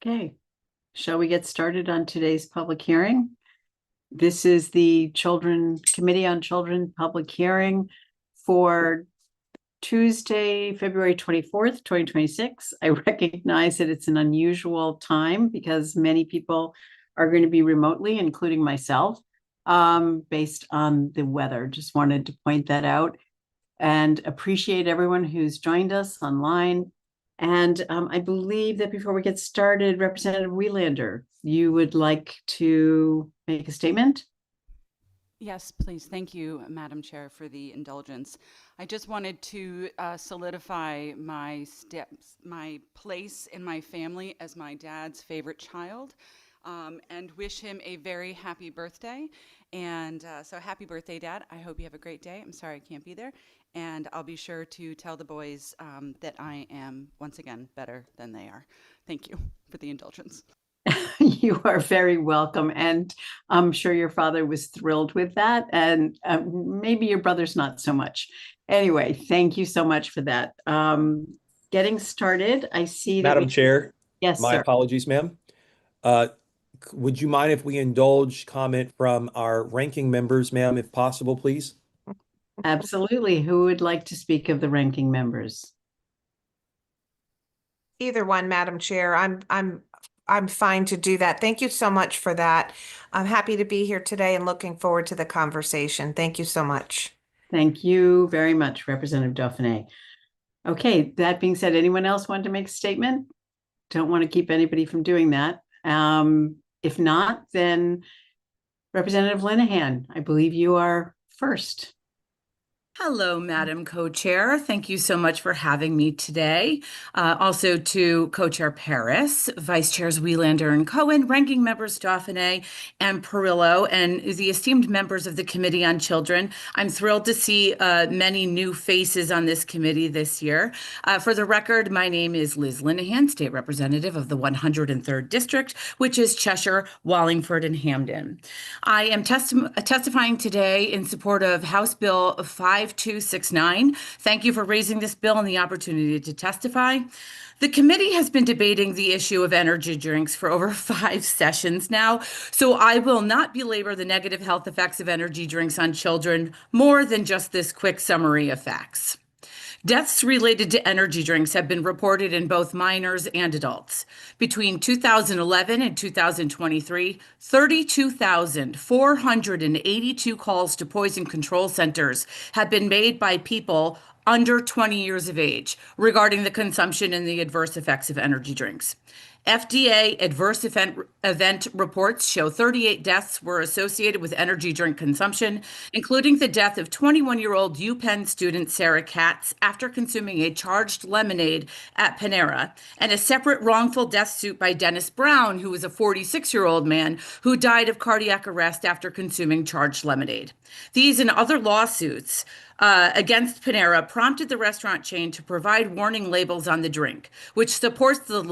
Okay, shall we get started on today's public hearing? This is the Committee on Children public hearing for Tuesday, February 24th, 2026. I recognize that it's an unusual time because many people are going to be remotely, including myself, based on the weather. Just wanted to point that out and appreciate everyone who's joined us online. And I believe that before we get started, Representative Wieslander, you would like to make a statement? Yes, please. Thank you, Madam Chair, for the indulgence. I just wanted to solidify my steps, my place in my family as my dad's favorite child, and wish him a very happy birthday. And so happy birthday, Dad. I hope you have a great day. I'm sorry I can't be there. And I'll be sure to tell the boys that I am, once again, better than they are. Thank you for the indulgence. You are very welcome. And I'm sure your father was thrilled with that. And maybe your brother's not so much. Anyway, thank you so much for that. Getting started, I see that Madam we, Chair, yes, my sir. apologies, ma'am. Uh, would you mind if we indulge comment from our ranking members, ma'am, if possible, please? Absolutely. Who would like to speak of the ranking members? Either one, Madam Chair. I'm fine to do that. Thank you so much for that. I'm happy to be here today and looking forward to the conversation. Thank you so much. Thank you very much, Representative Dauphiné. Okay, that being said, anyone else want to make a statement? Don't want to keep anybody from doing that. If not, then Representative Linehan, I believe you are first. Hello, Madam Co-Chair. Thank you so much for having me today. Also to Co-Chair Paris, Vice Chairs Wieslander and Cohen, Ranking Members Dauphiné and Perillo, and the esteemed members of the Committee on Children. I'm thrilled to see many new faces on this committee this year. For the record, my name is Liz Linehan, State Representative of the 103rd District, which is Cheshire, Wallingford, and Hamden. I am testifying today in support of House Bill 5269. Thank you for raising this bill and the opportunity to testify. The committee has been debating the issue of energy drinks for over 5 sessions now, so I will not belabor the negative health effects of energy drinks on children more than just this quick summary of facts. Deaths related to energy drinks have been reported in both minors and adults. Between 2011 and 2023, 32,482 calls to poison control centers have been made by people under 20 years of age regarding the consumption and the adverse effects of energy drinks. FDA adverse event reports show 38 deaths were associated with energy drink consumption, including the death of 21-year-old UPenn student Sarah Katz after consuming a charged lemonade at Panera, and a separate wrongful death suit by Dennis Brown, who was a 46-year-old man who died of cardiac arrest after consuming charged lemonade. These and other lawsuits against Panera prompted the restaurant chain to provide warning labels on the drink, which supports the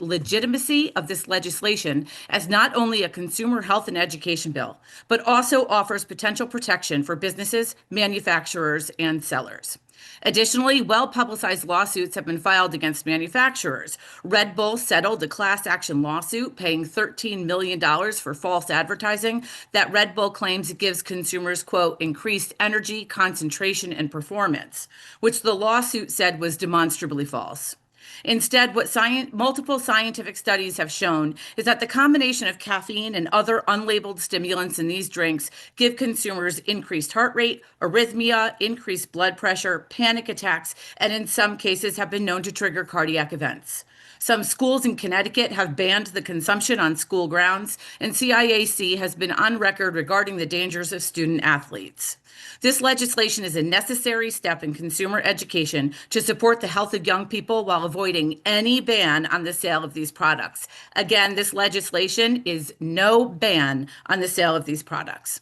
legitimacy of this legislation as not only a consumer health and education bill, but also offers potential protection for businesses, manufacturers, and sellers. Additionally, well-publicized lawsuits have been filed against manufacturers. Red Bull settled a class action lawsuit paying $13 million for false advertising that Red Bull claims it gives consumers, quote, increased energy, concentration, and performance, which the lawsuit said was demonstrably false. Instead, what multiple scientific studies have shown is that the combination of caffeine and other unlabeled stimulants in these drinks give consumers increased heart rate, arrhythmia, increased blood pressure, panic attacks, and in some cases have been known to trigger cardiac events. Some schools in Connecticut have banned the consumption on school grounds, and CIAC has been on record regarding the dangers of student athletes. This legislation is a necessary step in consumer education to support the health of young people while avoiding any ban on the sale of these products. Again, this legislation is no ban on the sale of these products.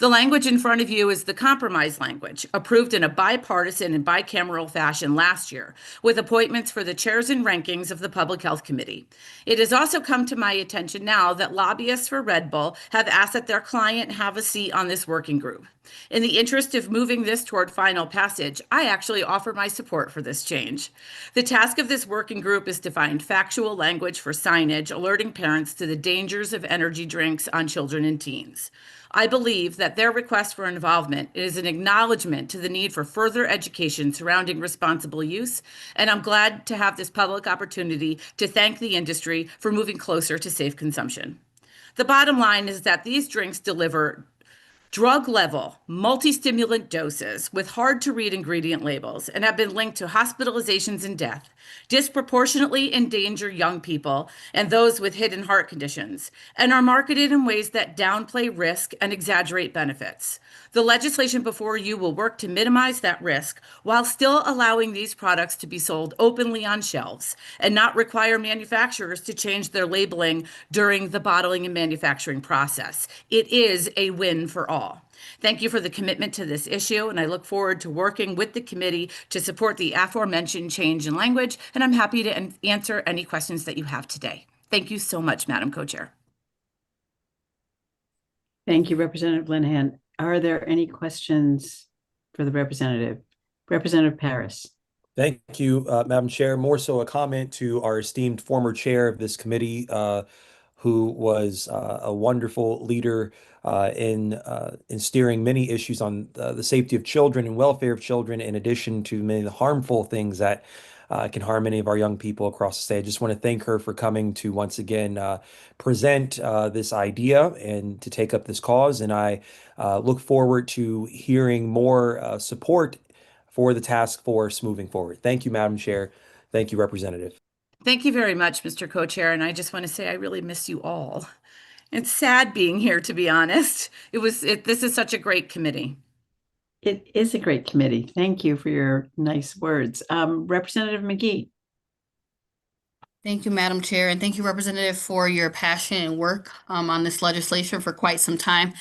The language in front of you is the compromise language, approved in a bipartisan and bicameral fashion last year, with appointments for the chairs and rankings of the Public Health Committee. It has also come to my attention now that lobbyists for Red Bull have asked that their client have a seat on this working group. In the interest of moving this toward final passage, I actually offer my support for this change. The task of this working group is to find factual language for signage alerting parents to the dangers of energy drinks on children and teens. I believe that their request for involvement is an acknowledgement to the need for further education surrounding responsible use, and I'm glad to have this public opportunity to thank the industry for moving closer to safe consumption. The bottom line is that these drinks deliver drug-level, multi-stimulant doses with hard-to-read ingredient labels and have been linked to hospitalizations and death, disproportionately endanger young people and those with hidden heart conditions, and are marketed in ways that downplay risk and exaggerate benefits. The legislation before you will work to minimize that risk while still allowing these products to be sold openly on shelves and not require manufacturers to change their labeling during the bottling and manufacturing process. It is a win for all. Thank you for the commitment to this issue, and I look forward to working with the committee to support the aforementioned change in language, and I'm happy to answer any questions that you have today. Thank you so much, Madam Co-Chair. Thank you, Representative Linehan. Are there any questions for the representative? Representative Paris. Thank you, Madam Chair. More so a comment to our esteemed former chair of this committee, who was a wonderful leader in steering many issues on the safety of children and welfare of children, in addition to many of the harmful things that can harm many of our young people across the state. I just want to thank her for coming to once again present this idea and to take up this cause. And I look forward to hearing more support for the task force moving forward. Thank you, Madam Chair. Thank you, Representative. Thank you very much, Mr. Co-Chair, and I just want to say I really miss you all. It's sad being here, to be honest. This is such a great committee. It is a great committee. Thank you for your nice words. Representative McGee. Thank you, Madam Chair, and thank you, Representative, for your passion and work on this legislation for quite some time.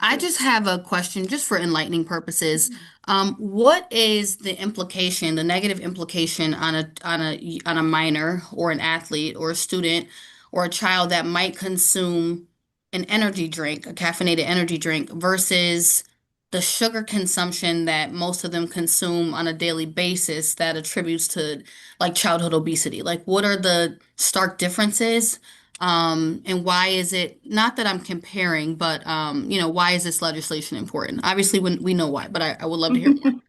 I just have a question, just for enlightening purposes. What is the implication, the negative implication on a minor or an athlete or a student or a child that might consume an energy drink, a caffeinated energy drink, versus the sugar consumption that most of them consume on a daily basis that attributes to like childhood obesity? Like, what are the stark differences? And why is it, not that I'm comparing, but why is this legislation important? Obviously, we know why, but I would love to hear more.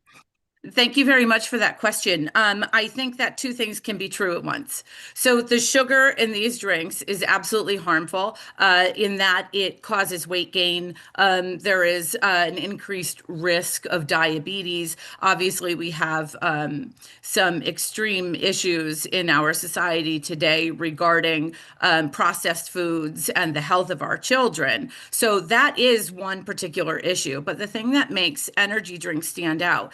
Thank you very much for that question. I think that two things can be true at once. So the sugar in these drinks is absolutely harmful in that it causes weight gain. There is an increased risk of diabetes. Obviously, we have some extreme issues in our society today regarding processed foods and the health of our children. So that is one particular issue. But the thing that makes energy drinks stand out,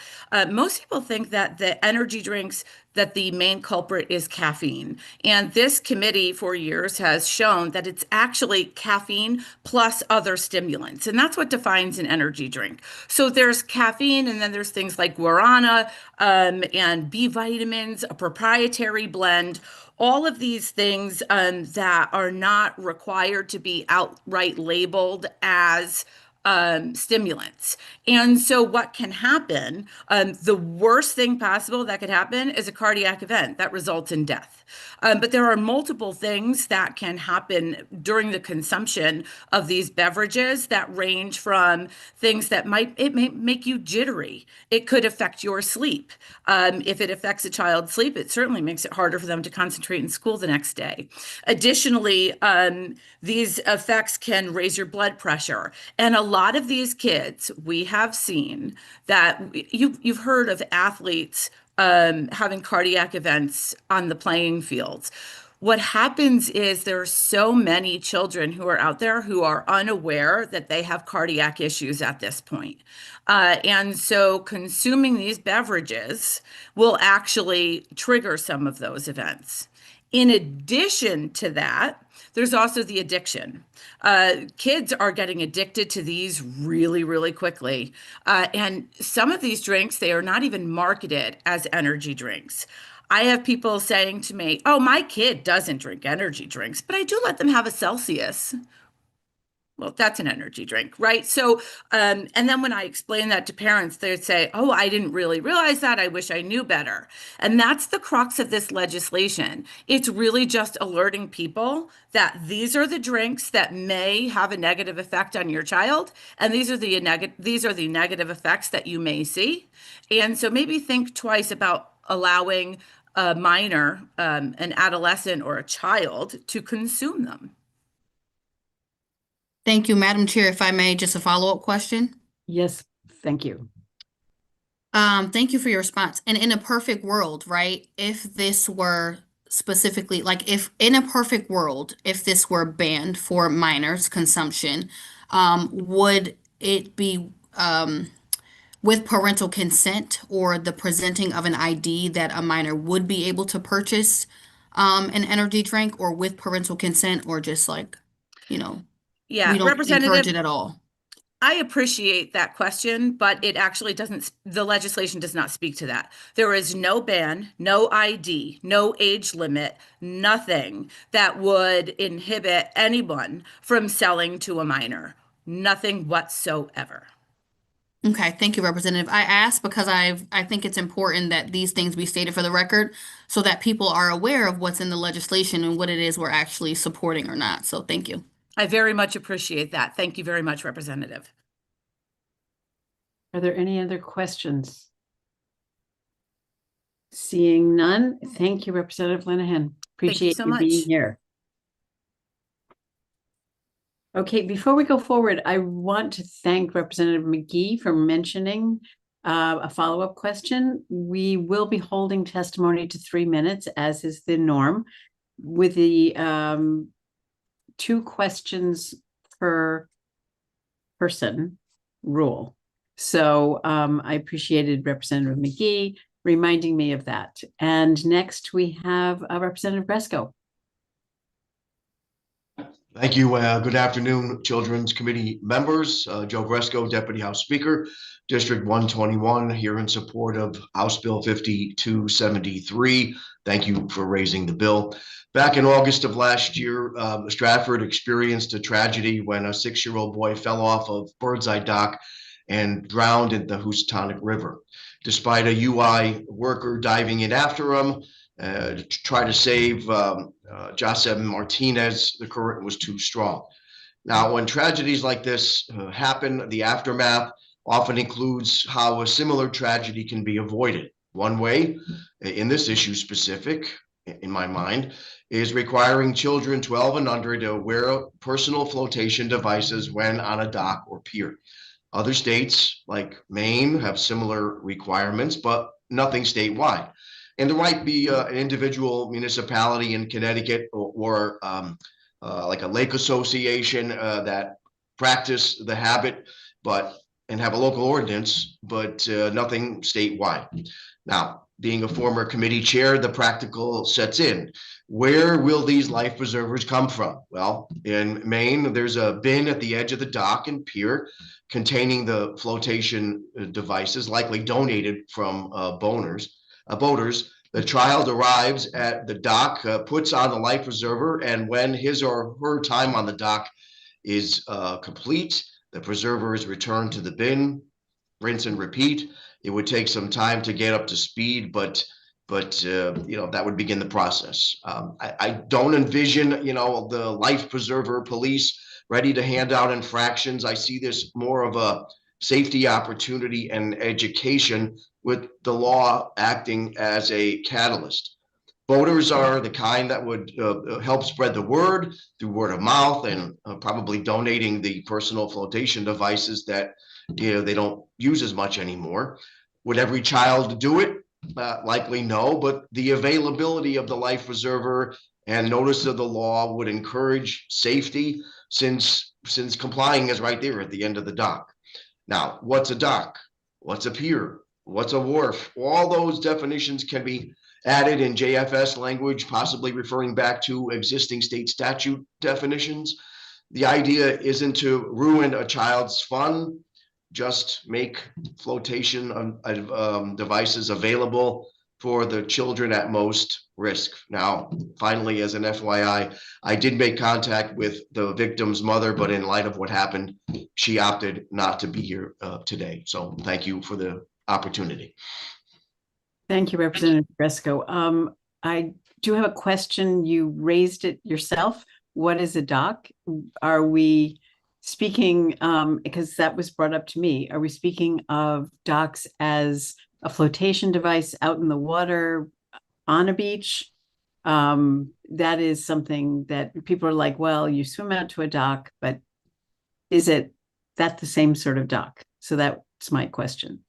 most people think that the energy drinks, that the main culprit is caffeine. And this committee for years has shown that it's actually caffeine plus other stimulants. And that's what defines an energy drink. So there's caffeine, and then there's things like guarana and B vitamins, a proprietary blend. All of these things that are not required to be outright labeled as stimulants. And so what can happen, the worst thing possible that could happen is a cardiac event that results in death. But there are multiple things that can happen during the consumption of these beverages that range from things that may make you jittery. It could affect your sleep. If it affects a child's sleep, it certainly makes it harder for them to concentrate in school the next day. Additionally, these effects can raise your blood pressure. And a lot of these kids, we have seen that you've heard of athletes having cardiac events on the playing fields. What happens is there are so many children who are out there who are unaware that they have cardiac issues at this point. And so consuming these beverages will actually trigger some of those events. In addition to that, there's also the addiction. Kids are getting addicted to these really, really quickly. And some of these drinks, they are not even marketed as energy drinks. I have people saying to me, oh, my kid doesn't drink energy drinks, but I do let them have a Celsius. Well, that's an energy drink, right? So, and then when I explain that to parents, they'd say, oh, I didn't really realize that. I wish I knew better. And that's the crux of this legislation. It's really just alerting people that these are the drinks that may have a negative effect on your child, and these are the negative effects that you may see. And so maybe think twice about allowing a minor, an adolescent, or a child to consume them. Thank you, Madam Chair. If I may, just a follow-up question. Yes, thank you. Thank you for your response. And in a perfect world, right, if this were specifically, like if in a perfect world, if this were banned for minors consumption, would it be with parental consent or the presenting of an ID that a minor would be able to purchase an energy drink, or with parental consent, or just like, you know, Yeah, we don't encourage Representative, it at all? I appreciate that question, but it actually doesn't, the legislation does not speak to that. There is no ban, no ID, no age limit, nothing that would inhibit anyone from selling to a minor. Nothing whatsoever. Okay, thank you, Representative. I asked because I think it's important that these things be stated for the record so that people are aware of what's in the legislation and what it is we're actually supporting or not. So thank you. I very much appreciate that. Thank you very much, Representative. Are there any other questions? Seeing none, thank you, Representative Linehan. Appreciate so you being much. here. Okay, before we go forward, I want to thank Representative McGee for mentioning a follow-up question. We will be holding testimony to 3 minutes, as is the norm, with the 2 questions per person rule. So I appreciated Representative McGee reminding me of that. And next we have Representative Gresco. Thank you. Good afternoon, Children's Committee members. Joe Gresco, Deputy House Speaker, District 121, here in support of House Bill 5273. Thank you for raising the bill. Back in August of last year, Stratford experienced a tragedy when a 6-year-old boy fell off of Birdseye Dock and drowned in the Housatonic River. Despite a UI worker diving in after him, to try to save Josem Martinez, the current was too strong. Now, when tragedies like this happen, the aftermath often includes how a similar tragedy can be avoided. One way, in this issue specific, in my mind, is requiring children 12 and under to wear personal flotation devices when on a dock or pier. Other states, like Maine, have similar requirements, but nothing statewide. And there might be an individual municipality in Connecticut or like a lake association that practice the habit, and have a local ordinance, but nothing statewide. Now, being a former committee chair, the practical sets in. Where will these life preservers come from? Well, in Maine, there's a bin at the edge of the dock and pier containing the flotation devices, likely donated from boaters. The child arrives at the dock, puts on the life preserver, and when his or her time on the dock is complete, the preserver is returned to the bin, rinse and repeat. It would take some time to get up to speed, but that would begin the process. I don't envision, the life preserver police ready to hand out infractions. I see this more of a safety opportunity and education, with the law acting as a catalyst. Boaters are the kind that would help spread the word through word of mouth and probably donating the personal flotation devices that they don't use as much anymore. Would every child do it? Likely no, but the availability of the life preserver And notice of the law would encourage safety since complying is right there at the end of the dock. Now, what's a dock? What's a pier? What's a wharf? All those definitions can be added in JFS language, possibly referring back to existing state statute definitions. The idea isn't to ruin a child's fun, just make flotation devices available for the children at most risk. Now, finally, as an FYI, I did make contact with the victim's mother, but in light of what happened, she opted not to be here today. So thank you for the opportunity. Thank you, Representative Gresco. I do have a question. You raised it yourself. What is a dock? Are we speaking, because that was brought up to me, are we speaking of docks as a flotation device out in the water on a beach? That is something that people are like, well, you swim out to a dock, but is it that the same sort of dock? So that's my question.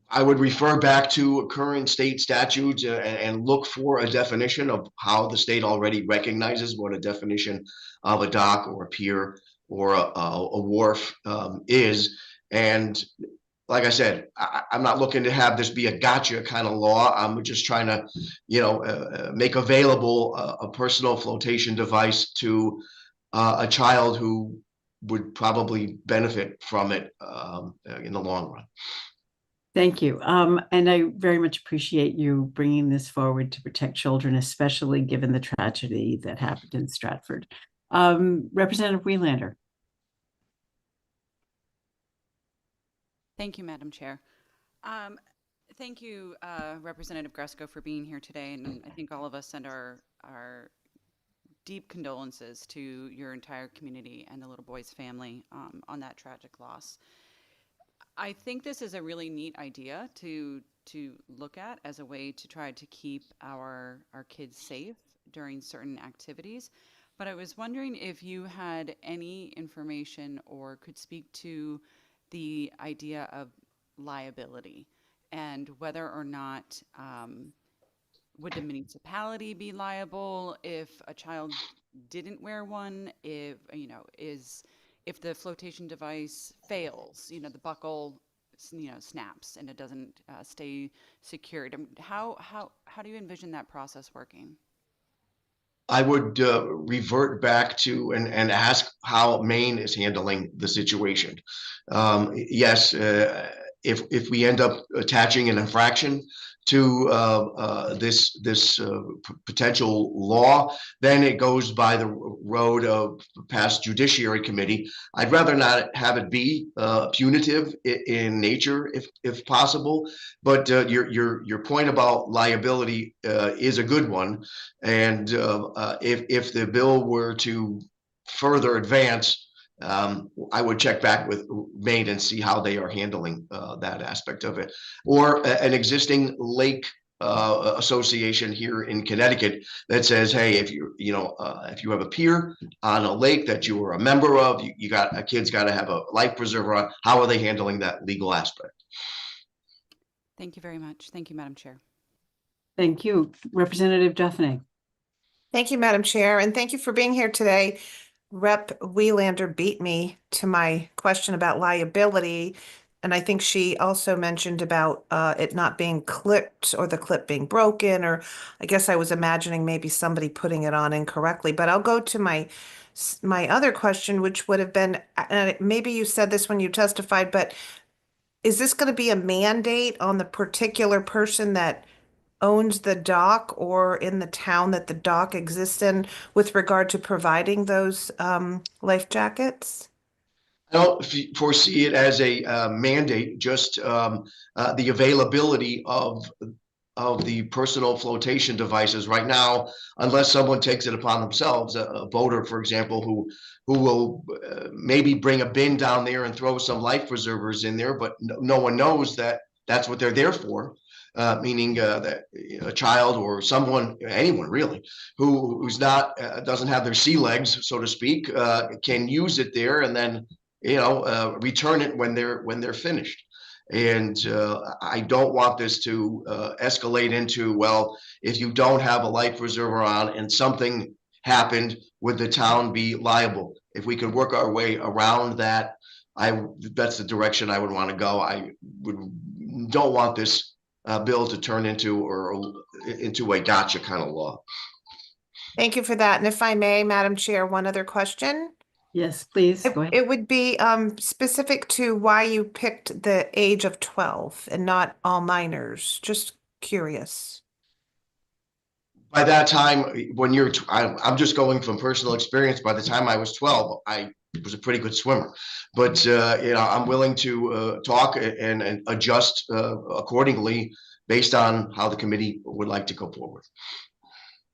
I would refer back to current state statutes and look for a definition of how the state already recognizes what a definition of a dock or a pier or a wharf is. And like I said, I'm not looking to have this be a gotcha kind of law. I'm just trying to, make available a personal flotation device to a child who would probably benefit from it in the long run. Thank you. And I very much appreciate you bringing this forward to protect children, especially given the tragedy that happened in Stratford. Representative Wielander. Thank you, Madam Chair. Thank you, Representative Gresco, for being here today. And I think all of us send our deep condolences to your entire community and the little boy's family on that tragic loss. I think this is a really neat idea to look at as a way to try to keep our kids safe during certain activities. But I was wondering if you had any information or could speak to the idea of liability and whether or not would the municipality be liable if a child didn't wear one, if if the flotation device fails, the buckle, snaps and it doesn't stay secured. How do you envision that process working? I would revert back to and ask how Maine is handling the situation. Yes, if we end up attaching an infraction to this potential law, then it goes by the road of past Judiciary Committee. I'd rather not have it be punitive in nature, if possible. But your point about liability is a good one, and if the bill were to further advance, I would check back with Maine and see how they are handling that aspect of it. Or an existing lake association here in Connecticut that says, hey, if you have a pier on a lake that you are a member of, you got a kid's got to have a life preserver on. How are they handling that legal aspect? Thank you very much. Thank you, Madam Chair. Thank you, Representative Duffney. Thank you, Madam Chair, and thank you for being here today. Rep. Wielander beat me to my question about liability, and I think she also mentioned about it not being clipped or the clip being broken, or I guess I was imagining maybe somebody putting it on incorrectly. But I'll go to my other question, which would have been, maybe you said this when you testified, but is this going to be a mandate on the particular person that owns the dock or in the town that the dock exists in with regard to providing those life jackets? I don't foresee it as a mandate, just the availability of the personal flotation devices right now, unless someone takes it upon themselves, a boater, for example, who will maybe bring a bin down there and throw some life preservers in there, but no one knows that that's what they're there for. Meaning that a child or someone, anyone really, who's not doesn't have their sea legs, so to speak, can use it there and then return it when they're finished. And I don't want this to escalate into, well, if you don't have a life preserver on and something happened, would the town be liable? If we could work our way around that, that's the direction I would want to go. Don't want this bill to turn into a gotcha kind of law. Thank you for that. And if I may, Madam Chair, one other question. Yes, please, It, go ahead. it would be specific to why you picked the age of 12 and not all minors. Just curious. By that time, when I'm just going from personal experience. By the time I was 12, I was a pretty good swimmer, but I'm willing to talk and adjust accordingly based on how the committee would like to go forward.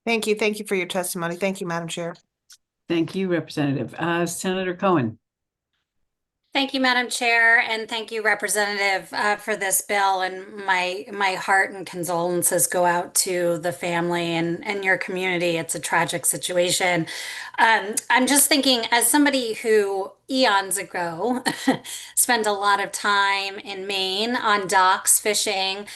Thank you. Thank you for your testimony. Thank you, Madam Chair. Thank you, Representative. Senator Cohen. Thank you, Madam Chair, and thank you, Representative, for this bill. And my heart and condolences go out to the family and your community. It's a tragic situation. I'm just thinking, as somebody who eons ago spent a lot of time in Maine on docks fishing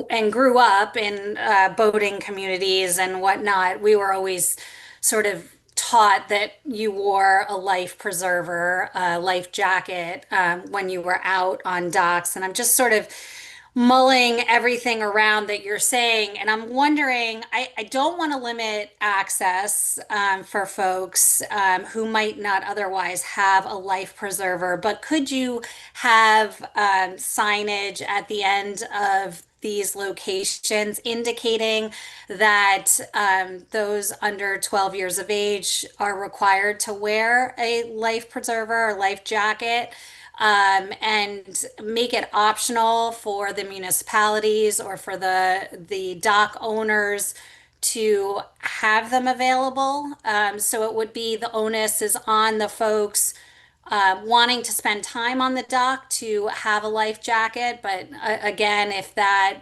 and grew up in boating communities and whatnot, we were always sort of taught that you wore a life preserver, a life jacket when you were out on docks. And I'm just sort of mulling everything around that you're saying. And I'm wondering, I don't want to limit access for folks who might not otherwise have a life preserver, but could you have signage at the end of these locations indicating that those under 12 years of age are required to wear a life preserver or life jacket, and make it optional for the municipalities or for the dock owners to have them available. So it would be the onus is on the folks wanting to spend time on the dock to have a life jacket. But again, if that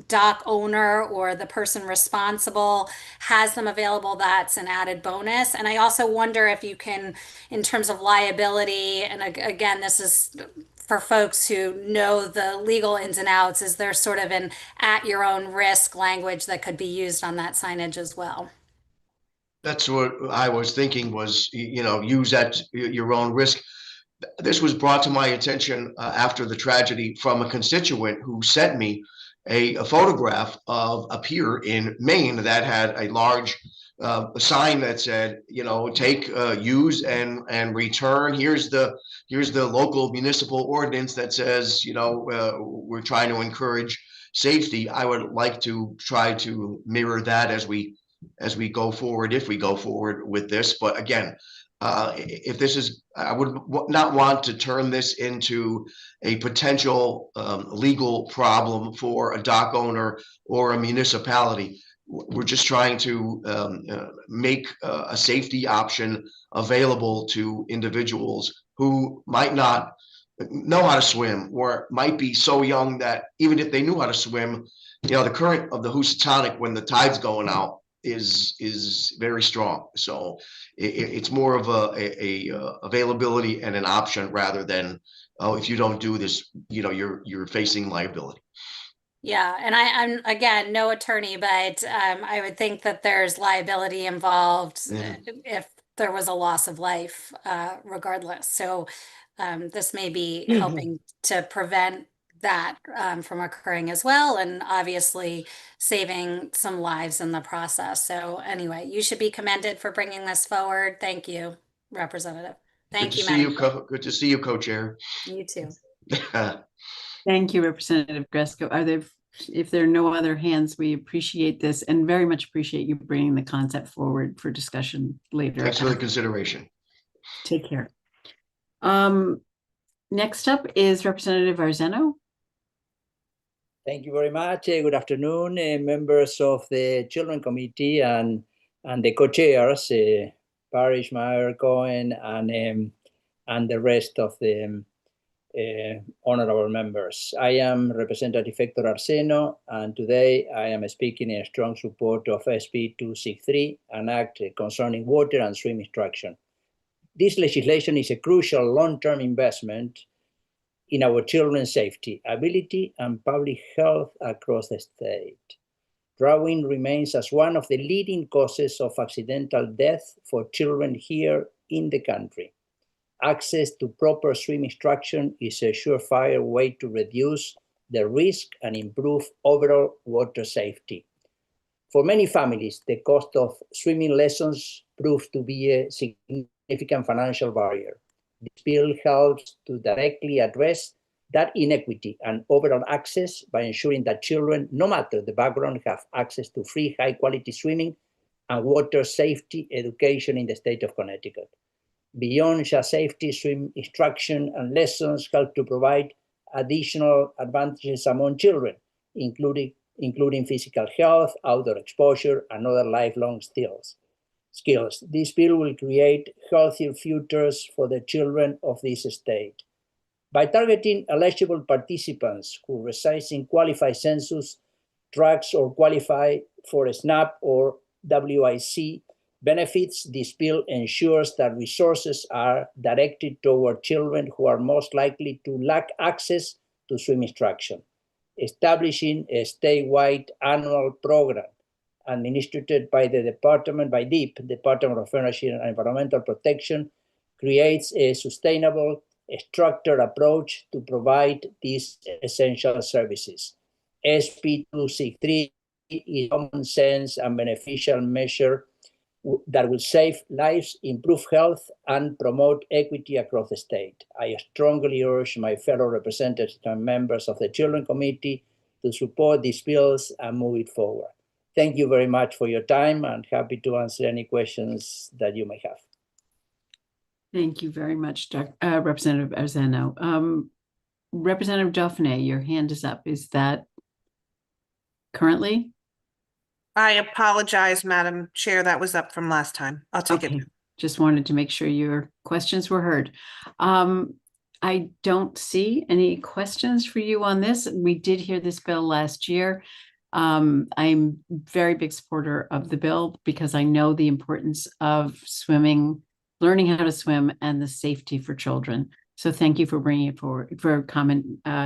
dock owner or the person responsible has them available, that's an added bonus. And I also wonder if you can, in terms of liability, and again, this is for folks who know the legal ins and outs, is there sort of an at your own risk language that could be used on that signage as well? That's what I was thinking was, use at your own risk. This was brought to my attention after the tragedy from a constituent who sent me a photograph of a pier in Maine that had a large sign that said, take, use and return. Here's the local municipal ordinance that says, we're trying to encourage safety. I would like to try to mirror that as we go forward, if we go forward with this. But again, if this is, I would not want to turn this into a potential legal problem for a dock owner or a municipality. We're just trying to make a safety option available to individuals who might not know how to swim, or might be so young that even if they knew how to swim, the current of the Housatonic when the tide's going out is very strong. So it's more of a availability and an option rather than, oh, if you don't do this, you're facing liability. Yeah, and I'm again no attorney, but I would think that there's liability involved if there was a loss of life, regardless. So this may be helping to prevent that from occurring as well, and obviously saving some lives in the process. So anyway, you should be commended for bringing this forward. Thank you, Representative. Thank you, Madam Chair. Good to see you, Co-Chair. You too. Thank you, Representative Gresko. If there are no other hands, we appreciate this and very much appreciate you bringing the concept forward for discussion later. Thanks for the consideration. Take care. Next up is Representative Arzeno. Thank you very much. Good afternoon, members of the Children Committee and the co-chairs, Parrish, Meyer, Cohen, and the rest of the honorable members. I am Representative Hector Arzeno, and today I am speaking in strong support of SB 263, an act concerning water and swim instruction. This legislation is a crucial long-term investment in our children's safety, ability, and public health across the state. Drowning remains as one of the leading causes of accidental death for children here in the country. Access to proper swim instruction is a surefire way to reduce the risk and improve overall water safety. For many families, the cost of swimming lessons proves to be a significant financial barrier. This bill helps to directly address that inequity and overall access by ensuring that children, no matter the background, have access to free, high-quality swimming and water safety education in the state of Connecticut. Beyond just safety, swim instruction and lessons help to provide additional advantages among children, including physical health, outdoor exposure, and other lifelong skills. This bill will create healthier futures for the children of this state. By targeting eligible participants who reside in qualified census tracts or qualify for a SNAP or WIC benefits, this bill ensures that resources are directed toward children who are most likely to lack access to swim instruction. Establishing a statewide annual program administered by the DEEP, Department of Energy and Environmental Protection, creates a sustainable, structured approach to provide these essential services. SB 263 is a common sense and beneficial measure that will save lives, improve health, and promote equity across the state. I strongly urge my fellow representatives and members of the Children Committee to support these bills and move it forward. Thank you very much for your time, and happy to answer any questions that you may have. Thank you very much, Representative Arzano. Representative Dauphiné, your hand is up. Is that currently? I apologize, Madam Chair. That was up from last time. I'll take Okay. it. Just wanted to make sure your questions were heard. I don't see any questions for you on this. We did hear this bill last year. I'm very big supporter of the bill because I know the importance of swimming, learning how to swim, and the safety for children. So thank you for bringing it forward, for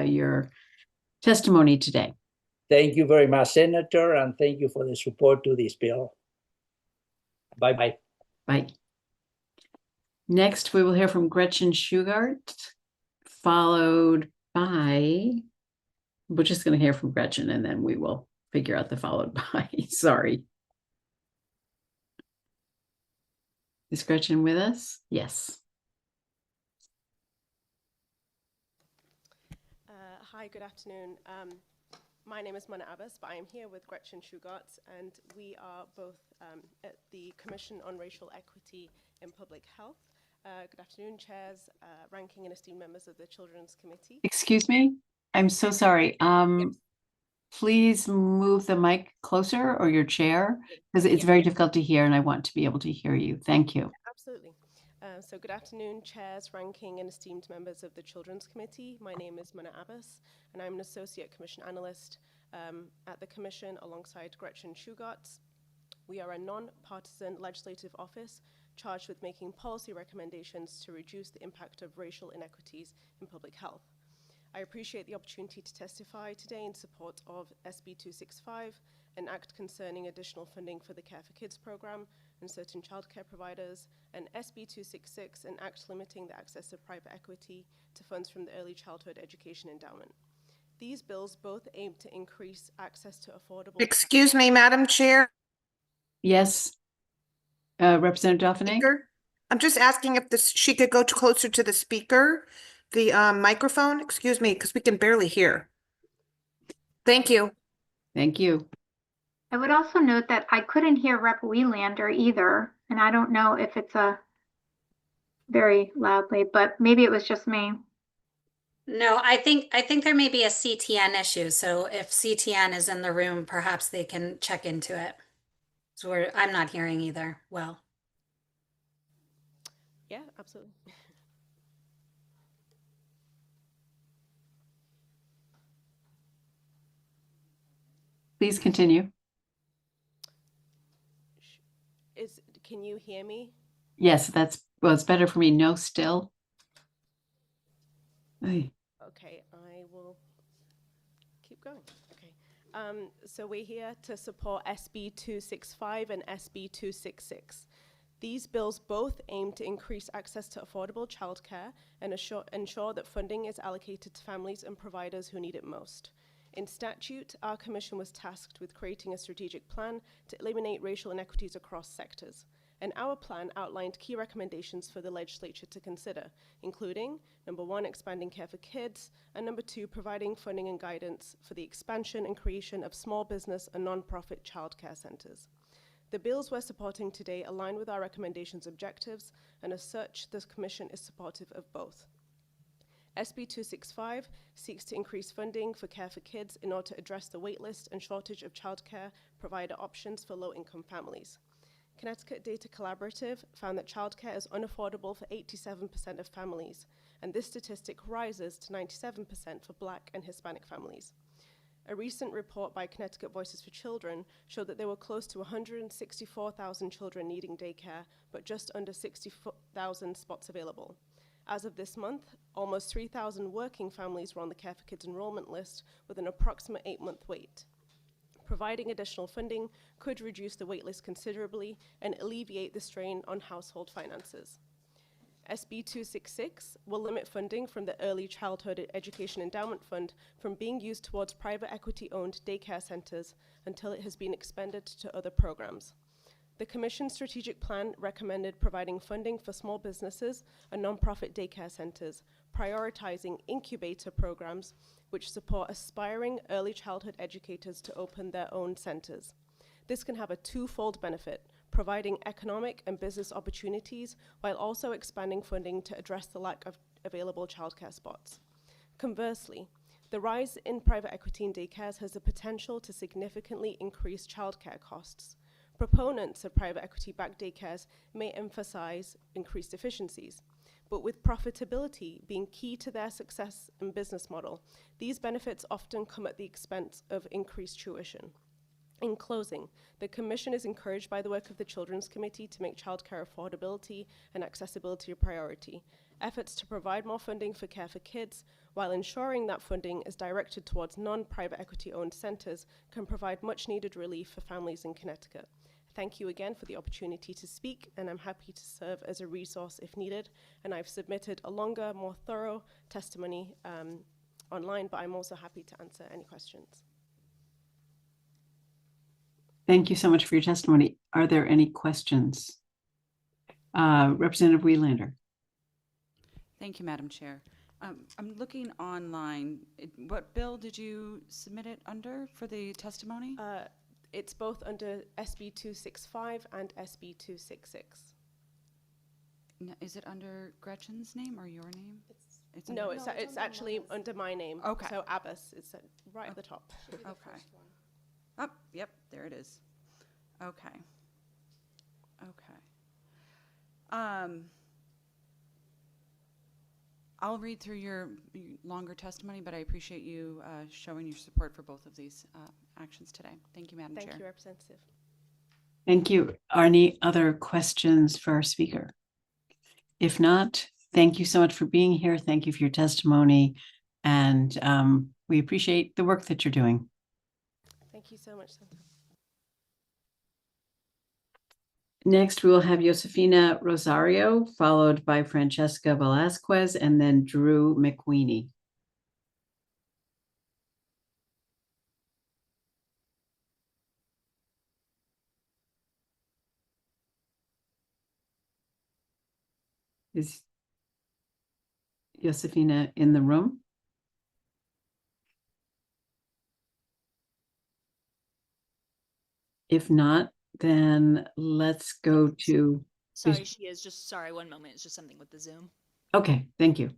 your testimony today. Thank you very much, Senator, and thank you for the support to this bill. Bye-bye. Bye. Next, we will hear from Gretchen Shugart, followed by, we're just going to hear from Gretchen and then we will figure out the followed by. Sorry. Is Gretchen with us? Yes. Hi, good afternoon. My name is Mona Abbas, but I am here with Gretchen Shugart, and we are both at the Commission on Racial Equity in Public Health. Good afternoon, chairs, ranking and esteemed members of the Children's Committee. Excuse me? I'm so sorry. Please move the mic closer, or your chair, because it's very difficult to hear and I want to be able to hear you. Thank you. Absolutely. So good afternoon, chairs, ranking and esteemed members of the Children's Committee. My name is Mona Abbas, and I'm an Associate Commission Analyst at the Commission alongside Gretchen Shugart. We are a non-partisan legislative office charged with making policy recommendations to reduce the impact of racial inequities in public health. I appreciate the opportunity to testify today in support of SB 265, an act concerning additional funding for the Care for Kids program and certain childcare providers, and SB 266, an act limiting the access of private equity to funds from the Early Childhood Education Endowment. These bills both aim to increase access to affordable— Excuse me, Madam Chair. Yes. Representative Dauphiné? Speaker? I'm just asking if she could go closer to the speaker, the microphone. Excuse me, because we can barely hear. Thank you. Thank you. I would also note that I couldn't hear Rep. Wielander either, and I don't know if it's a very loudly, but maybe it was just me. No, I think there may be a CTN issue. So if CTN is in the room, perhaps they can check into it. So I'm not hearing either. Well. Yeah, absolutely. Please continue. Can you hear me? Yes, well, it's better for me. No, still. Hey. Okay, I will keep going. Okay. So we're here to support SB 265 and SB 266. These bills both aim to increase access to affordable childcare and ensure that funding is allocated to families and providers who need it most. In statute, our commission was tasked with creating a strategic plan to eliminate racial inequities across sectors. And our plan outlined key recommendations for the legislature to consider, including, number 1, expanding care for kids, and number 2, providing funding and guidance for the expansion and creation of small business and nonprofit childcare centers. The bills we're supporting today align with our recommendations' objectives, and as such, the Commission is supportive of both. SB 265 seeks to increase funding for care for kids in order to address the waitlist and shortage of childcare provider options for low-income families. Connecticut Data Collaborative found that childcare is unaffordable for 87% of families, and this statistic rises to 97% for Black and Hispanic families. A recent report by Connecticut Voices for Children showed that there were close to 164,000 children needing daycare, but just under 60,000 spots available. As of this month, almost 3,000 working families were on the Care for Kids enrollment list with an approximate 8-month wait. Providing additional funding could reduce the waitlist considerably and alleviate the strain on household finances. SB 266 will limit funding from the Early Childhood Education Endowment Fund from being used towards private equity-owned daycare centers until it has been expended to other programs. The Commission's strategic plan recommended providing funding for small businesses and nonprofit daycare centers, prioritizing incubator programs which support aspiring early childhood educators to open their own centers. This can have a twofold benefit, providing economic and business opportunities while also expanding funding to address the lack of available childcare spots. Conversely, the rise in private equity in daycares has the potential to significantly increase childcare costs. Proponents of private equity-backed daycares may emphasize increased efficiencies, but with profitability being key to their success and business model, these benefits often come at the expense of increased tuition. In closing, the Commission is encouraged by the work of the Children's Committee to make childcare affordability and accessibility a priority. Efforts to provide more funding for care for kids, while ensuring that funding is directed towards non-private equity-owned centers, can provide much-needed relief for families in Connecticut. Thank you again for the opportunity to speak, and I'm happy to serve as a resource if needed. And I've submitted a longer, more thorough testimony online, but I'm also happy to answer any questions. Thank you so much for your testimony. Are there any questions? Representative Wielander. Thank you, Madam Chair. I'm looking online. What bill did you submit it under for the testimony? It's both under SB 265 and SB 266. Is it under Gretchen's name or your name? No, it's actually under my name. Okay. So Abbas, it's right at the top. Okay. Oh, yep, there it is. Okay. Okay. I'll read through your longer testimony, but I appreciate you showing your support for both of these actions today. Thank you, Madam Chair. Thank you, Representative. Thank you. Are any other questions for our speaker? If not, thank you so much for being here. Thank you for your testimony. And we appreciate the work that you're doing. Thank you so much, Santa. Next, we will have Josefina Rosario, followed by Francesca Velasquez, and then Drew McWeeny. Is Josefina in the room? If not, then let's go to. Sorry, she is. Just sorry, one moment. It's just something with the Zoom. Okay, thank you.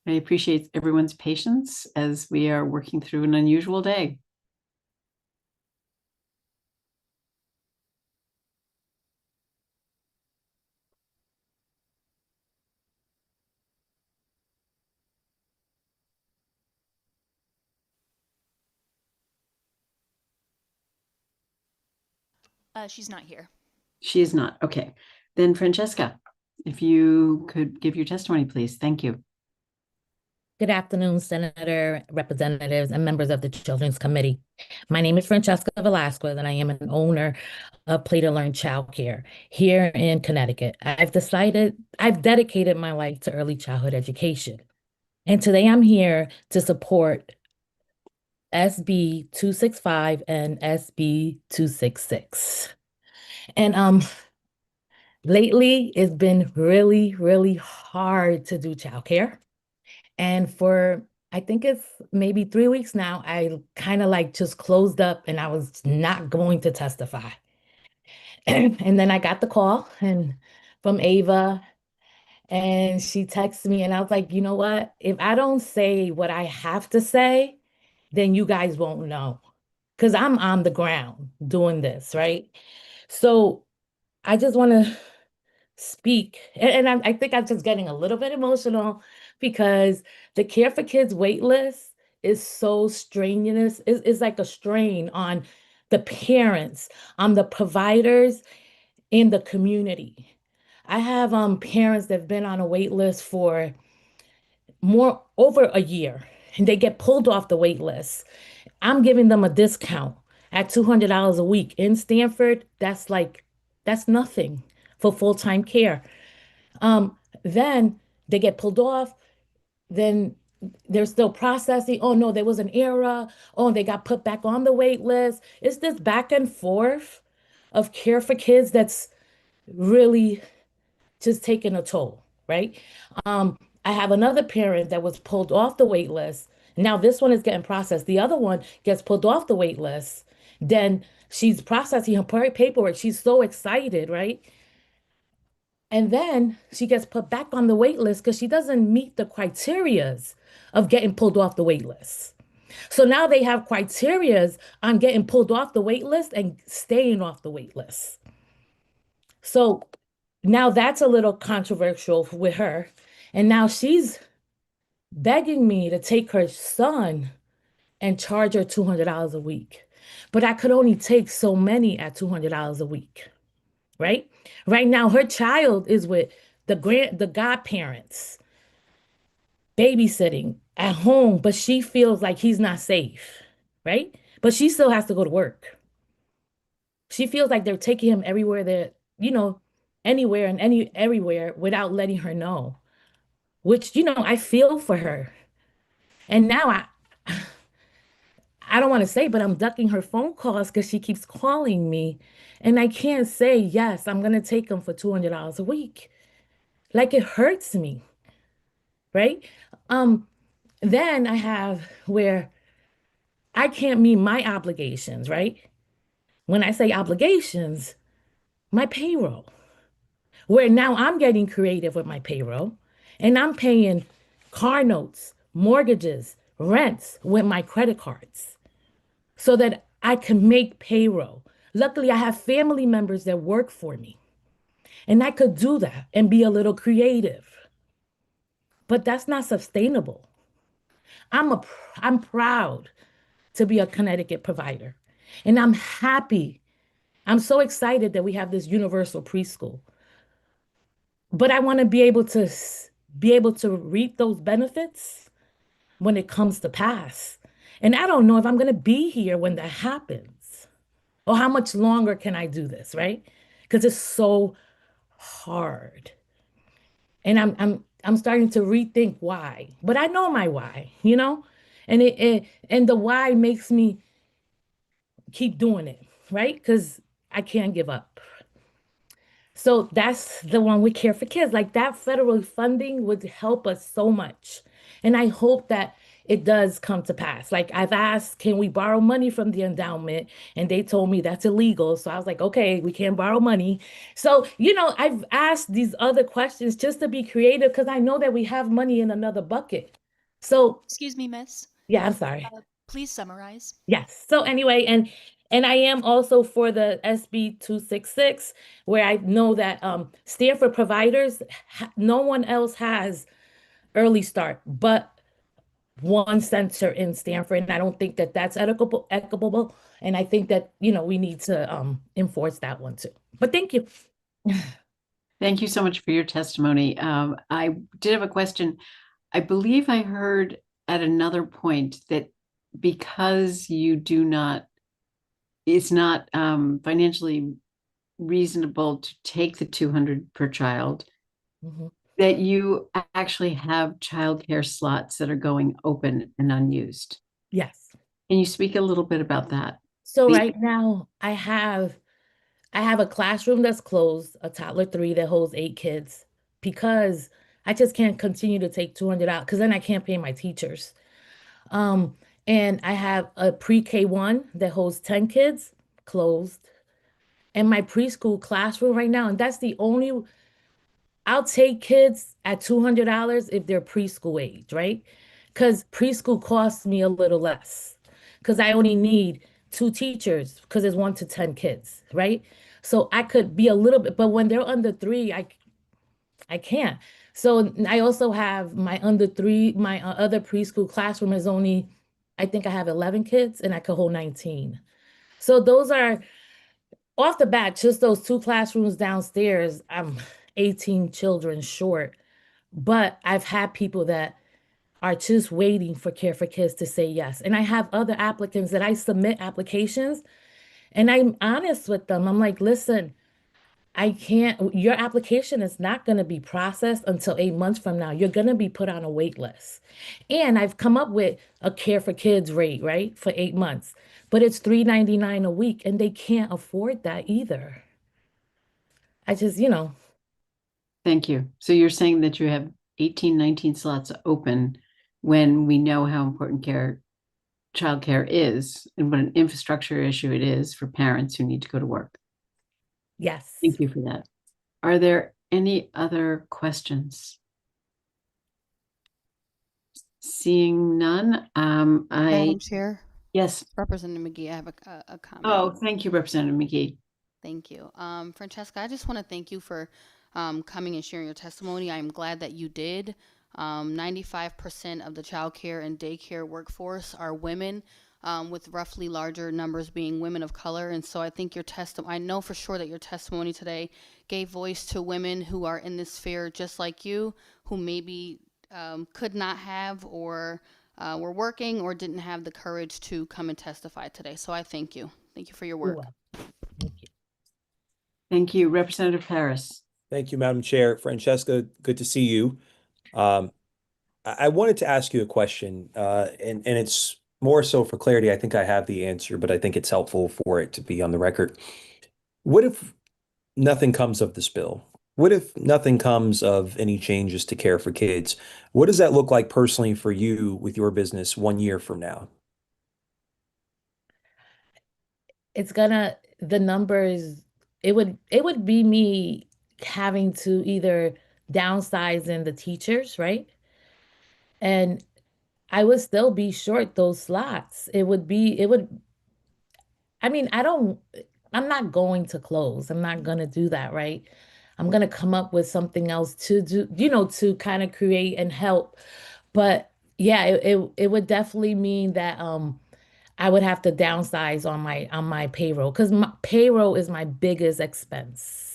I appreciate everyone's patience as we are working through an unusual day. She's not here. She is not. Okay. Then Francesca, if you could give your testimony, please. Thank you. Good afternoon, Senator, representatives, and members of the Children's Committee. My name is Francesca Velasquez, and I am an owner of Play to Learn Childcare here in Connecticut. I've dedicated my life to early childhood education. And today I'm here to support SB 265 and SB 266. And lately it's been really, really hard to do childcare. And for, I think it's maybe 3 weeks now, I kind of like just closed up and I was not going to testify. And then I got the call from Ava, and she texted me, and I was like, you know what? If I don't say what I have to say, then you guys won't know, because I'm on the ground doing this, right? So I just want to speak, and I think I'm just getting a little bit emotional because the Care for Kids wait list is so strenuous. It's like a strain on the parents, on the providers, in the community. I have parents that have been on a wait list for over a year, and they get pulled off the wait list. I'm giving them a discount at $200 a week. In Stamford, that's nothing for full-time care. Then they get pulled off, then they're still processing. Oh no, there was an error. Oh, they got put back on the wait list. It's this back and forth of Care for Kids that's really just taking a toll, right? I have another parent that was pulled off the wait list. Now this one is getting processed. The other one gets pulled off the wait list. Then she's processing her paperwork. She's so excited, right? And then she gets put back on the wait list because she doesn't meet the criterias of getting pulled off the wait list. So now they have criterias on getting pulled off the wait list and staying off the wait list. So now that's a little controversial with her. And now she's begging me to take her son and charge her $200 a week. But I could only take so many at $200 a week, right? Right now, her child is with the godparents, babysitting at home, but she feels like he's not safe, right? But she still has to go to work. She feels like they're taking him everywhere anywhere and everywhere without letting her know, which, I feel for her. And now I don't want to say, but I'm ducking her phone calls because she keeps calling me. And I can't say, yes, I'm going to take him for $200 a week. Like, it hurts me, right? Then I have where I can't meet my obligations, right? When I say obligations, my payroll, where now I'm getting creative with my payroll and I'm paying car notes, mortgages, rents with my credit cards so that I can make payroll. Luckily, I have family members that work for me, and I could do that and be a little creative. But that's not sustainable. I'm proud to be a Connecticut provider, and I'm happy. I'm so excited that we have this universal preschool. But I want to be able to reap those benefits when it comes to pass. And I don't know if I'm going to be here when that happens, or how much longer can I do this, right? Because it's so hard. And I'm starting to rethink why. But I know my why, and the why makes me keep doing it, right? Because I can't give up. So that's the one with Care for Kids. Like, that federal funding would help us so much. And I hope that it does come to pass. Like, I've asked, can we borrow money from the endowment? And they told me that's illegal. So I was like, okay, we can't borrow money. So, I've asked these other questions just to be creative because I know that we have money in another bucket. So, Excuse me, miss. yeah, I'm sorry. Please summarize. Yes. So anyway, and I am also for the SB 266, where I know that Stamford providers, no one else has early start but one center in Stanford, and I don't think that that's equitable. And I think that, we need to enforce that one too. But thank you. Thank you so much for your testimony. I did have a question. I believe I heard at another point that because it's not financially reasonable to take the 200 per child, Mhm. that you actually have childcare slots that are going open and unused. Yes. Can you speak a little bit about that? So The- right now I have a classroom that's closed, a toddler 3 that holds 8 kids, because I just can't continue to take 200 out because then I can't pay my teachers. Um, and I have a pre-K 1 that holds 10 kids, closed. And my preschool classroom right now, and that's the only, I'll take kids at $200 if they're preschool age, right? Because preschool costs me a little less because I only need 2 teachers because it's 1 to 10 kids, right? So I could be a little bit, but when they're under 3, I can't. So I also have my under 3, my other preschool classroom is only, I think I have 11 kids and I could hold 19. So those are off the bat, just those 2 classrooms downstairs, I'm 18 children short. But I've had people that are just waiting for Care for Kids to say yes. And I have other applicants that I submit applications and I'm honest with them. I'm like, listen, I can't, your application is not going to be processed until 8 months from now. You're going to be put on a wait list. And I've come up with a Care for Kids rate, right, for 8 months, but it's $3.99 a week and they can't afford that either. I just, Thank you. So you're saying that you have 18, 19 slots open when we know how important childcare is and what an infrastructure issue it is for parents who need to go to work. yes. Thank you for that. Are there any other questions? Seeing none, Madam Chair, yes. Representative McGee, I have a comment. Oh, thank you, Representative McGee. Thank you. Francesca, I just want to thank you for coming and sharing your testimony. I'm glad that you did. 95% of the child care and daycare workforce are women, with roughly larger numbers being women of color. And so I think I know for sure that your testimony today gave voice to women who are in this sphere just like you, who maybe could not have or were working or didn't have the courage to come and testify today. So I thank you. Thank you for your work. Thank you. Thank you, Representative Harris. Thank you, Madam Chair. Francesca, good to see you. I wanted to ask you a question, and it's more so for clarity. I think I have the answer, but I think it's helpful for it to be on the record. What if nothing comes of this bill? What if nothing comes of any changes to Care for Kids? What does that look like personally for you with your business 1 year from now? The numbers, it would be me having to either downsize in the teachers, right? And I would still be short those slots. I mean, I'm not going to close. I'm not going to do that, right? I'm going to come up with something else to do, to kind of create and help. But yeah, it would definitely mean that I would have to downsize on my payroll because my payroll is my biggest expense.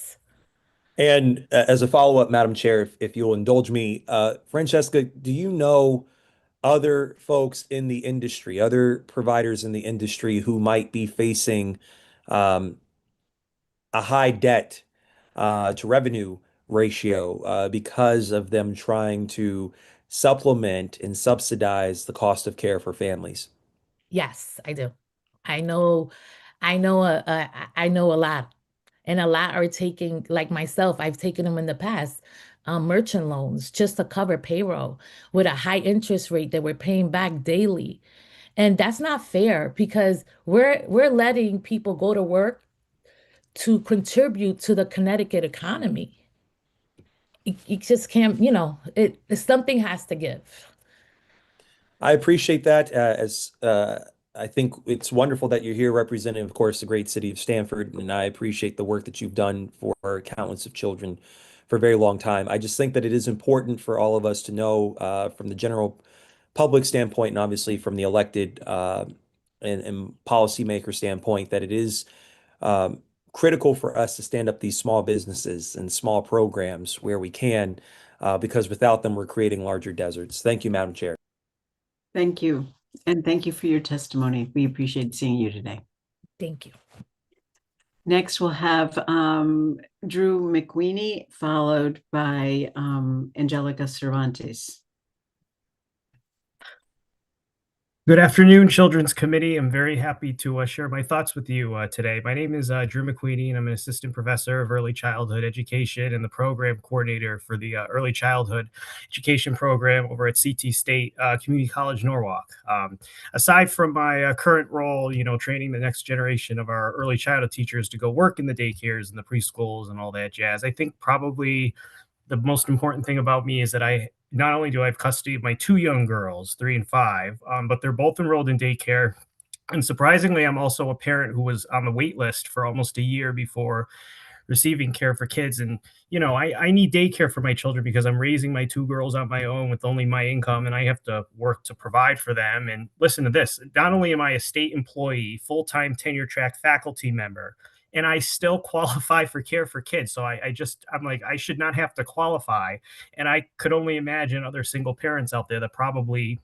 And as a follow-up, Madam Chair, if you'll indulge me, Francesca, do you know other folks in the industry, other providers in the industry who might be facing a high debt to revenue ratio because of them trying to supplement and subsidize the cost of care for families? Yes, I do. I know, I know a lot, and a lot are taking, like myself, I've taken them in the past, merchant loans just to cover payroll with a high interest rate that we're paying back daily. And that's not fair because we're letting people go to work to contribute to the Connecticut economy. You just can't, something has to give. I appreciate that. As I think it's wonderful that you're here representing, of course, the great city of Stanford, and I appreciate the work that you've done for countless of children for a very long time. I just think that it is important for all of us to know from the general public standpoint, and obviously from the elected and policymaker standpoint, that it is critical for us to stand up these small businesses and small programs where we can, because without them, we're creating larger deserts. Thank you, Madam Chair. Thank you. And thank you for your testimony. We appreciate seeing you today. Thank you. Next, we'll have Drew McWeeny, followed by Angelica Cervantes. Good afternoon, Children's Committee. I'm very happy to share my thoughts with you today. My name is Drew McQueenie, and I'm an assistant professor of early childhood education and the program coordinator for the early childhood education program over at CT State Community College Norwalk. Aside from my current role, training the next generation of our early childhood teachers to go work in the daycares and the preschools and all that jazz, I think probably the most important thing about me is that not only do I have custody of my 2 young girls, 3 and 5, but they're both enrolled in daycare. And surprisingly, I'm also a parent who was on the wait list for almost a year before receiving Care for Kids. And, I need daycare for my children because I'm raising my 2 girls on my own with only my income, and I have to work to provide for them. And listen to this, not only am I a state employee, full-time tenure track faculty member, and I still qualify for Care for Kids. So I'm like, I should not have to qualify. And I could only imagine other single parents out there that probably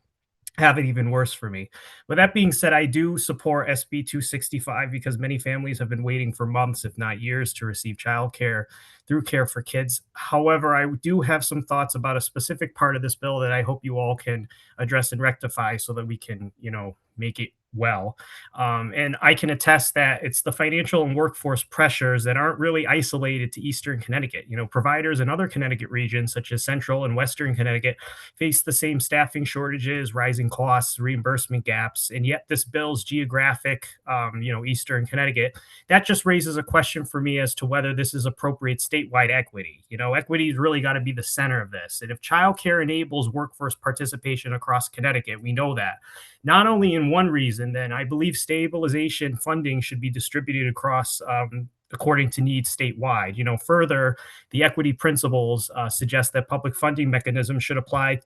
have it even worse for me. With that being said, I do support SB 265 because many families have been waiting for months, if not years, to receive childcare through Care for Kids. However, I do have some thoughts about a specific part of this bill that I hope you all can address and rectify so that we can, make it well. And I can attest that it's the financial and workforce pressures that aren't really isolated to Eastern Connecticut. Providers in other Connecticut regions, such as Central and Western Connecticut, face the same staffing shortages, rising costs, reimbursement gaps, and yet this bill's geographic, Eastern Connecticut. That just raises a question for me as to whether this is appropriate statewide equity. Equity's really got to be the center of this. And if childcare enables workforce participation across Connecticut, we know that. Not only in one reason, then I believe stabilization funding should be distributed across according to needs statewide. Further, the equity principles suggest that public funding mechanisms should apply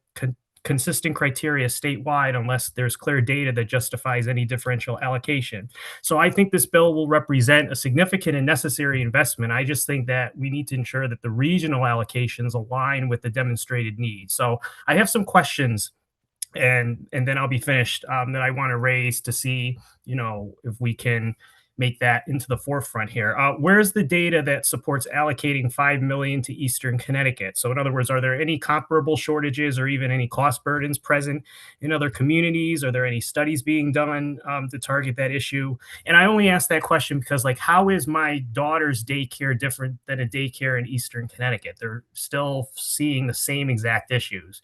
consistent criteria statewide unless there's clear data that justifies any differential allocation. So I think this bill will represent a significant and necessary investment. I just think that we need to ensure that the regional allocations align with the demonstrated needs. So I have some questions and then I'll be finished that I want to raise to see, if we can make that into the forefront here. Where's the data that supports allocating $5 million to Eastern Connecticut? So in other words, are there any comparable shortages or even any cost burdens present in other communities? Are there any studies being done to target that issue? And I only ask that question because, how is my daughter's daycare different than a daycare in Eastern Connecticut? They're still seeing the same exact issues.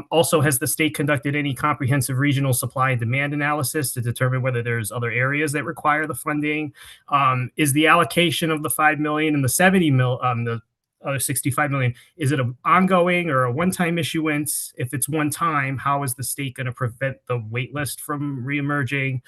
Also, has the state conducted any comprehensive regional supply and demand analysis to determine whether there's other areas that require the funding? Is the allocation of the 5 million and the 70 mil, the other 65 million, is it an ongoing or a one-time issuance? If it's one time, how is the state going to prevent the wait list from reemerging?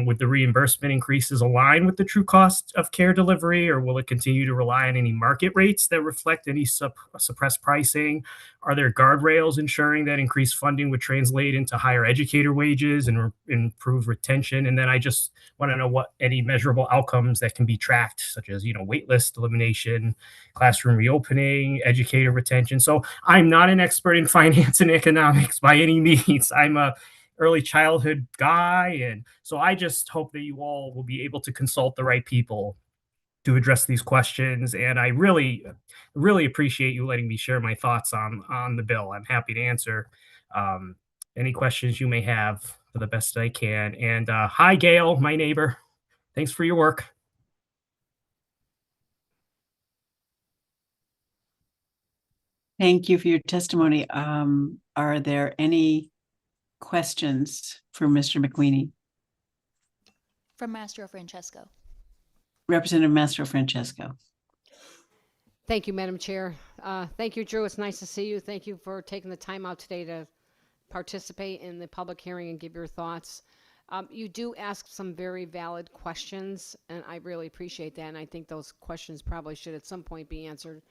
Would the reimbursement increases align with the true cost of care delivery, or will it continue to rely on any market rates that reflect any suppressed pricing? Are there guardrails ensuring that increased funding would translate into higher educator wages and improve retention? And then I just want to know what any measurable outcomes that can be tracked, such as, wait list elimination, classroom reopening, educator retention. So I'm not an expert in finance and economics by any means. I'm a early childhood guy. And so I just hope that you all will be able to consult the right people to address these questions. And I really, really appreciate you letting me share my thoughts on the bill. I'm happy to answer any questions you may have for the best I can. And hi, Gail, my neighbor. Thanks for your work. Thank you for your testimony. Are there any questions for Mr. McWeeny? From Mastro Francesco. Representative Mastro Francesco. Thank you, Madam Chair. Thank you, Drew. It's nice to see you. Thank you for taking the time out today to participate in the public hearing and give your thoughts. You do ask some very valid questions, and I really appreciate that. And I think those questions probably should at some point be answered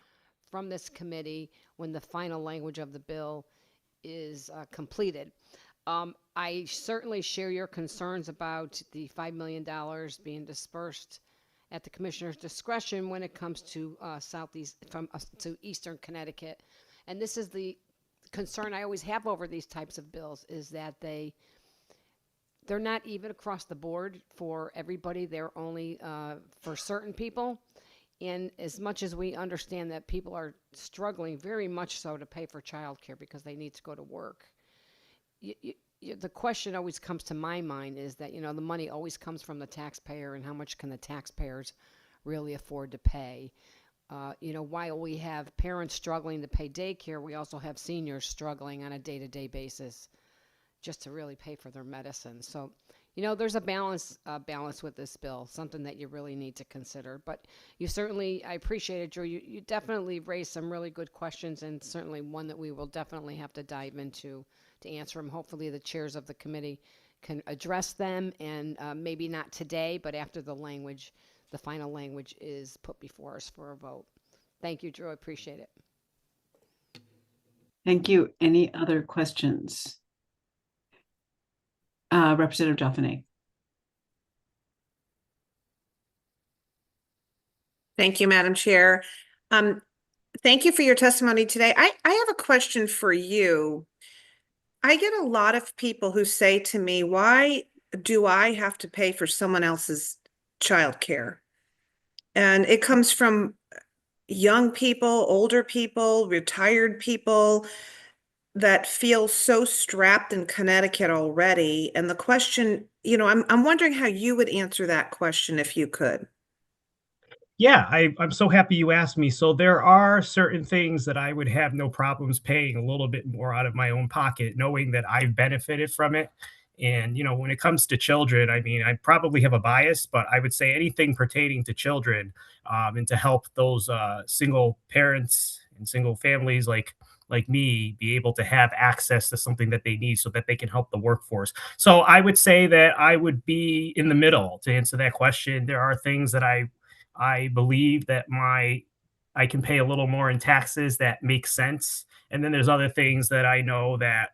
from this committee when the final language of the bill is completed. I certainly share your concerns about the $5 million being dispersed at the commissioner's discretion when it comes to to Eastern Connecticut. And this is the concern I always have over these types of bills, is that they're not even across the board for everybody. They're only for certain people. And as much as we understand that people are struggling very much so to pay for childcare because they need to go to work, the question always comes to my mind is that, the money always comes from the taxpayer, and how much can the taxpayers really afford to pay? While we have parents struggling to pay daycare, we also have seniors struggling on a day-to-day basis just to really pay for their medicine. So, there's a balance with this bill, something that you really need to consider. But I appreciate it, Drew. You definitely raised some really good questions, and certainly one that we will definitely have to dive into to answer them. Hopefully the chairs of the committee can address them, and maybe not today, but after the final language is put before us for a vote. Thank you, Drew. I appreciate it. Thank you. Any other questions? Representative Dauphiné. Thank you, Madam Chair. Thank you for your testimony today. I have a question for you. I get a lot of people who say to me, why do I have to pay for someone else's childcare? And it comes from young people, older people, retired people that feel so strapped in Connecticut already. And the question, I'm wondering how you would answer that question if you could. Yeah, I'm so happy you asked me. So there are certain things that I would have no problems paying a little bit more out of my own pocket, knowing that I've benefited from it. And, when it comes to children, I mean, I probably have a bias, but I would say anything pertaining to children and to help those single parents and single families like me be able to have access to something that they need so that they can help the workforce. So I would say that I would be in the middle to answer that question. There are things that I believe that I can pay a little more in taxes that make sense. And then there's other things that I know that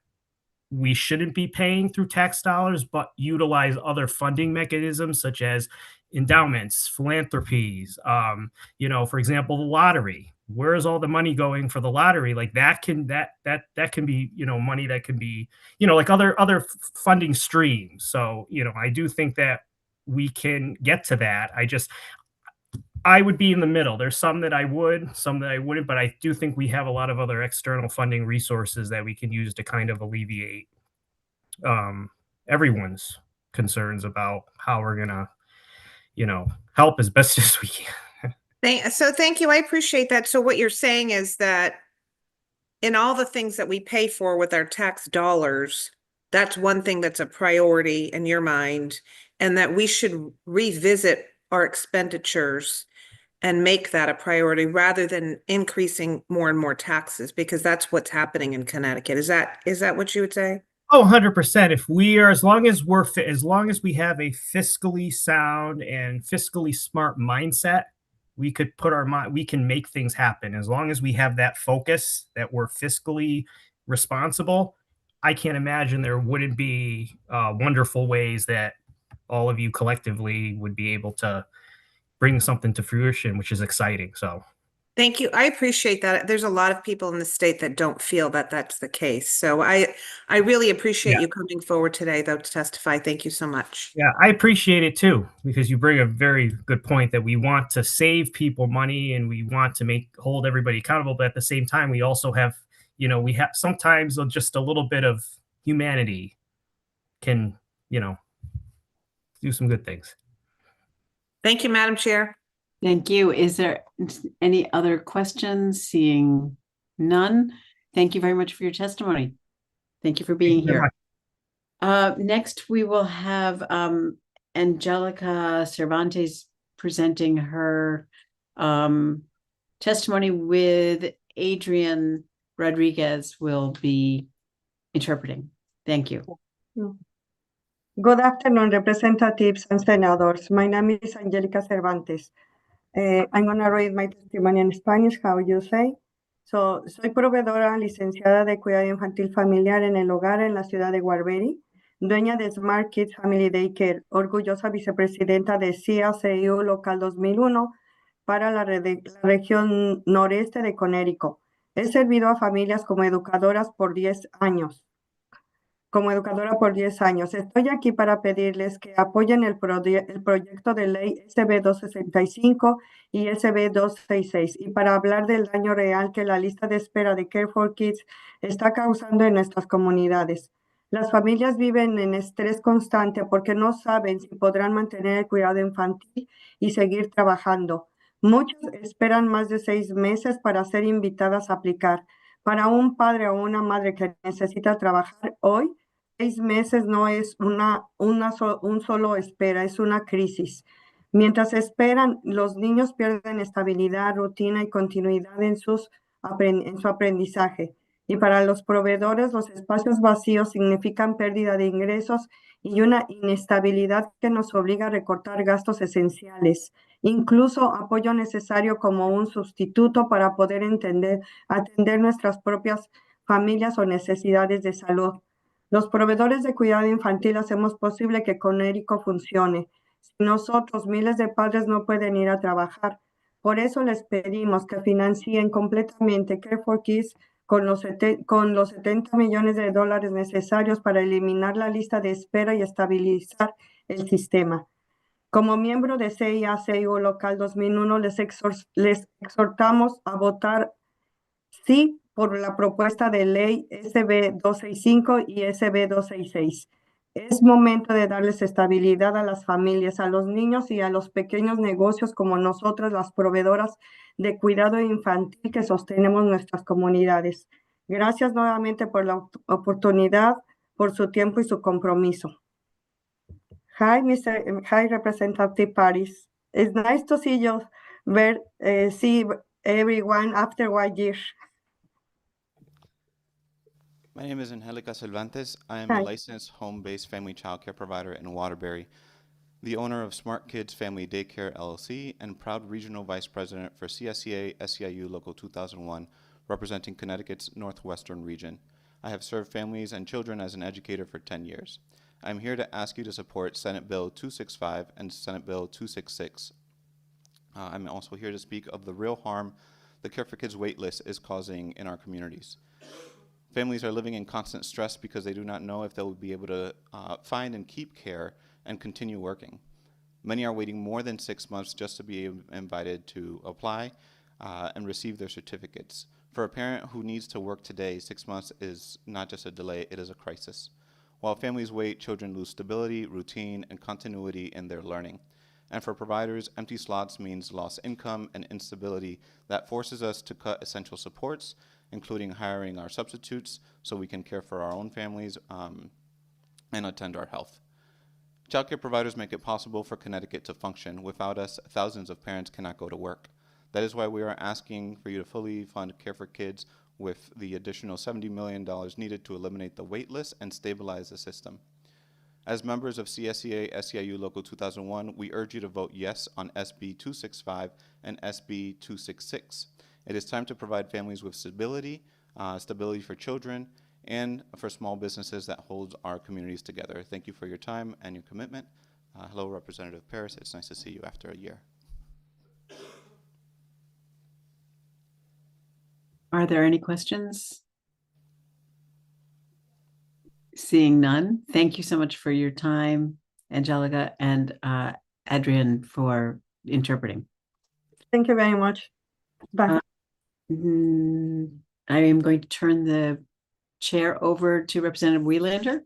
we shouldn't be paying through tax dollars, but utilize other funding mechanisms such as endowments, philanthropies, for example, the lottery. Where's all the money going for the lottery? Like that can be, money that can be, like other funding streams. So, I do think that we can get to that. I would be in the middle. There's some that I would, some that I wouldn't, but I do think we have a lot of other external funding resources that we can use to kind of alleviate everyone's concerns about how we're gonna, help as best as we can. Thank you. I appreciate that. So what you're saying is that in all the things that we pay for with our tax dollars, that's one thing that's a priority in your mind, and that we should revisit our expenditures and make that a priority rather than increasing more and more taxes, because that's what's happening in Connecticut. Is that what you would say? Oh, 100%. As long as we have a fiscally sound and fiscally smart mindset, we can make things happen. As long as we have that focus that we're fiscally responsible, I can't imagine there wouldn't be wonderful ways that all of you collectively would be able to bring something to fruition, which is exciting. So thank you. I appreciate that. There's a lot of people in the state that don't feel that that's the case. So I really appreciate you coming forward today, though, to testify. Thank you so much. Yeah, I appreciate it too, because you bring a very good point that we want to save people money and we want to hold everybody accountable. But at the same time, we also have, we have sometimes just a little bit of humanity can, do some good things. Thank you, Madam Chair. Thank you. Is there any other questions? Seeing none. Thank you very much for your testimony. Thank you for being here. Next, we will have Angelica Cervantes presenting her testimony with Adrian Rodriguez will be interpreting. Thank you. Good afternoon, representatives and senators. My name is Angelica Cervantes. I'm going to read my testimony in Spanish, how you say. Soy proveedora licenciada de cuidado infantil familiar en el hogar en la ciudad de Waterbury, dueña de Smart Kids Family Daycare, orgullosa vicepresidenta de CSAU Local 2001 para la región noreste de Connecticut. He servido a familias como educadora por 10 años. Estoy aquí para pedirles que apoyen el proyecto de ley SB 265 y SB 266 y para hablar del daño real que la lista de espera de Care for Kids está causando en nuestras comunidades. Las familias viven en estrés constante porque no saben si podrán mantener el cuidado infantil y seguir trabajando. Muchos esperan más de 6 meses para ser invitadas a aplicar. Para un padre o una madre que necesita trabajar hoy, 6 meses no es un solo espera, es una crisis. Mientras esperan, los niños pierden estabilidad, rutina y continuidad en su aprendizaje. Y para los proveedores, los espacios vacíos significan pérdida de ingresos y una inestabilidad que nos obliga a recortar gastos esenciales, incluso apoyo necesario como un sustituto para poder atender nuestras propias familias o necesidades de salud. Los proveedores de cuidado infantil hacemos posible que Connecticut funcione. Sin nosotros, miles de padres no pueden ir a trabajar. Por eso les pedimos que financien completamente Care for Kids con los 70 millones de dólares necesarios para eliminar la lista de espera y estabilizar el sistema. Como miembro de CIA-CIU Local 2001, les exhortamos a votar sí por la propuesta de ley SB 265 y SB 266. Es momento de darles estabilidad a las familias, a los niños y a los pequeños negocios como nosotras, las proveedoras de cuidado infantil que sostenemos nuestras comunidades. Gracias nuevamente por la oportunidad, por su tiempo y su compromiso. Hi, Representative Paris. It's nice to see see everyone after 1 year. My name is Angelica Cervantes. I am Hi. a licensed home-based family childcare provider in Waterbury, the owner of Smart Kids Family Daycare LLC, and proud regional vice president for CSEA SEIU Local 2001, representing Connecticut's Northwestern region. I have served families and children as an educator for 10 years. I'm here to ask you to support Senate Bill 265 and Senate Bill 266. I'm also here to speak of the real harm the Care for Kids wait list is causing in our communities. Families are living in constant stress because they do not know if they'll be able to find and keep care and continue working. Many are waiting more than 6 months just to be invited to apply and receive their certificates. For a parent who needs to work today, 6 months is not just a delay, it is a crisis. While families wait, children lose stability, routine, and continuity in their learning. And for providers, empty slots means lost income and instability that forces us to cut essential supports, including hiring our substitutes so we can care for our own families and attend our health. Childcare providers make it possible for Connecticut to function. Without us, thousands of parents cannot go to work. That is why we are asking for you to fully fund Care for Kids with the additional $70 million needed to eliminate the wait list and stabilize the system. As members of CSEA SEIU Local 2001, we urge you to vote yes on SB 265 and SB 266. It is time to provide families with stability, stability for children, and for small businesses that hold our communities together. Thank you for your time and your commitment. Hello, Representative Paris. It's nice to see you after a year. Are there any questions? Seeing none, thank you so much for your time, Angelica, and Adrian for interpreting. Thank you very much. Bye. I am going to turn the chair over to Representative Wielander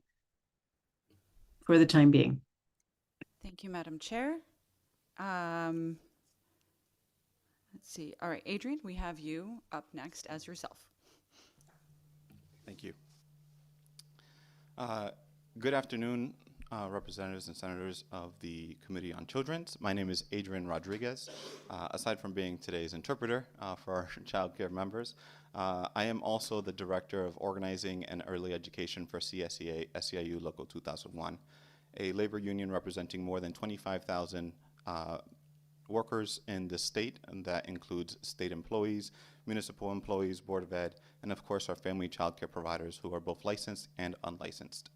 for the time being. Thank you, Madam Chair. Let's see. All right, Adrian, we have you up next as yourself. Thank you. Good afternoon, representatives and senators of the Committee on Children's. My name is Adrian Rodriguez. Aside from being today's interpreter for our child care members, I am also the Director of Organizing and Early Education for CSEA SEIU Local 2001, a labor union representing more than 25,000 workers in the state, and that includes state employees, municipal employees, Board of Ed, and of course our family child care providers who are both licensed and unlicensed.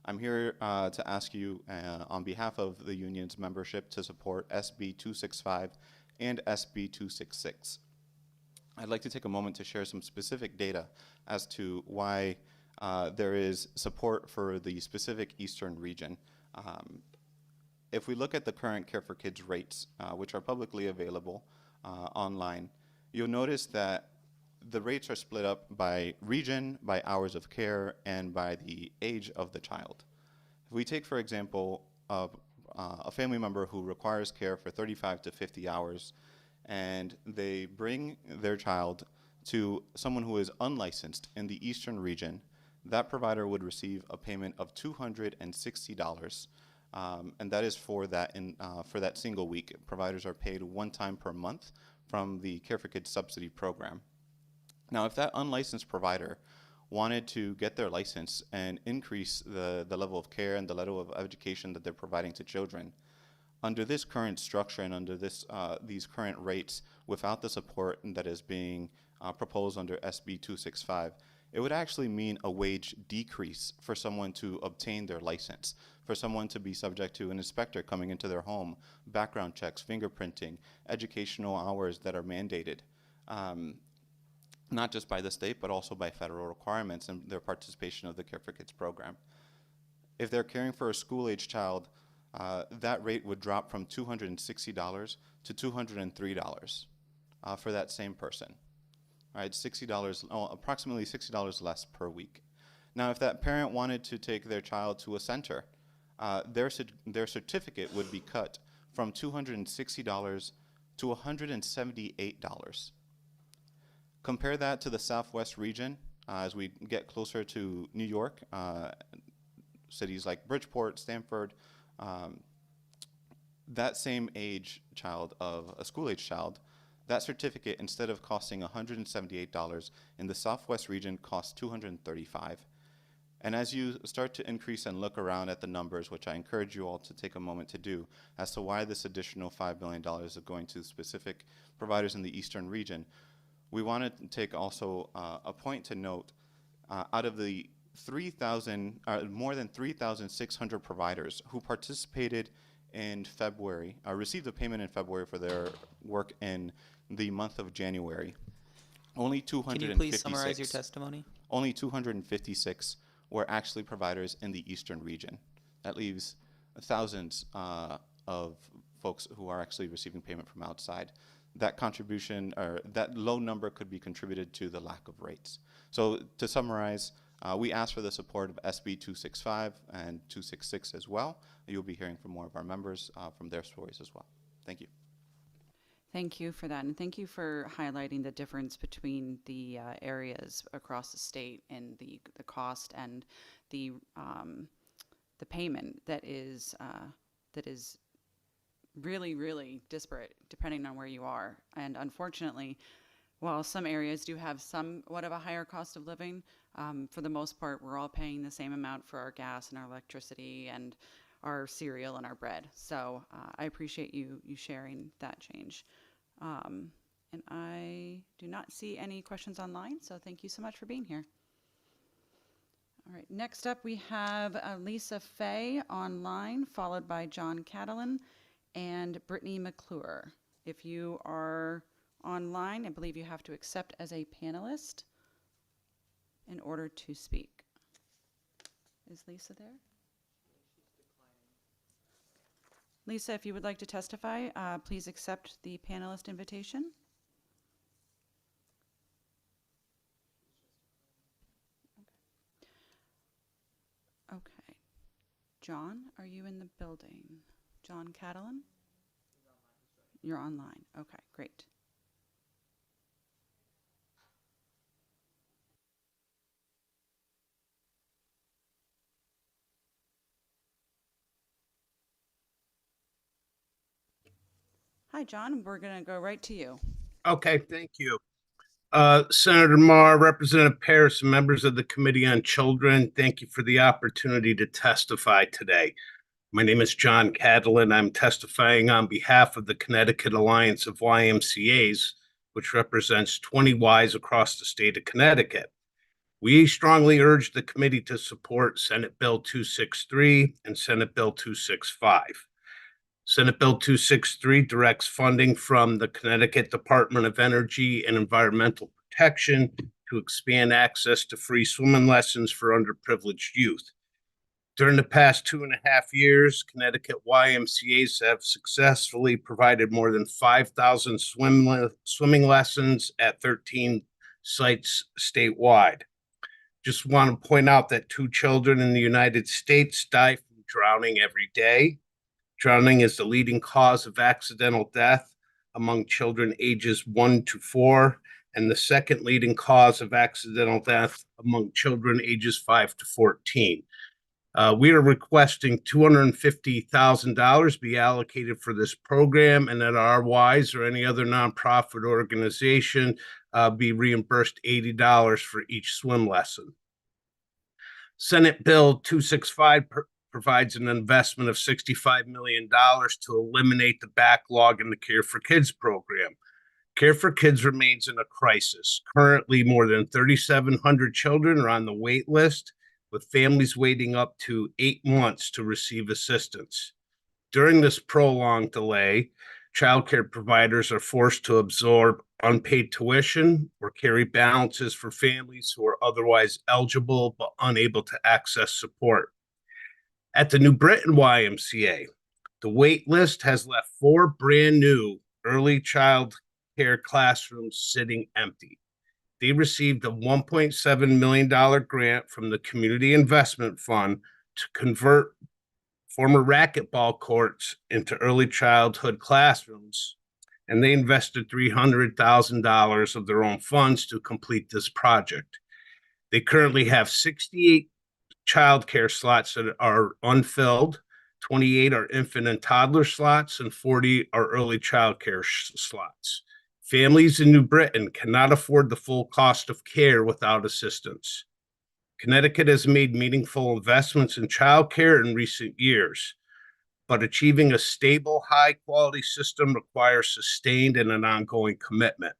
I'm here to ask you on behalf of the union's membership to support SB 265 and SB 266. I'd like to take a moment to share some specific data as to why there is support for the specific Eastern region. If we look at the current Care for Kids rates, which are publicly available online, you'll notice that the rates are split up by region, by hours of care, and by the age of the child. If we take, for example, a family member who requires care for 35 to 50 hours, and they bring their child to someone who is unlicensed in the Eastern region, that provider would receive a payment of $260, and that is for that single week. Providers are paid one time per month from the Care for Kids subsidy program. Now, if that unlicensed provider wanted to get their license and increase the level of care and the level of education that they're providing to children, under this current structure and under these current rates, without the support that is being proposed under SB 265, it would actually mean a wage decrease for someone to obtain their license, for someone to be subject to an inspector coming into their home, background checks, fingerprinting, educational hours that are mandated, not just by the state, but also by federal requirements and their participation of the Care for Kids program. If they're caring for a school-age child, that rate would drop from $260 to $203 for that same person. All right, approximately $60 less per week. Now, if that parent wanted to take their child to a center, their certificate would be cut from $260 to $178. Compare that to the Southwest region as we get closer to New York, cities like Bridgeport, Stamford. That same age child of a school-age child, that certificate, instead of costing $178 in the Southwest region, costs $235. And as you start to increase and look around at the numbers, which I encourage you all to take a moment to do, as to why this additional $5 billion is going to specific providers in the Eastern region, we want to take also a point to note, out of the more than 3,600 providers who participated in February, received a payment in February for their work in the month of January, only 256. Can you please summarize your testimony? Only 256 were actually providers in the Eastern region. That leaves thousands of folks who are actually receiving payment from outside. That contribution, or that low number, could be contributed to the lack of rates. So to summarize, we ask for the support of SB 265 and 266 as well. You'll be hearing from more of our members from their stories as well. Thank you. Thank you for that, and thank you for highlighting the difference between the areas across the state and the cost and the payment that is really, really disparate depending on where you are. And unfortunately, while some areas do have somewhat of a higher cost of living, for the most part, we're all paying the same amount for our gas and our electricity and our cereal and our bread. So I appreciate you sharing that change. And I do not see any questions online, so thank you so much for being here. All right, next up we have Lisa Fay online, followed by John Catalan and Brittany McClure. If you are online, I believe you have to accept as a panelist in order to speak. Is Lisa there? Lisa, if you would like to testify, please accept the panelist invitation. Okay. John, are you in the building? John Catalan? You're online. Okay, great. Hi, John. We're going to go right to you. Okay, thank you. Senator Marr, Representative Paris, and members of the Committee on Children, thank you for the opportunity to testify today. My name is John Catalan. I'm testifying on behalf of the Connecticut Alliance of YMCAs, which represents 20 Ys across the state of Connecticut. We strongly urge the committee to support Senate Bill 263 and Senate Bill 265. Senate Bill 263 directs funding from the Connecticut Department of Energy and Environmental Protection to expand access to free swimming lessons for underprivileged youth. During the past 2.5 years, Connecticut YMCAs have successfully provided more than 5,000 swimming lessons at 13 sites statewide. Just want to point out that 2 children in the United States die from drowning every day. Drowning is the leading cause of accidental death among children ages 1 to 4, and the second leading cause of accidental death among children ages 5 to 14. We are requesting $250,000 be allocated for this program, and that our Ys or any other nonprofit organization be reimbursed $80 for each swim lesson. Senate Bill 265 provides an investment of $65 million to eliminate the backlog in the Care for Kids program. Care for Kids remains in a crisis. Currently, more than 3,700 children are on the wait list, with families waiting up to 8 months to receive assistance. During this prolonged delay, child care providers are forced to absorb unpaid tuition or carry balances for families who are otherwise eligible but unable to access support. At the New Britain YMCA, the wait list has left 4 brand new early child care classrooms sitting empty. They received a $1.7 million grant from the Community Investment Fund to convert former racquetball courts into early childhood classrooms, and they invested $300,000 of their own funds to complete this project. They currently have 68 childcare slots that are unfilled, 28 are infant and toddler slots, and 40 are early childcare slots. Families in New Britain cannot afford the full cost of care without assistance. Connecticut has made meaningful investments in childcare in recent years, but achieving a stable, high-quality system requires sustained and an ongoing commitment.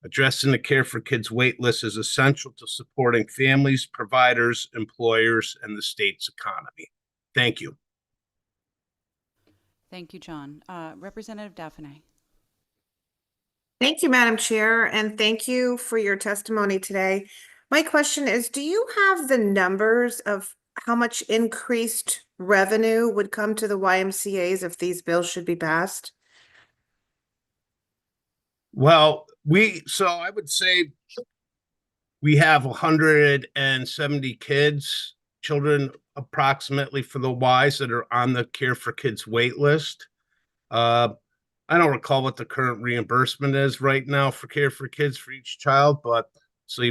Addressing the Care for Kids waitlist is essential to supporting families, providers, employers, and the state's economy. Thank you. Thank you, John. Representative Daphne. Thank you, Madam Chair, and thank you for your testimony today. My question is, do you have the numbers of how much increased revenue would come to the YMCAs if these bills should be passed? Well, I would say we have 170 children approximately for the Ys that are on the Care for Kids wait list. I don't recall what the current reimbursement is right now for Care for Kids for each child, but so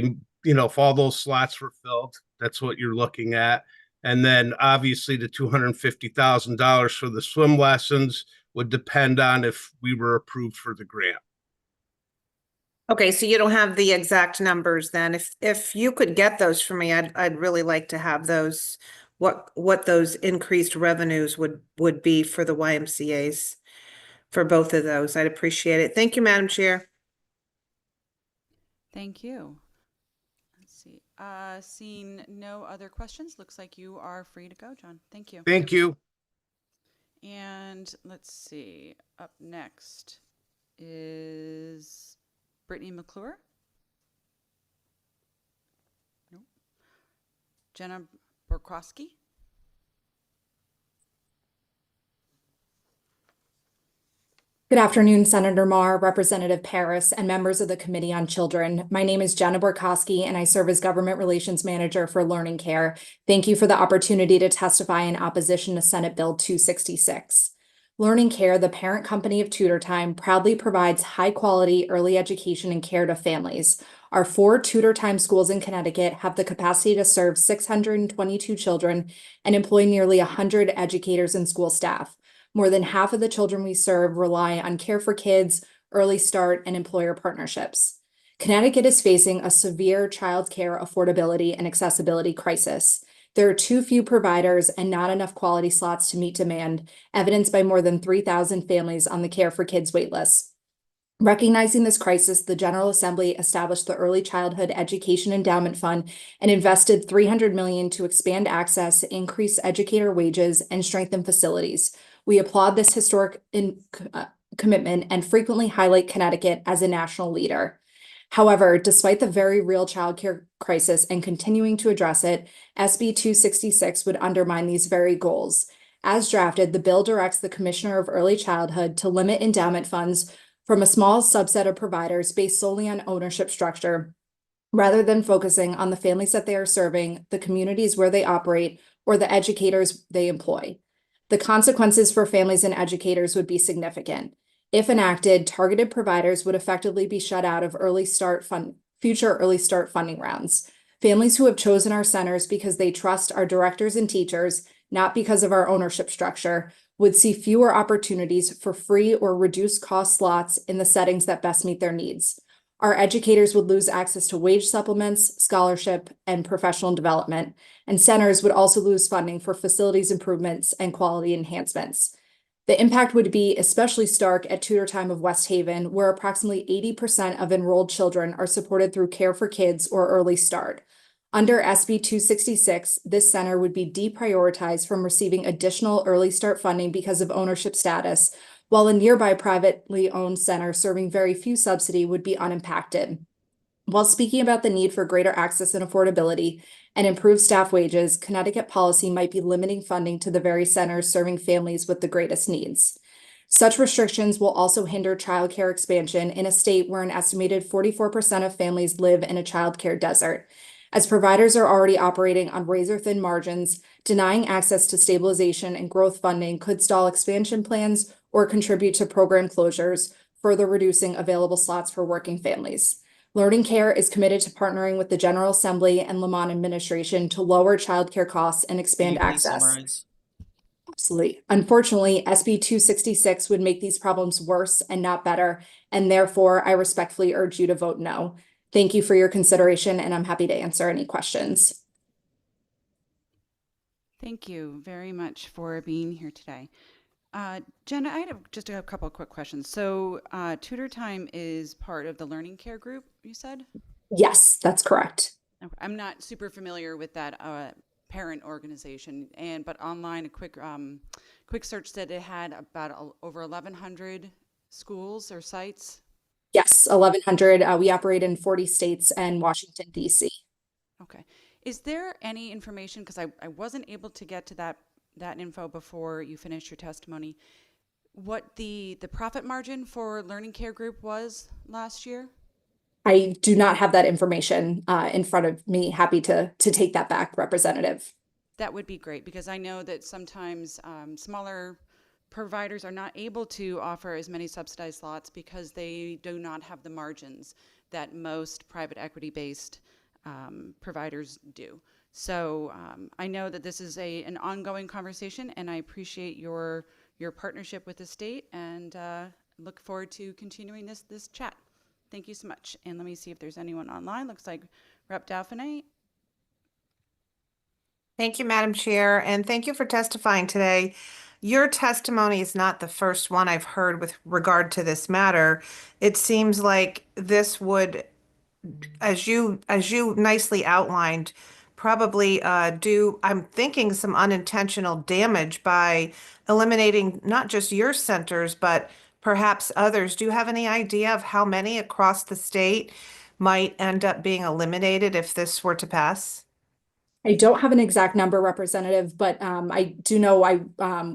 if all those slots were filled, that's what you're looking at. And then obviously the $250,000 for the swim lessons would depend on if we were approved for the grant. Okay, so you don't have the exact numbers then. If you could get those for me, I'd really like to have those, what those increased revenues would be for the YMCAs for both of those. I'd appreciate it. Thank you, Madam Chair. Thank you. Let's see. Seeing no other questions, looks like you are free to go, John. Thank you. Thank you. And let's see. Up next is Brittany McClure. Nope. Jenna Borkowski. Good afternoon, Senator Marr, Representative Paris, and members of the Committee on Children. My name is Jenna Borkowski, and I serve as Government Relations Manager for Learning Care. Thank you for the opportunity to testify in opposition to Senate Bill 266. Learning Care, the parent company of Tutor Time, proudly provides high-quality early education and care to families. Our 4 Tutor Time schools in Connecticut have the capacity to serve 622 children and employ nearly 100 educators and school staff. More than half of the children we serve rely on Care for Kids, Early Start, and employer partnerships. Connecticut is facing a severe child care affordability and accessibility crisis. There are too few providers and not enough quality slots to meet demand, evidenced by more than 3,000 families on the Care for Kids waitlist. Recognizing this crisis, the General Assembly established the Early Childhood Education Endowment Fund and invested $300 million to expand access, increase educator wages, and strengthen facilities. We applaud this historic commitment and frequently highlight Connecticut as a national leader. However, despite the very real childcare crisis and continuing to address it, SB 266 would undermine these very goals. As drafted, the bill directs the Commissioner of Early Childhood to limit endowment funds from a small subset of providers based solely on ownership structure, rather than focusing on the families that they are serving, the communities where they operate, or the educators they employ. The consequences for families and educators would be significant. If enacted, targeted providers would effectively be shut out of future Early Start funding rounds. Families who have chosen our centers because they trust our directors and teachers, not because of our ownership structure, would see fewer opportunities for free or reduced cost slots in the settings that best meet their needs. Our educators would lose access to wage supplements, scholarship, and professional development, and centers would also lose funding for facilities improvements and quality enhancements. The impact would be especially stark at Tutor Time of West Haven, where approximately 80% of enrolled children are supported through Care for Kids or Early Start. Under SB 266, this center would be deprioritized from receiving additional Early Start funding because of ownership status, while a nearby privately owned center serving very few subsidy would be unimpacted. While speaking about the need for greater access and affordability and improved staff wages, Connecticut policy might be limiting funding to the very centers serving families with the greatest needs. Such restrictions will also hinder childcare expansion in a state where an estimated 44% of families live in a childcare desert. As providers are already operating on razor-thin margins, denying access to stabilization and growth funding could stall expansion plans or contribute to program closures, further reducing available slots for working families. Learning Care is committed to partnering with the General Assembly and Lamont administration to lower childcare costs and expand access. Absolutely. Unfortunately, SB 266 would make these problems worse and not better, and therefore I respectfully urge you to vote no. Thank you for your consideration, and I'm happy to answer any questions. Thank you very much for being here today. Jenna, I had just a couple of quick questions. So Tutor Time is part of the Learning Care group, you said? Yes, that's correct. Okay. I'm not super familiar with that parent organization, but online a quick search said it had about over 1,100 schools or sites. Yes, 1,100. We operate in 40 states and Washington, D.C. Okay. Is there any information, because I wasn't able to get to that info before you finished your testimony, what the profit margin for Learning Care Group was last year? I do not have that information in front of me. Happy to take that back, Representative. That would be great, because I know that sometimes smaller providers are not able to offer as many subsidized slots because they do not have the margins that most private equity-based providers do. So I know that this is an ongoing conversation, and I appreciate your partnership with the state, and look forward to continuing this chat. Thank you so much. And let me see if there's anyone online. Looks like Rep. Dauphinais. Thank you, Madam Chair, and thank you for testifying today. Your testimony is not the first one I've heard with regard to this matter. It seems like this would, as you nicely outlined, probably do, I'm thinking, some unintentional damage by eliminating not just your centers, but perhaps others. Do you have any idea of how many across the state might end up being eliminated if this were to pass? I don't have an exact number, Representative, but I do know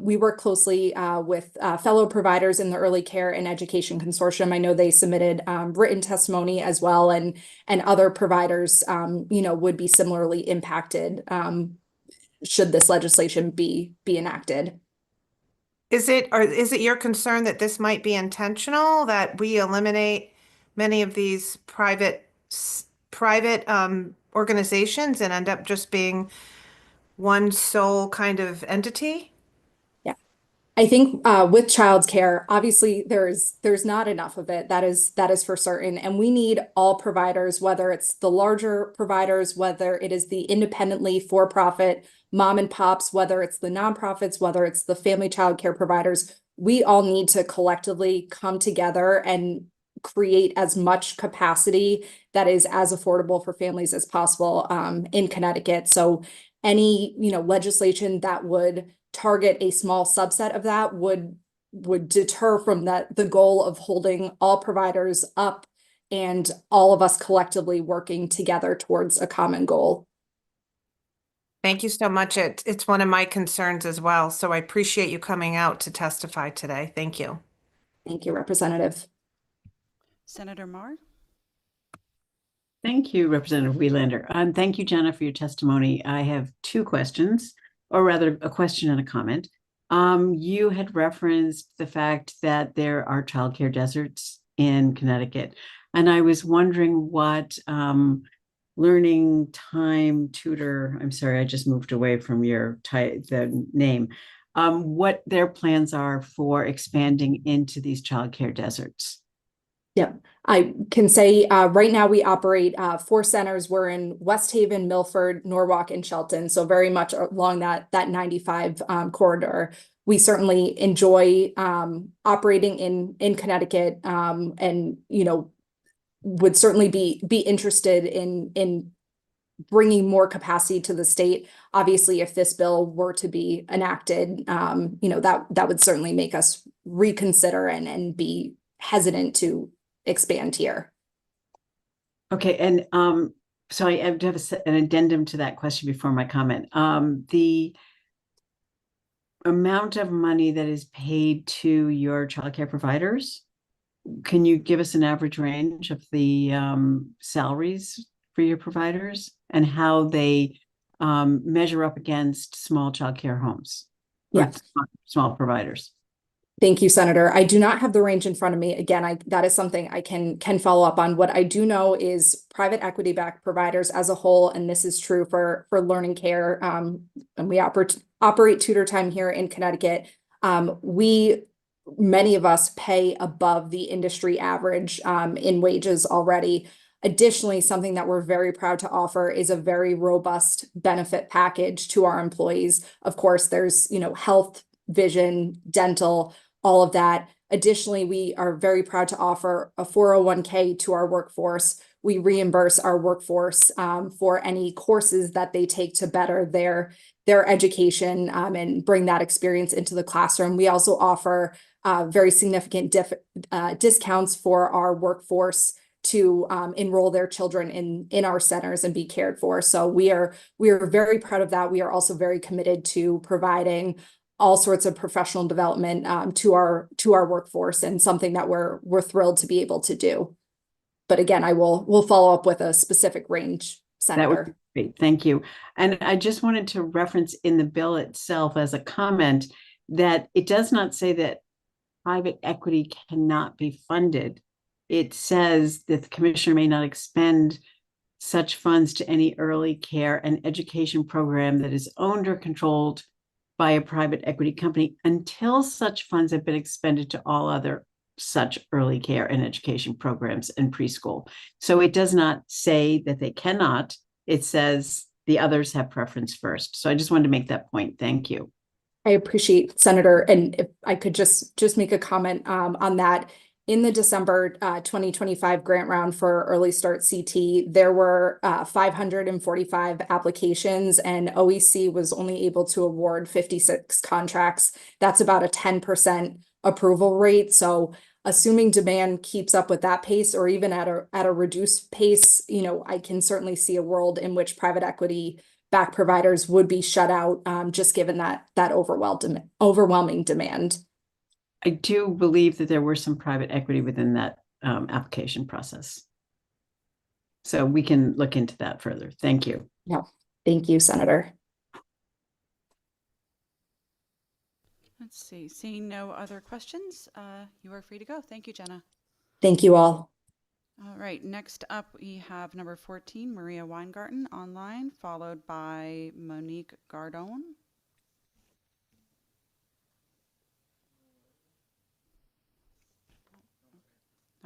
we work closely with fellow providers in the Early Care and Education Consortium. I know they submitted written testimony as well, and other providers, would be similarly impacted should this legislation be enacted. Is it your concern that this might be intentional, that we eliminate many of these private organizations and end up just being one sole kind of entity? Yeah, I think with childcare, obviously there's not enough of it. That is for certain, and we need all providers, whether it's the larger providers, whether it is the independently for-profit mom and pops, whether it's the nonprofits, whether it's the family childcare providers. We all need to collectively come together and create as much capacity that is as affordable for families as possible in Connecticut. So any, legislation that would target a small subset of that would deter from the goal of holding all providers up and all of us collectively working together towards a common goal. Thank you so much. It's one of my concerns as well. So I appreciate you coming out to testify today. Thank you. Thank you, Representative. Senator Marr? Thank you, Representative Wielander. Thank you, Jenna, for your testimony. I have two questions, or rather a question and a comment. You had referenced the fact that there are childcare deserts in Connecticut, and I was wondering what learning time tutor, I'm sorry, I just moved away from the name, what their plans are for expanding into these childcare deserts. Yeah, I can say right now we operate 4 centers. We're in West Haven, Milford, Norwalk, and Shelton. So very much along that 95 corridor. We certainly enjoy operating in Connecticut, and would certainly be interested in bringing more capacity to the state. Obviously, if this bill were to be enacted, that would certainly make us reconsider and be hesitant to expand here. Okay, and so I have to have an addendum to that question before my comment. The amount of money that is paid to your childcare providers, can you give us an average range of the salaries for your providers and how they measure up against small childcare homes? Yes. Small providers. Thank you, Senator. I do not have the range in front of me. Again, that is something I can follow up on. What I do know is private equity-backed providers as a whole, and this is true for learning care, and we operate tutor time here in Connecticut. Many of us pay above the industry average in wages already. Additionally, something that we're very proud to offer is a very robust benefit package to our employees. Of course, there's, health, vision, dental, all of that. Additionally, we are very proud to offer a 401k to our workforce. We reimburse our workforce for any courses that they take to better their education and bring that experience into the classroom. We also offer very significant discounts for our workforce to enroll their children in our centers and be cared for. So we are very proud of that. We are also very committed to providing all sorts of professional development to our workforce, and something that we're thrilled to be able to do. But again, we'll follow up with a specific range, Senator. That would be great. Thank you. And I just wanted to reference in the bill itself as a comment that it does not say that private equity cannot be funded. It says that the commissioner may not expend such funds to any early care and education program that is owned or controlled by a private equity company until such funds have been expended to all other such early care and education programs and preschool. So it does not say that they cannot. It says the others have preference first. So I just wanted to make that point. Thank you. I appreciate, Senator, and if I could just make a comment on that. In the December 2025 grant round for Early Start CT, there were 545 applications, and OEC was only able to award 56 contracts. That's about a 10% approval rate. So assuming demand keeps up with that pace, or even at a reduced pace, I can certainly see a world in which private equity backed providers would be shut out, just given that overwhelming demand. I do believe that there were some private equity within that application process. So we can look into that further. Thank you. Yeah, thank you, Senator. Let's see. Seeing no other questions, you are free to go. Thank you, Jenna. Thank you all. All right. Next up, we have number 14, Maria Weingarten online, followed by Monique Gardone.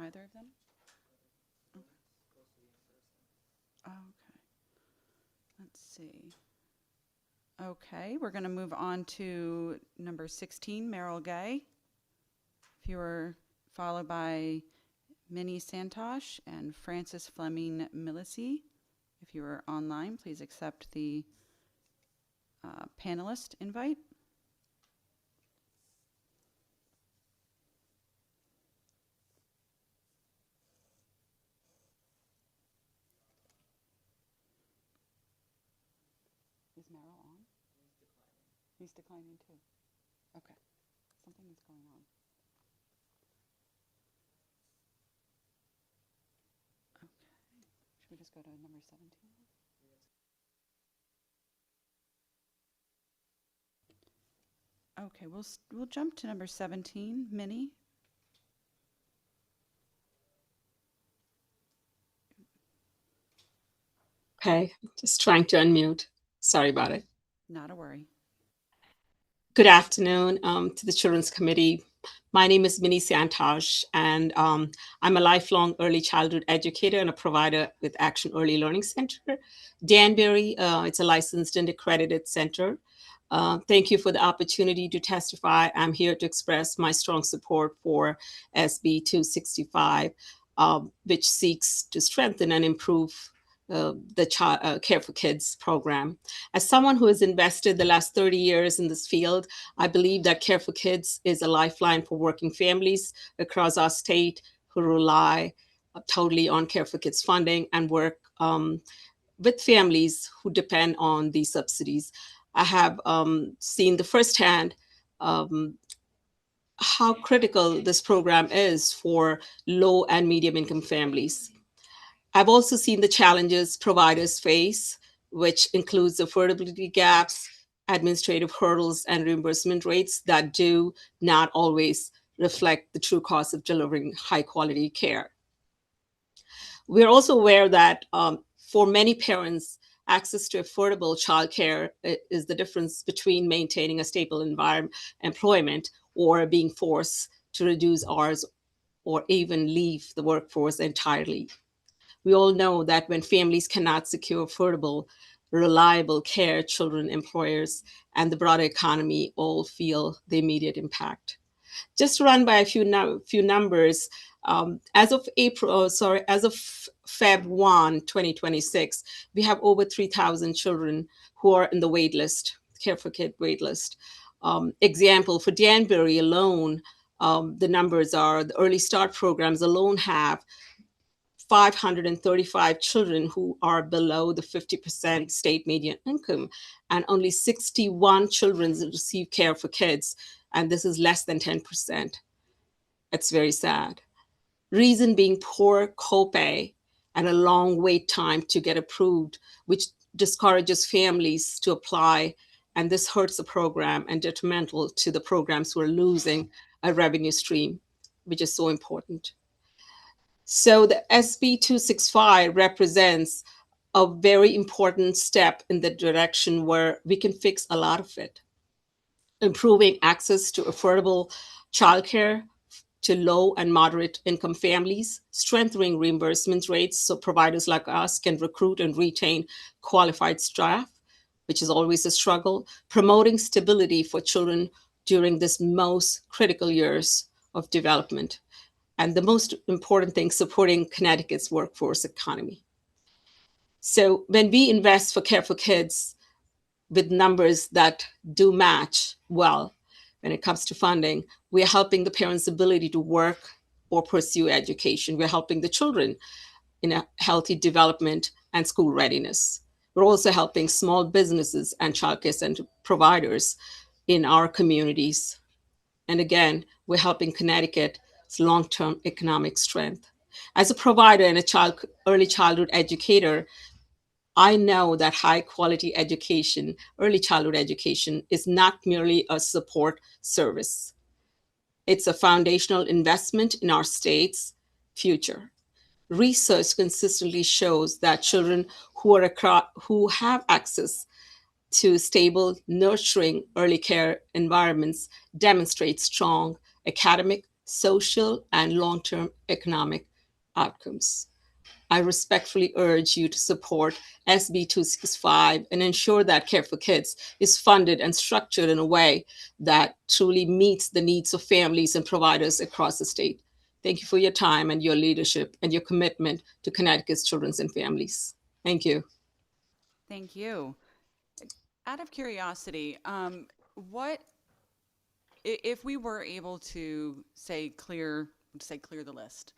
Neither of them? Okay. Let's see. Okay, we're going to move on to number 16, Merrill Gay. If you were followed by Minnie Santosh and Francis Fleming Milisi. If you are online, please accept the panelist invite. Is Merrill on? He's declining too. Okay. Something is going on. Okay. Should we just go to number 17? Okay, we'll jump to number 17, Minnie. Okay, just trying to unmute. Sorry about it. Not a worry. Good afternoon to the Children's Committee. My name is Minnie Santosh, and I'm a lifelong early childhood educator and a provider with Action Early Learning Center. Danbury, it's a licensed and accredited center. Thank you for the opportunity to testify. I'm here to express my strong support for SB 265, which seeks to strengthen and improve the Care for Kids program. As someone who has invested the last 30 years in this field, I believe that Care for Kids is a lifeline for working families across our state who rely totally on Care for Kids funding and work with families who depend on these subsidies. I have seen the firsthand how critical this program is for low and medium income families. I've also seen the challenges providers face, which includes affordability gaps, administrative hurdles, and reimbursement rates that do not always reflect the true cost of delivering high quality care. We're also aware that for many parents, access to affordable childcare is the difference between maintaining a stable employment or being forced to reduce hours or even leave the workforce entirely. We all know that when families cannot secure affordable, reliable care, children, employers, and the broader economy all feel the immediate impact. Just to run by a few numbers, as of Feb 1, 2026, we have over 3,000 children who are in the wait list, Care for Kid wait list. Example, for Danbury alone, the numbers are the Early Start programs alone have 535 children who are below the 50% state median income, and only 61 children receive Care for Kids, and this is less than 10%. It's very sad. Reason being poor copay and a long wait time to get approved, which discourages families to apply, and this hurts the program and detrimental to the programs who are losing a revenue stream, which is so important. So the SB 265 represents a very important step in the direction where we can fix a lot of it. Improving access to affordable childcare to low and moderate income families, strengthening reimbursement rates so providers like us can recruit and retain qualified staff, which is always a struggle, promoting stability for children during this most critical years of development. And the most important thing, supporting Connecticut's workforce economy. So when we invest for Care for Kids with numbers that do match well when it comes to funding, we're helping the parents' ability to work or pursue education. We're helping the children in a healthy development and school readiness. We're also helping small businesses and childcare center providers in our communities. And again, we're helping Connecticut's long-term economic strength. As a provider and a early childhood educator, I know that high quality education, early childhood education, is not merely a support service. It's a foundational investment in our state's future. Research consistently shows that children who have access to stable, nurturing early care environments demonstrate strong academic, social, and long-term economic outcomes. I respectfully urge you to support SB 265 and ensure that Care for Kids is funded and structured in a way that truly meets the needs of families and providers across the state. Thank you for your time and your leadership and your commitment to Connecticut's children and families. Thank you. Thank you. Out of curiosity, if we were able to clear the list,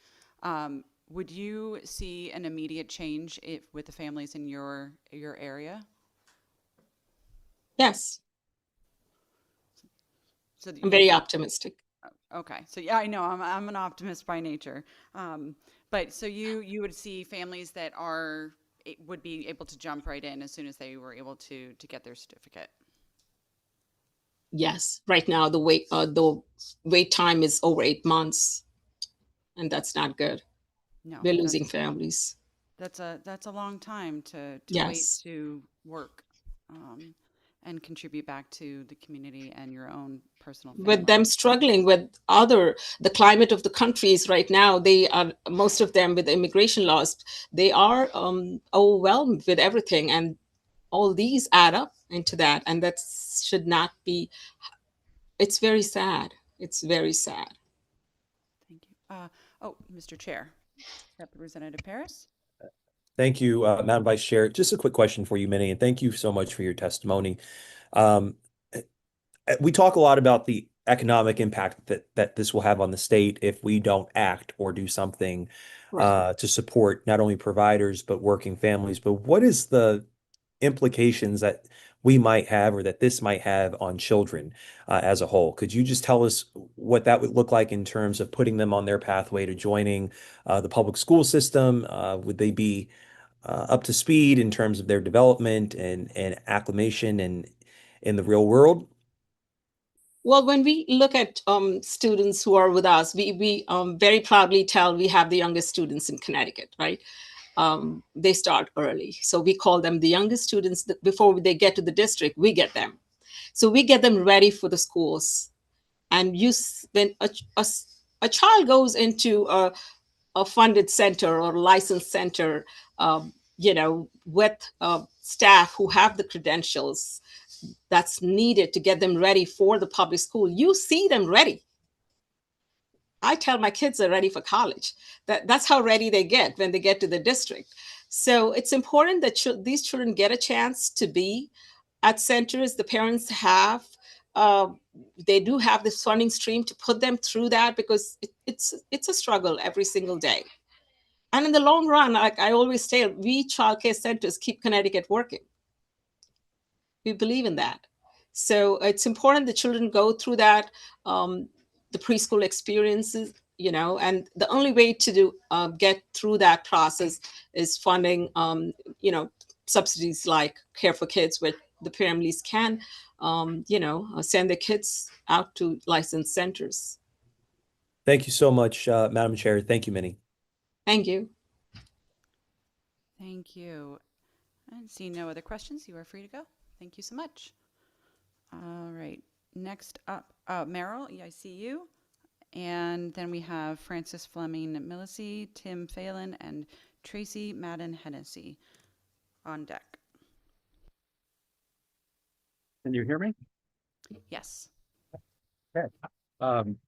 would you see an immediate change with the families in your area? Yes. So I'm very optimistic. Okay, so yeah, I know I'm an optimist by nature, but so you would see families that would be able to jump right in as soon as they were able to get their certificate. Yes, right now the wait time is over 8 months, and that's not good. No, we're losing families. That's a long time to wait Yes. to work and contribute back to the community and your own personal family. With them struggling with the climate of the countries right now, they are, most of them with the immigration laws, they are overwhelmed with everything, and all these add up into that, and that should not be. It's very sad. It's very sad. Thank you. Mr. Chair, Representative Paris. Thank you, Madam Vice Chair. Just a quick question for you, Minnie, and thank you so much for your testimony. We talk a lot about the economic impact that this will have on the state if we don't act or do something to support not only providers but working families. But what is the implications that we might have or that this might have on children as a whole? Could you just tell us what that would look like in terms of putting them on their pathway to joining the public school system? Would they be up to speed in terms of their development and acclimation and in the real world? Well, when we look at students who are with us, we very proudly tell we have the youngest students in Connecticut, right? They start early. So we call them the youngest students. Before they get to the district, we get them. So we get them ready for the schools. And when a child goes into a funded center or licensed center, with staff who have the credentials that's needed to get them ready for the public school, you see them ready. I tell my kids they're ready for college. That's how ready they get when they get to the district. So it's important that these children get a chance to be at centers. The parents they do have this funding stream to put them through that, because it's a struggle every single day. And in the long run, like I always say, we childcare centers keep Connecticut working. We believe in that. So it's important that children go through that, the preschool experiences, and the only way to get through that process is funding, subsidies like Care for Kids, where the families can, send their kids out to licensed centers. Thank you so much, Madam Chair. Thank you, Minnie. Thank you. Thank you. I see no other questions. You are free to go. Thank you so much. All right. Next up, Merrill, I see you. And then we have Francis Fleming Millisey, Tim Phelan, and Tracy Madden Hennessy on deck. Can you hear me? Yes. Okay. I'm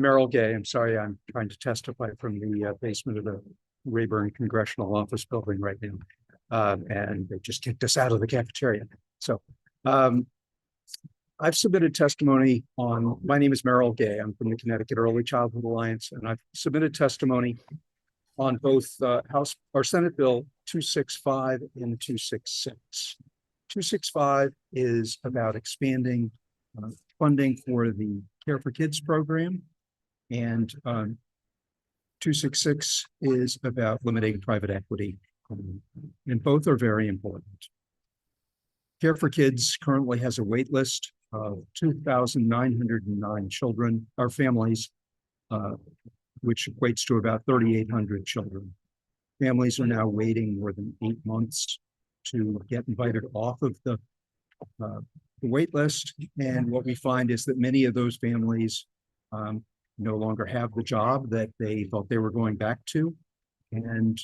Merrill Gay. I'm sorry, I'm trying to testify from the basement of the Rayburn Congressional Office Building right now. And they just kicked us out of the cafeteria. So I've submitted testimony on, my name is Merrill Gay. I'm from the Connecticut Early Childhood Alliance, and I've submitted testimony on both House or Senate Bill 265 and 266. 265 is about expanding funding for the Care for Kids program, and 266 is about limiting private equity. And both are very important. Care for Kids currently has a wait list of 2,909 children or families, which equates to about 3,800 children. Families are now waiting more than 8 months to get invited off of the wait list. And what we find is that many of those families no longer have the job that they thought they were going back to. And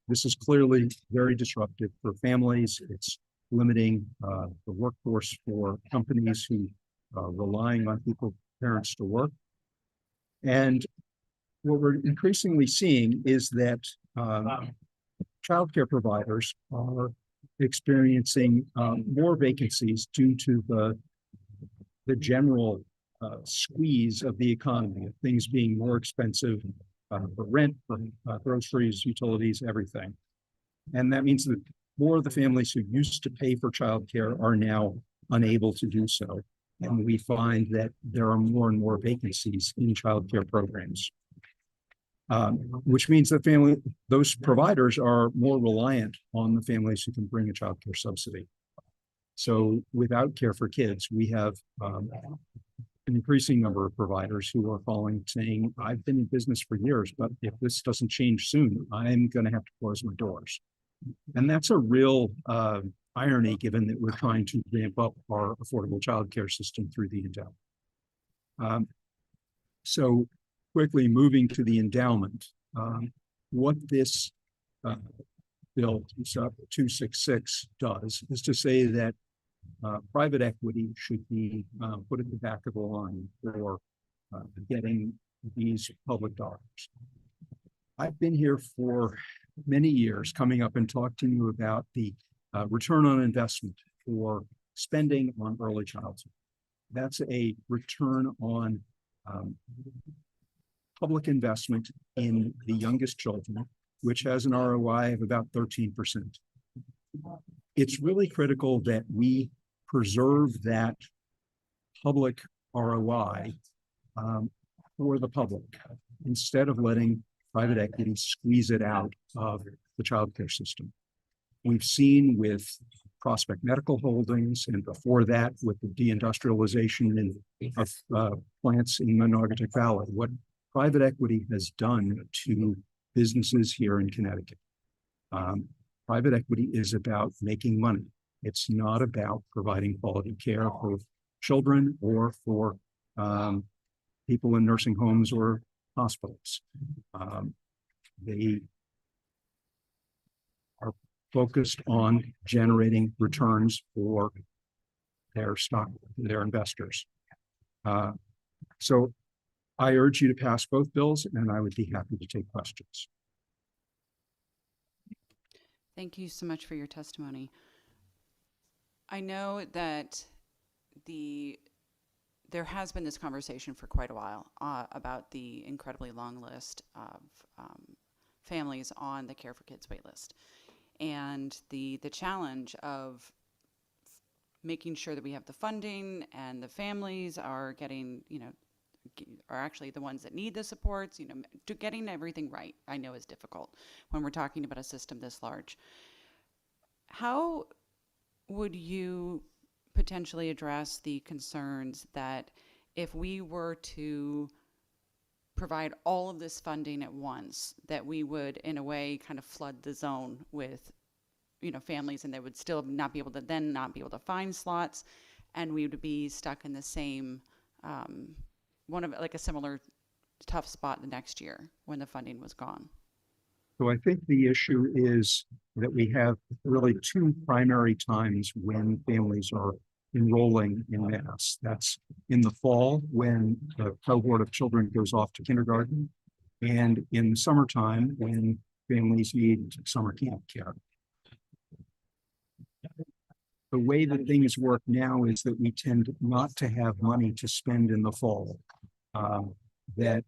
this is clearly very disruptive for families. It's limiting the workforce for companies who are relying on parents to work. And what we're increasingly seeing is that childcare providers are experiencing more vacancies due to the general squeeze of the economy, of things being more expensive for rent, for groceries, utilities, everything. And that means that more of the families who used to pay for childcare are now unable to do so. And we find that there are more and more vacancies in childcare programs, which means that those providers are more reliant on the families who can bring a childcare subsidy. So without Care for Kids, we have an increasing number of providers who are calling saying, I've been in business for years, but if this doesn't change soon, I'm going to have to close my doors. And that's a real irony, given that we're trying to ramp up our affordable childcare system through the endowment. So quickly moving to the endowment, what this bill 266 does is to say that private equity should be put at the back of the line for getting these public dollars. I've been here for many years, coming up and talking to you about the return on investment for spending on early childhood. That's a return on public investment in the youngest children, which has an ROI of about 13%. It's really critical that we preserve that public ROI for the public, instead of letting private equity squeeze it out of the childcare system. We've seen with Prospect Medical Holdings, and before that with the deindustrialization of plants in the Naugatuck Valley, what private equity has done to businesses here in Connecticut. Private equity is about making money. It's not about providing quality care for children or for people in nursing homes or hospitals. They are focused on generating returns for their investors. So I urge you to pass both bills, and I would be happy to take questions. Thank you so much for your testimony. I know that there has been this conversation for quite a while about the incredibly long list of families on the Care for Kids waitlist, and the challenge of making sure that we have the funding and the families are getting, are actually the ones that need the supports, getting everything right, I know is difficult when we're talking about a system this large. How would you potentially address the concerns that if we were to provide all of this funding at once, that we would in a way kind of flood the zone with families, and they would still not be able to find slots, and we would be stuck in the same a similar tough spot the next year when the funding was gone? So I think the issue is that we have really two primary times when families are enrolling in mass. That's in the fall when the cohort of children goes off to kindergarten, and in the summertime when families need summer camp care. The way that things work now is that we tend not to have money to spend in the fall. That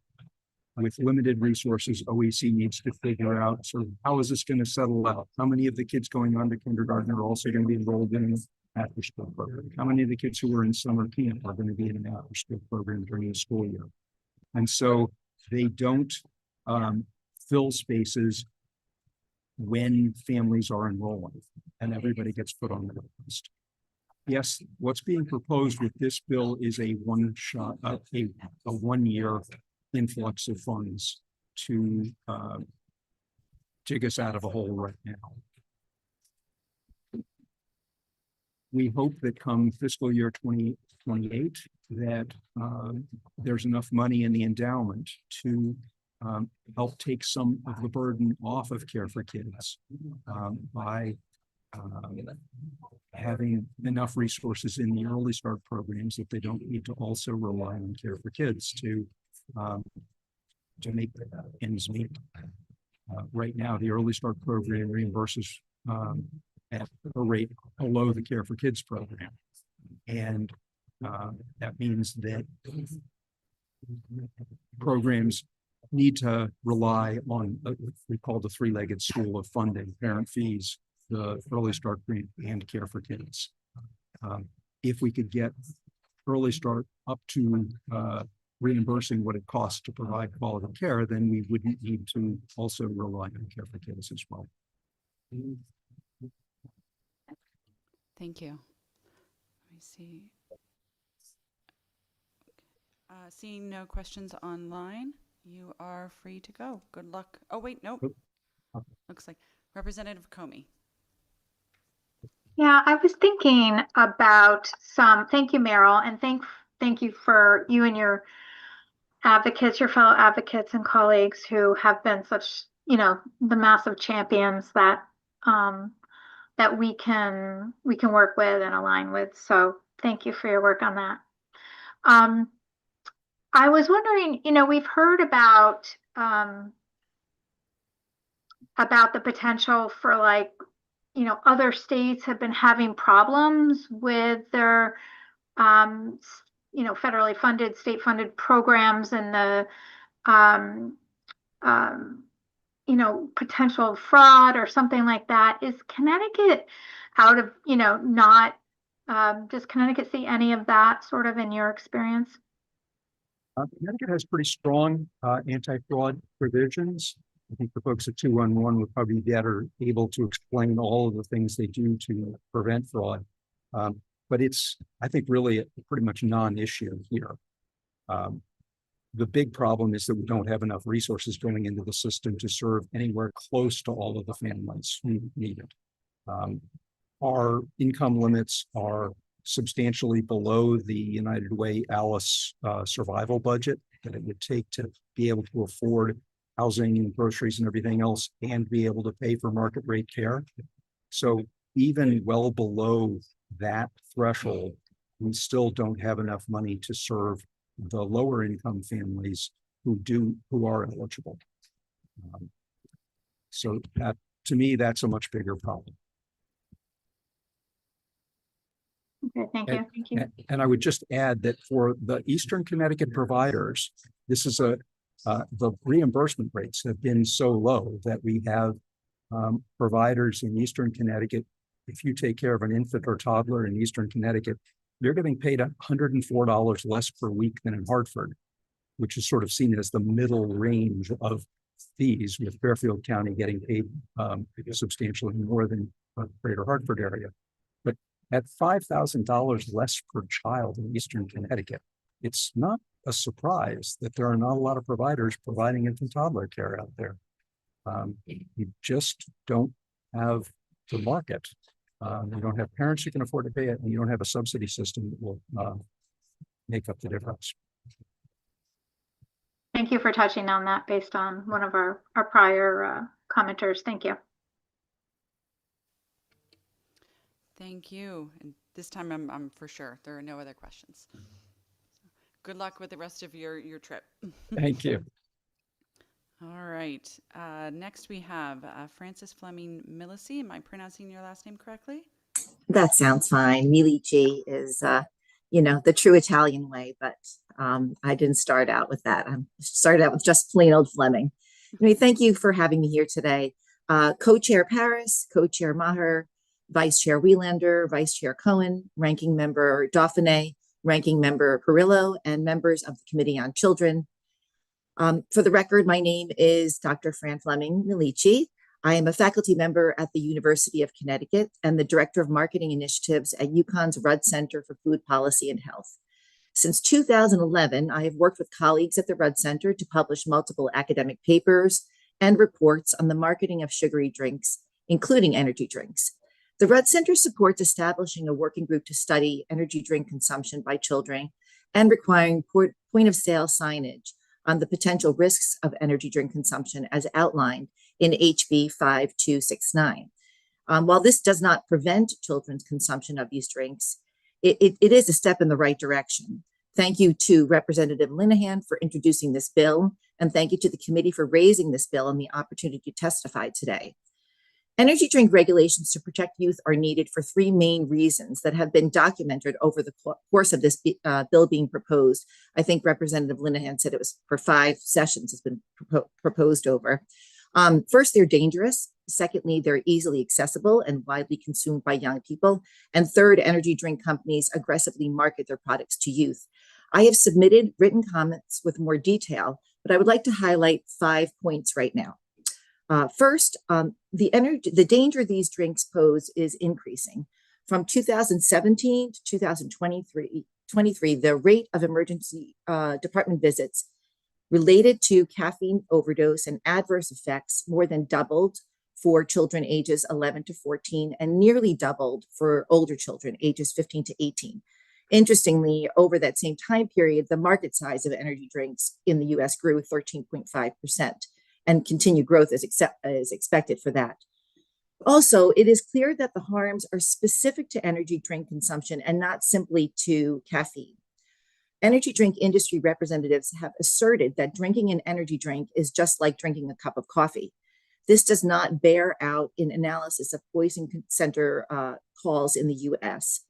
with limited resources, OEC needs to figure out sort of how is this going to settle out? How many of the kids going on to kindergarten are also going to be enrolled in an after-school program? How many of the kids who are in summer camp are going to be in an after-school program during the school year? And so they don't fill spaces when families are enrolling, and everybody gets put on the list. Yes, what's being proposed with this bill is a one-shot, a 1-year influx of funds to dig us out of a hole right now. We hope that come fiscal year 2028 that there's enough money in the endowment to help take some of the burden off of Care for Kids by having enough resources in the early start programs that they don't need to also rely on Care for Kids to to make ends meet. Right now, the Early Start program reimburses at a rate below the Care for Kids program. And that means that programs need to rely on what we call the three-legged stool of funding: parent fees, the Early Start grant, and Care for Kids. If we could get Early Start up to reimbursing what it costs to provide quality care, then we wouldn't need to also rely on Care for Kids as well. Thank you. Let me see. Seeing no questions online, you are free to go. Good luck. Oh, wait, nope. Looks like Representative Comey. Yeah, I was thinking about thank you, Meryl, and thank you for you and your advocates, your fellow advocates and colleagues who have been such, the massive champions that that we can work with and align with. So thank you for your work on that. I was wondering, we've heard about the potential for other states have been having problems with their federally funded, state funded programs and the potential fraud or something like that. Is Connecticut out of, not, does Connecticut see any of that sort of in your experience? Connecticut has pretty strong anti-fraud provisions. I think the folks at 211 would probably be better able to explain all of the things they do to prevent fraud. But it's, I think, really pretty much non-issue here. The big problem is that we don't have enough resources going into the system to serve anywhere close to all of the families who need it. Our income limits are substantially below the United Way ALICE survival budget that it would take to be able to afford housing and groceries and everything else and be able to pay for market rate care. So even well below that threshold, we still don't have enough money to serve the lower income families who are eligible. So that, to me, that's a much bigger problem. Okay, thank you. Thank you. And I would just add that for the Eastern Connecticut providers, this is the reimbursement rates have been so low that we have providers in Eastern Connecticut. If you take care of an infant or toddler in Eastern Connecticut, you're getting paid $104 less per week than in Hartford, which is sort of seen as the middle range of fees, with Fairfield County getting paid substantially more than the greater Hartford area. But at $5,000 less per child in Eastern Connecticut, it's not a surprise that there are not a lot of providers providing infant toddler care out there. You just don't have the market. You don't have parents who can afford to pay it, and you don't have a subsidy system that will make up the difference. Thank you for touching on that based on one of our prior commenters. Thank you. Thank you. And this time I'm for sure there are no other questions. Good luck with the rest of your trip. Thank you. All right. Next we have Frances Fleming Milici. Am I pronouncing your last name correctly? That sounds fine. Milici is, the true Italian way, but I didn't start out with that. I started out with just plain old Fleming. Thank you for having me here today. Co-Chair Paris, Co-Chair Maher, Vice Chair Wieslander, Vice Chair Cohen, Ranking Member Dauphiné, Ranking Member Perillo, and members of the Committee on Children. For the record, my name is Dr. Fran Fleming Milici. I am a faculty member at the University of Connecticut and the Director of Marketing Initiatives at UConn's Rudd Center for Food Policy and Health. Since 2011, I have worked with colleagues at the Rudd Center to publish multiple academic papers and reports on the marketing of sugary drinks, including energy drinks. The Rudd Center supports establishing a working group to study energy drink consumption by children and requiring point of sale signage on the potential risks of energy drink consumption as outlined in HB 5269. While this does not prevent children's consumption of these drinks, it is a step in the right direction. Thank you to Representative Linehan for introducing this bill, and thank you to the committee for raising this bill and the opportunity to testify today. Energy drink regulations to protect youth are needed for three main reasons that have been documented over the course of this bill being proposed. I think Representative Linehan said it was for 5 sessions it's been proposed over. First, they're dangerous. Secondly, they're easily accessible and widely consumed by young people. And third, energy drink companies aggressively market their products to youth. I have submitted written comments with more detail, but I would like to highlight 5 points right now. First, the danger these drinks pose is increasing. From 2017 to 2023, the rate of emergency department visits related to caffeine overdose and adverse effects more than doubled for children ages 11 to 14 and nearly doubled for older children ages 15 to 18. Interestingly, over that same time period, the market size of energy drinks in the US grew 13.5%. and continued growth is expected for that. Also, it is clear that the harms are specific to energy drink consumption and not simply to caffeine. Energy drink industry representatives have asserted that drinking an energy drink is just like drinking a cup of coffee. This does not bear out in analysis of poison center calls in the US.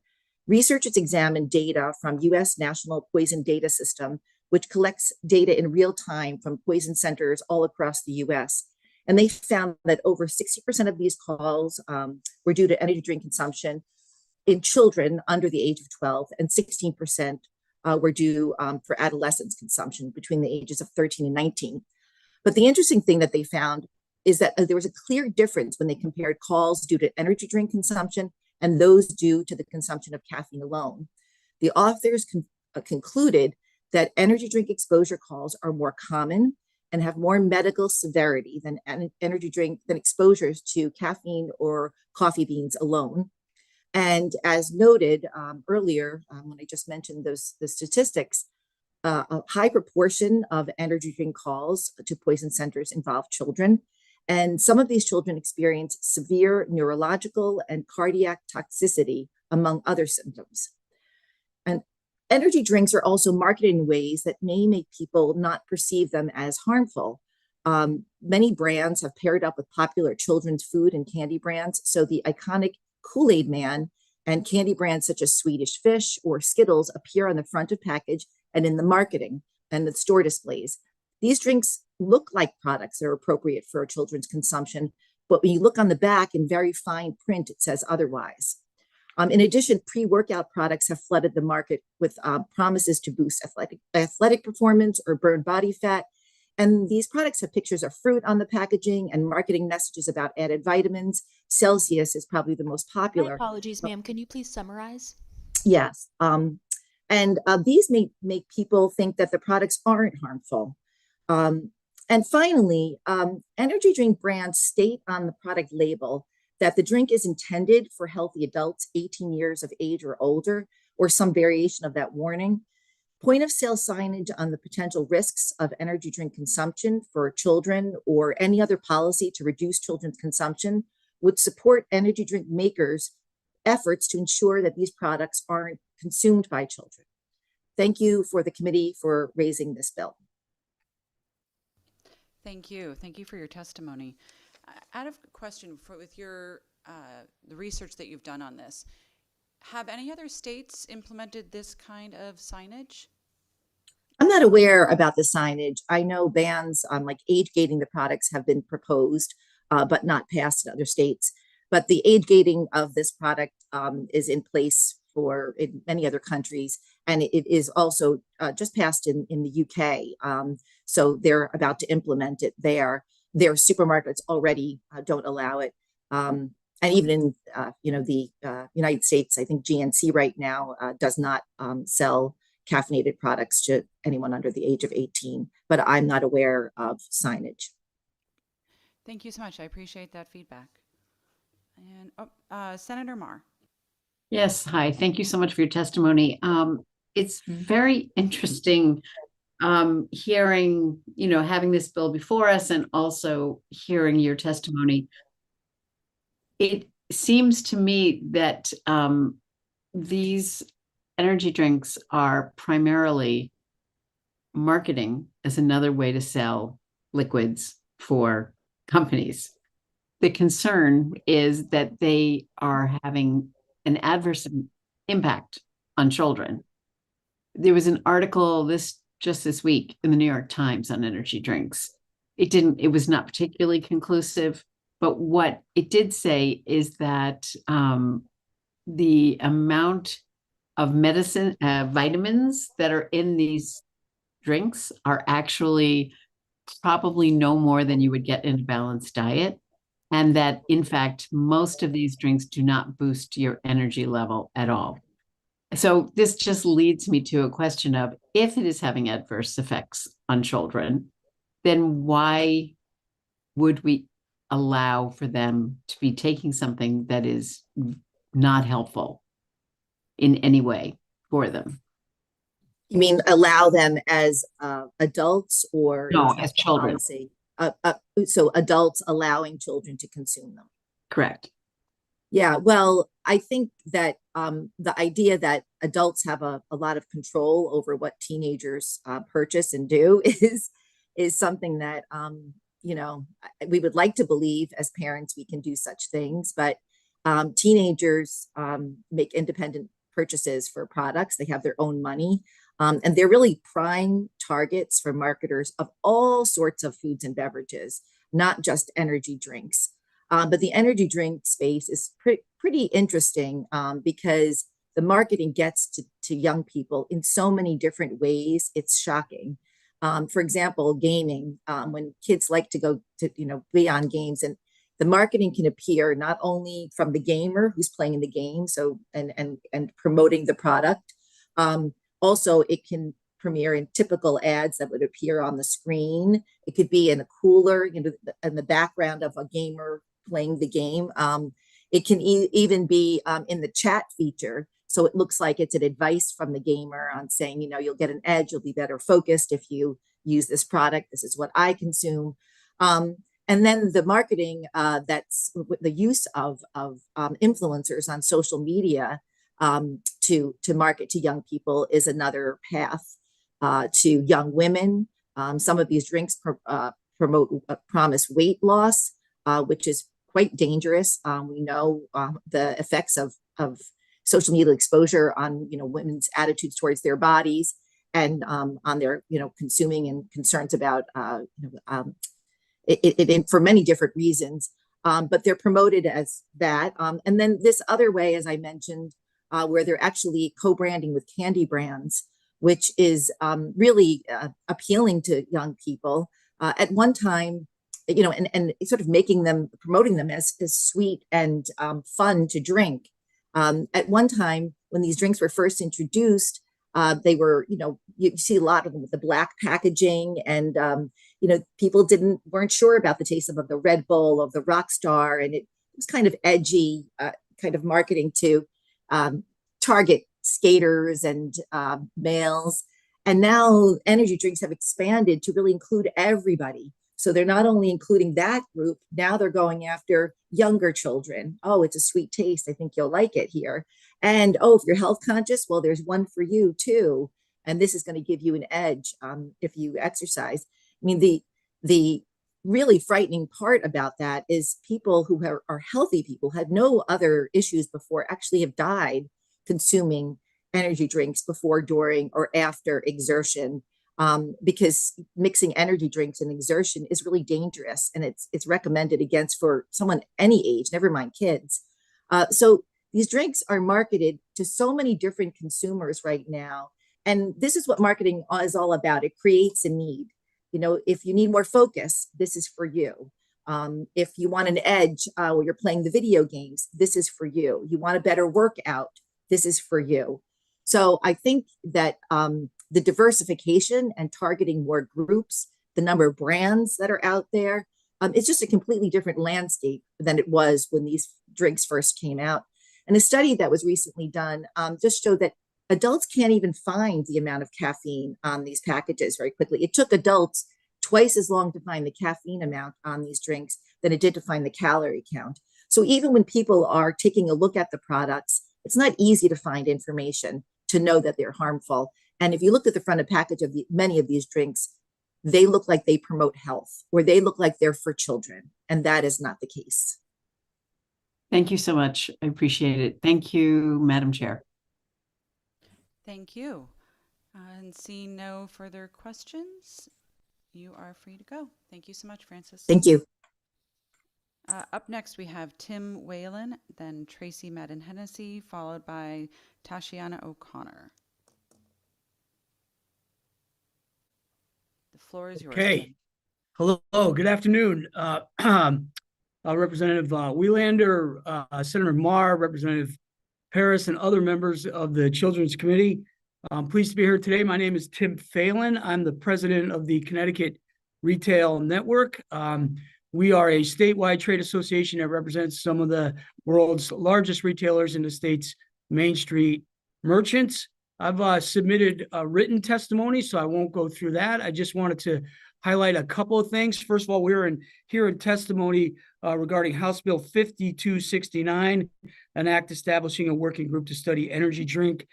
Researchers examined data from US National Poison Data System, which collects data in real time from poison centers all across the US. And they found that over 60% of these calls were due to energy drink consumption in children under the age of 12, and 16% were due for adolescents consumption between the ages of 13 and 19. But the interesting thing that they found is that there was a clear difference when they compared calls due to energy drink consumption and those due to the consumption of caffeine alone. The authors concluded that energy drink exposure calls are more common and have more medical severity than exposures to caffeine or coffee beans alone. And as noted earlier, when I just mentioned the statistics, a high proportion of energy drink calls to poison centers involve children. And some of these children experience severe neurological and cardiac toxicity, among other symptoms. And energy drinks are also marketed in ways that may make people not perceive them as harmful. Many brands have paired up with popular children's food and candy brands. So the iconic Kool-Aid Man and candy brands such as Swedish Fish or Skittles appear on the front of package and in the marketing and the store displays. These drinks look like products that are appropriate for children's consumption, but when you look on the back in very fine print, it says otherwise. In addition, pre-workout products have flooded the market with promises to boost athletic performance or burn body fat. And these products have pictures of fruit on the packaging and marketing messages about added vitamins. Celsius is probably the most My popular. apologies, ma'am. Can you please summarize? Yes. These may make people think that the products aren't harmful. And finally, energy drink brands state on the product label that the drink is intended for healthy adults 18 years of age or older, or some variation of that warning. Point of sale signage on the potential risks of energy drink consumption for children or any other policy to reduce children's consumption would support energy drink makers' efforts to ensure that these products aren't consumed by children. Thank you for the committee for raising this bill. Thank you. Thank you for your testimony. I have a question with your the research that you've done on this. Have any other states implemented this kind of signage? I'm not aware about the signage. I know bans on like age gating the products have been proposed, but not passed in other states. But the age gating of this product is in place in many other countries, and it is also just passed in the UK. So they're about to implement it there. Their supermarkets already don't allow it. And even in the United States, I think GNC right now does not sell caffeinated products to anyone under the age of 18, but I'm not aware of signage. Thank you so much. I appreciate that feedback. And Senator Marr. Yes, hi. Thank you so much for your testimony. It's very interesting hearing, having this bill before us and also hearing your testimony. It seems to me that these energy drinks are primarily marketing as another way to sell liquids for companies. The concern is that they are having an adverse impact on children. There was an article just this week in the New York Times on energy drinks. It was not particularly conclusive, but what it did say is that the amount of vitamins that are in these drinks are actually probably no more than you would get in a balanced diet. And that, in fact, most of these drinks do not boost your energy level at all. So this just leads me to a question of, if it is having adverse effects on children, then why would we allow for them to be taking something that is not helpful in any way for them? You mean allow them as adults, or No, is that as the children. policy? So adults allowing children to consume them. Correct. Yeah, well, I think that the idea that adults have a lot of control over what teenagers purchase and do is something that you know, we would like to believe as parents we can do such things, but teenagers make independent purchases for products. They have their own money, and they're really prime targets for marketers of all sorts of foods and beverages, not just energy drinks. But the energy drink space is pretty interesting because the marketing gets to young people in so many different ways. It's shocking. For example, gaming, when kids like to go to, be on games, and the marketing can appear not only from the gamer who's playing the game, so and promoting the product. Also, it can premiere in typical ads that would appear on the screen. It could be in a cooler, in the background of a gamer playing the game. It can even be in the chat feature. So it looks like it's an advice from the gamer on saying, you'll get an edge, you'll be better focused if you use this product. This is what I consume. And then the marketing, that's the use of influencers on social media to market to young people is another path to young women. Some of these drinks promise weight loss, which is quite dangerous. We know the effects of social media exposure on women's attitudes towards their bodies, and on their consuming, and concerns about it for many different reasons. But they're promoted as that, and then this other way, as I mentioned, where they're actually co-branding with candy brands, which is really appealing to young people. At one time, and sort of promoting them as sweet and fun to drink. At one time, when these drinks were first introduced, they were, you see a lot of them with the black packaging, and people weren't sure about the taste of the Red Bull, of the Rockstar, and it was kind of edgy, kind of marketing to target skaters and males. And now energy drinks have expanded to really include everybody. So they're not only including that group, now they're going after younger children. Oh, it's a sweet taste. I think you'll like it here. And oh, if you're health conscious, well, there's one for you too. And this is going to give you an edge if you exercise. I mean, the really frightening part about that is people who are healthy people, had no other issues before, actually have died consuming energy drinks before, during, or after exertion. Because mixing energy drinks and exertion is really dangerous, and it's recommended against for someone any age, never mind kids. So these drinks are marketed to so many different consumers right now. And this is what marketing is all about. It creates a need. If you need more focus, this is for you. If you want an edge while you're playing the video games, this is for you. You want a better workout, this is for you. So I think that the diversification and targeting more groups, the number of brands that are out there, it's just a completely different landscape than it was when these drinks first came out. And a study that was recently done just showed that adults can't even find the amount of caffeine on these packages very quickly. It took adults twice as long to find the caffeine amount on these drinks than it did to find the calorie count. So even when people are taking a look at the products, it's not easy to find information. to know that they're harmful. And if you look at the front of package of many of these drinks, they look like they promote health, or they look like they're for children. And that is not the case. Thank you so much. I appreciate it. Thank you, Madam Chair. Thank you. And seeing no further questions, you are free to go. Thank you so much, Frances. Thank you. Up next, we have Tim Whalen, then Tracy Madden Hennessy, followed by Tashiana O'Connor. The floor is yours. Okay. Tim. Hello, good afternoon. Representative Welander, Senator Marr, Representative Paris, and other members of the Children's Committee. I'm pleased to be here today. My name is Tim Phelan. I'm the president of the Connecticut Retail Network. We are a statewide trade association that represents some of the world's largest retailers in the state's Main Street merchants. I've submitted a written testimony, so I won't go through that. I just wanted to highlight a couple of things. First of all, we're here in testimony regarding House Bill 5269, an act establishing a working group to study energy drink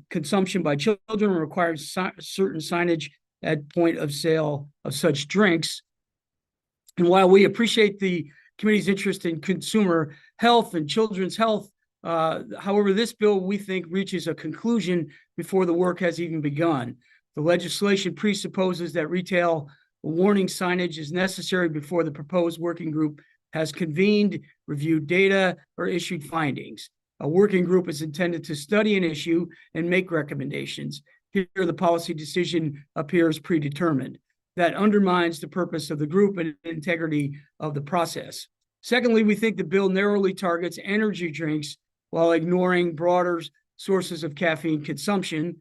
consumption by children and requires certain signage at point of sale of such drinks. And while we appreciate the committee's interest in consumer health and children's health, however, this bill, we think, reaches a conclusion before the work has even begun. The legislation presupposes that retail warning signage is necessary before the proposed working group has convened, reviewed data, or issued findings. A working group is intended to study an issue and make recommendations. Here, the policy decision appears predetermined. That undermines the purpose of the group and integrity of the process. Secondly, we think the bill narrowly targets energy drinks while ignoring broader sources of caffeine consumption,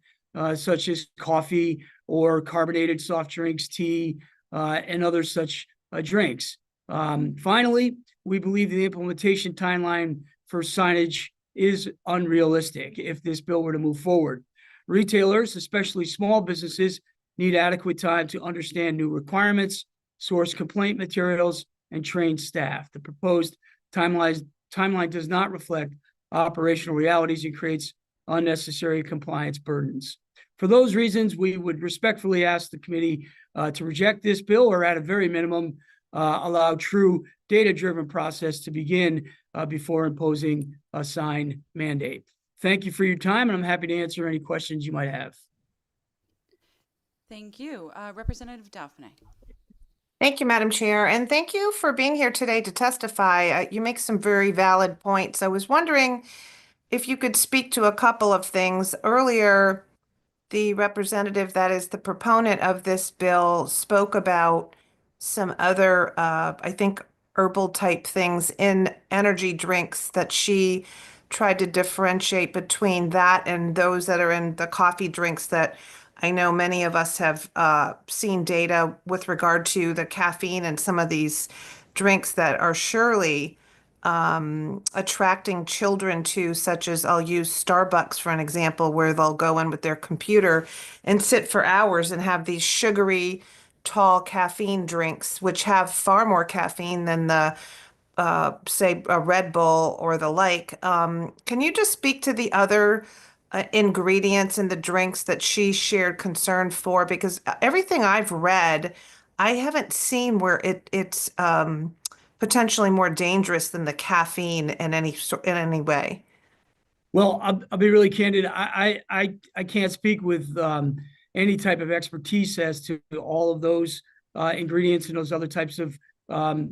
such as coffee or carbonated soft drinks, tea, and other such drinks. Finally, we believe the implementation timeline for signage is unrealistic if this bill were to move forward. Retailers, especially small businesses, need adequate time to understand new requirements, source complaint materials, and train staff. The proposed timeline does not reflect operational realities and creates unnecessary compliance burdens. For those reasons, we would respectfully ask the committee to reject this bill, or at a very minimum, allow true data-driven process to begin before imposing a sign mandate. Thank you for your time, and I'm happy to answer any questions you might have. Thank you. Representative Daphne. Thank you, Madam Chair, and thank you for being here today to testify. You make some very valid points. I was wondering if you could speak to a couple of things. Earlier, the representative that is the proponent of this bill spoke about some other, I think, herbal type things in energy drinks that she tried to differentiate between that and those that are in the coffee drinks that I know many of us have seen data with regard to the caffeine and some of these drinks that are surely attracting children to, such as I'll use Starbucks for an example, where they'll go in with their computer and sit for hours and have these sugary, tall caffeine drinks, which have far more caffeine than the say a Red Bull or the like. Can you just speak to the other ingredients in the drinks that she shared concern for? Because everything I've read, I haven't seen where it's potentially more dangerous than the caffeine in any way. Well, I'll be really candid. I can't speak with any type of expertise as to all of those ingredients and those other types of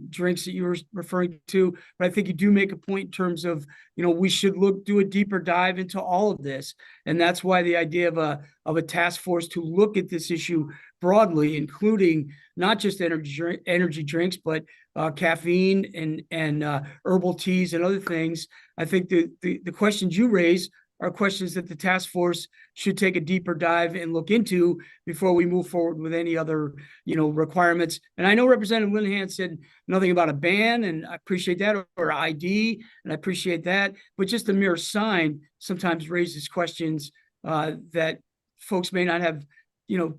drinks that you were referring to, but I think you do make a point in terms of, we should do a deeper dive into all of this, and that's why the idea of a task force to look at this issue broadly, including not just energy drinks, but caffeine and herbal teas and other things. I think the questions you raise are questions that the task force should take a deeper dive and look into before we move forward with any other, requirements. And I know Representative Linehan said nothing about a ban, and I appreciate that, or ID, and I appreciate that. But just a mere sign sometimes raises questions that folks may not have,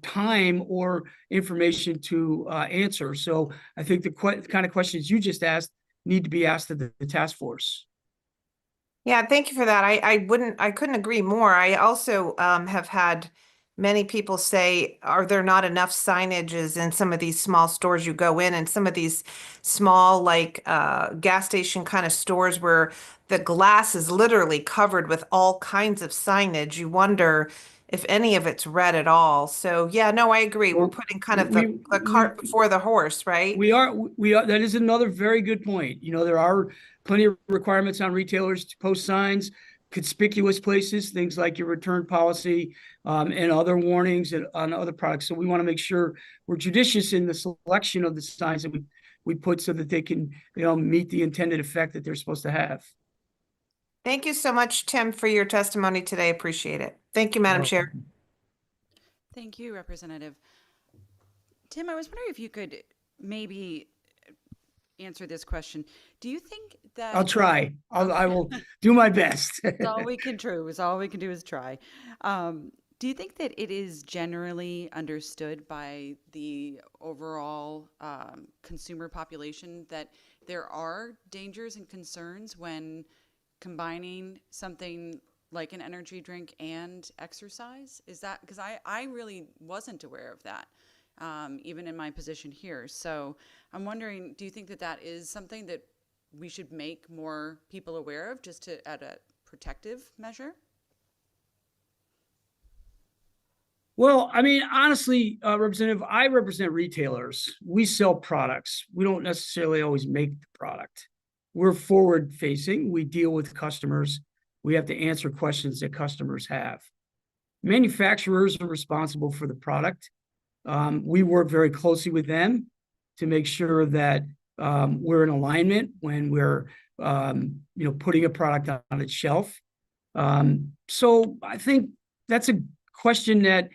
time or information to answer. So I think the kind of questions you just asked need to be asked of the task force. Yeah, thank you for that. I couldn't agree more. I also have had many people say, are there not enough signages in some of these small stores you go in and some of these small like gas station kind of stores where the glass is literally covered with all kinds of signage. You wonder if any of it's read at all. So yeah, no, I agree. We're putting kind of the cart before the horse, right? We are, that is another very good point. You know, there are plenty of requirements on retailers to post signs, conspicuous places, things like your return policy, and other warnings on other products. So we want to make sure we're judicious in the selection of the signs that we put so that they can, meet the intended effect that they're supposed to have. Thank you so much, Tim, for your testimony today. Appreciate it. Thank you, Madam Chair. Thank you, Representative. Tim, I was wondering if you could maybe answer this question. Do you think that I'll try. I will do my best. It's all we can do. Is all we can do is try. Do you think that it is generally understood by the overall consumer population that there are dangers and concerns when combining something like an energy drink and exercise? Is that because I really wasn't aware of that, even in my position here. So I'm wondering, do you think that that is something that we should make more people aware of just to at a protective measure? Well, I mean, honestly, Representative, I represent retailers. We sell products. We don't necessarily always make the product. We're forward facing. We deal with customers. We have to answer questions that customers have. Manufacturers are responsible for the product. We work very closely with them to make sure that we're in alignment when we're, putting a product on its shelf. So I think that's a question that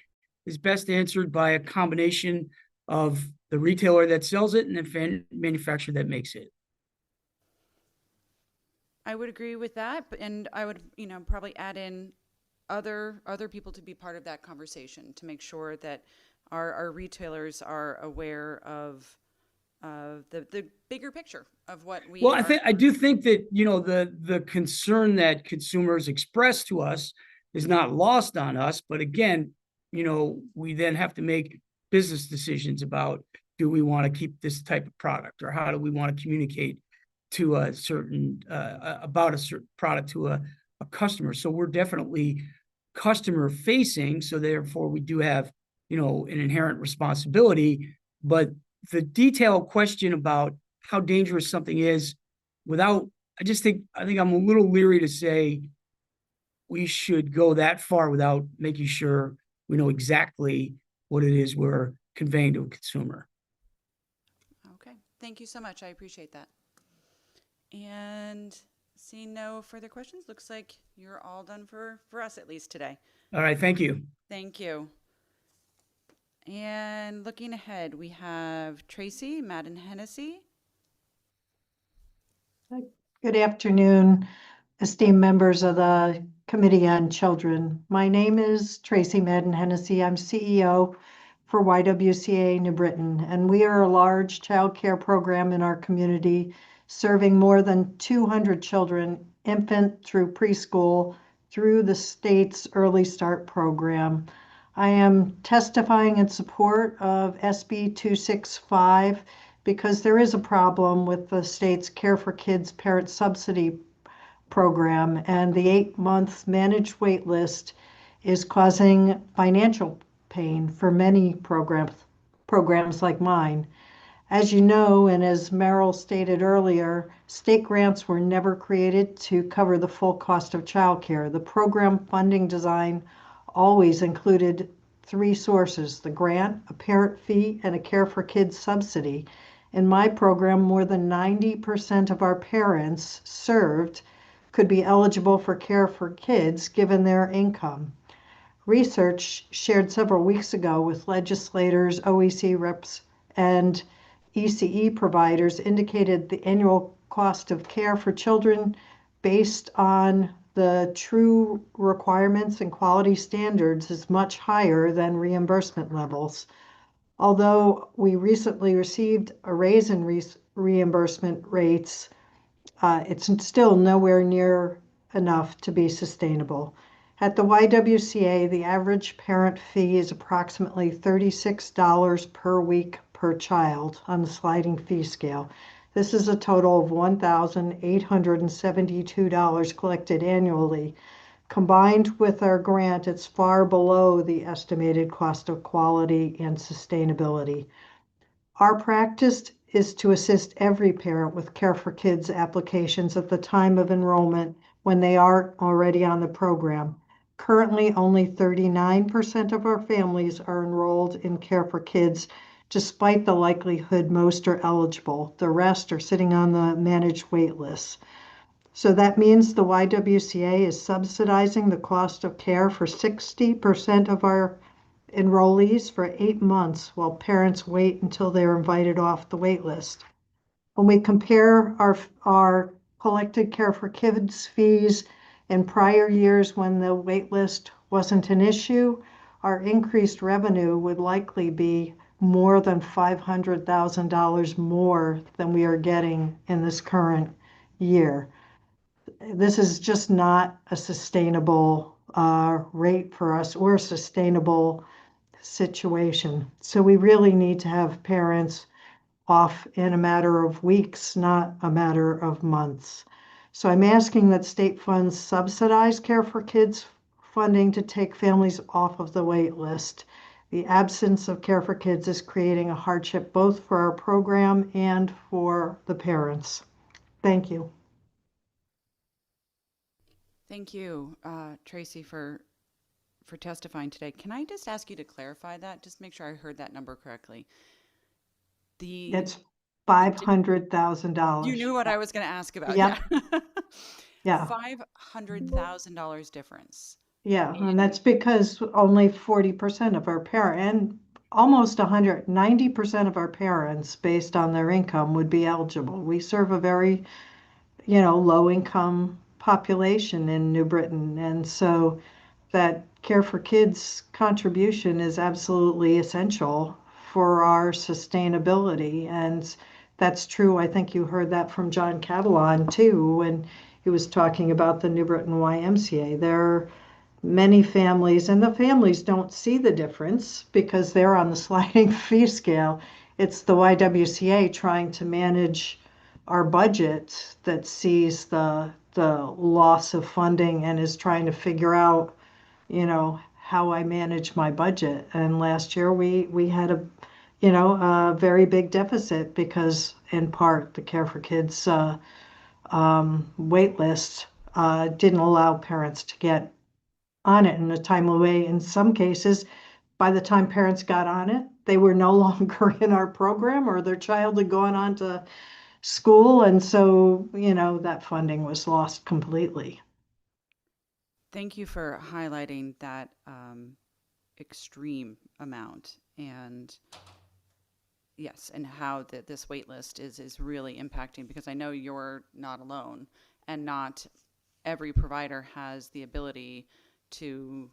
is best answered by a combination of the retailer that sells it and the manufacturer that makes it. I would agree with that, and I would, probably add in other people to be part of that conversation to make sure that our retailers are aware of the bigger picture of what we. Well, I do think that the concern that consumers express to us is not lost on us, but again, we then have to make business decisions about, do we want to keep this type of product, or how do we want to communicate to a certain about a certain product to a customer. So we're definitely customer facing, so therefore we do have an inherent responsibility. But the detailed question about how dangerous something is, I think I'm a little leery to say we should go that far without making sure we know exactly what it is we're conveying to a consumer. Okay, thank you so much. I appreciate that. And seeing no further questions, looks like you're all done for us, at least today. All right, thank you. Thank you. And looking ahead, we have Tracy Madden Hennessy. Good afternoon, esteemed members of the Committee on Children. My name is Tracy Madden Hennessy. I'm CEO for YWCA New Britain, and we are a large child care program in our community, serving more than 200 children, infant through preschool, through the state's Early Start program. I am testifying in support of SB 265 because there is a problem with the state's Care for Kids Parent Subsidy program, and the 8-month managed wait list is causing financial pain for many programs like mine. As you know, and as Merrill stated earlier, state grants were never created to cover the full cost of childcare. The program funding design always included 3 sources: the grant, a parent fee, and a Care for Kids subsidy. In my program, more than 90% of our parents served could be eligible for Care for Kids given their income. Research shared several weeks ago with legislators, OEC reps, and ECE providers indicated the annual cost of care for children based on the true requirements and quality standards is much higher than reimbursement levels. Although we recently received a raise in reimbursement rates, it's still nowhere near enough to be sustainable. At the YWCA, the average parent fee is approximately $36 per week per child on the sliding fee scale. This is a total of $1,872 collected annually. Combined with our grant, it's far below the estimated cost of quality and sustainability. Our practice is to assist every parent with Care for Kids applications at the time of enrollment when they are already on the program. Currently, only 39% of our families are enrolled in Care for Kids, despite the likelihood most are eligible. The rest are sitting on the managed wait list. So that means the YWCA is subsidizing the cost of care for 60% of our enrollees for 8 months while parents wait until they're invited off the wait list. When we compare our collected Care for Kids fees in prior years when the wait list wasn't an issue, our increased revenue would likely be more than $500,000 more than we are getting in this current year. This is just not a sustainable rate for us or a sustainable situation. So we really need to have parents off in a matter of weeks, not a matter of months. So I'm asking that state funds subsidize Care for Kids funding to take families off of the wait list. The absence of Care for Kids is creating a hardship both for our program and for the parents. Thank you. Thank you, Tracy, for testifying today. Can I just ask you to clarify that? Just make sure I heard that number correctly. It's $500,000. You knew what I was going to ask about. Yep. Yeah. Yeah. $500,000 difference. Yeah, and that's because only 40% of our and almost 90% of our parents, based on their income, would be eligible. We serve a very, low income population in New Britain. And so that Care for Kids contribution is absolutely essential for our sustainability. And that's true. I think you heard that from John Catalan too, when he was talking about the New Britain YMCA. There are many families, and the families don't see the difference because they're on the sliding fee scale. It's the YWCA trying to manage our budget that sees the loss of funding and is trying to figure out, how I manage my budget. And last year we had a very big deficit because, in part, the Care for Kids wait list didn't allow parents to get on it in a timely way. In some cases, by the time parents got on it, they were no longer in our program or their child had gone on to school. And so, that funding was lost completely. Thank you for highlighting that extreme amount, and yes, and how this wait list is really impacting, because I know you're not alone, and not every provider has the ability to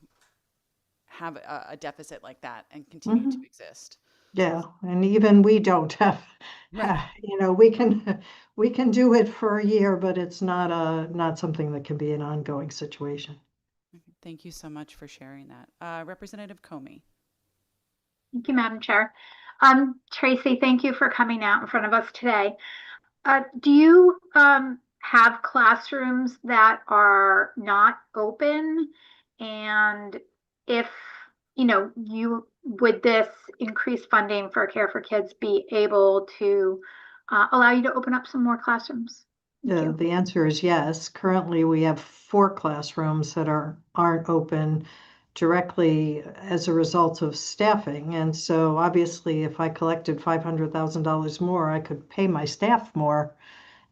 have a deficit like that and continue to exist. Yeah, and even we don't have, Right. we can do it for a year, but it's not something that can be an ongoing situation. Thank you so much for sharing that. Representative Comey. Thank you, Madam Chair. Tracy, thank you for coming out in front of us today. Do you have classrooms that are not open? And if, would this increased funding for Care for Kids be able to allow you to open up some more classrooms? The answer is yes. Currently, we have 4 classrooms that aren't open directly as a result of staffing. And so obviously, if I collected $500,000 more, I could pay my staff more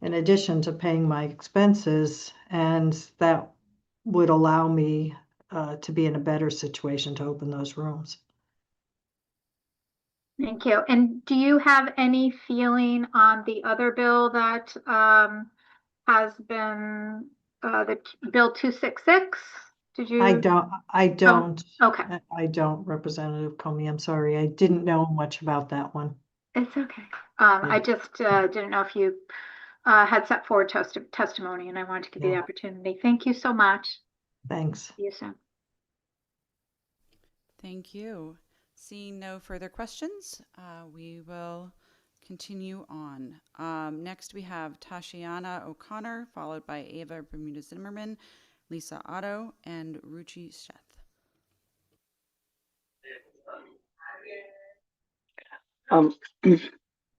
in addition to paying my expenses. And that would allow me to be in a better situation to open those rooms. Thank you. And do you have any feeling on the other bill that has been the Bill 266? Did you? I don't. Oh, okay. I don't, Representative Comey. I'm sorry. I didn't know much about that one. It's okay. I just didn't know if you had set forward testimony, and I wanted to give you the opportunity. Thank you so much. Thanks. See you soon. Thank you. Seeing no further questions, we will continue on. Next, we have Tashiana O'Connor, followed by Ava Bermudez-Zimmerman, Lisa Otto, and Ruchi Sheth.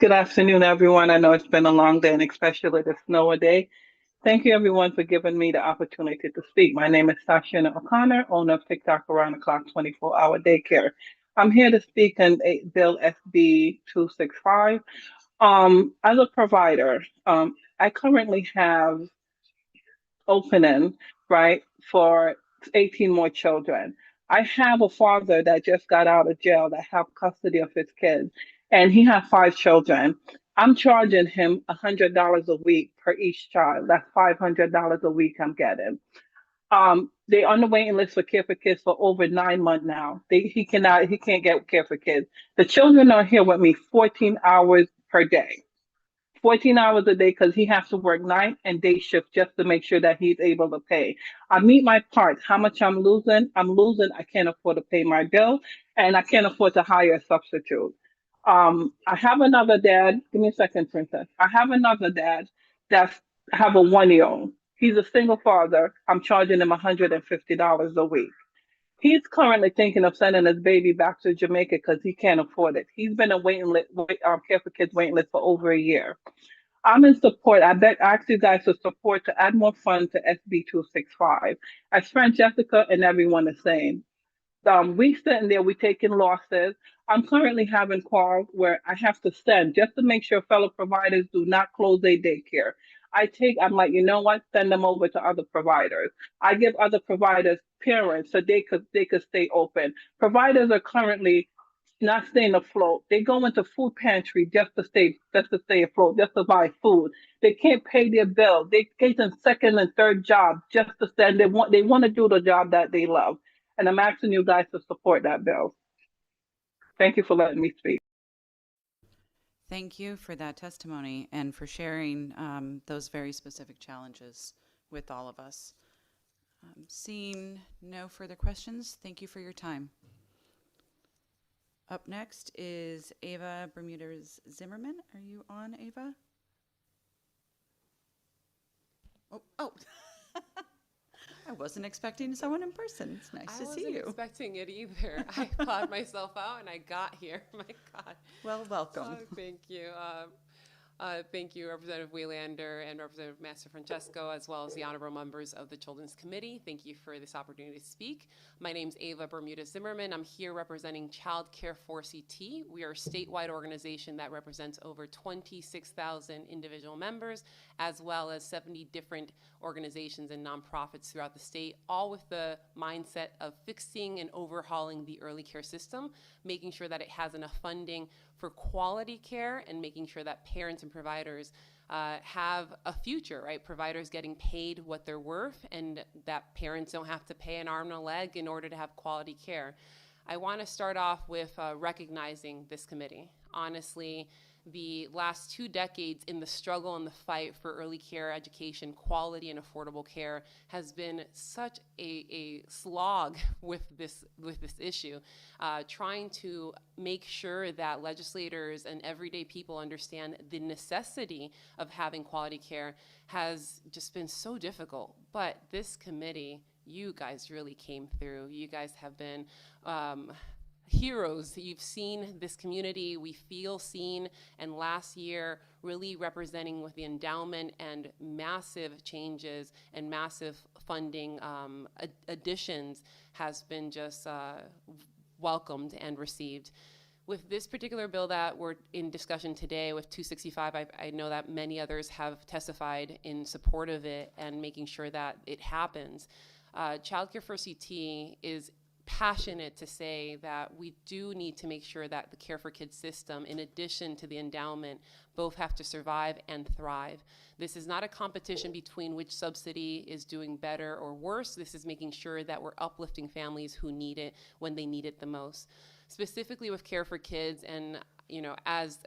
Good afternoon, everyone. I know it's been a long day, and especially the snow day. Thank you, everyone, for giving me the opportunity to speak. My name is Tashiana O'Connor, owner of TikTok Around the Clock 24-hour daycare. I'm here to speak on Bill SB 265. As a provider, I currently have opening, right, for 18 more children. I have a father that just got out of jail that have custody of his kids, and he has 5 children. I'm charging him $100 a week per each child. That's $500 a week I'm getting. They're on the waiting list for Care for Kids for over 9 months now. He can't get Care for Kids. The children are here with me 14 hours per day. 14 hours a day because he has to work night and day shift just to make sure that he's able to pay. I meet my parts. How much I'm losing? I can't afford to pay my bill, and I can't afford to hire a substitute. I have another dad. Give me a second, Princess. I have another dad that's have a 1-year-old. He's a single father. I'm charging him $150 a week. He's currently thinking of sending his baby back to Jamaica because he can't afford it. He's been a Care for Kids waiting list for over a year. I'm in support. I ask you guys to support to add more funds to SB 265. As Francesca and everyone is saying, we sitting there, we taking losses. I'm currently having calls where I have to send just to make sure fellow providers do not close their daycare. I'm like, you know what? Send them over to other providers. I give other providers parents so they could stay open. Providers are currently not staying afloat. They go into food pantry just to stay afloat, just to buy food. They can't pay their bill. They get a second and third job just to send. They want to do the job that they love. And I'm asking you guys to support that bill. Thank you for letting me speak. Thank you for that testimony and for sharing those very specific challenges with all of us. Seeing no further questions, thank you for your time. Up next is Ava Bermudez-Zimmerman. Are you on, Ava? Oh. I wasn't expecting someone in person. It's nice to see you. I wasn't expecting it either. I plowed myself out and I got here. My God. Well, welcome. Thank you. Thank you, Representative Welander and Representative Master Francesco, as well as the honorable members of the Children's Committee. Thank you for this opportunity to speak. My name is Ava Bermudez-Zimmerman. I'm here representing Child Care for CT. We are a statewide organization that represents over 26,000 individual members, as well as 70 different organizations and nonprofits throughout the state, all with the mindset of fixing and overhauling the early care system, making sure that it has enough funding for quality care and making sure that parents and providers have a future, right? Providers getting paid what they're worth and that parents don't have to pay an arm and a leg in order to have quality care. I want to start off with recognizing this committee. Honestly, the last 2 decades in the struggle and the fight for early care education, quality and affordable care has been such a slog with this issue. Trying to make sure that legislators and everyday people understand the necessity of having quality care has just been so difficult. But this committee, you guys really came through. You guys have been heroes. You've seen this community, we feel seen, and last year really representing with the endowment and massive changes and massive funding additions has been just welcomed and received. With this particular bill that we're in discussion today with 265, I know that many others have testified in support of it and making sure that it happens. Child Care for CT is passionate to say that we do need to make sure that the Care for Kids system, in addition to the endowment, both have to survive and thrive. This is not a competition between which subsidy is doing better or worse. This is making sure that we're uplifting families who need it when they need it the most. Specifically with Care for Kids, and as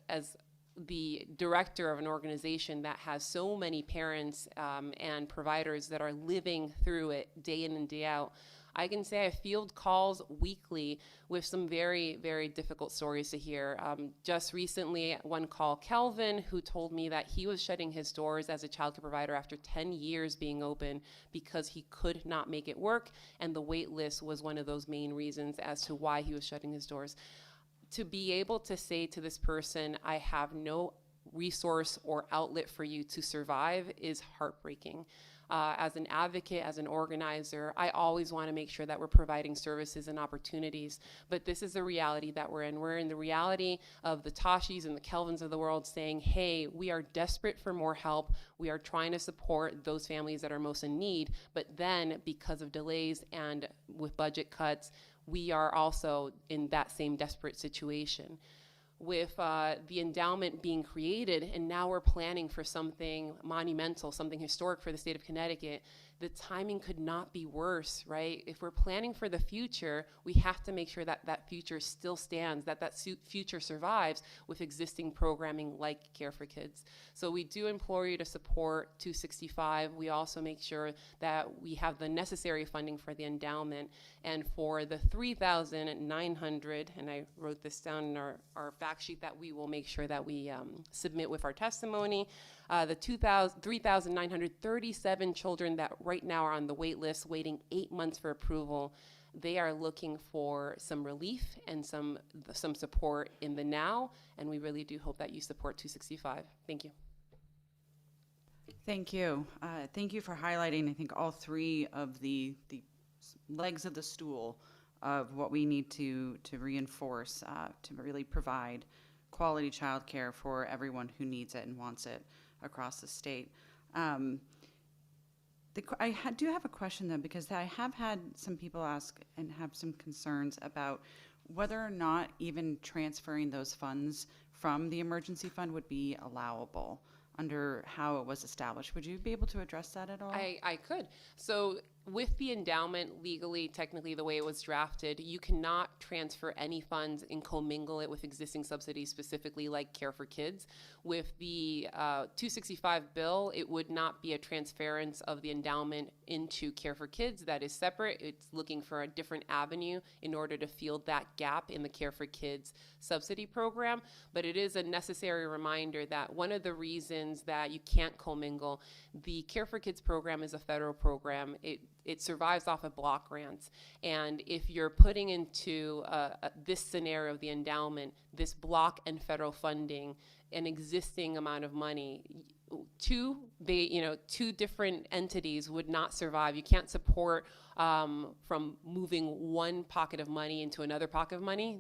the director of an organization that has so many parents and providers that are living through it day in and day out, I can say I field calls weekly with some very, very difficult stories to hear. Just recently, one call, Kelvin, who told me that he was shutting his doors as a childcare provider after 10 years being open because he could not make it work, and the wait list was one of those main reasons as to why he was shutting his doors. To be able to say to this person, I have no resource or outlet for you to survive, is heartbreaking. As an advocate, as an organizer, I always want to make sure that we're providing services and opportunities, but this is the reality that we're in. We're in the reality of the Tashis and the Kelvins of the world saying, hey, we are desperate for more help. We are trying to support those families that are most in need, but then because of delays and with budget cuts, we are also in that same desperate situation. With the endowment being created, and now we're planning for something monumental, something historic for the state of Connecticut, the timing could not be worse, right? If we're planning for the future, we have to make sure that that future still stands, that that future survives with existing programming like Care for Kids. So we do implore you to support 265. We also make sure that we have the necessary funding for the endowment, and for the 3,900, and I wrote this down in our fact sheet that we will make sure that we submit with our testimony, the 3,937 children that right now are on the wait list waiting 8 months for approval, they are looking for some relief and some support in the now, and we really do hope that you support 265. Thank you. Thank you. Thank you for highlighting, I think, all three of the legs of the stool of what we need to reinforce to really provide quality childcare for everyone who needs it and wants it across the state. I do have a question though, because I have had some people ask and have some concerns about whether or not even transferring those funds from the emergency fund would be allowable under how it was established. Would you be able to address that at all? I could. So with the endowment, legally, technically, the way it was drafted, you cannot transfer any funds and commingle it with existing subsidies, specifically like Care for Kids. With the 265 bill, it would not be a transference of the endowment into Care for Kids. That is separate. It's looking for a different avenue in order to fill that gap in the Care for Kids subsidy program. But it is a necessary reminder that one of the reasons that you can't commingle, the Care for Kids program is a federal program. It survives off of block grants. And if you're putting into this scenario of the endowment, this block and federal funding, an existing amount of money, two different entities would not survive. You can't support from moving one pocket of money into another pocket of money.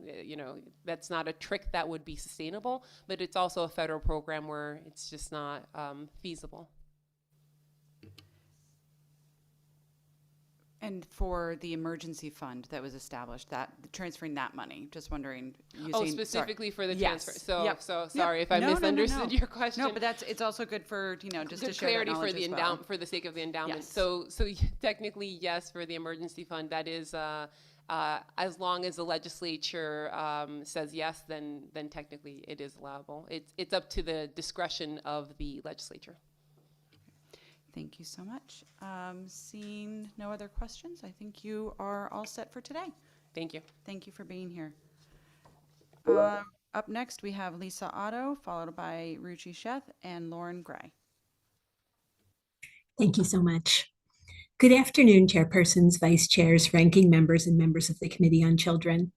That's not a trick that would be sustainable, but it's also a federal program where it's just not feasible. And for the emergency fund that was established, that transferring that money, just wondering. Specifically for the yes. transfer. So, Yep. so sorry if I No, misunderstood your question. No, but it's also good for just good to share clarity that for the as well. endowment, for the sake of the endowment. Yes. So technically, yes, for the emergency fund, that is as long as the legislature says yes, then technically it is allowable. It's up to the discretion of the legislature. Thank you so much. Seeing no other questions, I think you are all set for today. Thank you. Thank you for being here. Up next, we have Lisa Otto, followed by Ruchi Sheth and Lauren Gray. Thank you so much. Good afternoon, chairpersons, vice chairs, ranking members, and members of the Committee on Children.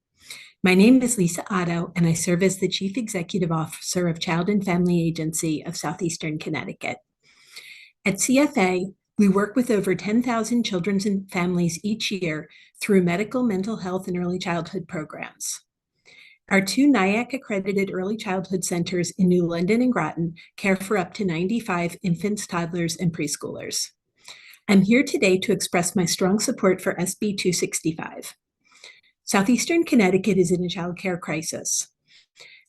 My name is Lisa Otto, and I serve as the Chief Executive Officer of Child and Family Agency of Southeastern Connecticut. At CFA, we work with over 10,000 children and families each year through medical, mental health, and early childhood programs. Our two NIAC-accredited early childhood centers in New London and Groton care for up to 95 infants, toddlers, and preschoolers. I'm here today to express my strong support for SB 265. Southeastern Connecticut is in a child care crisis.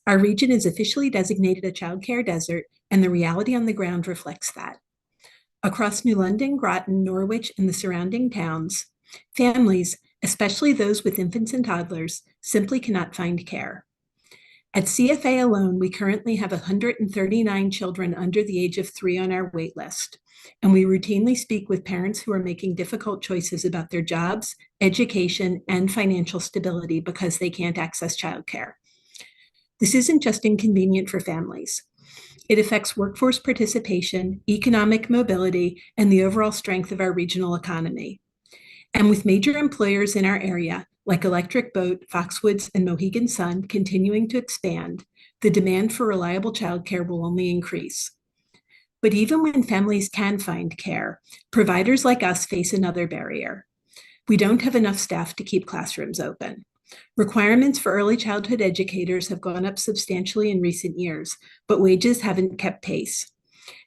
Our region is officially designated a child care desert, and the reality on the ground reflects that. Across New London, Groton, Norwich, and the surrounding towns, families, especially those with infants and toddlers, simply cannot find care. At CFA alone, we currently have 139 children under the age of 3 on our wait list, and we routinely speak with parents who are making difficult choices about their jobs, education, and financial stability because they can't access childcare. This isn't just inconvenient for families. It affects workforce participation, economic mobility, and the overall strength of our regional economy. And with major employers in our area, like Electric Boat, Foxwoods, and Mohegan Sun, continuing to expand, the demand for reliable childcare will only increase. But even when families can find care, providers like us face another barrier. We don't have enough staff to keep classrooms open. Requirements for early childhood educators have gone up substantially in recent years, but wages haven't kept pace.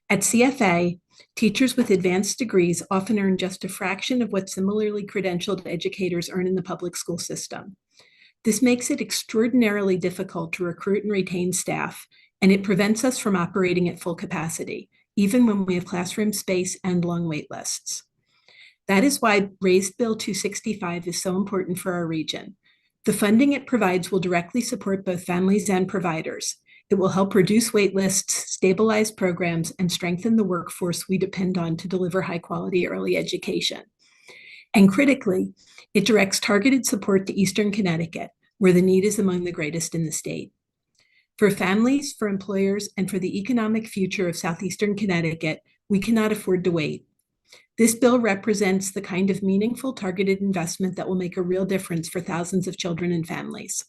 At CFA, teachers with advanced degrees often earn just a fraction of what similarly credentialed educators earn in the public school system. This makes it extraordinarily difficult to recruit and retain staff, and it prevents us from operating at full capacity, even when we have classroom space and long wait lists. That is why Raised Bill 265 is so important for our region. The funding it provides will directly support both families and providers. It will help reduce wait lists, stabilize programs, and strengthen the workforce we depend on to deliver high-quality early education. And critically, it directs targeted support to Eastern Connecticut, where the need is among the greatest in the state. For families, for employers, and for the economic future of Southeastern Connecticut, we cannot afford to wait. This bill represents the kind of meaningful, targeted investment that will make a real difference for thousands of children and families.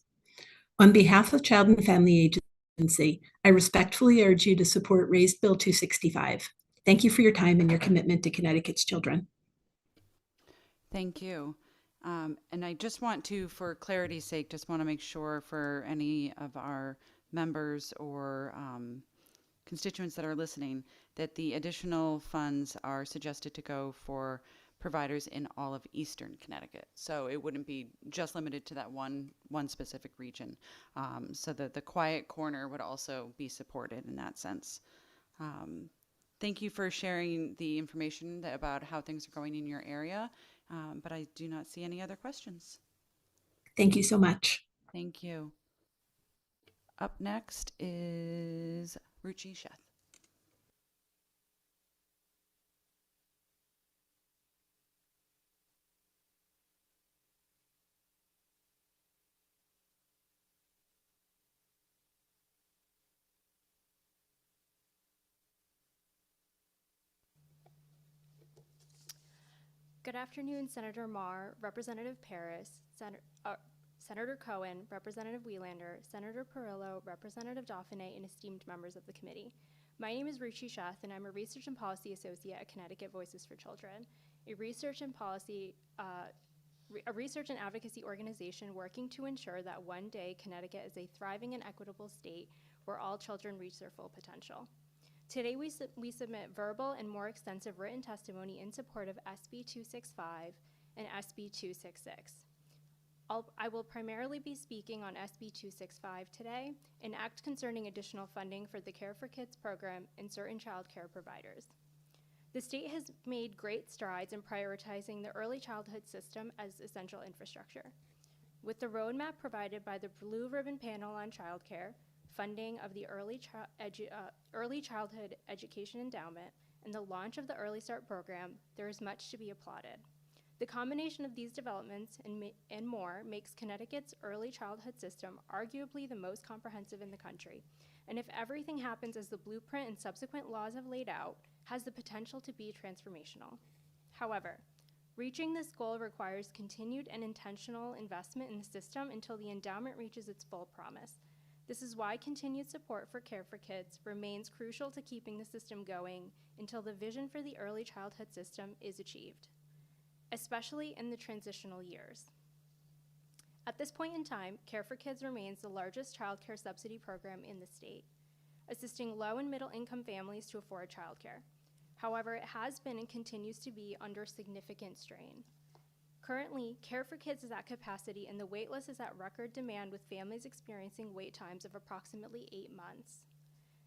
On behalf of Child and Family Agency, I respectfully urge you to support Raised Bill 265. Thank you for your time and your commitment to Connecticut's children. Thank you. And I just want to, for clarity's sake, just want to make sure for any of our members or constituents that are listening that the additional funds are suggested to go for providers in all of Eastern Connecticut. So it wouldn't be just limited to that one specific region. So that the Quiet Corner would also be supported in that sense. Thank you for sharing the information about how things are going in your area. But I do not see any other questions. Thank you so much. Thank you. Up next is Ruchi Sheth. Good afternoon, Senator Marr, Representative Paris, Senator Cohen, Representative Welander, Senator Perillo, Representative Dauphiné, and esteemed members of the committee. My name is Ruchi Sheth, and I'm a Research and Policy Associate at Connecticut Voices for Children, a research and advocacy organization working to ensure that one day Connecticut is a thriving and equitable state where all children reach their full potential. Today, we submit verbal and more extensive written testimony in support of SB 265 and SB 266. I will primarily be speaking on SB 265 today, an act concerning additional funding for the Care for Kids program and certain child care providers. The state has made great strides in prioritizing the early childhood system as essential infrastructure. With the roadmap provided by the Blue Ribbon Panel on Childcare, funding of the Early Childhood Education Endowment, and the launch of the Early Start program, there is much to be applauded. The combination of these developments and more makes Connecticut's early childhood system arguably the most comprehensive in the country, and if everything happens as the blueprint and subsequent laws have laid out, has the potential to be transformational. However, reaching this goal requires continued and intentional investment in the system until the endowment reaches its full promise. This is why continued support for Care for Kids remains crucial to keeping the system going until the vision for the early childhood system is achieved, especially in the transitional years. At this point in time, Care for Kids remains the largest child care subsidy program in the state, assisting low and middle income families to afford childcare. However, it has been and continues to be under significant strain. Currently, Care for Kids is at capacity and the wait list is at record demand, with families experiencing wait times of approximately 8 months.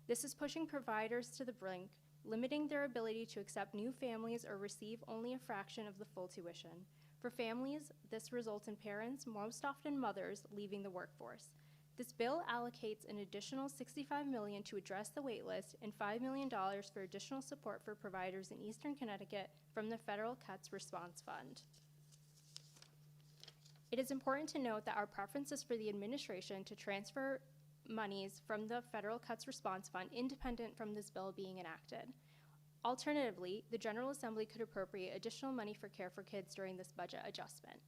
This is pushing providers to the brink, limiting their ability to accept new families or receive only a fraction of the full tuition. For families, this results in parents, most often mothers, leaving the workforce. This bill allocates an additional $65 million to address the wait list and $5 million for additional support for providers in Eastern Connecticut from the Federal Cuts Response Fund. It is important to note that our preference is for the administration to transfer monies from the Federal Cuts Response Fund independent from this bill being enacted. Alternatively, the General Assembly could appropriate additional money for Care for Kids during this budget adjustment.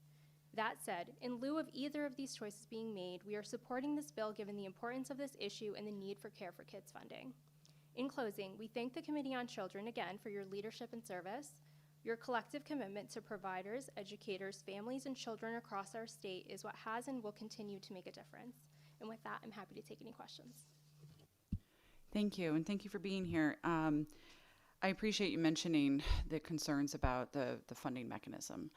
That said, in lieu of either of these choices being made, we are supporting this bill given the importance of this issue and the need for Care for Kids funding. In closing, we thank the Committee on Children again for your leadership and service. Your collective commitment to providers, educators, families, and children across our state is what has and will continue to make a difference. And with that, I'm happy to take any questions. Thank you, and thank you for being here. I appreciate you mentioning the concerns about the funding mechanism.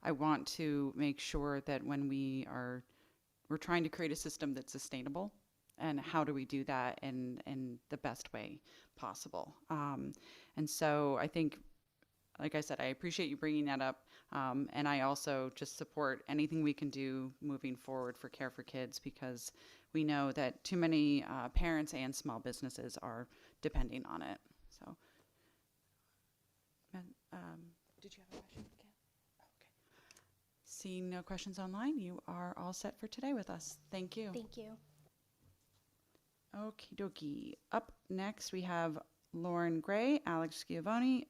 I want to make sure that when we're trying to create a system that's sustainable, and how do we do that in the best way possible. And so I think, like I said, I appreciate you bringing that up. And I also just support anything we can do moving forward for Care for Kids, because we know that too many parents and small businesses are depending on it. So, did you have a question? Okay. Seeing no questions online, you are all set for today with us. Thank you. Thank you. Okie dokie. Up next, we have Lauren Gray, Alex Schiavone,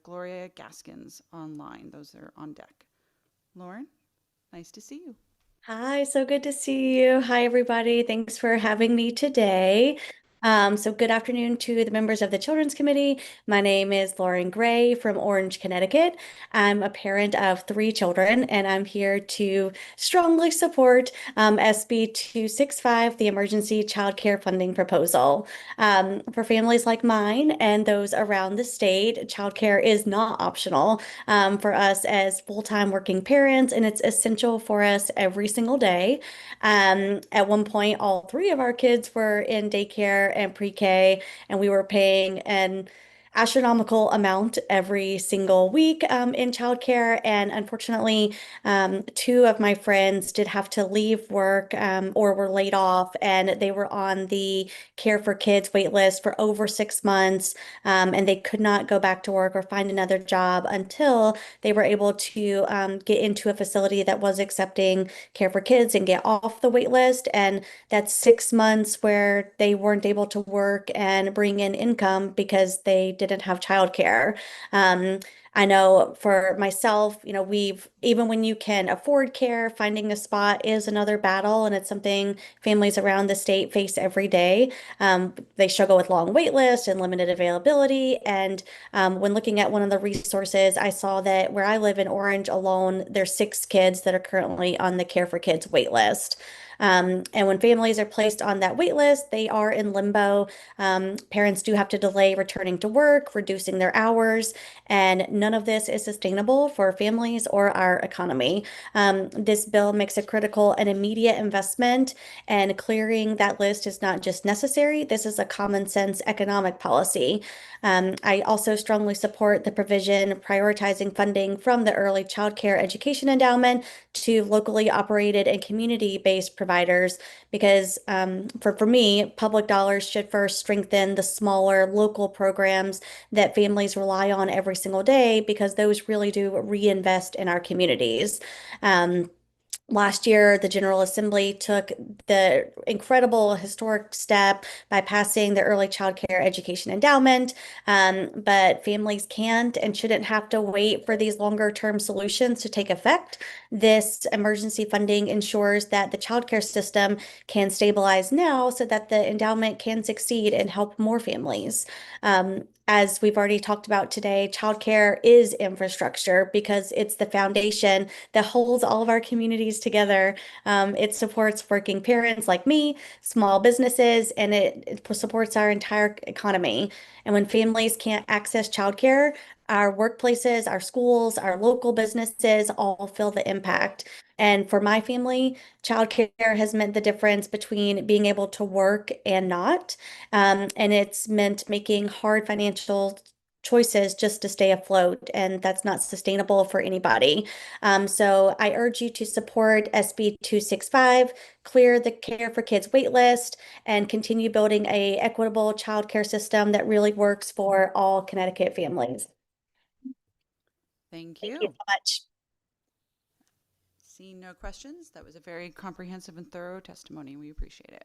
Gloria Gaskins online. Those are on deck. Lauren, nice to see you. Hi, so good to see you. Hi, everybody. Thanks for having me today. So good afternoon to the members of the Children's Committee. My name is Lauren Gray from Orange, Connecticut. I'm a parent of 3 children, and I'm here to strongly support SB 265, the Emergency Child Care Funding Proposal. For families like mine and those around the state, childcare is not optional for us as full-time working parents, and it's essential for us every single day. At one point, all 3 of our kids were in daycare and pre-K, and we were paying an astronomical amount every single week in childcare. And unfortunately, 2 of my friends did have to leave work or were laid off, and they were on the Care for Kids wait list for over 6 months, and they could not go back to work or find another job until they were able to get into a facility that was accepting Care for Kids and get off the wait list. And that's 6 months where they weren't able to work and bring in income because they didn't have childcare. I know for myself, even when you can afford care, finding a spot is another battle, and it's something families around the state face every day. They struggle with long wait lists and limited availability. And when looking at one of the resources, I saw that where I live in Orange alone, there's 6 kids that are currently on the Care for Kids wait list. And when families are placed on that wait list, they are in limbo. Parents do have to delay returning to work, reducing their hours, and none of this is sustainable for families or our economy. This bill makes a critical and immediate investment, and clearing that list is not just necessary, this is a common sense economic policy. I also strongly support the provision prioritizing funding from the Early Child Care Education Endowment to locally operated and community-based providers, because for me, public dollars should first strengthen the smaller local programs that families rely on every single day, because those really do reinvest in our communities. Last year, the General Assembly took the incredible historic step by passing the Early Child Care Education Endowment, but families can't and shouldn't have to wait for these longer-term solutions to take effect. This emergency funding ensures that the childcare system can stabilize now so that the endowment can succeed and help more families. As we've already talked about today, childcare is infrastructure because it's the foundation that holds all of our communities together. It supports working parents like me, small businesses, and it supports our entire economy. And when families can't access childcare, our workplaces, our schools, our local businesses all feel the impact. And for my family, childcare has meant the difference between being able to work and not. And it's meant making hard financial choices just to stay afloat, and that's not sustainable for anybody. So I urge you to support SB 265, clear the Care for Kids waitlist, and continue building a equitable childcare system that really works for all Connecticut families. Thank Thank you. you so much. Seeing no questions, that was a very comprehensive and thorough testimony. We appreciate it.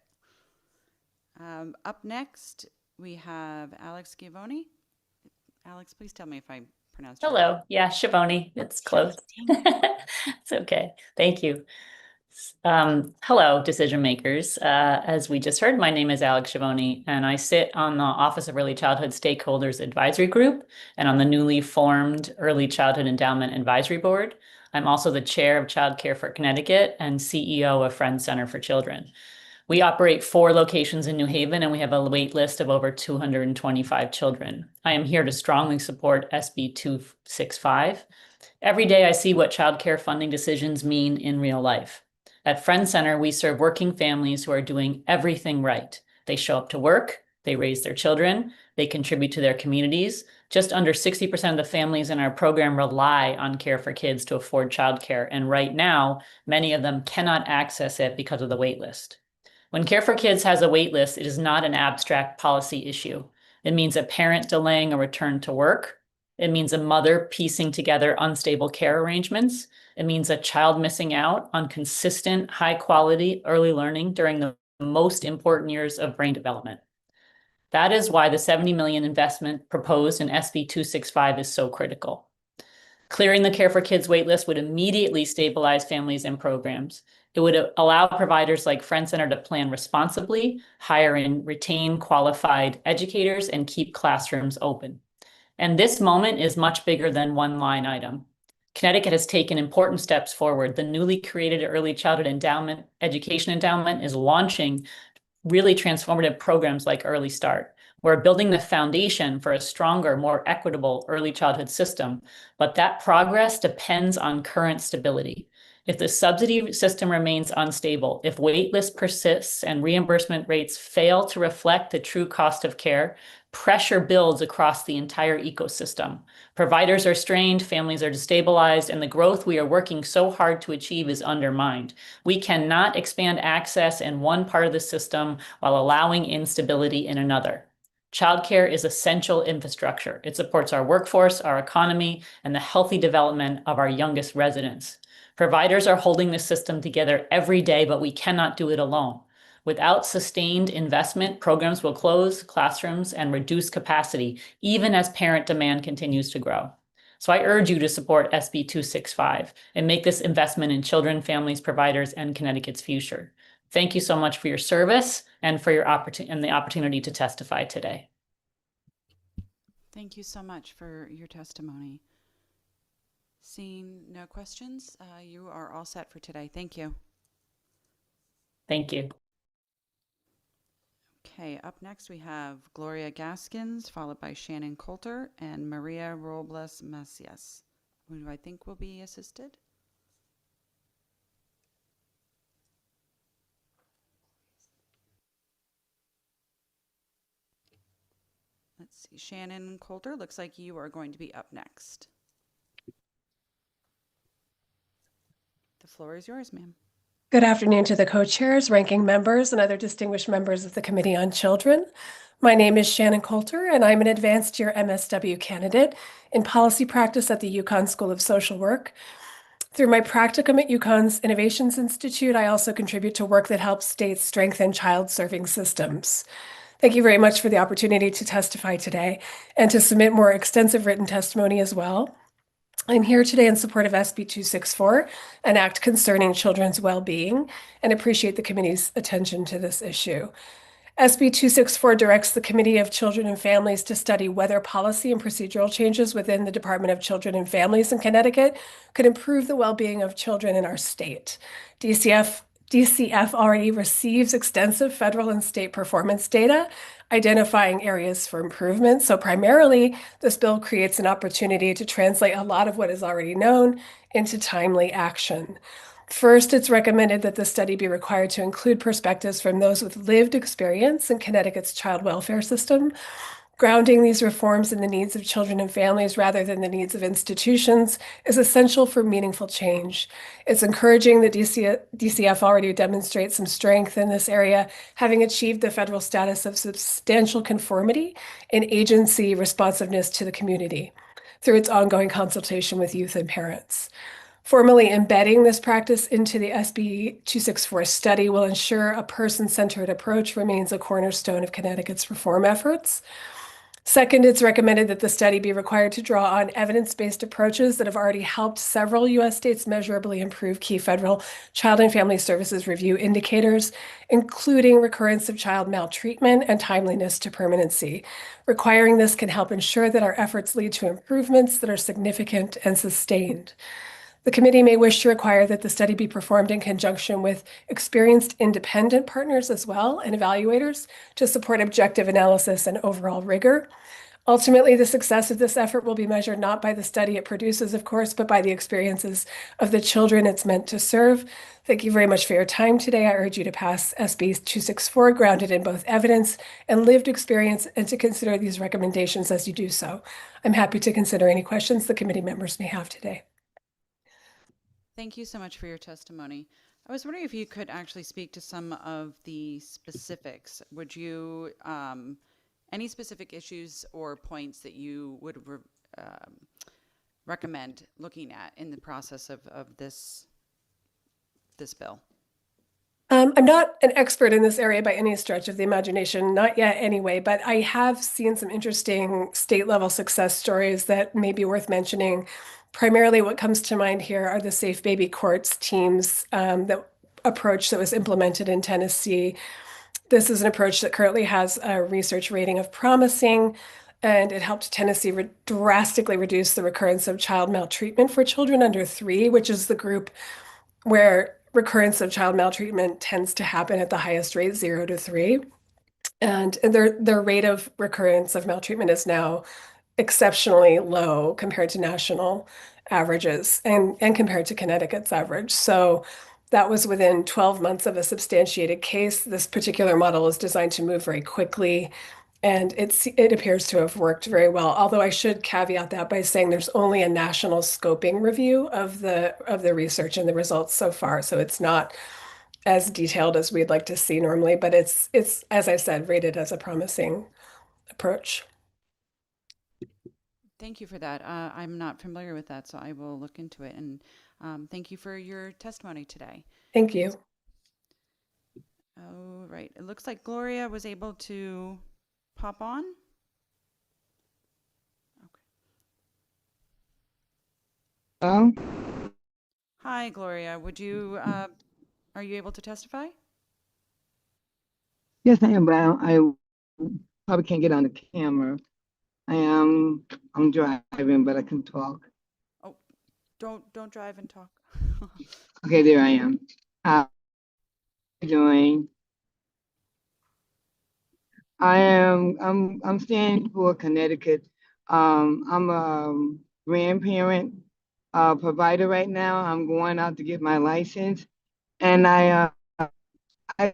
Up next, we have Alex Schiavone. Alex, please tell me if I pronounced it right. Hello. Yeah, Schiavone. It's close. It's okay. Thank you. Hello, decision makers. As we just heard, my name is Alex Schiavone, and I sit on the Office of Early Childhood Stakeholders Advisory Group and on the newly formed Early Childhood Endowment Advisory Board. I'm also the chair of Child Care for Connecticut and CEO of Friends Center for Children. We operate 4 locations in New Haven, and we have a wait list of over 225 children. I am here to strongly support SB 265. Every day I see what childcare funding decisions mean in real life. At Friends Center, we serve working families who are doing everything right. They show up to work, they raise their children, they contribute to their communities. Just under 60% of the families in our program rely on Care for Kids to afford childcare, and right now, many of them cannot access it because of the wait list. When Care for Kids has a wait list, it is not an abstract policy issue. It means a parent delaying a return to work. It means a mother piecing together unstable care arrangements. It means a child missing out on consistent, high-quality early learning during the most important years of brain development. That is why the $70 million investment proposed in SB 265 is so critical. Clearing the Care for Kids waitlist would immediately stabilize families and programs. It would allow providers like Friends Center to plan responsibly, hire and retain qualified educators, and keep classrooms open. And this moment is much bigger than one line item. Connecticut has taken important steps forward. The newly created Early Childhood Endowment, Education Endowment is launching really transformative programs like Early Start. We're building the foundation for a stronger, more equitable early childhood system, but that progress depends on current stability. If the subsidy system remains unstable, if waitlist persists and reimbursement rates fail to reflect the true cost of care, pressure builds across the entire ecosystem. Providers are strained, families are destabilized, and the growth we are working so hard to achieve is undermined. We cannot expand access in one part of the system while allowing instability in another. Childcare is essential infrastructure. It supports our workforce, our economy, and the healthy development of our youngest residents. Providers are holding the system together every day, but we cannot do it alone. Without sustained investment, programs will close classrooms and reduce capacity, even as parent demand continues to grow. So I urge you to support SB 265 and make this investment in children, families, providers, and Connecticut's future. Thank you so much for your service and for your the opportunity to testify today. Thank you so much for your testimony. Seeing no questions, you are all set for today. Thank you. Thank you. Okay, up next we have Gloria Gaskins, followed by Shannon Coulter and Maria Robles Macias, who I think will be assisted. Let's see, Shannon Coulter, looks like you are going to be up next. The floor is yours, ma'am. Good afternoon to the co-chairs, ranking members, and other distinguished members of the Committee on Children. My name is Shannon Coulter, and I'm an advanced year MSW candidate in policy practice at the UConn School of Social Work. Through my practicum at UConn's Innovations Institute, I also contribute to work that helps states strengthen child-serving systems. Thank you very much for the opportunity to testify today and to submit more extensive written testimony as well. I'm here today in support of SB 264, an act concerning children's well-being, and appreciate the committee's attention to this issue. SB 264 directs the Committee of Children and Families to study whether policy and procedural changes within the Department of Children and Families in Connecticut could improve the well-being of children in our state. DCF already receives extensive federal and state performance data, identifying areas for improvement. So primarily, this bill creates an opportunity to translate a lot of what is already known into timely action. First, it's recommended that the study be required to include perspectives from those with lived experience in Connecticut's child welfare system. Grounding these reforms in the needs of children and families rather than the needs of institutions is essential for meaningful change. It's encouraging that DCF already demonstrates some strength in this area, having achieved the federal status of substantial conformity and agency responsiveness to the community through its ongoing consultation with youth and parents. Formally embedding this practice into the SB 264 study will ensure a person-centered approach remains a cornerstone of Connecticut's reform efforts. Second, it's recommended that the study be required to draw on evidence-based approaches that have already helped several U.S. states measurably improve key federal child and family services review indicators, including recurrence of child maltreatment and timeliness to permanency. Requiring this can help ensure that our efforts lead to improvements that are significant and sustained. The committee may wish to require that the study be performed in conjunction with experienced independent partners as well and evaluators to support objective analysis and overall rigor. Ultimately, the success of this effort will be measured not by the study it produces, of course, but by the experiences of the children it's meant to serve. Thank you very much for your time today. I urge you to pass SB 264, grounded in both evidence and lived experience, and to consider these recommendations as you do so. I'm happy to consider any questions the committee members may have today. Thank you so much for your testimony. I was wondering if you could actually speak to some of the specifics. Would you, any specific issues or points that you would recommend looking at in the process of this bill? I'm not an expert in this area by any stretch of the imagination, not yet anyway, but I have seen some interesting state level success stories that may be worth mentioning. Primarily what comes to mind here are the Safe Baby Courts teams, that approach that was implemented in Tennessee. This is an approach that currently has a research rating of promising, and it helped Tennessee drastically reduce the recurrence of child maltreatment for children under 3, which is the group where recurrence of child maltreatment tends to happen at the highest rate, 0 to 3. And their rate of recurrence of maltreatment is now exceptionally low compared to national averages and compared to Connecticut's average. So that was within 12 months of a substantiated case. This particular model is designed to move very quickly, and it appears to have worked very well. Although I should caveat that by saying there's only a national scoping review of the research and the results so far. So it's not as detailed as we'd like to see normally, but it's as I said, rated as a promising approach. Thank you for that. I'm not familiar with that, so I will look into it. And thank you for your testimony today. Thank you. Oh, right. It looks like Gloria was able to pop on. Hello? Hi, Gloria. Would you, are you able to testify? Yes, I am, but I probably can't get on the camera. I'm driving, but I can talk. Oh, don't drive and talk. Okay, there I am. How you doing? I'm staying for Connecticut. I'm a grandparent provider right now. I'm going out to get my license, and I my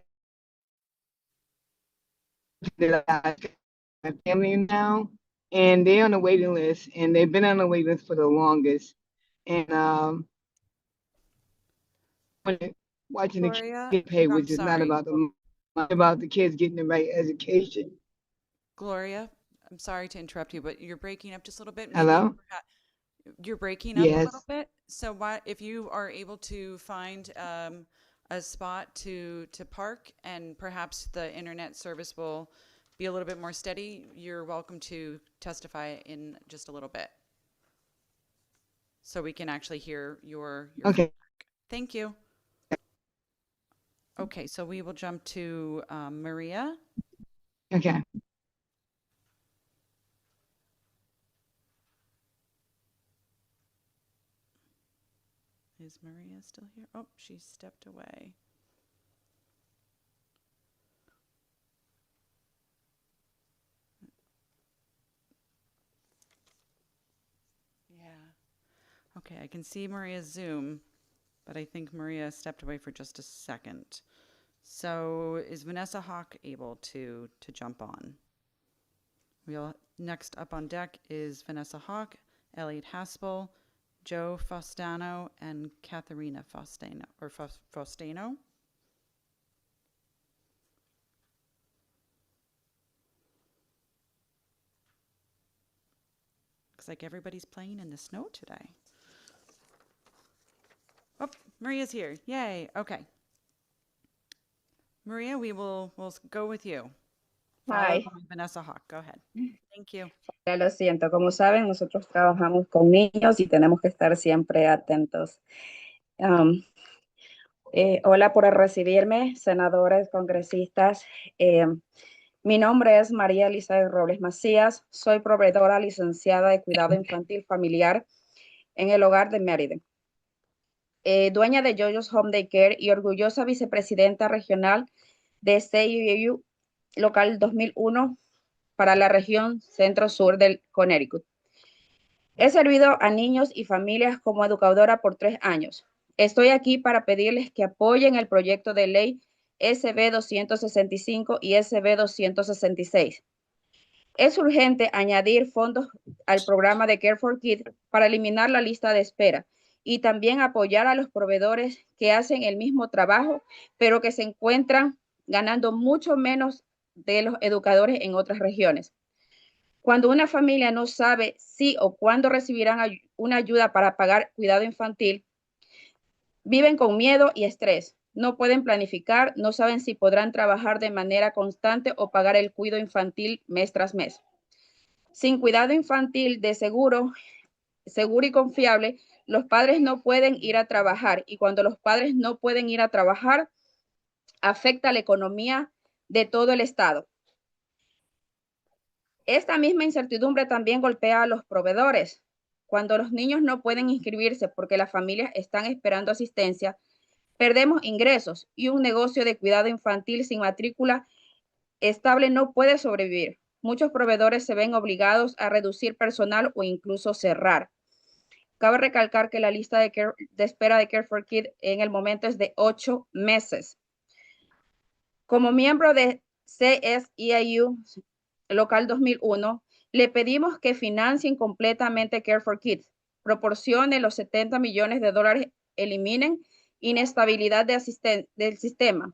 family now, and they're on the waiting list, and they've been on the waiting list for the longest. And watching Gloria, the kids get paid, I'm which is not sorry. about the kids getting the right education. Gloria, I'm sorry to interrupt you, but you're breaking up just a little bit. Hello? You're breaking up a Yes. little bit. So if you are able to find a spot to park, and perhaps the internet service will be a little bit more steady, you're welcome to testify in just a little bit, so we can actually hear your Okay. feedback. Thank you. Okay, so we will jump to Maria. Okay. Is Maria still here? Oh, she stepped away. Yeah. Okay, I can see Maria's Zoom, but I think Maria stepped away for just a second. So is Vanessa Hawk able to jump on? Next up on deck is Vanessa Hawk, Elliot Haspel, Joe Faustano, and Katharina Faustano. Looks like everybody's playing in the snow today. Oh, Maria's here. Yay. Okay. Maria, we'll go with you. Hi. Vanessa Hawk, go ahead. Thank you. Ya lo siento, como saben, nosotros trabajamos con niños y tenemos que estar siempre atentos. Hola por recibirme, senadores, congresistas. Mi nombre es María Elizabeth Robles Macías. Soy proveedora licenciada de cuidado infantil familiar en el hogar de Mérida. Dueña de Yoyo's Home Daycare y orgullosa vicepresidenta regional de CIU Local 2001 para la región centro-sur del Connecticut. He servido a niños y familias como educadora por 3 años. Estoy aquí para pedirles que apoyen el proyecto de ley SB 265 y SB 266. Es urgente añadir fondos al programa de Care for Kids para eliminar la lista de espera y también apoyar a los proveedores que hacen el mismo trabajo, pero que se encuentran ganando mucho menos de los educadores en otras regiones. Cuando una familia no sabe si o cuándo recibirán una ayuda para pagar cuidado infantil, viven con miedo y estrés. No pueden planificar, no saben si podrán trabajar de manera constante o pagar el cuidado infantil mes tras mes. Sin cuidado infantil de seguro y confiable, los padres no pueden ir a trabajar, y cuando los padres no pueden ir a trabajar, afecta la economía de todo el estado. Esta misma incertidumbre también golpea a los proveedores. Cuando los niños no pueden inscribirse porque las familias están esperando asistencia, perdemos ingresos y un negocio de cuidado infantil sin matrícula estable no puede sobrevivir. Muchos proveedores se ven obligados a reducir personal o incluso cerrar. Cabe recalcar que la lista de espera de Care for Kids en el momento es de 8 meses. Como miembro de CSEIU Local 2001, le pedimos que financien completamente Care for Kids, proporcione los $70 millones, eliminen inestabilidad del sistema.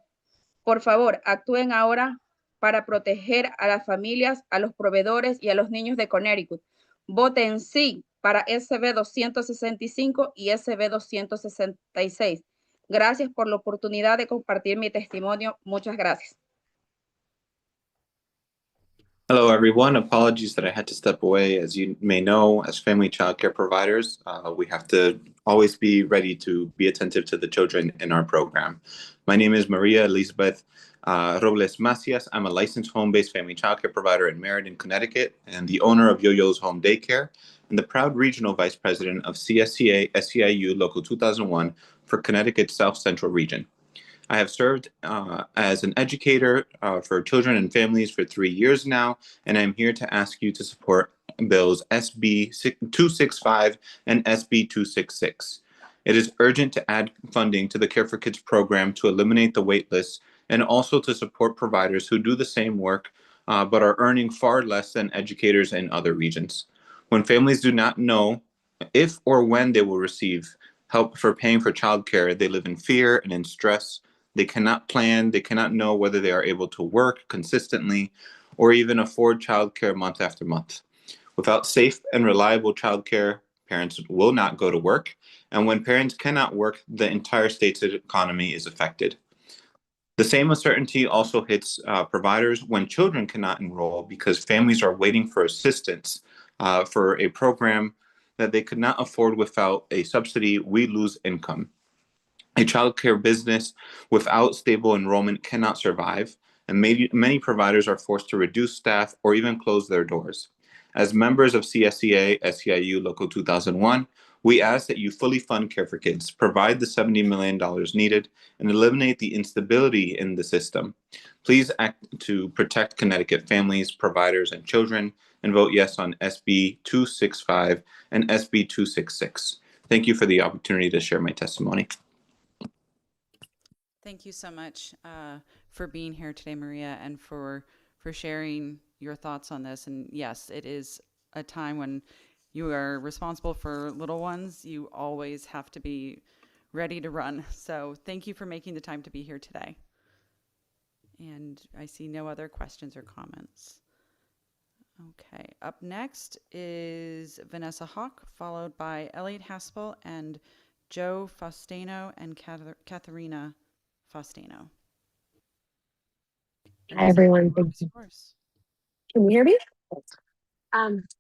Por favor, actúen ahora para proteger a las familias, a los proveedores y a los niños de Connecticut. Voten sí para SB 265 y SB 266. Gracias por la oportunidad de compartir mi testimonio. Muchas gracias. Hello, everyone. Apologies that I had to step away. As you may know, as family child care providers, we have to always be ready to be attentive to the children in our program. My name is Maria Elizabeth Robles Macias. I'm a licensed home-based family child care provider in Meriden, Connecticut, and the owner of Yo-Yo's Home Daycare, and the proud regional vice president of CSCA SEIU Local 2001 for Connecticut's South Central region. I have served as an educator for children and families for 3 years now, and I'm here to ask you to support bills SB 265 and SB 266. It is urgent to add funding to the Care for Kids program to eliminate the wait list and also to support providers who do the same work but are earning far less than educators in other regions. When families do not know if or when they will receive help for paying for childcare, they live in fear and in stress. They cannot plan, they cannot know whether they are able to work consistently or even afford childcare month after month. Without safe and reliable childcare, parents will not go to work. And when parents cannot work, the entire state's economy is affected. The same uncertainty also hits providers when children cannot enroll because families are waiting for assistance for a program that they could not afford without a subsidy. We lose income. A childcare business without stable enrollment cannot survive, and many providers are forced to reduce staff or even close their doors. As members of CSCA SEIU Local 2001, we ask that you fully fund Care for Kids, provide the $70 million needed, and eliminate the instability in the system. Please act to protect Connecticut families, providers, and children, and vote yes on SB 265 and SB 266. Thank you for the opportunity to share my testimony. Thank you so much for being here today, Maria, and for sharing your thoughts on this. And yes, it is a time when you are responsible for little ones. You always have to be ready to run. So thank you for making the time to be here today. And I see no other questions or comments. Okay, up next is Vanessa Hawk, followed by Elliot Haspel and Joe Faustino and Katharina Faustino. Hi, everyone. Thank you. Yours. Can you hear me?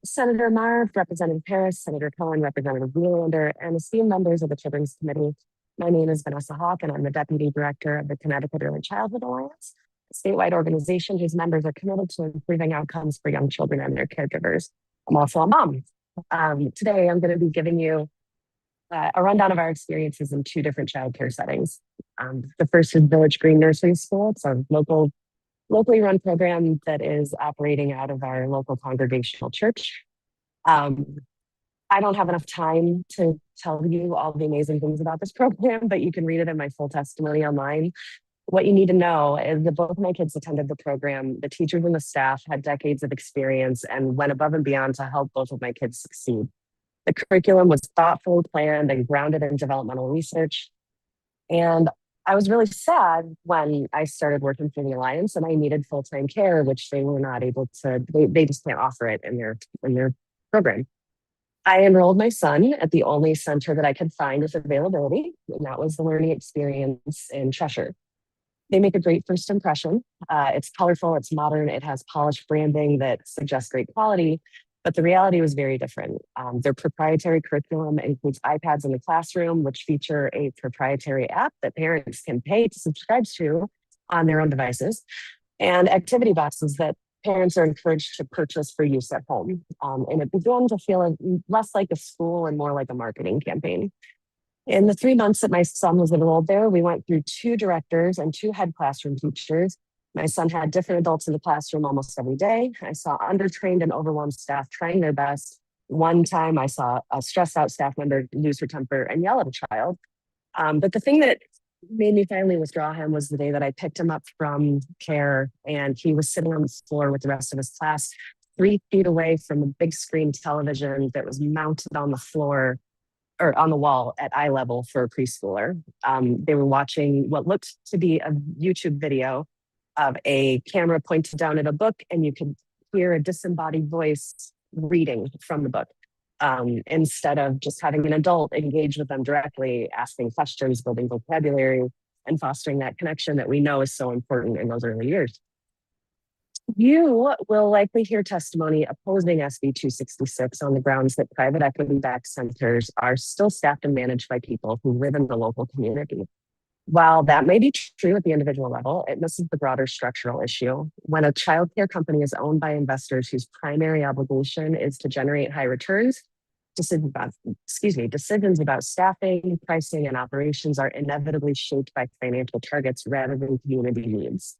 Senator Marv, Representative Paris, Senator Cohen, Representative Wielander, and esteemed members of the Children's Committee. My name is Vanessa Hawk, and I'm the Deputy Director of the Connecticut Early Childhood Alliance, a statewide organization whose members are committed to improving outcomes for young children and their caregivers. I'm also a mom. Today, I'm going to be giving you a rundown of our experiences in 2 different childcare settings. The first is Village Green Nursery School. It's a locally run program that is operating out of our local congregational church. I don't have enough time to tell you all the amazing things about this program, but you can read it in my full testimony online. What you need to know is that both my kids attended the program. The teachers and the staff had decades of experience and went above and beyond to help both of my kids succeed. The curriculum was thoughtfully planned and grounded in developmental research. And I was really sad when I started working for the Alliance and I needed full-time care, which they were not able to, they just can't offer it in their program. I enrolled my son at the only center that I could find with availability, and that was the Learning Experience in Cheshire. They make a great first impression. It's colorful, it's modern, it has polished branding that suggests great quality, but the reality was very different. Their proprietary curriculum includes iPads in the classroom, which feature a proprietary app that parents can pay to subscribe to on their own devices, and activity boxes that parents are encouraged to purchase for use at home. And it began to feel less like a school and more like a marketing campaign. In the 3 months that my son was enrolled there, we went through 2 directors and 2 head classroom teachers. My son had different adults in the classroom almost every day. I saw undertrained and overwhelmed staff trying their best. One time I saw a stressed out staff member lose her temper and yell at a child. But the thing that made me finally withdraw him was the day that I picked him up from care and he was sitting on the floor with the rest of his class, 3 feet away from a big screen television that was mounted on the floor or on the wall at eye level for a preschooler. They were watching what looked to be a YouTube video of a camera pointed down at a book, and you could hear a disembodied voice reading from the book. Instead of just having an adult engage with them directly, asking questions, building vocabulary, and fostering that connection that we know is so important in those early years. You will likely hear testimony opposing SB 266 on the grounds that private equity-backed centers are still staffed and managed by people who live in the local community. While that may be true at the individual level, it misses the broader structural issue. When a childcare company is owned by investors whose primary obligation is to generate high returns, decisions about staffing, pricing, and operations are inevitably shaped by financial targets rather than community needs.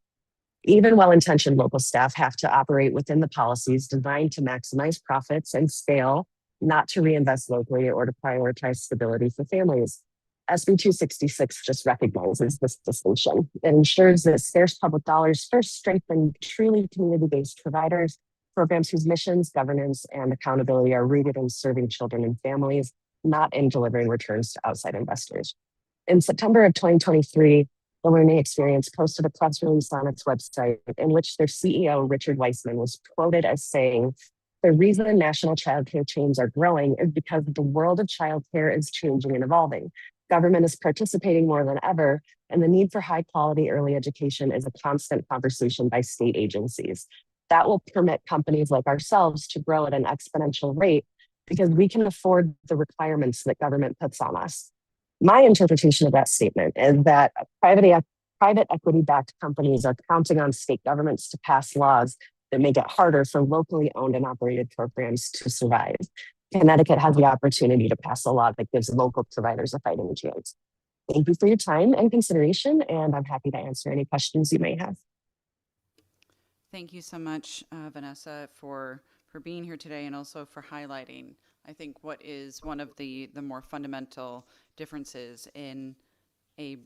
Even well-intentioned local staff have to operate within the policies designed to maximize profits and scale, not to reinvest locally or to prioritize stability for families. SB 266 just recognizes this distinction. It ensures that scarce public dollars first strengthen truly community-based providers, programs whose missions, governance, and accountability are rooted in serving children and families, not in delivering returns to outside investors. In September of 2023, the Learning Experience posted a press release on its website in which their CEO, Richard Weissman, was quoted as saying, "The reason national childcare chains are growing is because the world of childcare is changing and evolving. Government is participating more than ever, and the need for high quality early education is a constant conversation by state agencies. That will permit companies like ourselves to grow at an exponential rate because we can afford the requirements that government puts on us." My interpretation of that statement is that private equity-backed companies are counting on state governments to pass laws that make it harder for locally owned and operated programs to survive. Connecticut has the opportunity to pass a law that gives local providers a fighting chance. Thank you for your time and consideration, and I'm happy to answer any questions you may have. Thank you so much, Vanessa, for being here today and also for highlighting, I think, what is one of the more fundamental differences in a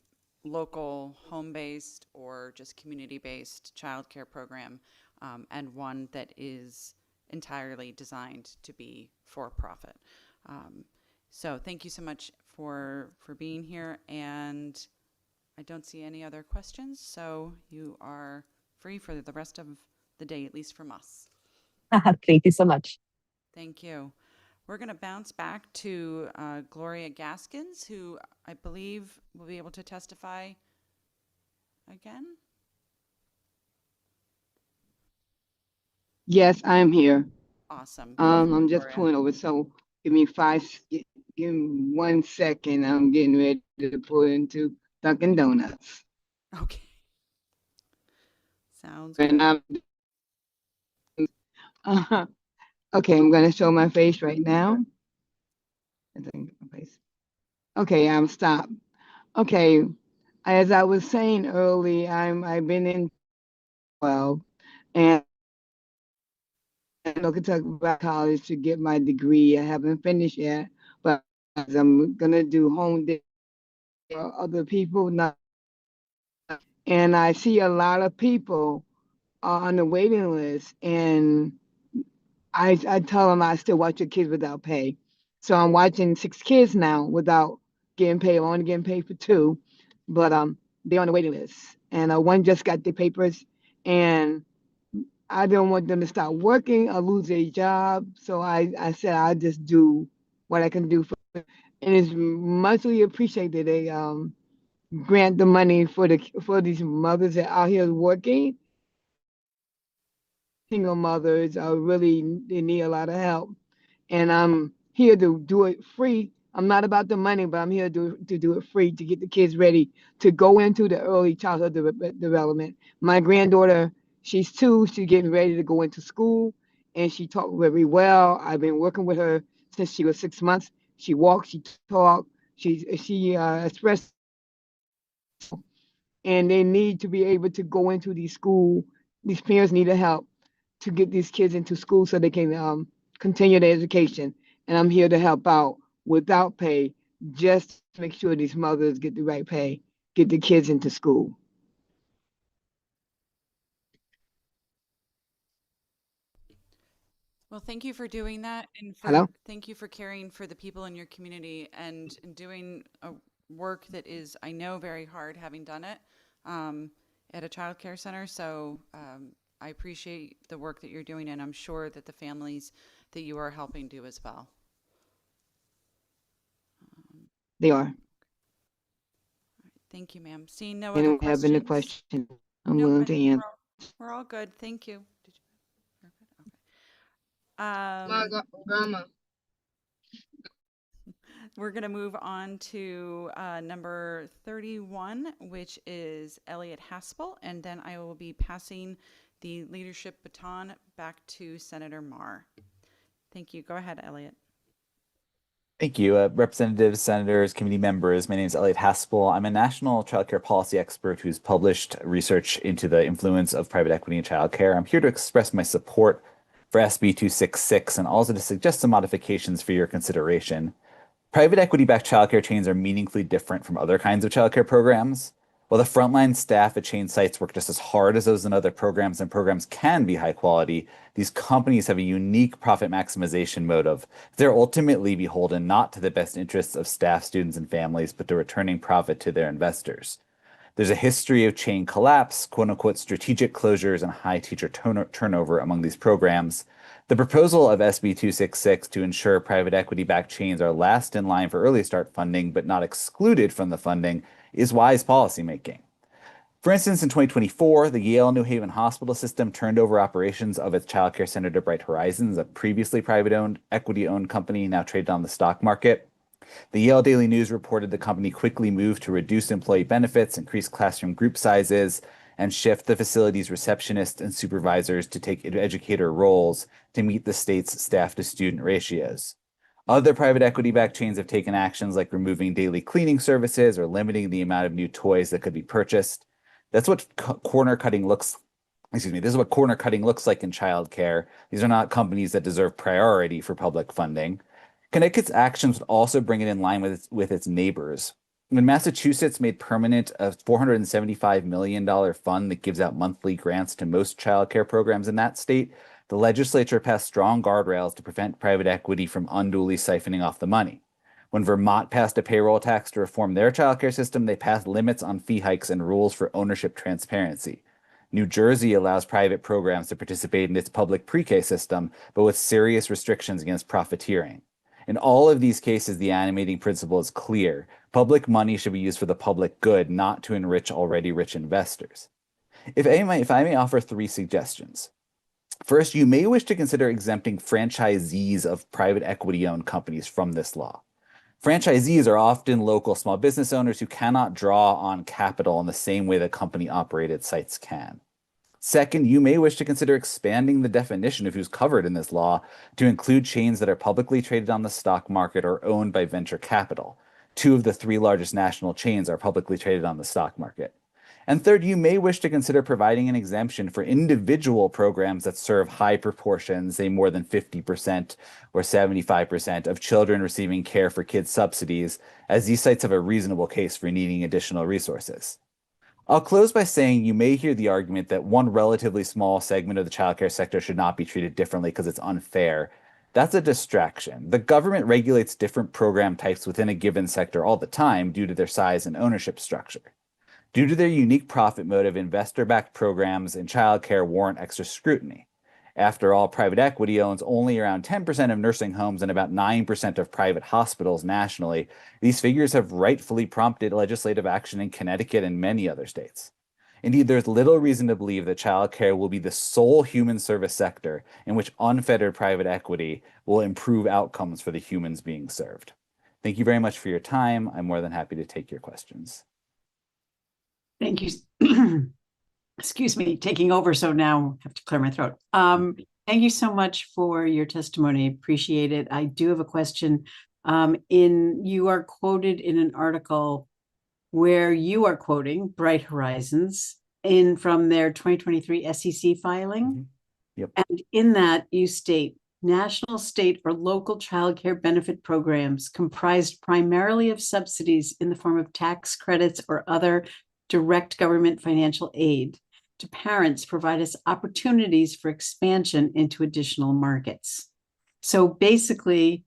local home-based or just community-based childcare program. and one that is entirely designed to be for profit. So thank you so much for being here, and I don't see any other questions, so you are free for the rest of the day, at least from us. Thank you so much. Thank you. We're going to bounce back to Gloria Gaskins, who I believe will be able to testify again. Yes, I'm here. Awesome. I'm just pulling over, so give me 1 second. I'm getting ready to pull into Dunkin' Donuts. Okay. Sounds And good. Okay, I'm gonna show my face right now. Okay, I'm stopped. Okay, as I was saying early, I've been in 12 and Kentucky College to get my degree. I haven't finished yet, but I'm gonna do home day for other people. And I see a lot of people on the waiting list, and I tell them I still watch your kids without pay. So I'm watching 6 kids now without getting paid. I'm only getting paid for 2, but they're on the waiting list. And one just got their papers, and I don't want them to stop working or lose their job. So I said I'll just do what I can do for them. And it's muchly appreciated. They grant the money for these mothers that are out here working. Single mothers are really, they need a lot of help. And I'm here to do it free. I'm not about the money, but I'm here to do it free to get the kids ready to go into the early childhood development. My granddaughter, she's 2, she's getting ready to go into school, and she talked very well. I've been working with her since she was 6 months. She walks, she talks, she expressed, and they need to be able to go into these schools. These parents need help to get these kids into school so they can continue their education. And I'm here to help out without pay, just to make sure these mothers get the right pay, get the kids into school. Well, thank you for doing that, and Hello? thank you for caring for the people in your community and doing a work that is, I know, very hard, having done it at a child care center. So I appreciate the work that you're doing, and I'm sure that the families that you are helping do as well. They are. Thank you, ma'am. Seeing no And other if you have any questions. questions, I'm willing to answer. We're all good. Thank you. Grandma. We're going to move on to number 31, which is Elliot Haspel, and then I will be passing the leadership baton back to Senator Marr. Thank you. Go ahead, Elliot. Thank you, representatives, senators, committee members. My name is Elliot Haspel. I'm a national childcare policy expert who's published research into the influence of private equity in childcare. I'm here to express my support for SB 266 and also to suggest some modifications for your consideration. Private equity-backed childcare chains are meaningfully different from other kinds of childcare programs. While the frontline staff at chain sites work just as hard as those in other programs, and programs can be high quality, these companies have a unique profit maximization motive. They're ultimately beholden not to the best interests of staff, students, and families, but to returning profit to their investors. There's a history of chain collapse, quote-unquote strategic closures, and high teacher turnover among these programs. The proposal of SB 266 to ensure private equity-backed chains are last in line for early start funding, but not excluded from the funding, is wise policymaking. For instance, in 2024, the Yale New Haven Hospital System turned over operations of its childcare center to Bright Horizons, a previously private-owned, equity-owned company now traded on the stock market. The Yale Daily News reported the company quickly moved to reduce employee benefits, increase classroom group sizes, and shift the facility's receptionists and supervisors to take educator roles to meet the state's staff-to-student ratios. Other private equity-backed chains have taken actions like removing daily cleaning services or limiting the amount of new toys that could be purchased. That's what corner cutting looks like in childcare. These are not companies that deserve priority for public funding. Connecticut's actions would also bring it in line with its neighbors. When Massachusetts made permanent a $475 million fund that gives out monthly grants to most childcare programs in that state, the legislature passed strong guardrails to prevent private equity from unduly siphoning off the money. When Vermont passed a payroll tax to reform their childcare system, they passed limits on fee hikes and rules for ownership transparency. New Jersey allows private programs to participate in its public pre-K system, but with serious restrictions against profiteering. In all of these cases, the animating principle is clear. Public money should be used for the public good, not to enrich already rich investors. If I may offer 3 suggestions. First, you may wish to consider exempting franchisees of private equity-owned companies from this law. Franchisees are often local small business owners who cannot draw on capital in the same way that company-operated sites can. Second, you may wish to consider expanding the definition of who's covered in this law to include chains that are publicly traded on the stock market or owned by venture capital. 2 of the 3 largest national chains are publicly traded on the stock market. And third, you may wish to consider providing an exemption for individual programs that serve high proportions, say more than 50% or 75% of children receiving care for kids subsidies, as these sites have a reasonable case for needing additional resources. I'll close by saying you may hear the argument that one relatively small segment of the childcare sector should not be treated differently because it's unfair. That's a distraction. The government regulates different program types within a given sector all the time due to their size and ownership structure. Due to their unique profit motive, investor-backed programs in childcare warrant extra scrutiny. After all, private equity owns only around 10% of nursing homes and about 9% of private hospitals nationally. These figures have rightfully prompted legislative action in Connecticut and many other states. Indeed, there's little reason to believe that childcare will be the sole human service sector in which unfettered private equity will improve outcomes for the humans being served. Thank you very much for your time. I'm more than happy to take your questions. Thank you. Excuse me, taking over, so now I have to clear my throat. Thank you so much for your testimony. Appreciate it. I do have a question. You are quoted in an article where you are quoting Bright Horizons from their 2023 SEC filing. Yep. And in that you state, national, state, or local childcare benefit programs comprised primarily of subsidies in the form of tax credits or other direct government financial aid to parents provide us opportunities for expansion into additional markets. So basically,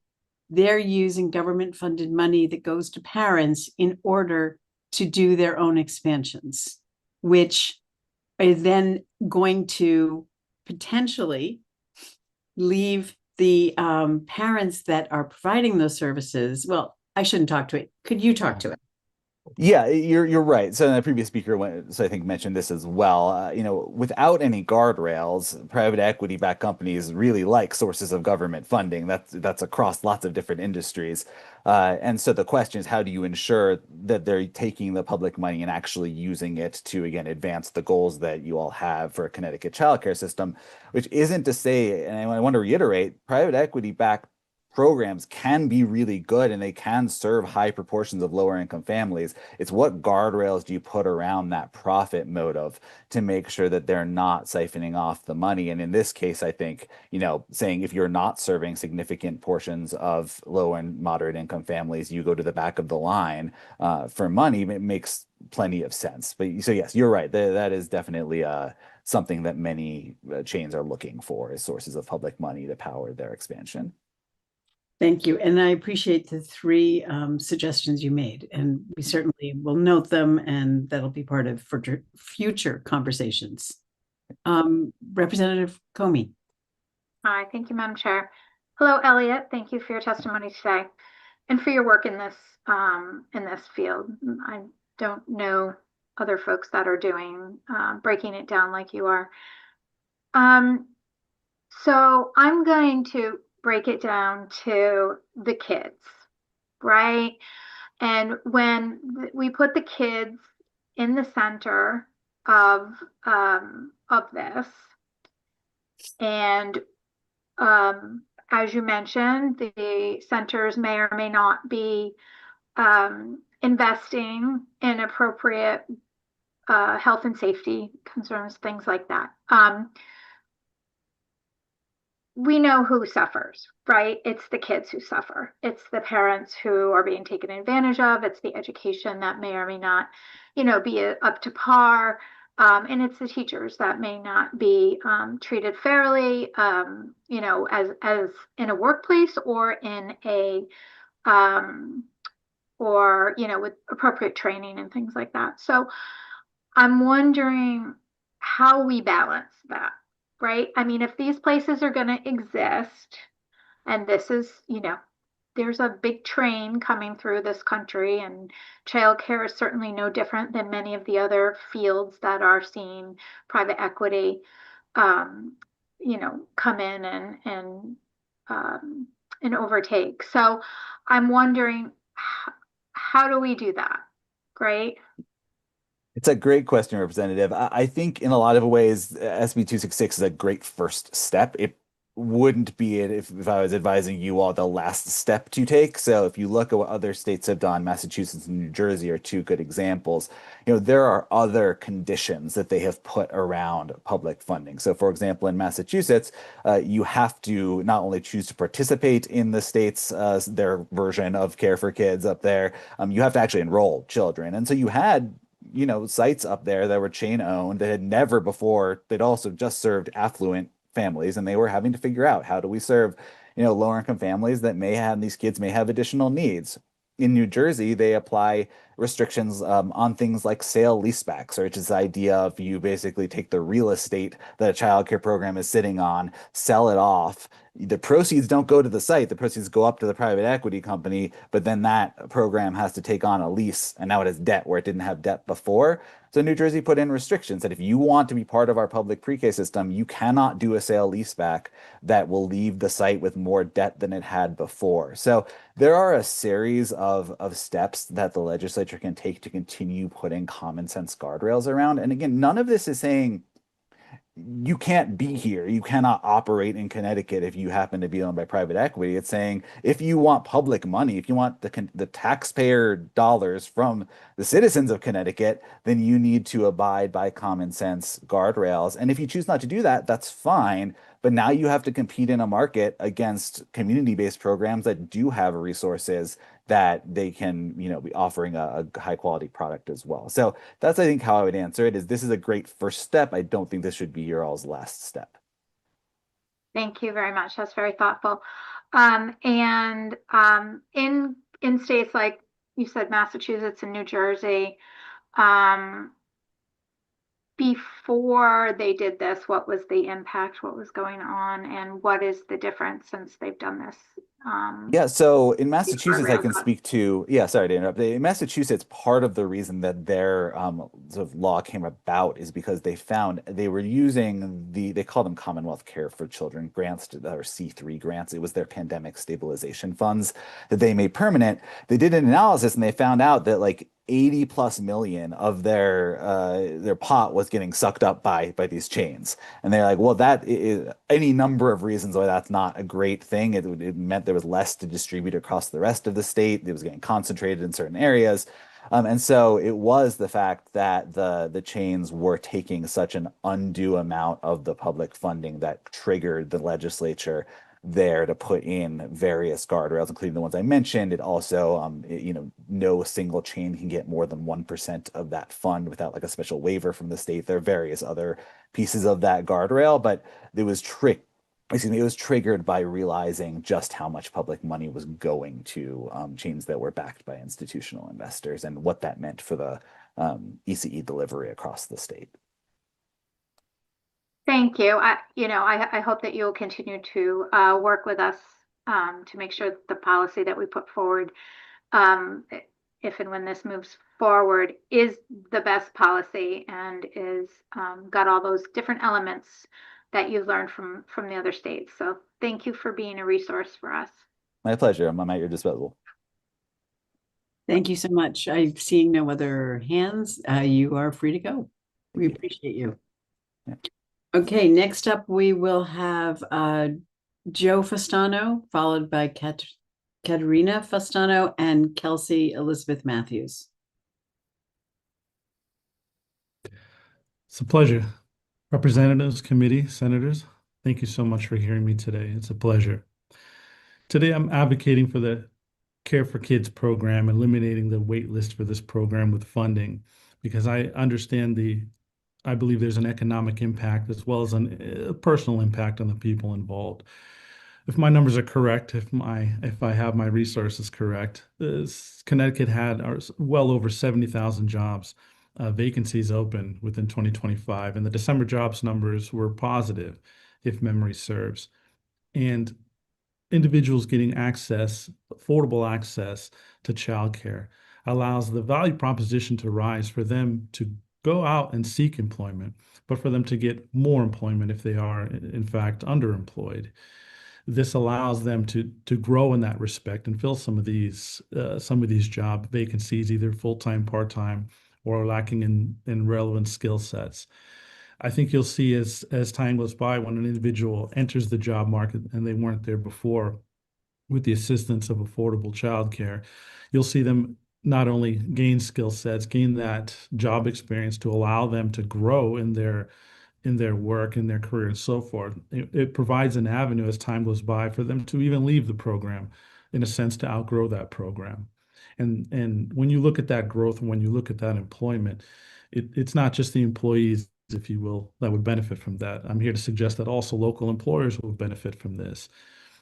they're using government-funded money that goes to parents in order to do their own expansions, which are then going to potentially leave the parents that are providing those services. Well, I shouldn't talk to it. Could you talk to it? Yeah, you're right. So the previous speaker, so I think mentioned this as well. Without any guardrails, private equity-backed companies really like sources of government funding. That's across lots of different industries. And so the question is, how do you ensure that they're taking the public money and actually using it to, again, advance the goals that you all have for a Connecticut childcare system, which isn't to say, and I want to reiterate, private equity-backed programs can be really good and they can serve high proportions of lower income families. It's what guardrails do you put around that profit motive to make sure that they're not siphoning off the money. And in this case, I think, saying if you're not serving significant portions of low and moderate income families, you go to the back of the line for money, it makes plenty of sense. But so yes, you're right. That is definitely something that many chains are looking for as sources of public money to power their expansion. Thank you. And I appreciate the 3 suggestions you made, and we certainly will note them, and that'll be part of future conversations. Representative Comey. Hi, thank you, Madam Chair. Hello, Elliot. Thank you for your testimony today and for your work in this field. I don't know other folks that are doing breaking it down like you are. So I'm going to break it down to the kids, right? And when we put the kids in the center of this, and as you mentioned, the centers may or may not be investing in appropriate health and safety concerns, things like that. we know who suffers, right? It's the kids who suffer. It's the parents who are being taken advantage of. It's the education that may or may not, be up to par. And it's the teachers that may not be treated fairly, as in a workplace or in a, with appropriate training and things like that. So I'm wondering how we balance that, right? I mean, if these places are going to exist, and this is, there's a big train coming through this country, and childcare is certainly no different than many of the other fields that are seeing private equity, come in and overtake. So I'm wondering, how do we do that? Right? It's a great question, Representative. I think in a lot of ways, SB 266 is a great first step. It wouldn't be it if I was advising you all the last step to take. So if you look at what other states have done, Massachusetts and New Jersey are two good examples. There are other conditions that they have put around public funding. So for example, in Massachusetts, you have to not only choose to participate in the state's their version of Care for Kids up there, you have to actually enroll children. And so you had sites up there that were chain owned that had never before, they'd also just served affluent families, and they were having to figure out, how do we serve, lower income families that these kids may have additional needs. In New Jersey, they apply restrictions on things like sale leasebacks, which is the idea of you basically take the real estate that a child care program is sitting on, sell it off. The proceeds don't go to the site, the proceeds go up to the private equity company, but then that program has to take on a lease, and now it has debt where it didn't have debt before. So New Jersey put in restrictions that if you want to be part of our public pre-K system, you cannot do a sale leaseback that will leave the site with more debt than it had before. So there are a series of steps that the legislature can take to continue putting common sense guardrails around. And again, none of this is saying you can't be here. You cannot operate in Connecticut if you happen to be owned by private equity. It's saying if you want public money, if you want the taxpayer dollars from the citizens of Connecticut, then you need to abide by common sense guardrails. And if you choose not to do that, that's fine. But now you have to compete in a market against community-based programs that do have resources that they can, be offering a high quality product as well. So that's, I think, how I would answer it. This is a great first step. I don't think this should be your all's last step. Thank you very much. That's very thoughtful. In states like you said, Massachusetts and New Jersey, before they did this, what was the impact? What was going on? And what is the difference since they've done this? So in Massachusetts, I can speak to, sorry to interrupt. In Massachusetts, part of the reason that their sort of law came about is because they found they were using they call them Commonwealth Care for Children grants, or C3 grants. It was their pandemic stabilization funds that they made permanent. They did an analysis and they found out that like 80+ million of their pot was getting sucked up by these chains. And they're like, well, that is any number of reasons why that's not a great thing. It meant there was less to distribute across the rest of the state. It was getting concentrated in certain areas. And so it was the fact that the chains were taking such an undue amount of the public funding that triggered the legislature there to put in various guardrails, including the ones I mentioned. It also, no single chain can get more than 1% of that fund without like a special waiver from the state. There are various other pieces of that guardrail, but it was triggered by realizing just how much public money was going to chains that were backed by institutional investors and what that meant for the ECE delivery across the state. Thank you. I hope that you'll continue to work with us to make sure that the policy that we put forward, if and when this moves forward, is the best policy and is got all those different elements that you've learned from the other states. So thank you for being a resource for us. My pleasure. I'm at your disposal. Thank you so much. I'm seeing no other hands. You are free to go. We appreciate you. Yeah. Okay, next up we will have Joe Fastano, followed by Katerina Fastano and Kelsey Elizabeth Matthews. It's a pleasure. Representatives, committee, senators, Thank you so much for hearing me today. It's a pleasure. Today, I'm advocating for the Care for Kids program, eliminating the wait list for this program with funding, because I understand I believe there's an economic impact as well as a personal impact on the people involved. If my numbers are correct, if I have my resources correct, Connecticut had well over 70,000 jobs vacancies open within 2025, and the December jobs numbers were positive, if memory serves. And individuals getting access, affordable access to childcare allows the value proposition to rise for them to go out and seek employment, but for them to get more employment if they are, in fact, underemployed. This allows them to grow in that respect and fill some of these job vacancies, either full-time, part-time, or lacking in relevant skill sets. I think you'll see as time goes by, when an individual enters the job market and they weren't there before, with the assistance of affordable childcare, you'll see them not only gain skill sets, gain that job experience to allow them to grow in their work, in their career, and so forth. It provides an avenue as time goes by for them to even leave the program, in a sense, to outgrow that program. And when you look at that growth and when you look at that employment, it's not just the employees, if you will, that would benefit from that. I'm here to suggest that also local employers will benefit from this.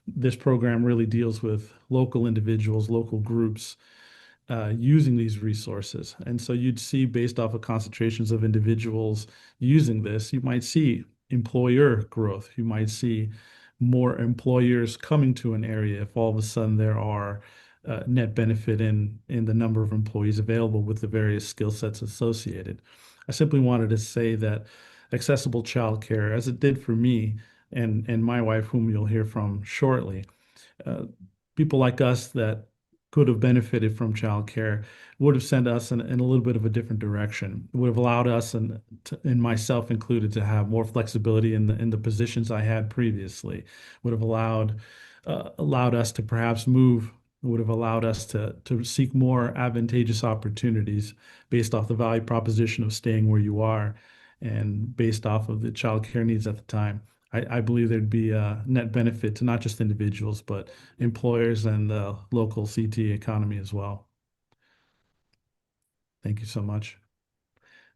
This program really deals with local individuals, local groups, using these resources. And so you'd see, based off of concentrations of individuals using this, you might see employer growth. You might see more employers coming to an area if all of a sudden there are net benefit in the number of employees available with the various skill sets associated. I simply wanted to say that accessible childcare, as it did for me and my wife, whom you'll hear from shortly, people like us that could have benefited from childcare would have sent us in a little bit of a different direction. It would have allowed us, and myself included, to have more flexibility in the positions I had previously. Would have allowed us to perhaps move. Would have allowed us to seek more advantageous opportunities based off the value proposition of staying where you are, and based off of the childcare needs at the time. I believe there'd be a net benefit to not just individuals, but employers and the local CT economy as well. Thank you so much.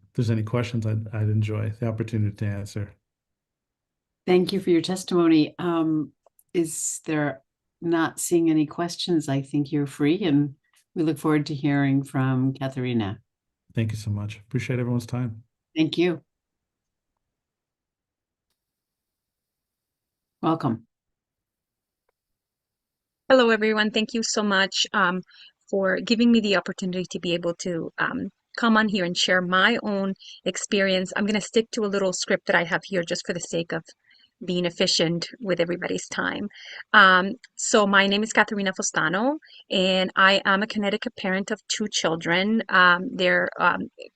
If there's any questions, I'd enjoy the opportunity to answer. Thank you for your testimony. Is there not seeing any questions? I think you're free, and we look forward to hearing from Katharina. Thank you so much. Appreciate everyone's time. Thank you. Welcome. Hello, everyone. Thank you so much for giving me the opportunity to be able to come on here and share my own experience. I'm going to stick to a little script that I have here just for the sake of being efficient with everybody's time. So my name is Katharina Fostano, and I am a Connecticut parent of 2 children. They're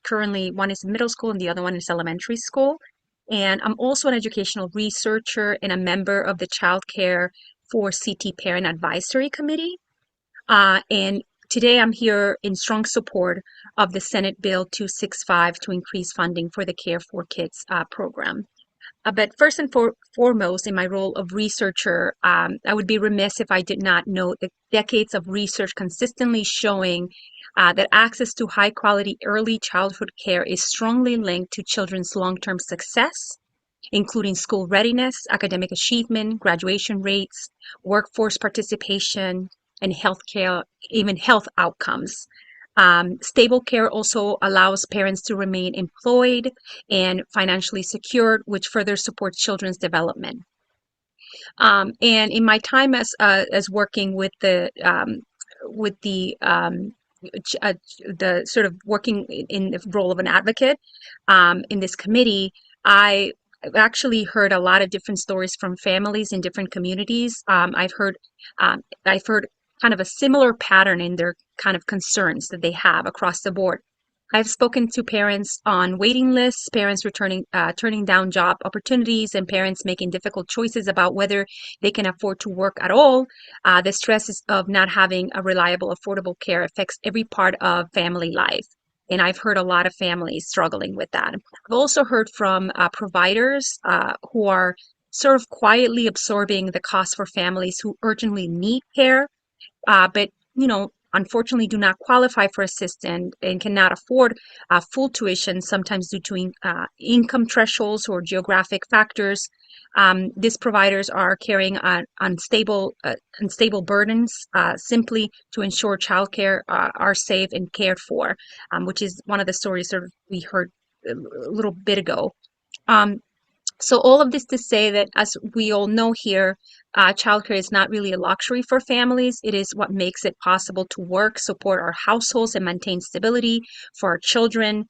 currently, one is in middle school and the other one is elementary school. And I'm also an educational researcher and a member of the Child Care for CT Parent Advisory Committee. And today I'm here in strong support of the Senate Bill 265 to increase funding for the Care for Kids program. But first and foremost, in my role of researcher, I would be remiss if I did not note the decades of research consistently showing that access to high quality early childhood care is strongly linked to children's long-term success, including school readiness, academic achievement, graduation rates, workforce participation, and healthcare, even health outcomes. Stable care also allows parents to remain employed and financially secured, which further supports children's development. And in my time as working with the sort of working in the role of an advocate in this committee, I've actually heard a lot of different stories from families in different communities. I've heard kind of a similar pattern in their kind of concerns that they have across the board. I've spoken to parents on waiting lists, parents turning down job opportunities, and parents making difficult choices about whether they can afford to work at all. The stress of not having a reliable, affordable care affects every part of family life. And I've heard a lot of families struggling with that. I've also heard from providers who are sort of quietly absorbing the cost for families who urgently need care, but unfortunately do not qualify for assistance and cannot afford full tuition, sometimes due to income thresholds or geographic factors. These providers are carrying unstable burdens simply to ensure childcare are safe and cared for, which is one of the stories sort of we heard a little bit ago. So all of this to say that, as we all know here, childcare is not really a luxury for families. It is what makes it possible to work, support our households, and maintain stability for our children.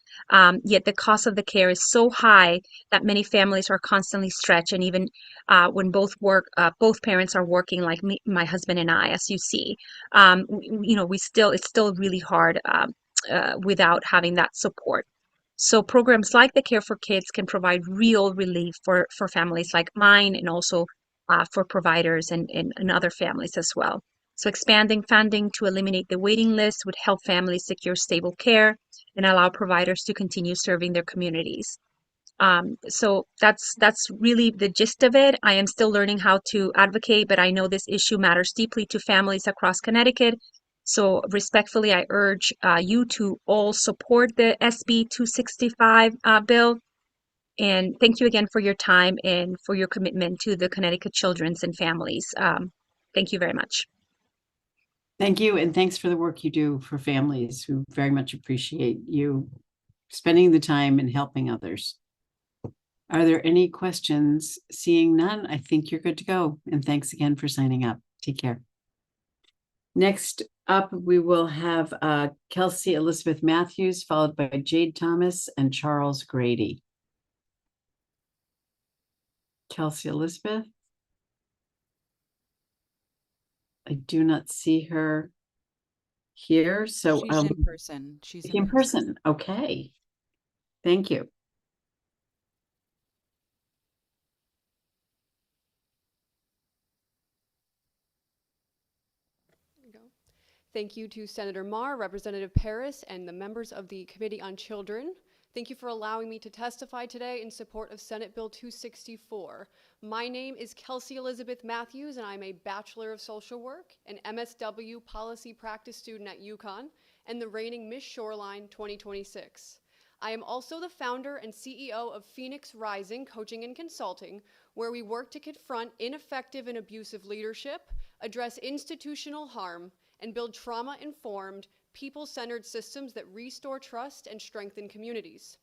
Yet the cost of the care is so high that many families are constantly stretched, and even when both parents are working, like me, my husband and I, as you see, it's still really hard without having that support. So programs like the Care for Kids can provide real relief for families like mine, and also for providers and other families as well. So expanding funding to eliminate the waiting list would help families secure stable care and allow providers to continue serving their communities. So that's really the gist of it. I am still learning how to advocate, but I know this issue matters deeply to families across Connecticut. So respectfully, I urge you to all support the SB 265 bill. And thank you again for your time and for your commitment to the Connecticut children's and families. Thank you very much. Thank you, and thanks for the work you do for families who very much appreciate you spending the time and helping others. Are there any questions? Seeing none, I think you're good to go. And thanks again for signing up. Take care. Next up, we will have Kelsey Elizabeth Matthews, followed by Jade Thomas and Charles Grady. Kelsey Elizabeth. I do not see her here, so She's in person. She's in person. Okay. Thank you. Thank you to Senator Marr, Representative Paris, and the members of the Committee on Children. Thank you for allowing me to testify today in support of Senate Bill 264. My name is Kelsey Elizabeth Matthews, and I'm a Bachelor of Social Work, an MSW Policy Practice student at UConn, and the reigning Miss Shoreline 2026. I am also the founder and CEO of Phoenix Rising Coaching and Consulting, where we work to confront ineffective and abusive leadership, address institutional harm, and build trauma-informed, people-centered systems that restore trust and strengthen communities.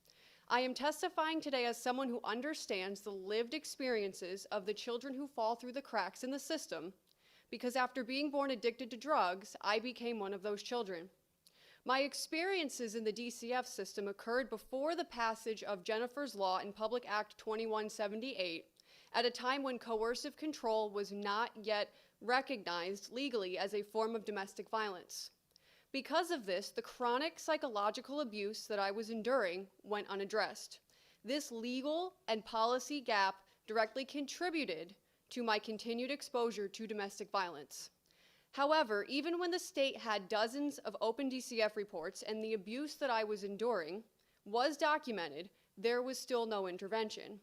I am testifying today as someone who understands the lived experiences of the children who fall through the cracks in the system, because after being born addicted to drugs, I became one of those children. My experiences in the DCF system occurred before the passage of Jennifer's Law and Public Act 2178, at a time when coercive control was not yet recognized legally as a form of domestic violence. Because of this, the chronic psychological abuse that I was enduring went unaddressed. This legal and policy gap directly contributed to my continued exposure to domestic violence. However, even when the state had dozens of open DCF reports and the abuse that I was enduring was documented, there was still no intervention.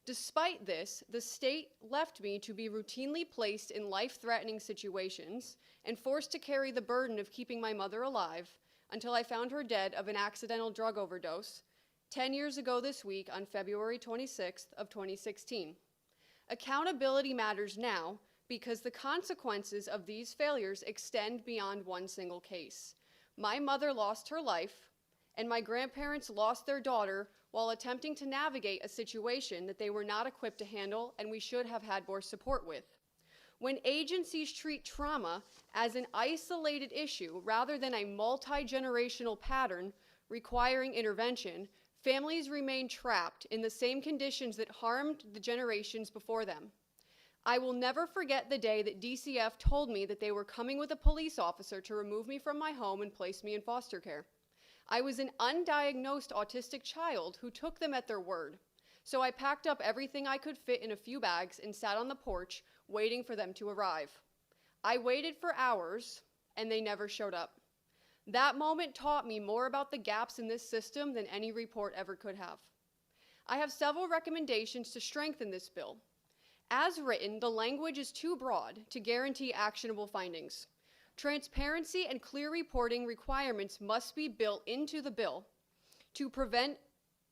Despite this, the state left me to be routinely placed in life-threatening situations and forced to carry the burden of keeping my mother alive until I found her dead of an accidental drug overdose 10 years ago this week on February 26th of 2016. Accountability matters now because the consequences of these failures extend beyond one single case. My mother lost her life, and my grandparents lost their daughter while attempting to navigate a situation that they were not equipped to handle and we should have had more support with. When agencies treat trauma as an isolated issue rather than a multi-generational pattern requiring intervention, families remain trapped in the same conditions that harmed the generations before them. I will never forget the day that DCF told me that they were coming with a police officer to remove me from my home and place me in foster care. I was an undiagnosed autistic child who took them at their word. So I packed up everything I could fit in a few bags and sat on the porch waiting for them to arrive. I waited for hours and they never showed up. That moment taught me more about the gaps in this system than any report ever could have. I have several recommendations to strengthen this bill. As written, the language is too broad to guarantee actionable findings. Transparency and clear reporting requirements must be built into the bill to prevent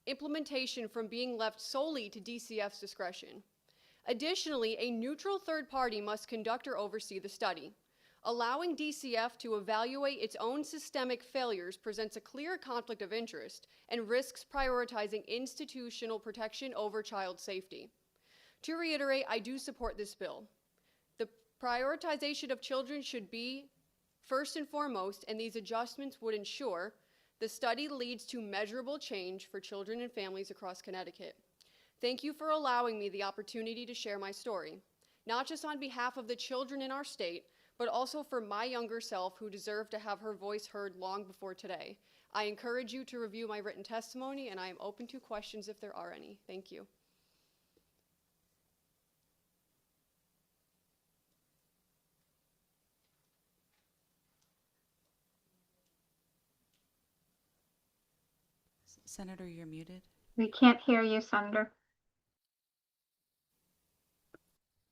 implementation from being left solely to DCF's discretion. Additionally, a neutral third party must conduct or oversee the study. Allowing DCF to evaluate its own systemic failures presents a clear conflict of interest and risks prioritizing institutional protection over child safety. To reiterate, I do support this bill. The prioritization of children should be first and foremost, and these adjustments would ensure the study leads to measurable change for children and families across Connecticut. Thank you for allowing me the opportunity to share my story, not just on behalf of the children in our state, but also for my younger self who deserved to have her voice heard long before today. I encourage you to review my written testimony, and I am open to questions if there are any. Thank you. Senator, you're muted. We can't hear you, Senator.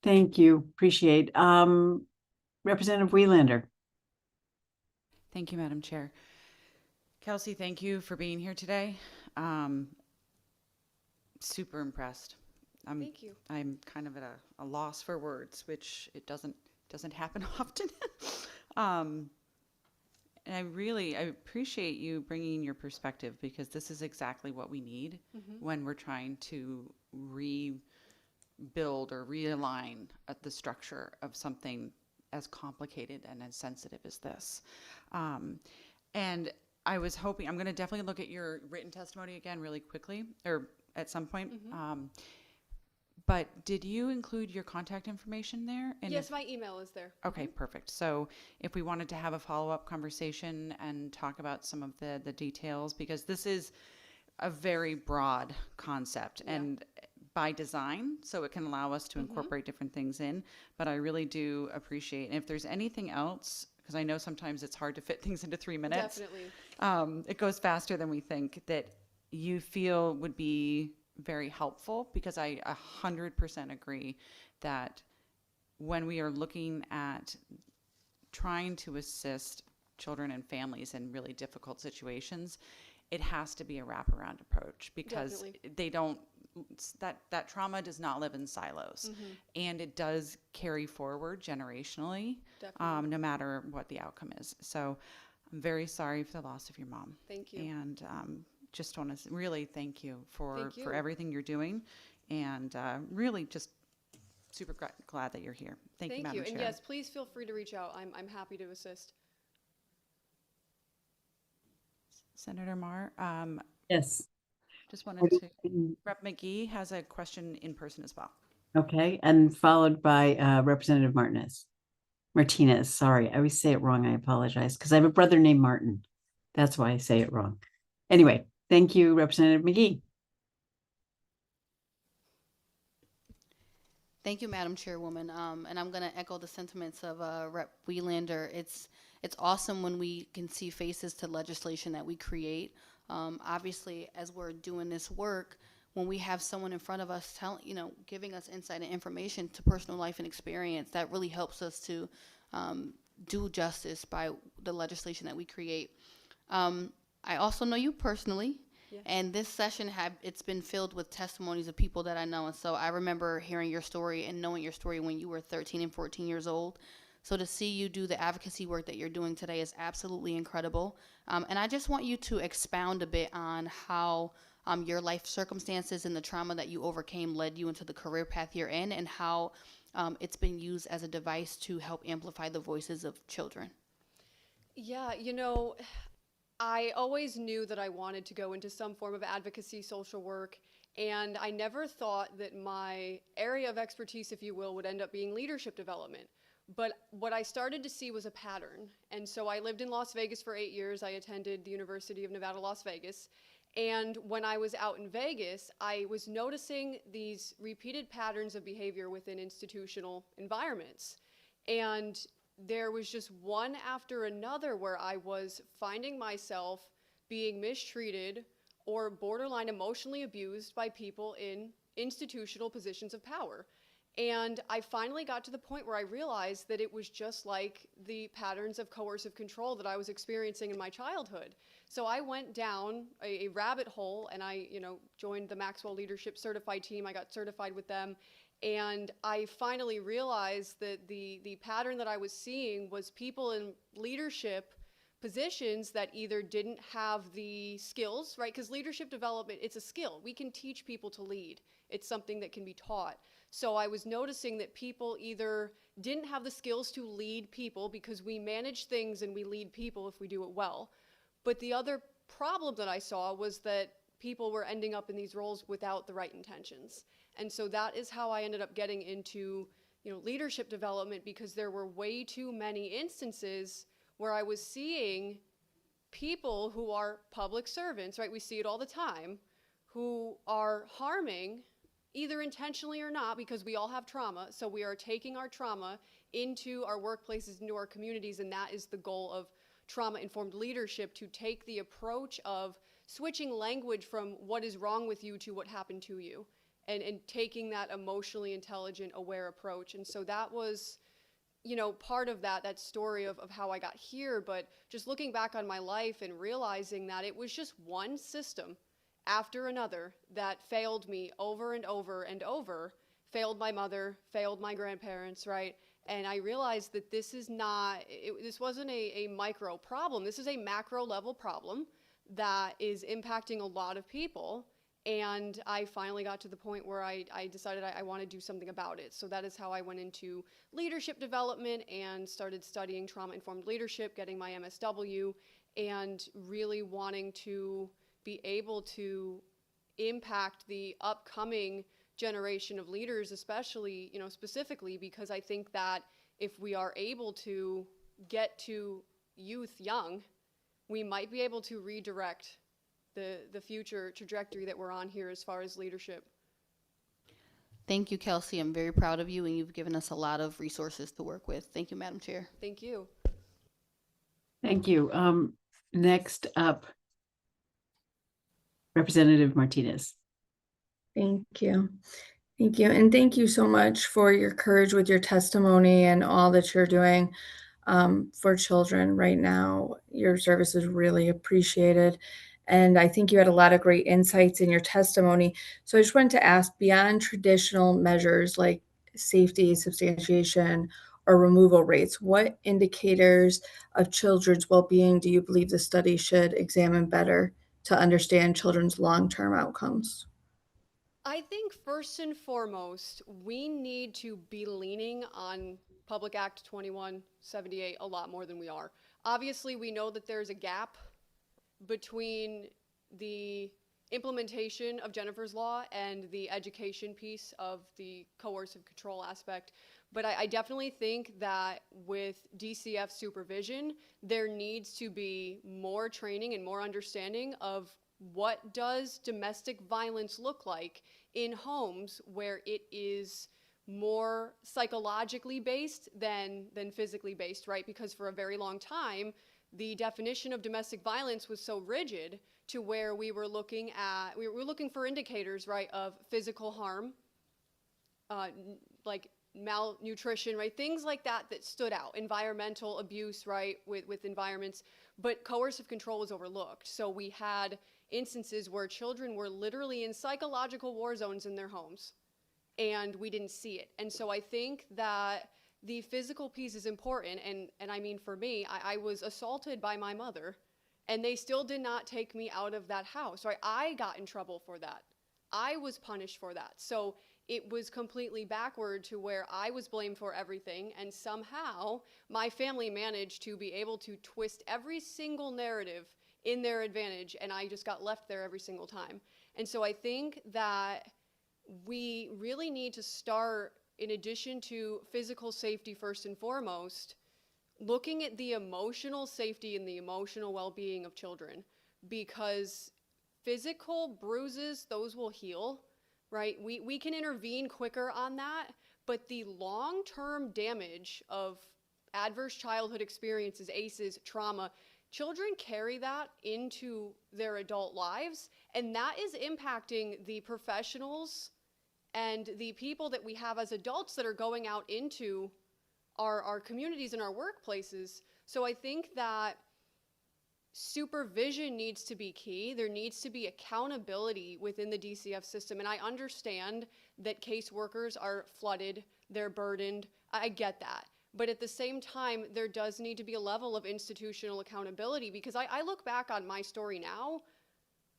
Thank you. Appreciate. Representative Wielander. Thank you, Madam Chair. Kelsey, thank you for being here today. Super impressed. Thank you. I'm kind of at a loss for words, which it doesn't happen often. And I appreciate you bringing your perspective, because this is exactly what we need when we're trying to rebuild or realign the structure of something as complicated and as sensitive as this. And I was hoping, I'm going to definitely look at your written testimony again really quickly, or at some point. But did you include your contact information there? And Yes, my email is there. Okay, perfect. So if we wanted to have a follow-up conversation and talk about some of the details, because this is a very broad concept and by design, so it can allow us to incorporate different things in. But I really do appreciate, and if there's anything else, because I know sometimes it's hard to fit things into 3 minutes. Definitely. It goes faster than we think, that you feel would be very helpful, because I 100% agree that when we are looking at trying to assist children and families in really difficult situations, it has to be a wraparound approach, because they don't, that trauma does not live in silos, and it does carry forward generationally, no matter what the outcome is. So I'm very sorry for the loss of your mom. Thank you. And just want to really thank you for everything you're doing, and really just super glad that you're here. Thank you, Madam Chair. And yes, please feel free to reach out. I'm happy to assist. Senator Marr, Yes. just wanted to, Rep. McGee has a question in person as well. Okay, and followed by Representative Martinez. Sorry, I always say it wrong. I apologize, because I have a brother named Martin. That's why I say it wrong. Anyway, thank you, Representative McGee. Thank you, Madam Chairwoman. And I'm going to echo the sentiments of Rep. Wielander. It's awesome when we can see faces to legislation that we create. Obviously, as we're doing this work, when we have someone in front of us giving us insight and information to personal life and experience, that really helps us to do justice by the legislation that we create. I also know you personally. And this session it's been filled with testimonies of people that I know. And so I remember hearing your story and knowing your story when you were 13 and 14 years old. So to see you do the advocacy work that you're doing today is absolutely incredible. And I just want you to expound a bit on how your life circumstances and the trauma that you overcame led you into the career path you're in, and how it's been used as a device to help amplify the voices of children. Yeah, I always knew that I wanted to go into some form of advocacy, social work, and I never thought that my area of expertise, if you will, would end up being leadership development. But what I started to see was a pattern. And so I lived in Las Vegas for 8 years. I attended the University of Nevada, Las Vegas. And when I was out in Vegas, I was noticing these repeated patterns of behavior within institutional environments. And there was just one after another where I was finding myself being mistreated or borderline emotionally abused by people in institutional positions of power. And I finally got to the point where I realized that it was just like the patterns of coercive control that I was experiencing in my childhood. So I went down a rabbit hole, and I, joined the Maxwell Leadership Certified team. I got certified with them. And I finally realized that the pattern that I was seeing was people in leadership positions that either didn't have the skills, right? Because leadership development, it's a skill. We can teach people to lead. It's something that can be taught. So I was noticing that people either didn't have the skills to lead people, because we manage things and we lead people if we do it well. But the other problem that I saw was that people were ending up in these roles without the right intentions. And so that is how I ended up getting into, leadership development, because there were way too many instances where I was seeing people who are public servants, right? We see it all the time, who are harming, either intentionally or not, because we all have trauma. So we are taking our trauma into our workplaces, into our communities, and that is the goal of trauma-informed leadership, to take the approach of switching language from what is wrong with you to what happened to you, and taking that emotionally intelligent, aware approach. And so that was, part of that story of how I got here. But just looking back on my life and realizing that it was just one system after another that failed me over and over and over, failed my mother, failed my grandparents, right? And I realized that this wasn't a micro problem. This is a macro level problem that is impacting a lot of people. And I finally got to the point where I decided I want to do something about it. So that is how I went into leadership development and started studying trauma-informed leadership, getting my MSW, and really wanting to be able to impact the upcoming generation of leaders, especially, specifically, because I think that if we are able to get to youth young, we might be able to redirect the future trajectory that we're on here as far as leadership. Thank you, Kelsey. I'm very proud of you, and you've given us a lot of resources to work with. Thank you, Madam Chair. Thank you. Thank you. Next up, Representative Martinez. Thank you. Thank you. And thank you so much for your courage with your testimony and all that you're doing for children right now. Your service is really appreciated. And I think you had a lot of great insights in your testimony. So I just wanted to ask, beyond traditional measures like safety, substantiation, or removal rates, what indicators of children's well-being do you believe the study should examine better to understand children's long-term outcomes? I think first and foremost, we need to be leaning on Public Act 2178 a lot more than we are. Obviously, we know that there's a gap between the implementation of Jennifer's Law and the education piece of the coercive control aspect. But I definitely think that with DCF supervision, there needs to be more training and more understanding of what does domestic violence look like in homes where it is more psychologically based than physically based, right? Because for a very long time, the definition of domestic violence was so rigid to where we were looking for indicators, right, of physical harm, like malnutrition, right, things like that stood out, environmental abuse, right, with environments, but coercive control was overlooked. So we had instances where children were literally in psychological war zones in their homes, and we didn't see it. And so I think that the physical piece is important, and I mean, for me, I was assaulted by my mother, and they still did not take me out of that house, right? I got in trouble for that. I was punished for that. So it was completely backward to where I was blamed for everything, and somehow my family managed to be able to twist every single narrative in their advantage, and I just got left there every single time. And so I think that we really need to start, in addition to physical safety first and foremost, looking at the emotional safety and the emotional well-being of children, because physical bruises, those will heal, right? We can intervene quicker on that, but the long-term damage of adverse childhood experiences, ACEs, trauma, children carry that into their adult lives, and that is impacting the professionals and the people that we have as adults that are going out into our communities and our workplaces. So I think that supervision needs to be key. There needs to be accountability within the DCF system. And I understand that caseworkers are flooded, they're burdened. I get that. But at the same time, there does need to be a level of institutional accountability, because I look back on my story now,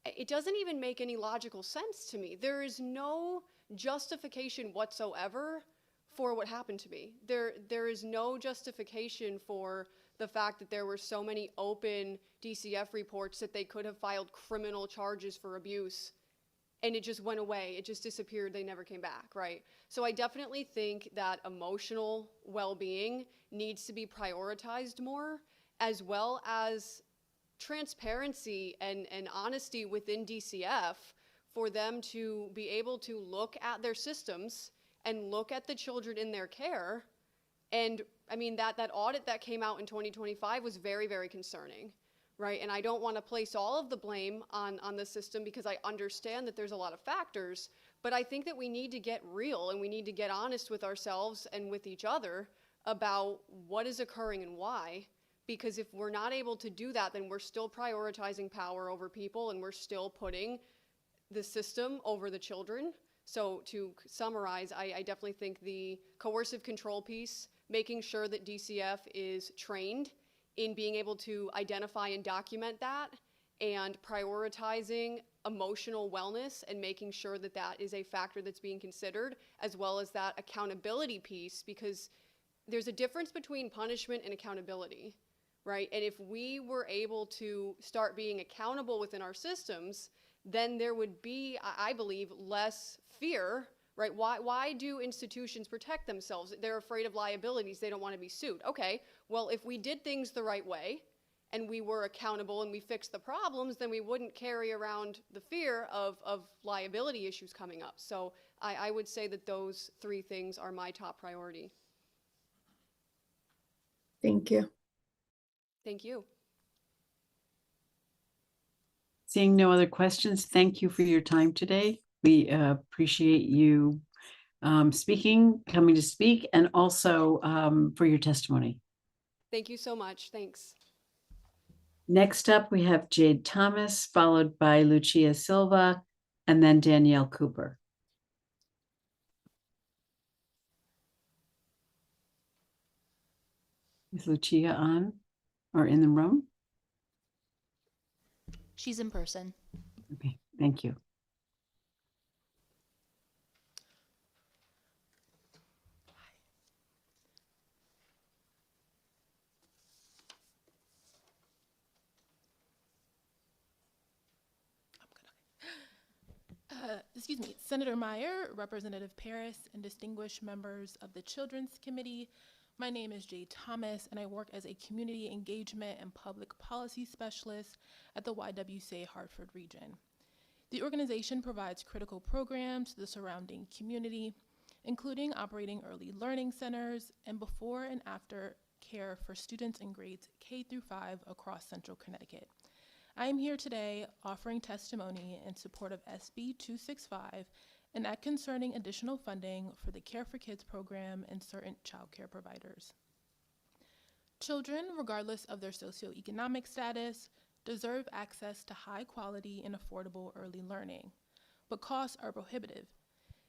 it doesn't even make any logical sense to me. There is no justification whatsoever for what happened to me. There is no justification for the fact that there were so many open DCF reports that they could have filed criminal charges for abuse, and it just went away. It just disappeared. They never came back, right? So I definitely think that emotional well-being needs to be prioritized more, as well as transparency and honesty within DCF, for them to be able to look at their systems and look at the children in their care. And I mean, that audit that came out in 2025 was very, very concerning, right? And I don't want to place all of the blame on the system, because I understand that there's a lot of factors, but I think that we need to get real and we need to get honest with ourselves and with each other about what is occurring and why. Because if we're not able to do that, then we're still prioritizing power over people, and we're still putting the system over the children. So to summarize, I definitely think the coercive control piece, making sure that DCF is trained in being able to identify and document that, and prioritizing emotional wellness and making sure that that is a factor that's being considered, as well as that accountability piece, because there's a difference between punishment and accountability, right? And if we were able to start being accountable within our systems, then there would be, I believe, less fear, right? Why do institutions protect themselves? They're afraid of liabilities. They don't want to be sued. Okay, well, if we did things the right way and we were accountable and we fixed the problems, then we wouldn't carry around the fear of liability issues coming up. So I would say that those three things are my top priority. Thank you. Thank you. Seeing no other questions, thank you for your time today. We appreciate you coming to speak, and also for your testimony. Thank you so much. Thanks. Next up, we have Jade Thomas, followed by Lucia Silva, and then Danielle Cooper. Is Lucia on or in the room? She's in person. Okay, thank you. Excuse me, Senator Meyer, Representative Paris, and distinguished members of the Children's Committee. My name is Jade Thomas, and I work as a community engagement and public policy specialist at the YWCA Hartford region. The organization provides critical programs to the surrounding community, including operating early learning centers and before and after care for students in grades K through 5 across Central Connecticut. I am here today offering testimony in support of SB 265 and that concerning additional funding for the Care for Kids program and certain child care providers. Children, regardless of their socioeconomic status, deserve access to high quality and affordable early learning, but costs are prohibitive.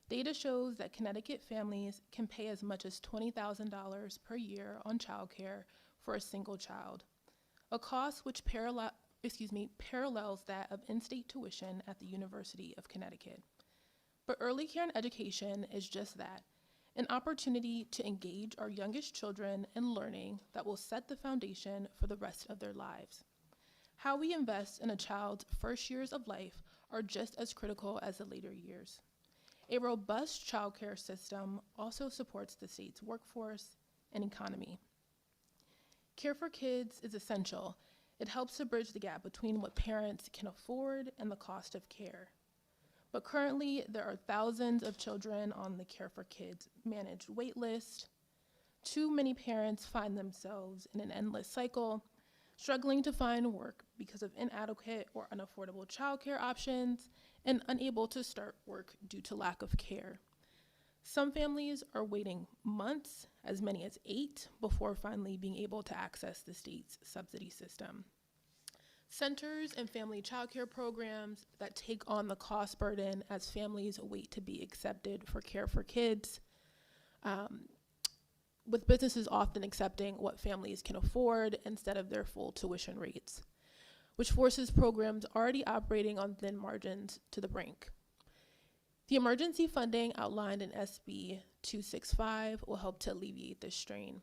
Data shows that Connecticut families can pay as much as $20,000 per year on childcare for a single child, a cost which parallels that of in-state tuition at the University of Connecticut. But early care and education is just that, an opportunity to engage our youngest children in learning that will set the foundation for the rest of their lives. How we invest in a child's first years of life are just as critical as the later years. A robust childcare system also supports the state's workforce and economy. Care for Kids is essential. It helps to bridge the gap between what parents can afford and the cost of care. But currently, there are thousands of children on the Care for Kids managed wait list. Too many parents find themselves in an endless cycle, struggling to find work because of inadequate or unaffordable childcare options, and unable to start work due to lack of care. Some families are waiting months, as many as 8, before finally being able to access the state's subsidy system. Centers and family childcare programs that take on the cost burden as families wait to be accepted for Care for Kids, with businesses often accepting what families can afford instead of their full tuition rates, which forces programs already operating on thin margins to the brink. The emergency funding outlined in SB 265 will help to alleviate this strain.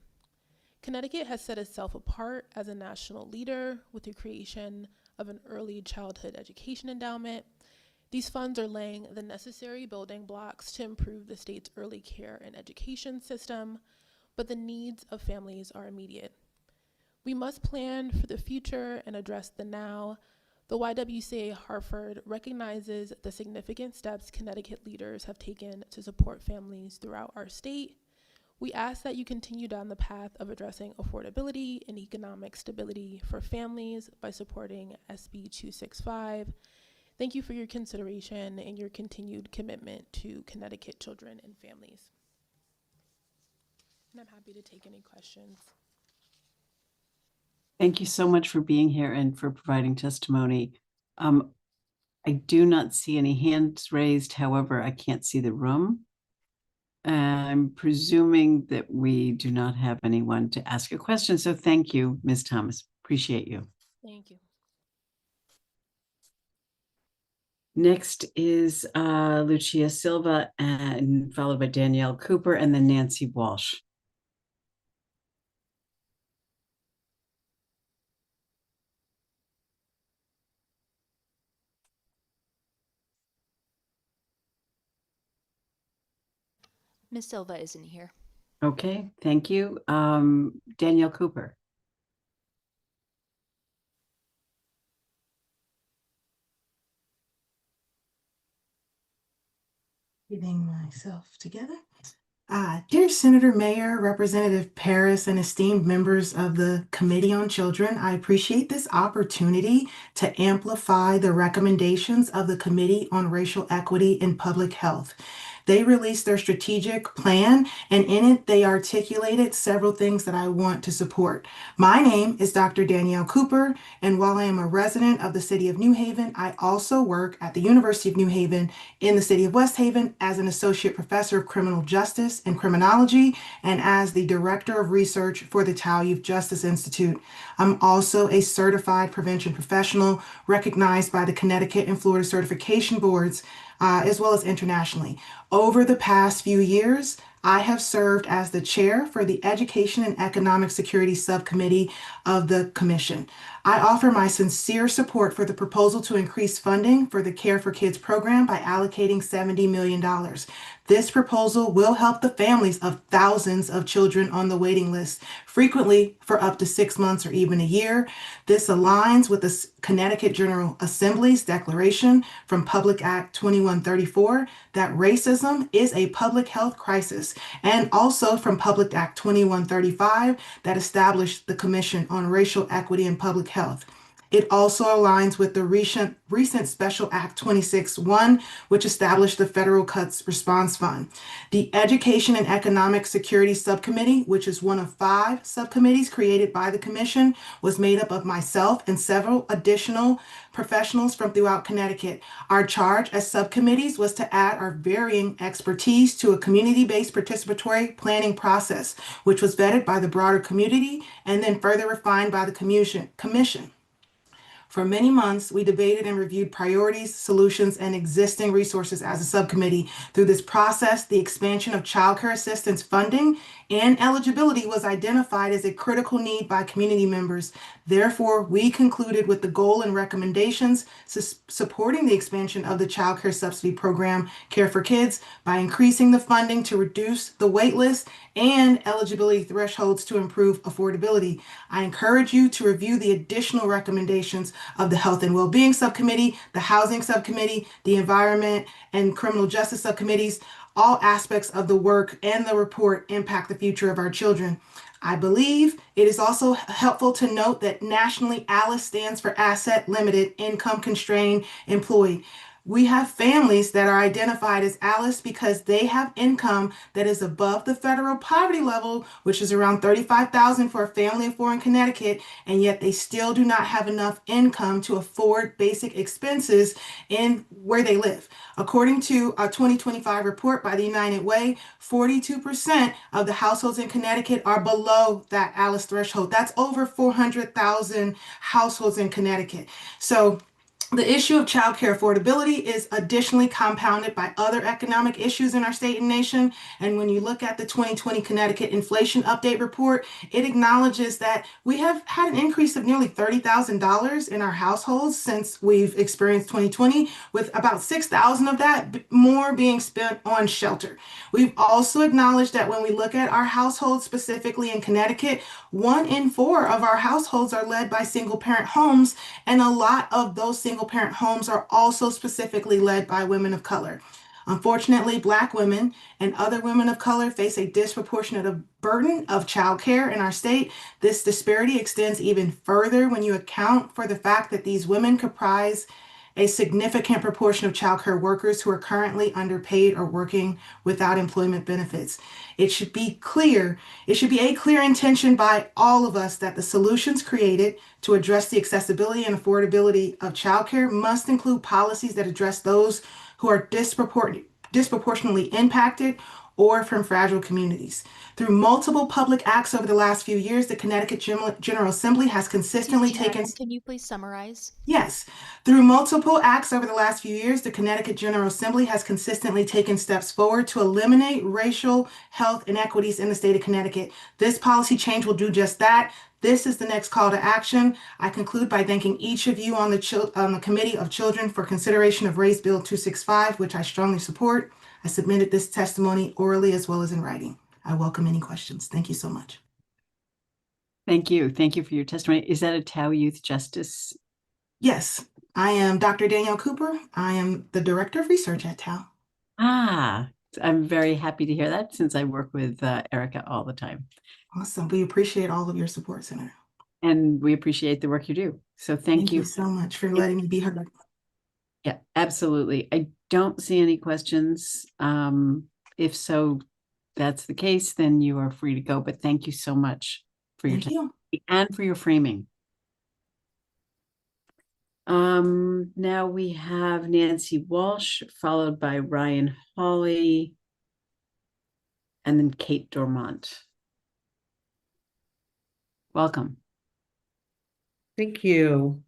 Connecticut has set itself apart as a national leader with the creation of an early childhood education endowment. These funds are laying the necessary building blocks to improve the state's early care and education system, but the needs of families are immediate. We must plan for the future and address the now. The YWCA Hartford recognizes the significant steps Connecticut leaders have taken to support families throughout our state. We ask that you continue down the path of addressing affordability and economic stability for families by supporting SB 265. Thank you for your consideration and your continued commitment to Connecticut children and families. And I'm happy to take any questions. Thank you so much for being here and for providing testimony. I do not see any hands raised. However, I can't see the room. I'm presuming that we do not have anyone to ask a question. So thank you, Ms. Thomas. Appreciate you. Thank you. Next is Lucia Silva, and followed by Danielle Cooper and then Nancy Walsh. Ms. Silva isn't here. Okay, thank you. Danielle Cooper. Getting myself together. Dear Senator, Mayor, Representative Paris, and esteemed members of the Committee on Children, I appreciate this opportunity to amplify the recommendations of the Committee on Racial Equity in Public Health. They released their strategic plan, and in it, they articulated several things that I want to support. My name is Dr. Danielle Cooper, and while I am a resident of the city of New Haven, I also work at the University of New Haven in the city of West Haven as an associate professor of criminal justice and criminology, and as the director of research for the Tau Youth Justice Institute. I'm also a certified prevention professional recognized by the Connecticut and Florida certification boards, as well as internationally. Over the past few years, I have served as the chair for the Education and Economic Security Subcommittee of the Commission. I offer my sincere support for the proposal to increase funding for the Care for Kids program by allocating $70 million. This proposal will help the families of thousands of children on the waiting list, frequently for up to 6 months or even a year. This aligns with the Connecticut General Assembly's declaration from Public Act 2134 that racism is a public health crisis, and also from Public Act 2135 that established the Commission on Racial Equity in Public Health. It also aligns with the recent Special Act 26-1, which established the Federal Cuts Response Fund. The Education and Economic Security Subcommittee, which is one of 5 subcommittees created by the Commission, was made up of myself and several additional professionals from throughout Connecticut. Our charge as subcommittees was to add our varying expertise to a community-based participatory planning process, which was vetted by the broader community and then further refined by the Commission. For many months, we debated and reviewed priorities, solutions, and existing resources as a subcommittee. Through this process, the expansion of childcare assistance funding and eligibility was identified as a critical need by community members. Therefore, we concluded with the goal and recommendations supporting the expansion of the childcare subsidy program, Care for Kids, by increasing the funding to reduce the wait list and eligibility thresholds to improve affordability. I encourage you to review the additional recommendations of the Health and Wellbeing Subcommittee, the Housing Subcommittee, the Environment and Criminal Justice Subcommittees. All aspects of the work and the report impact the future of our children. I believe it is also helpful to note that nationally, ALICE stands for Asset Limited Income Constrained Employee. We have families that are identified as ALICE because they have income that is above the federal poverty level, which is around $35,000 for a family of four in Connecticut, and yet they still do not have enough income to afford basic expenses in where they live. According to a 2025 report by the United Way, 42% of the households in Connecticut are below that ALICE threshold. That's over 400,000 households in Connecticut. So the issue of childcare affordability is additionally compounded by other economic issues in our state and nation. And when you look at the 2020 Connecticut Inflation Update Report, it acknowledges that we have had an increase of nearly $30,000 in our households since we've experienced 2020, with about $6,000 of that more being spent on shelter. We've also acknowledged that when we look at our households, specifically in Connecticut, 1 in 4 of our households are led by single parent homes, and a lot of those single parent homes are also specifically led by women of color. Unfortunately, Black women and other women of color face a disproportionate burden of childcare in our state. This disparity extends even further when you account for the fact that these women comprise a significant proportion of childcare workers who are currently underpaid or working without employment benefits. It should be a clear intention by all of us that the solutions created to address the accessibility and affordability of childcare must include policies that address those who are disproportionately impacted or from fragile communities. Through multiple public acts over the last few years, the Connecticut General Assembly has consistently taken... Can you please summarize? Yes. Through multiple acts over the last few years, the Connecticut General Assembly has consistently taken steps forward to eliminate racial health inequities in the state of Connecticut. This policy change will do just that. This is the next call to action. I conclude by thanking each of you on the Committee of Children for consideration of Raise Bill 265, which I strongly support. I submitted this testimony orally as well as in writing. I welcome any questions. Thank you so much. Thank you. Thank you for your testimony. Is that a Tau Youth Justice? Yes, I am Dr. Danielle Cooper. I am the Director of Research at Tau. Ah, I'm very happy to hear that since I work with Erica all the time. Awesome. We appreciate all of your support, Senator. And we appreciate the work you do. So thank you. Thank you so much for letting me be heard. Yeah, absolutely. I don't see any questions. If so, that's the case, then you are free to go. But thank you so much for your time and for your framing. Now we have Nancy Walsh, followed by Ryan Hawley, and then Kate Dormont. Welcome. Thank you.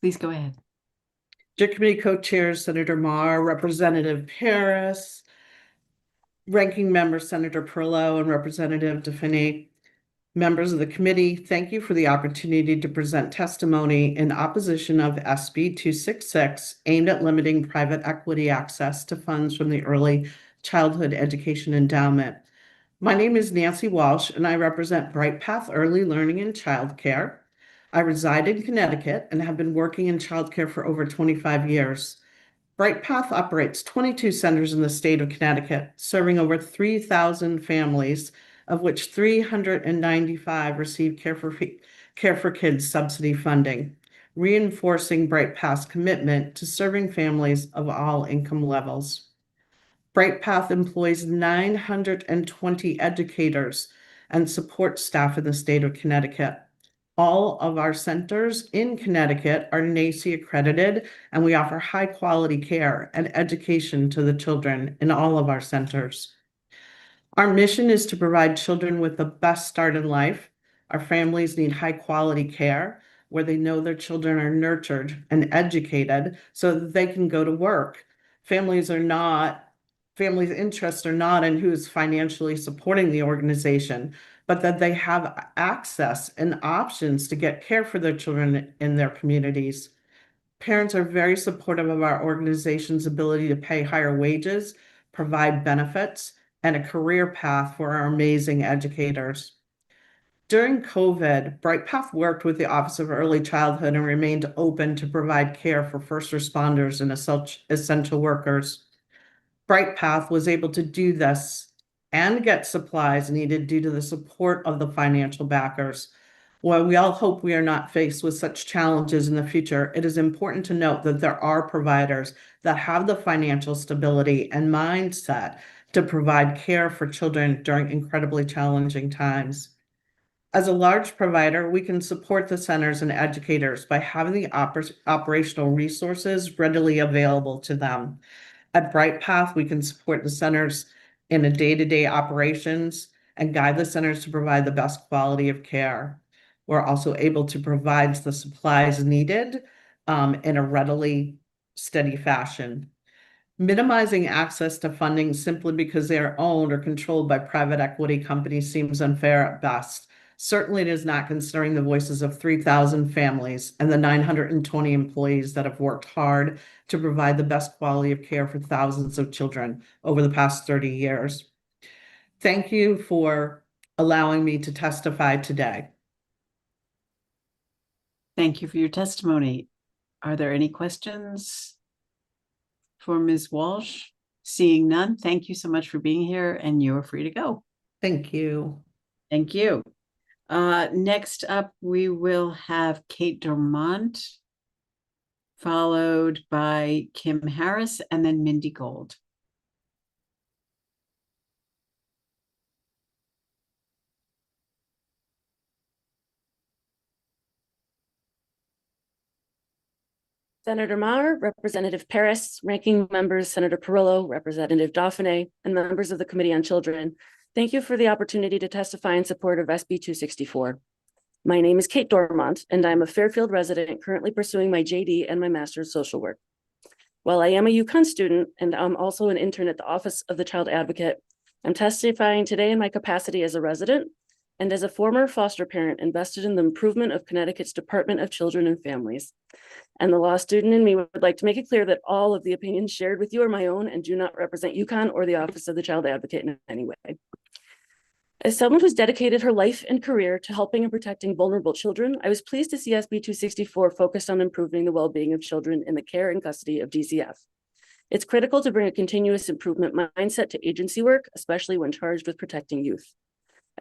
Please go ahead. Joint Committee Co-Chairs Senator Marr, Representative Paris, Ranking Member Senator Perlow, and Representative DeFinney. Members of the committee, thank you for the opportunity to present testimony in opposition of SB 266 aimed at limiting private equity access to funds from the Early Childhood Education Endowment. My name is Nancy Walsh, and I represent Bright Path Early Learning and Childcare. I reside in Connecticut and have been working in childcare for over 25 years. Bright Path operates 22 centers in the state of Connecticut, serving over 3,000 families, of which 395 receive Care for Kids subsidy funding, reinforcing Bright Path's commitment to serving families of all income levels. Bright Path employs 920 educators and support staff in the state of Connecticut. All of our centers in Connecticut are NAEYC accredited, and we offer high quality care and education to the children in all of our centers. Our mission is to provide children with the best start in life. Our families need high quality care where they know their children are nurtured and educated so that they can go to work. Families' interests are not in who's financially supporting the organization, but that they have access and options to get care for their children in their communities. Parents are very supportive of our organization's ability to pay higher wages, provide benefits, and a career path for our amazing educators. During COVID, Bright Path worked with the Office of Early Childhood and remained open to provide care for first responders and essential workers. Bright Path was able to do this and get supplies needed due to the support of the financial backers. While we all hope we are not faced with such challenges in the future, it is important to note that there are providers that have the financial stability and mindset to provide care for children during incredibly challenging times. As a large provider, we can support the centers and educators by having the operational resources readily available to them. At BrightPath, we can support the centers in a day-to-day operations and guide the centers to provide the best quality of care. We're also able to provide the supplies needed in a readily steady fashion. Minimizing access to funding simply because they are owned or controlled by private equity companies seems unfair at best. Certainly, it is not considering the voices of 3,000 families and the 920 employees that have worked hard to provide the best quality of care for thousands of children over the past 30 years. Thank you for allowing me to testify today. Thank you for your testimony. Are there any questions for Ms. Walsh? Seeing none, thank you so much for being here, and you're free to go. Thank you. Thank you. Next up, we will have Kate Dormont, followed by Kim Harris, and then Mindy Gold. Senator Maher, Representative Paris, Ranking Members Senator Perillo, Representative Dauphiné, and members of the Committee on Children, thank you for the opportunity to testify in support of SB 264. My name is Kate Dormont, and I'm a Fairfield resident currently pursuing my JD and my Master's Social Work. While I am a UConn student and I'm also an intern at the Office of the Child Advocate, I'm testifying today in my capacity as a resident and as a former foster parent invested in the improvement of Connecticut's Department of Children and Families. And the law student in me would like to make it clear that all of the opinions shared with you are my own and do not represent UConn or the Office of the Child Advocate in any way. As someone who's dedicated her life and career to helping and protecting vulnerable children, I was pleased to see SB 264 focused on improving the well-being of children in the care and custody of DCF. It's critical to bring a continuous improvement mindset to agency work, especially when charged with protecting youth.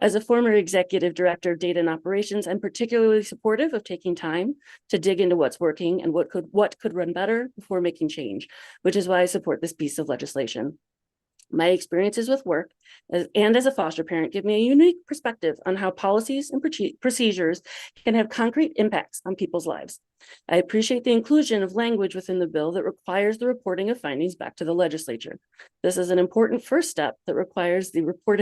As a former executive director of data and operations, I'm particularly supportive of taking time to dig into what's working and what could run better before making change, which is why I support this piece of legislation. My experiences with work and as a foster parent give me a unique perspective on how policies and procedures can have concrete impacts on people's lives. I appreciate the inclusion of language within the bill that requires the reporting of findings back to the legislature. This is an important first step that requires the report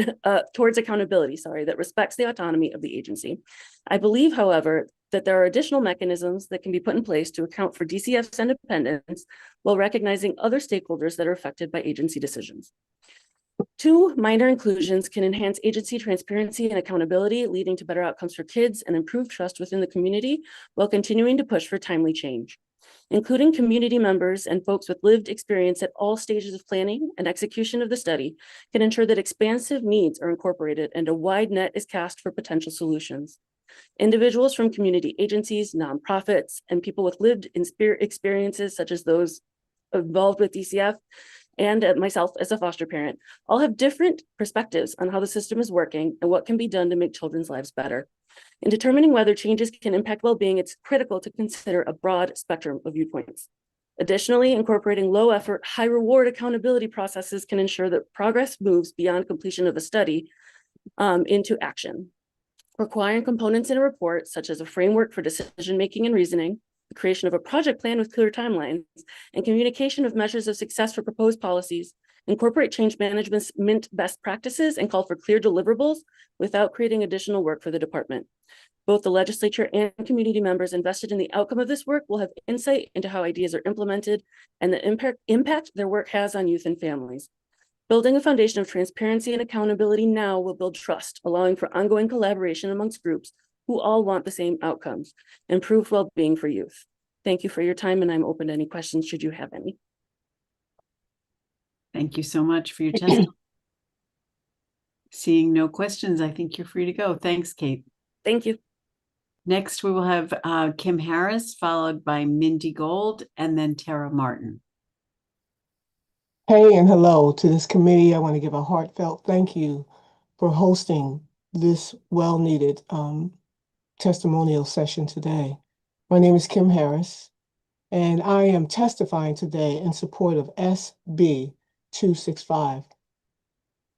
towards accountability, that respects the autonomy of the agency. I believe, however, that there are additional mechanisms that can be put in place to account for DCF's independence while recognizing other stakeholders that are affected by agency decisions. Two minor inclusions can enhance agency transparency and accountability, leading to better outcomes for kids and improved trust within the community while continuing to push for timely change. Including community members and folks with lived experience at all stages of planning and execution of the study can ensure that expansive needs are incorporated and a wide net is cast for potential solutions. Individuals from community agencies, nonprofits, and people with lived experiences such as those involved with DCF and myself as a foster parent all have different perspectives on how the system is working and what can be done to make children's lives better. In determining whether changes can impact well-being, it's critical to consider a broad spectrum of viewpoints. Additionally, incorporating low-effort, high-reward accountability processes can ensure that progress moves beyond completion of a study into action. Requiring components in a report, such as a framework for decision-making and reasoning, the creation of a project plan with clear timelines, and communication of measures of success for proposed policies, incorporate change management best practices, and call for clear deliverables without creating additional work for the department. Both the legislature and community members invested in the outcome of this work will have insight into how ideas are implemented and the impact their work has on youth and families. Building a foundation of transparency and accountability now will build trust, allowing for ongoing collaboration amongst groups who all want the same outcomes, improved well-being for youth. Thank you for your time, and I'm open to any questions should you have any. Thank you so much for your testimony. Seeing no questions, I think you're free to go. Thanks, Kate. Thank you. Next, we will have Kim Harris, followed by Mindy Gold, and then Tara Martin. Hey and hello to this committee. I want to give a heartfelt thank you for hosting this well-needed testimonial session today. My name is Kim Harris, and I am testifying today in support of SB 265.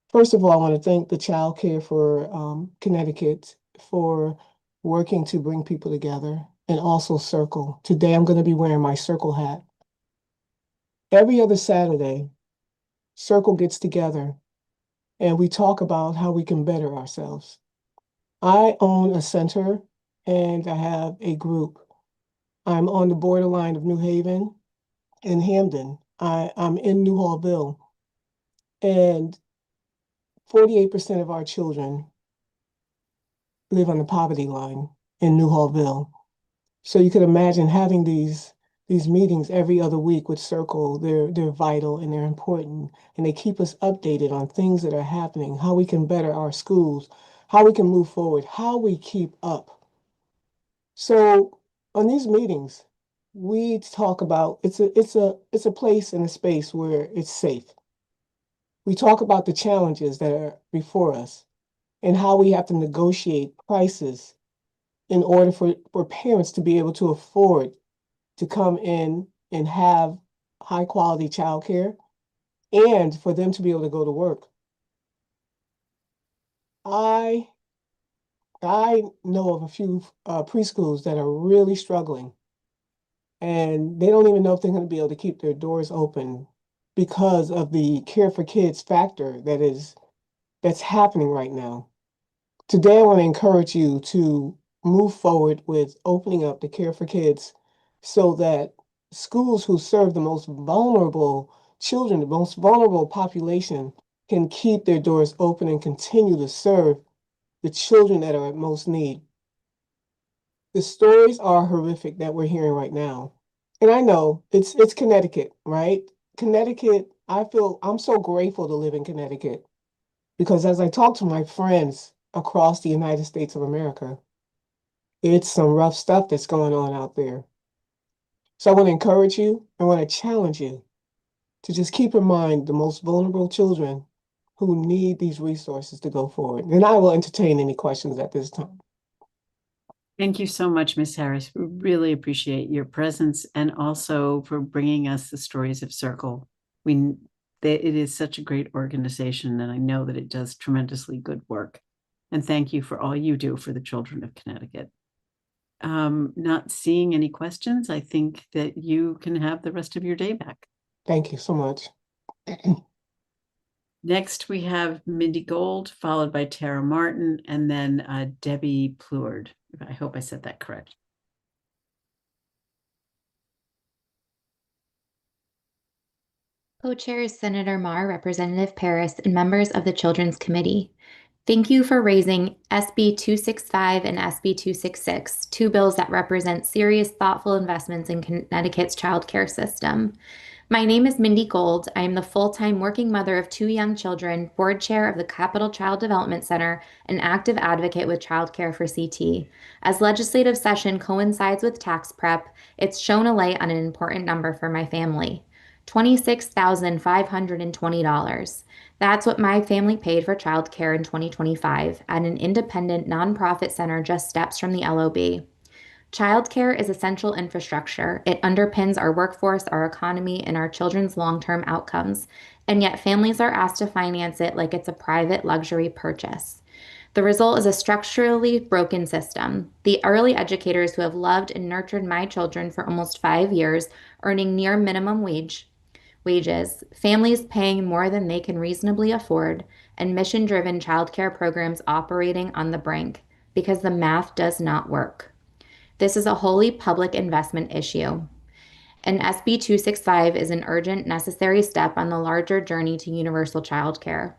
First of all, I want to thank the Child Care for Connecticut for working to bring people together, and also Circle. Today, I'm going to be wearing my Circle hat. Every other Saturday, Circle gets together and we talk about how we can better ourselves. I own a center and I have a group. I'm on the borderline of New Haven and Hamden. I'm in Newhallville, and 48% of our children live on the poverty line in Newhallville. So you can imagine having these meetings every other week with Circle. They're vital and they're important, and they keep us updated on things that are happening, how we can better our schools, how we can move forward, how we keep up. So on these meetings, we talk about it's a place and a space where it's safe. We talk about the challenges that are before us and how we have to negotiate prices in order for parents to be able to afford to come in and have high quality childcare and for them to be able to go to work. I know of a few preschools that are really struggling, and they don't even know if they're going to be able to keep their doors open because of the Care for Kids factor that's happening right now. Today, I want to encourage you to move forward with opening up the Care for Kids so that schools who serve the most vulnerable children, the most vulnerable population, can keep their doors open and continue to serve the children that are at most need. The stories are horrific that we're hearing right now. And I know it's Connecticut, right? Connecticut, I'm so grateful to live in Connecticut because as I talk to my friends across the United States of America, it's some rough stuff that's going on out there. So I want to encourage you, I want to challenge you to just keep in mind the most vulnerable children who need these resources to go forward. And I will entertain any questions at this time. Thank you so much, Ms. Harris. We really appreciate your presence and also for bringing us the stories of Circle. It is such a great organization, and I know that it does tremendously good work. And thank you for all you do for the children of Connecticut. Not seeing any questions, I think that you can have the rest of your day back. Thank you so much. Next, we have Mindy Gold, followed by Tara Martin, and then Debbie Pleward. I hope I said that correct. Co-chairs Senator Marr, Representative Paris, and members of the Children's Committee. Thank you for raising SB 265 and SB 266, two bills that represent serious, thoughtful investments in Connecticut's child care system. My name is Mindy Gold. I am the full-time working mother of two young children, board chair of the Capital Child Development Center, and active advocate with Child Care for CT. As legislative session coincides with tax prep, it's shown a light on an important number for my family. $26,520. That's what my family paid for childcare in 2025 at an independent nonprofit center just steps from the LOB. Childcare is essential infrastructure. It underpins our workforce, our economy, and our children's long-term outcomes, and yet families are asked to finance it like it's a private luxury purchase. The result is a structurally broken system. The early educators who have loved and nurtured my children for almost 5 years, earning near minimum wages, families paying more than they can reasonably afford, and mission-driven childcare programs operating on the brink because the math does not work. This is a wholly public investment issue. And SB 265 is an urgent, necessary step on the larger journey to universal childcare.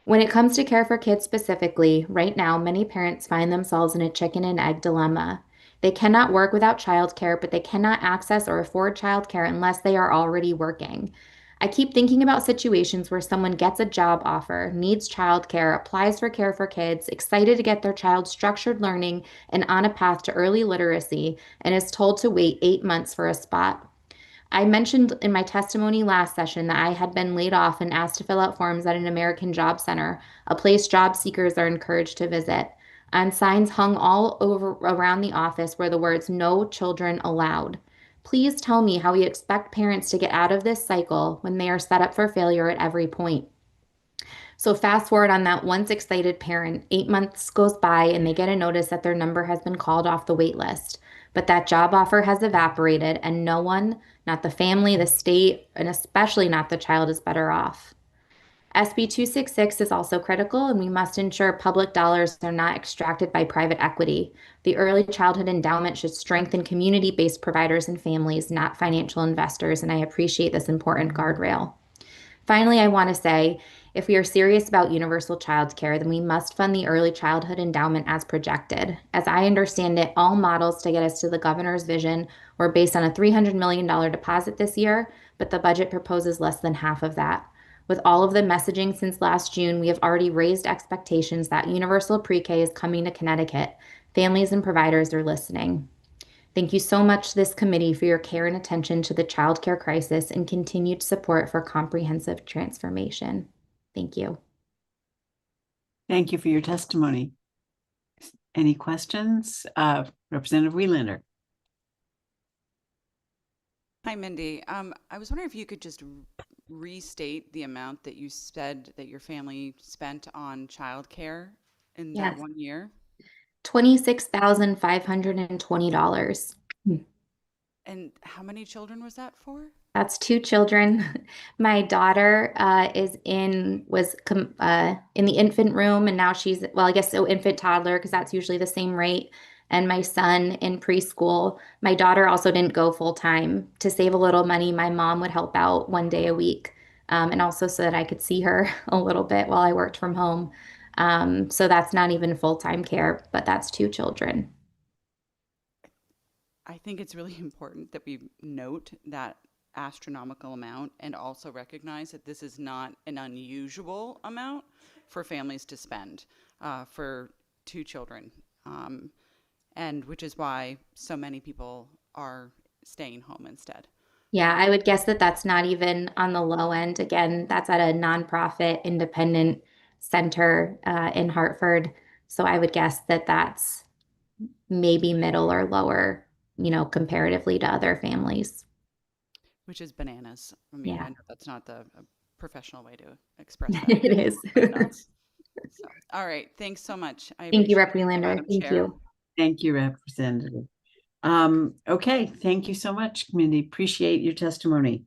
When it comes to Care for Kids specifically, right now, many parents find themselves in a chicken and egg dilemma. They cannot work without childcare, but they cannot access or afford childcare unless they are already working. I keep thinking about situations where someone gets a job offer, needs childcare, applies for Care for Kids, excited to get their child structured learning and on a path to early literacy, and is told to wait 8 months for a spot. I mentioned in my testimony last session that I had been laid off and asked to fill out forms at an American Job Center, a place job seekers are encouraged to visit. and signs hung all over around the office were the words "No children allowed." Please tell me how we expect parents to get out of this cycle when they are set up for failure at every point. So fast forward on that once excited parent, 8 months goes by and they get a notice that their number has been called off the wait list. But that job offer has evaporated and no one, not the family, the state, and especially not the child, is better off. SB 266 is also critical, and we must ensure public dollars are not extracted by private equity. The Early Childhood Endowment should strengthen community-based providers and families, not financial investors, and I appreciate this important guardrail. Finally, I want to say, if we are serious about universal childcare, then we must fund the Early Childhood Endowment as projected. As I understand it, all models to get us to the governor's vision were based on a $300 million deposit this year, but the budget proposes less than half of that. With all of the messaging since last June, we have already raised expectations that universal pre-K is coming to Connecticut. Families and providers are listening. Thank you so much, this committee, for your care and attention to the childcare crisis and continued support for comprehensive transformation. Thank you. Thank you for your testimony. Any questions? Representative Wielander. Hi, Mindy. I was wondering if you could just restate the amount that you said that your family spent on childcare in that Yes. 1 year. $26,520. And how many children was that for? That's 2 children. My daughter was in the infant room, and now she's, well, I guess so infant toddler, because that's usually the same rate. And my son in preschool. My daughter also didn't go full time. To save a little money, my mom would help out 1 day a week, and also so that I could see her a little bit while I worked from home. So that's not even full-time care, but that's 2 children. I think it's really important that we note that astronomical amount and also recognize that this is not an unusual amount for families to spend for 2 children. And which is why so many people are staying home instead. Yeah, I would guess that that's not even on the low end. Again, that's at a nonprofit independent center in Hartford. So I would guess that that's maybe middle or lower, comparatively to other families. Which is bananas. I mean, Yeah. I know that's not the professional way to express that. It is. Nuts. So, all right. Thanks so much. Thank you, Rep. appreciate it, Wielander. Madam Thank Chair. you. Thank you, Representative. Okay, thank you so much, committee. Appreciate your testimony.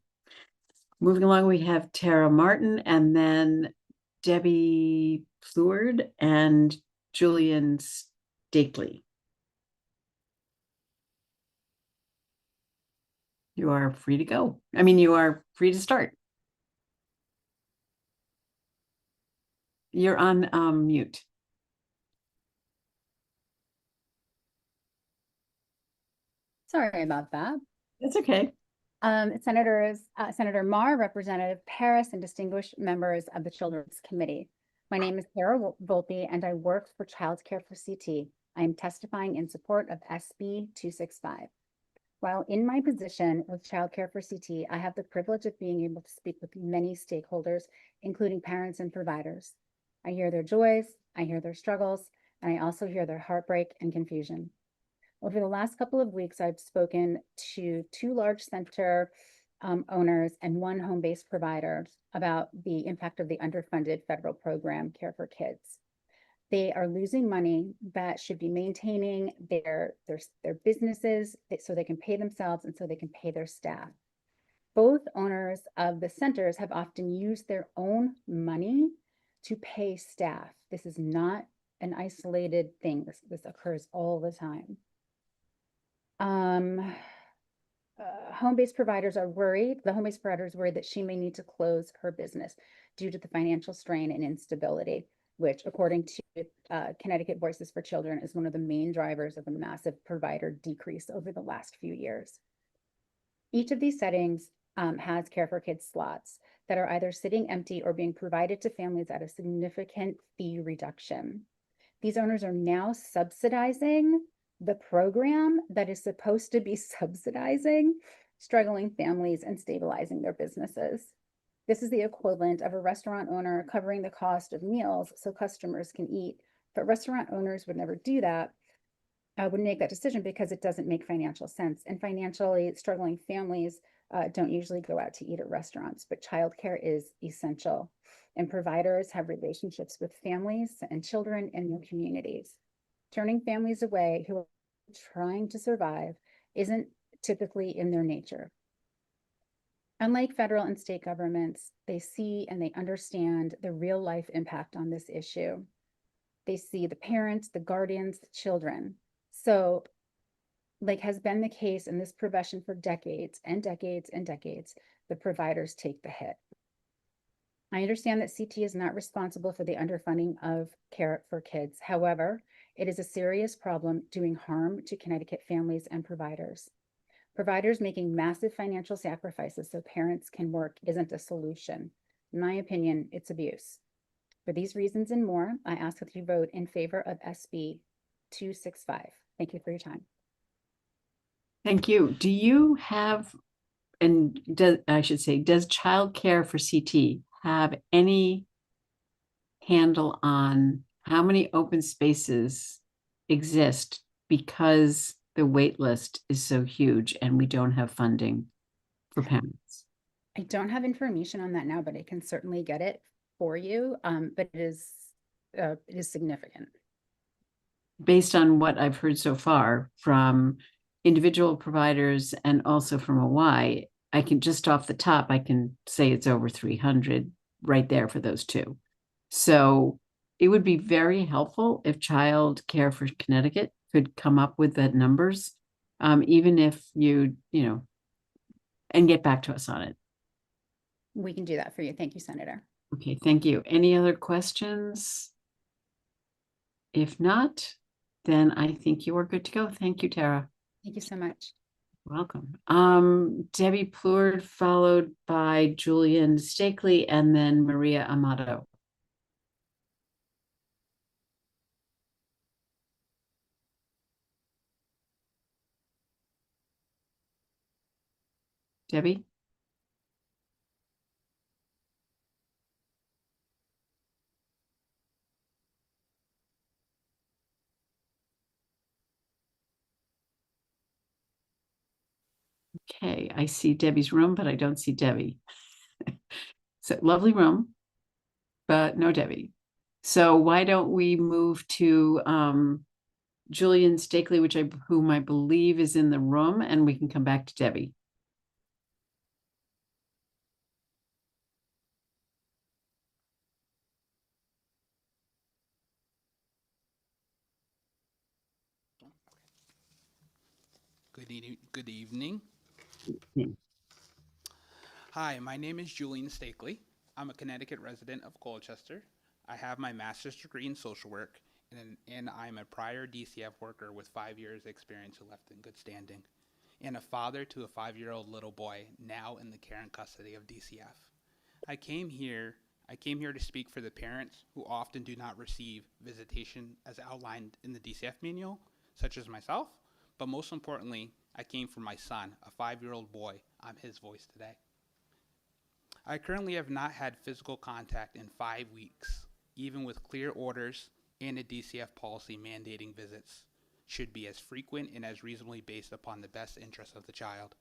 Moving along, we have Tara Martin and then Debbie Pleward and Julian Stakely. You are free to go. I mean, you are free to start. You're on mute. Sorry about that. It's okay. Senator Marr, Representative Paris, and distinguished members of the Children's Committee. My name is Sarah Volpe, and I work for Child Care for CT. I am testifying in support of SB 265. While in my position with Child Care for CT, I have the privilege of being able to speak with many stakeholders, including parents and providers. I hear their joys, I hear their struggles, and I also hear their heartbreak and confusion. Over the last couple of weeks, I've spoken to 2 large center owners and 1 home-based provider about the impact of the underfunded federal program, Care for Kids. They are losing money that should be maintaining their businesses so they can pay themselves and so they can pay their staff. Both owners of the centers have often used their own money to pay staff. This is not an isolated thing. This occurs all the time. Home-based providers are worried. The home-based provider is worried that she may need to close her business due to the financial strain and instability, which, according to Connecticut Voices for Children, is one of the main drivers of a massive provider decrease over the last few years. Each of these settings has Care for Kids slots that are either sitting empty or being provided to families at a significant fee reduction. These owners are now subsidizing the program that is supposed to be subsidizing struggling families and stabilizing their businesses. This is the equivalent of a restaurant owner covering the cost of meals so customers can eat But restaurant owners would never do that, would make that decision because it doesn't make financial sense. And financially struggling families don't usually go out to eat at restaurants, but childcare is essential. And providers have relationships with families and children in their communities. Turning families away who are trying to survive isn't typically in their nature. Unlike federal and state governments, they see and they understand the real life impact on this issue. They see the parents, the guardians, the children. So, like has been the case in this profession for decades and decades and decades, the providers take the hit. I understand that CT is not responsible for the underfunding of care for kids. However, it is a serious problem doing harm to Connecticut families and providers. Providers making massive financial sacrifices so parents can work isn't a solution. In my opinion, it's abuse. For these reasons and more, I ask that you vote in favor of SB 265. Thank you for your time. Thank you. Do you have, and does childcare for CT have any handle on how many open spaces exist because the wait list is so huge and we don't have funding for parents? I don't have information on that now, but I can certainly get it for you. But it is significant. Based on what I've heard so far from individual providers and also from OY, I can just off the top, I can say it's over 300 right there for those two. So it would be very helpful if Child Care for Connecticut could come up with the numbers, even if and get back to us on it. We can do that for you. Thank you, Senator. Okay, thank you. Any other questions? If not, then I think you are good to go. Thank you, Tara. Thank you so much. Welcome. Debbie Plourde, followed by Julian Stakely, and then Maria Amato. Debbie? Okay, I see Debbie's room, but I don't see Debbie. So lovely room, but no Debbie. So why don't we move to Julian Stakely, whom I believe is in the room, and we can come back to Debbie. Good evening. Hi, my name is Julian Stakely. I'm a Connecticut resident of Colchester. I have my master's degree in social work, and I'm a prior DCF worker with 5 years experience who left in good standing, and a father to a 5-year-old little boy now in the care and custody of DCF. I came here to speak for the parents who often do not receive visitation as outlined in the DCF manual, such as myself, but most importantly, I came for my son, a 5-year-old boy. I'm his voice today. I currently have not had physical contact in 5 weeks, even with clear orders and a DCF policy mandating visits should be as frequent and as reasonably based upon the best interest of the child.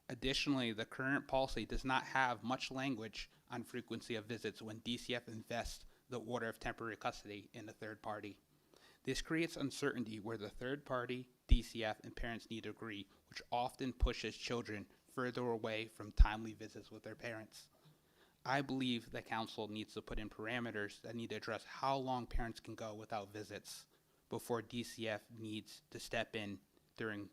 Additionally, the current policy does not have much language on frequency of visits when DCF invests the order of temporary custody in a third party. This creates uncertainty where the third party, DCF, and parents need to agree, which often pushes children further away from timely visits with their parents. I believe the council needs to put in parameters that need to address how long parents can go without visits before DCF needs to step in during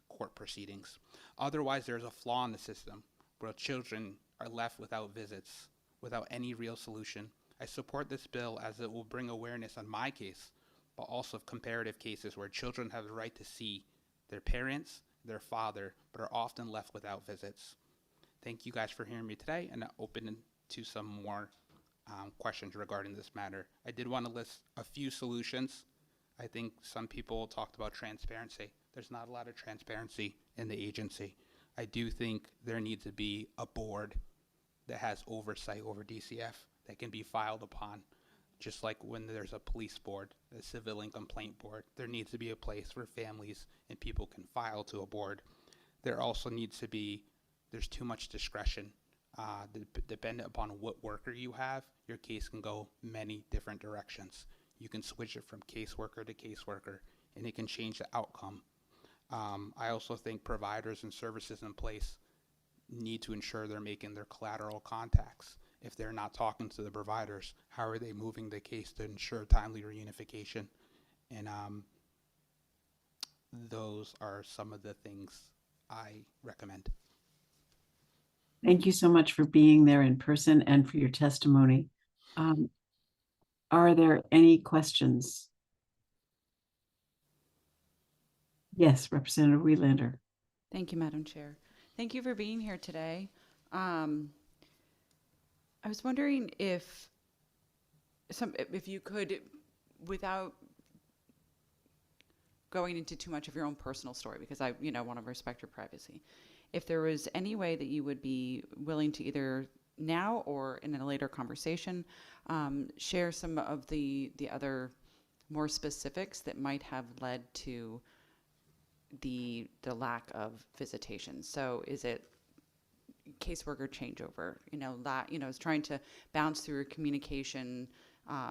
court proceedings. Otherwise, there's a flaw in the system where children are left without visits, without any real solution. I support this bill as it will bring awareness on my case, but also comparative cases where children have the right to see their parents, their father, but are often left without visits. Thank you guys for hearing me today, and open to some more questions regarding this matter. I did want to list a few solutions. I think some people talked about transparency. There's not a lot of transparency in the agency. I do think there needs to be a board that has oversight over DCF that can be filed upon. Just like when there's a police board, a civilian complaint board, there needs to be a place where families and people can file to a board. There also needs to be, there's too much discretion. Dependent upon what worker you have, your case can go many different directions. You can switch it from caseworker to caseworker, and it can change the outcome. I also think providers and services in place need to ensure they're making their collateral contacts. If they're not talking to the providers, how are they moving the case to ensure timely reunification? And those are some of the things I recommend. Thank you so much for being there in person and for your testimony. Are there any questions? Yes, Representative Wieslander. Thank you, Madam Chair. Thank you for being here today. I was wondering if you could, without going into too much of your own personal story, because I want to respect your privacy, if there was any way that you would be willing to either now or in a later conversation share some of the other more specifics that might have led to the lack of visitation. So is it caseworker changeover, it's trying to bounce through a communication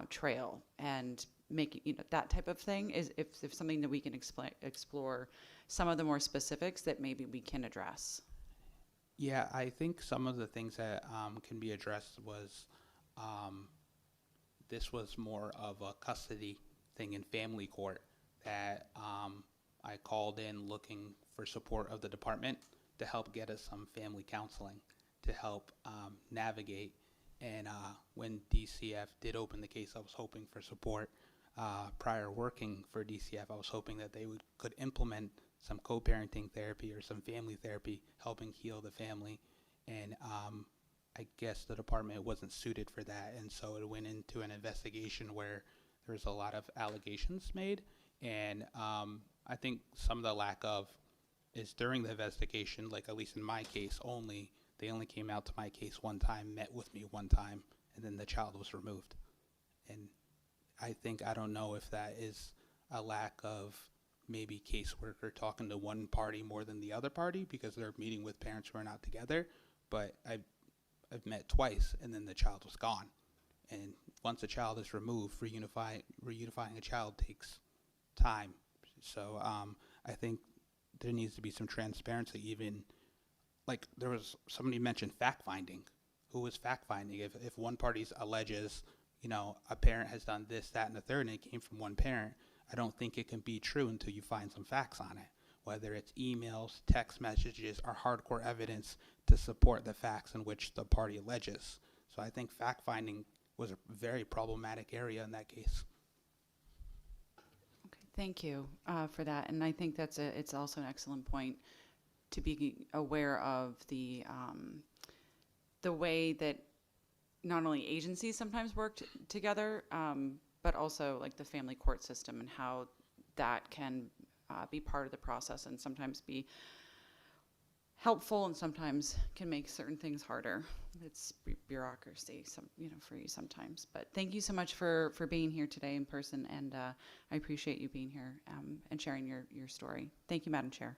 trail and make that type of thing, is if something that we can explore some of the more specifics that maybe we can address. Yeah, I think some of the things that can be addressed was this was more of a custody thing in family court that I called in looking for support of the department to help get us some family counseling to help navigate. And when DCF did open the case, I was hoping for support. Prior working for DCF, I was hoping that they could implement some co-parenting therapy or some family therapy, helping heal the family. And I guess the department wasn't suited for that. And so it went into an investigation where there was a lot of allegations made. And I think some of the lack of is during the investigation, like at least in my case they only came out to my case one time, met with me one time, and then the child was removed. And I don't know if that is a lack of maybe caseworker talking to one party more than the other party because they're meeting with parents who are not together. But I've met twice, and then the child was gone. And once a child is removed, reunifying a child takes time. So I think there needs to be some transparency. Even like there was somebody mentioned fact finding. Who is fact finding? If one party alleges, a parent has done this, that, and the third, and it came from one parent, I don't think it can be true until you find some facts on it. Whether it's emails, text messages, or hardcore evidence to support the facts in which the party alleges. So I think fact finding was a very problematic area in that case. Thank you for that, and I think it's also an excellent point to be aware of the way that not only agencies sometimes work together, but also like the family court system and how that can be part of the process and sometimes be helpful and sometimes can make certain things harder. It's bureaucracy, for you sometimes. But thank you so much for being here today in person, and I appreciate you being here and sharing your story. Thank you, Madam Chair.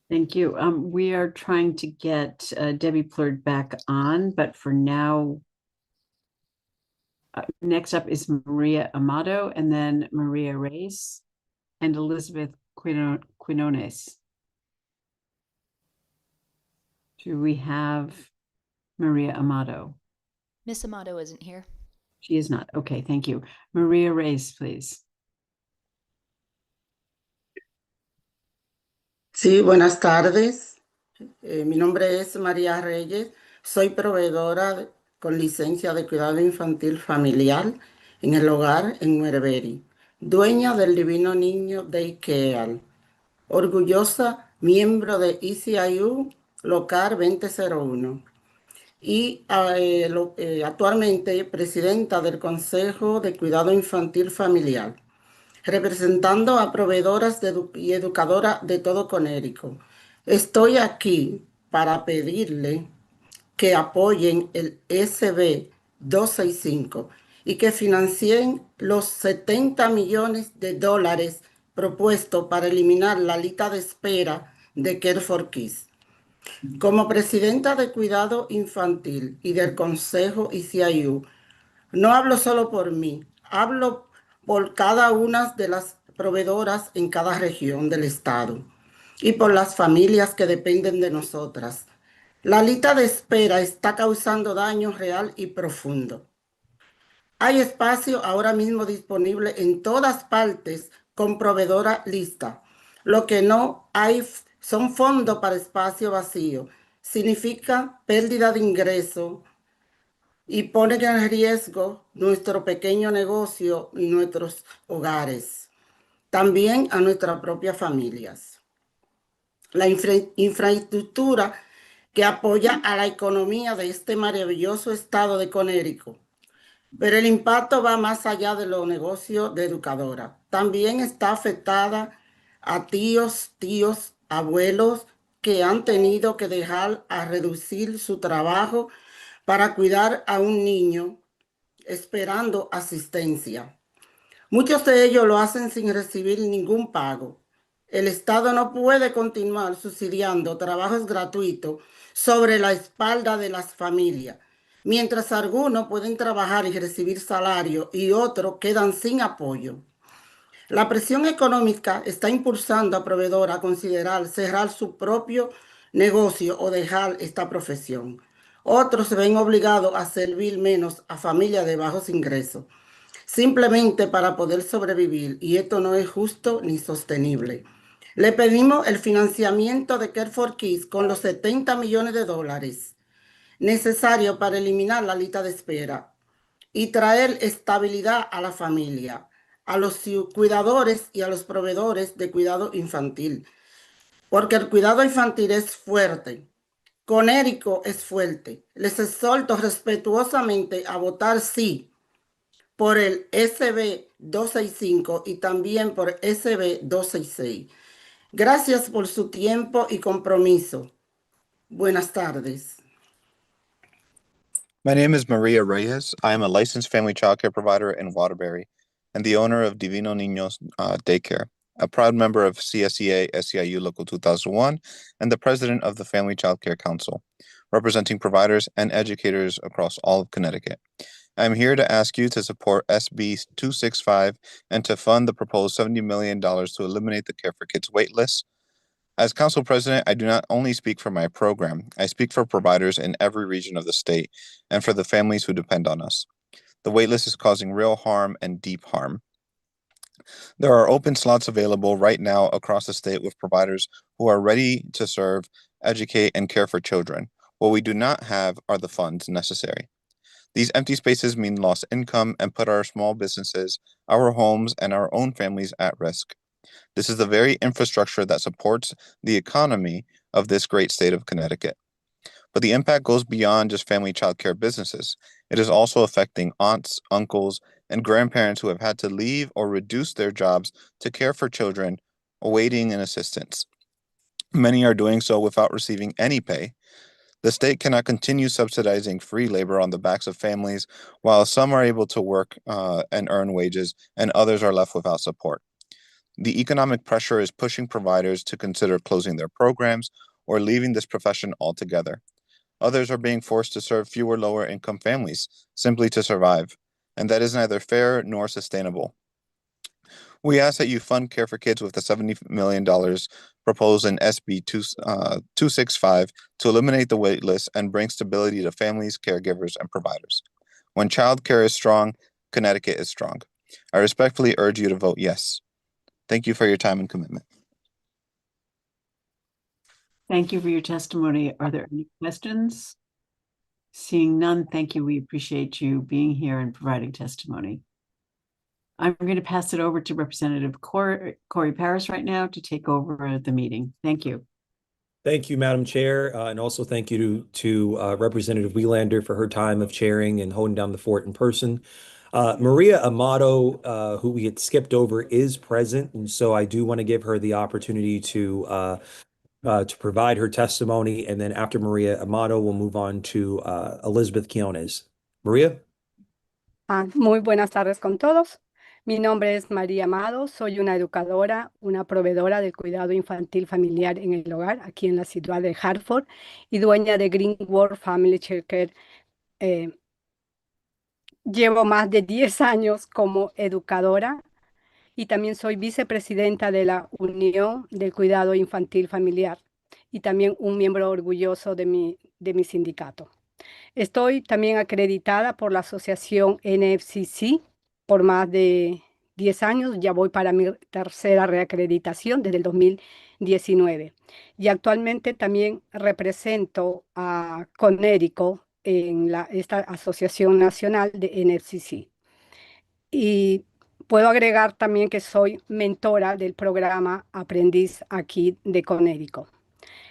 Thank you. We are trying to get Debbie Plurd back on, but for now, next up is Maria Amato, and then Maria Reyes and Elizabeth Quinones. Do we have Maria Amato? Miss Amato isn't here. She is not. Okay, thank you. Maria Reyes, please. Sí, buenas tardes. Mi nombre es María Reyes. Soy proveedora con licencia de cuidado infantil familiar en el hogar en Muerberi. Dueña del Divino Niño Daycare. Orgullosa miembro de ECIU Local 2001. Y actualmente presidenta del Consejo de Cuidado Infantil Familiar, representando a proveedoras y educadoras de todo Connecticut. Estoy aquí para pedirle que apoyen el SB 265 y que financien los 70 millones de dólares propuestos para eliminar la lista de espera de Care for Kids. Como presidenta de Cuidado Infantil y del Consejo ICIU, no hablo solo por mí, hablo por cada una de las proveedoras en cada región del estado y por las familias que dependen de nosotras. La lista de espera está causando daño real y profundo. Hay espacio ahora mismo disponible en todas partes con proveedora lista. Lo que no hay son fondos para espacio vacío. Significa pérdida de ingreso y pone en riesgo nuestro pequeño negocio y nuestros hogares. También a nuestras propias familias. La infraestructura que apoya a la economía de este maravilloso estado de Connecticut. Pero el impacto va más allá de los negocios de educadora. También está afectada a tíos, abuelos que han tenido que dejar a reducir su trabajo para cuidar a un niño esperando asistencia. Muchos de ellos lo hacen sin recibir ningún pago. El Estado no puede continuar subsidiando trabajos gratuitos sobre la espalda de las familias, mientras algunos pueden trabajar y recibir salario y otros quedan sin apoyo. La presión económica está impulsando a proveedores a considerar cerrar su propio negocio o dejar esta profesión. Otros se ven obligados a servir menos a familias de bajos ingresos, simplemente para poder sobrevivir, y esto no es justo ni sostenible. Le pedimos el financiamiento de Care for Kids con los 70 millones de dólares necesarios para eliminar la lista de espera y traer estabilidad a la familia, a los cuidadores y a los proveedores de cuidado infantil, porque el cuidado infantil es fuerte. Connecticut es fuerte. Les exhorto respetuosamente a votar sí por el SB 265 y también por SB 266. Gracias por su tiempo y compromiso. Buenas tardes. My name is Maria Reyes. I am a licensed family childcare provider in Waterbury and the owner of Divino Niños Daycare, a proud member of CSEA SEIU Local 2001 and the president of the Family Childcare Council, representing providers and educators across all of Connecticut. I am here to ask you to support SB 265 and to fund the proposed $70 million to eliminate the Care for Kids waitlist. As council president, I do not only speak for my program, I speak for providers in every region of the state and for the families who depend on us. The waitlist is causing real harm and deep harm. There are open slots available right now across the state with providers who are ready to serve, educate, and care for children. What we do not have are the funds necessary. These empty spaces mean lost income and put our small businesses, our homes, and our own families at risk. This is the very infrastructure that supports the economy of this great state of Connecticut. But the impact goes beyond just family childcare businesses. It is also affecting aunts, uncles, and grandparents who have had to leave or reduce their jobs to care for children awaiting an assistance. Many are doing so without receiving any pay. The state cannot continue subsidizing free labor on the backs of families, while some are able to work and earn wages, and others are left without support. The economic pressure is pushing providers to consider closing their programs or leaving this profession altogether. Others are being forced to serve fewer lower income families simply to survive, and that is neither fair nor sustainable. We ask that you fund Care for Kids with the $70 million proposed in SB 265 to eliminate the wait list and bring stability to families, caregivers, and providers. When child care is strong, Connecticut is strong. I respectfully urge you to vote yes. Thank you for your time and commitment. Thank you for your testimony. Are there any questions? Seeing none, thank you. We appreciate you being here and providing testimony. I'm going to pass it over to Representative Corey Paris right now to take over the meeting. Thank you. Thank you, Madam Chair, and also thank you to Representative Wielander for her time of chairing and holding down the fort in person. Maria Amato, who we had skipped over, is present, and so I do want to give her the opportunity to provide her testimony, and then after Maria Amato, we'll move on to Elizabeth Quiones. Maria? Muy buenas tardes con todos. Mi nombre es María Amado, soy una educadora, una proveedora del cuidado infantil familiar en el hogar aquí en la ciudad de Hartford y dueña de Green World Family Child Care. Llevo más de 10 años como educadora y también soy vicepresidenta de la Unión del Cuidado Infantil Familiar y también un miembro orgulloso de mi sindicato. Estoy también acreditada por la asociación NFCC por más de 10 años. Ya voy para mi tercera reacreditación desde el 2019. Y actualmente también represento a Connecticut en esta asociación nacional de NFCC. Y puedo agregar también que soy mentora del programa Aprendiz aquí de Connecticut.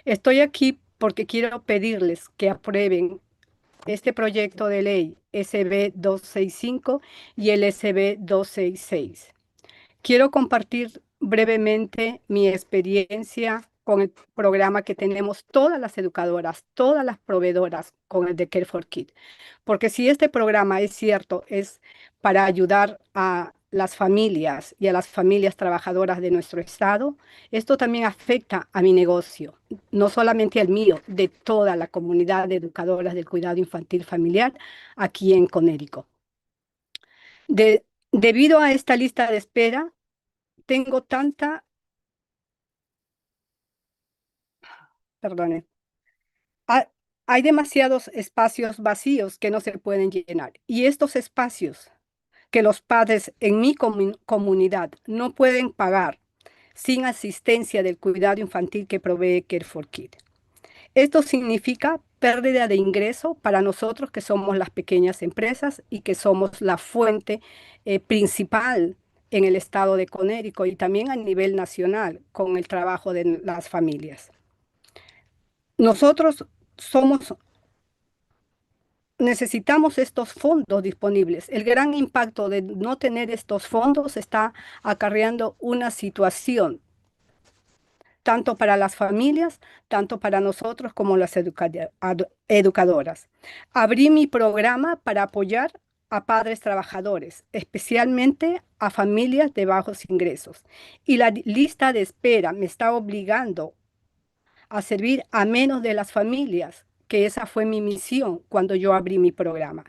Estoy aquí porque quiero pedirles que aprueben este proyecto de ley SB 265 y el SB 266. Quiero compartir brevemente mi experiencia con el programa que tenemos todas las educadoras, todas las proveedoras con el de Care for Kids. Porque si este programa es cierto, es para ayudar a las familias y a las familias trabajadoras de nuestro estado, esto también afecta a mi negocio, no solamente al mío, de toda la comunidad de educadoras del cuidado infantil familiar aquí en Connecticut. Debido a esta lista de espera, tengo perdone, hay demasiados espacios vacíos que no se pueden llenar. Y estos espacios que los padres en mi comunidad no pueden pagar sin asistencia del cuidado infantil que provee Care for Kids. Esto significa pérdida de ingreso para nosotros que somos las pequeñas empresas y que somos la fuente principal en el estado de Connecticut y también a nivel nacional con el trabajo de las familias. Nosotros necesitamos estos fondos disponibles. El gran impacto de no tener estos fondos está acarreando una situación tanto para las familias, tanto para nosotros como las educadoras. Abrí mi programa para apoyar a padres trabajadores, especialmente a familias de bajos ingresos. Y la lista de espera me está obligando a servir a menos de las familias, que esa fue mi misión cuando yo abrí mi programa.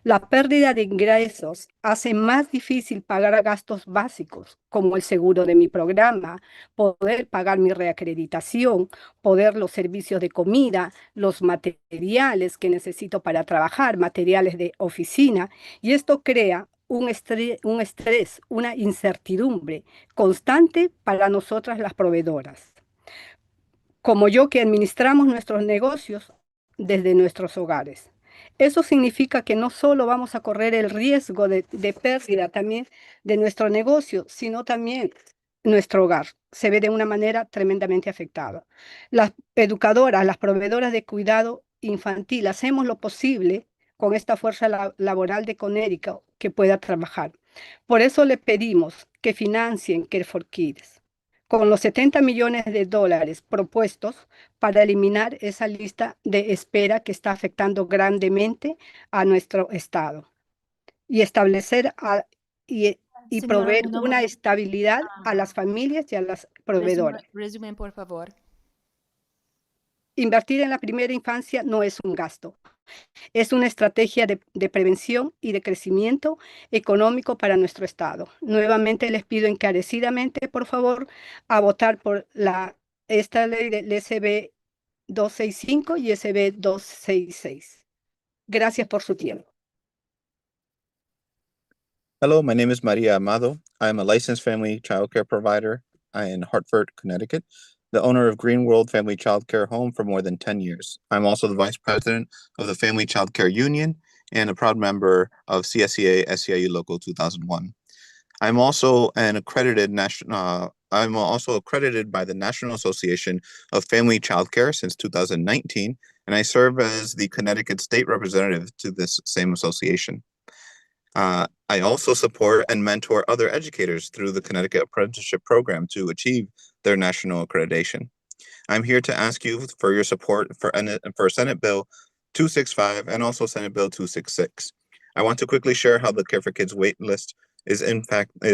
La pérdida de ingresos hace más difícil pagar gastos básicos, como el seguro de mi programa, poder pagar mi reacreditación, poder los servicios de comida, los materiales que necesito para trabajar, materiales de oficina, y esto crea un estrés, una incertidumbre constante para nosotras las proveedoras, como yo que administramos nuestros negocios desde nuestros hogares. Eso significa que no solo vamos a correr el riesgo de pérdida también de nuestro negocio, sino también nuestro hogar se ve de una manera tremendamente afectada. Las educadoras, las proveedoras de cuidado infantil, hacemos lo posible con esta fuerza laboral de Connecticut que pueda trabajar. Por eso le pedimos que financien Care for Kids con los 70 millones de dólares propuestos para eliminar esa lista de espera que está afectando grandemente a nuestro estado y establecer y Señora, proveer una una estabilidad a las familias y a las proveedoras. Resumen, por favor. Invertir en la primera infancia no es un gasto, es una estrategia de prevención y de crecimiento económico para nuestro estado. Nuevamente les pido encarecidamente, por favor, a votar por esta ley del SB 265 y SB 266. Gracias por su tiempo. Hello, my name is Maria Amado. I am a licensed family childcare provider in Hartford, Connecticut, the owner of Green World Family Childcare Home for more than 10 years. I'm also the vice president of the Family Childcare Union and a proud member of CSEA SEIU Local 2001. I'm also accredited by the National Association of Family Childcare since 2019, and I serve as the Connecticut state representative to this same association. I also support and mentor other educators through the Connecticut Apprenticeship Program to achieve their national accreditation. I'm here to ask you for your support for Senate Bill 265 and also Senate Bill 266. I want to quickly share how the Care for Kids wait list is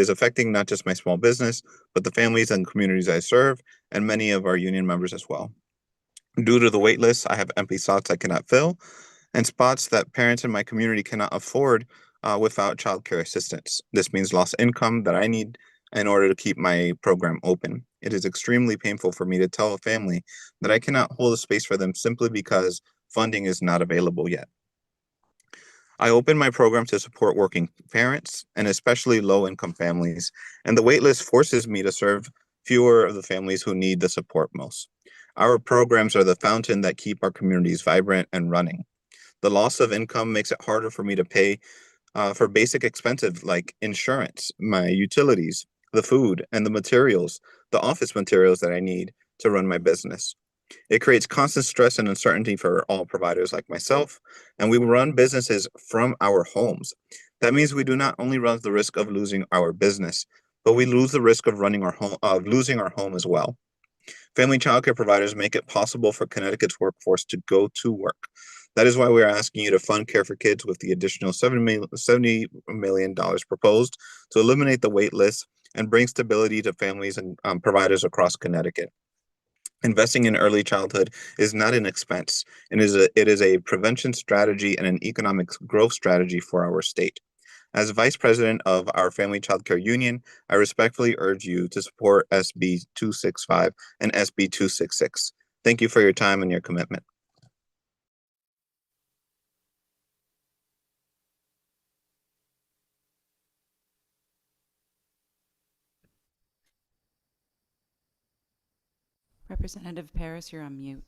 affecting not just my small business, but the families and communities I serve, and many of our union members as well. Due to the wait list, I have empty slots I cannot fill, and spots that parents in my community cannot afford without childcare assistance. This means lost income that I need in order to keep my program open. It is extremely painful for me to tell a family that I cannot hold a space for them simply because funding is not available yet. I opened my program to support working parents and especially low-income families, and the waitlist forces me to serve fewer of the families who need the support most. Our programs are the fountain that keep our communities vibrant and running. The loss of income makes it harder for me to pay for basic expenses like insurance, my utilities, the food, and the materials, the office materials that I need to run my business. It creates constant stress and uncertainty for all providers like myself, and we run businesses from our homes. That means we do not only run the risk of losing our business, but we lose the risk of losing our home as well. Family childcare providers make it possible for Connecticut's workforce to go to work. That is why we are asking you to fund Care for Kids with the additional $70 million proposed to eliminate the wait list and bring stability to families and providers across Connecticut. Investing in early childhood is not an expense, and it is a prevention strategy and an economic growth strategy for our state. As Vice President of our Family Childcare Union, I respectfully urge you to support SB 265 and SB 266. Thank you for your time and your commitment. Representative Paris, you're on mute.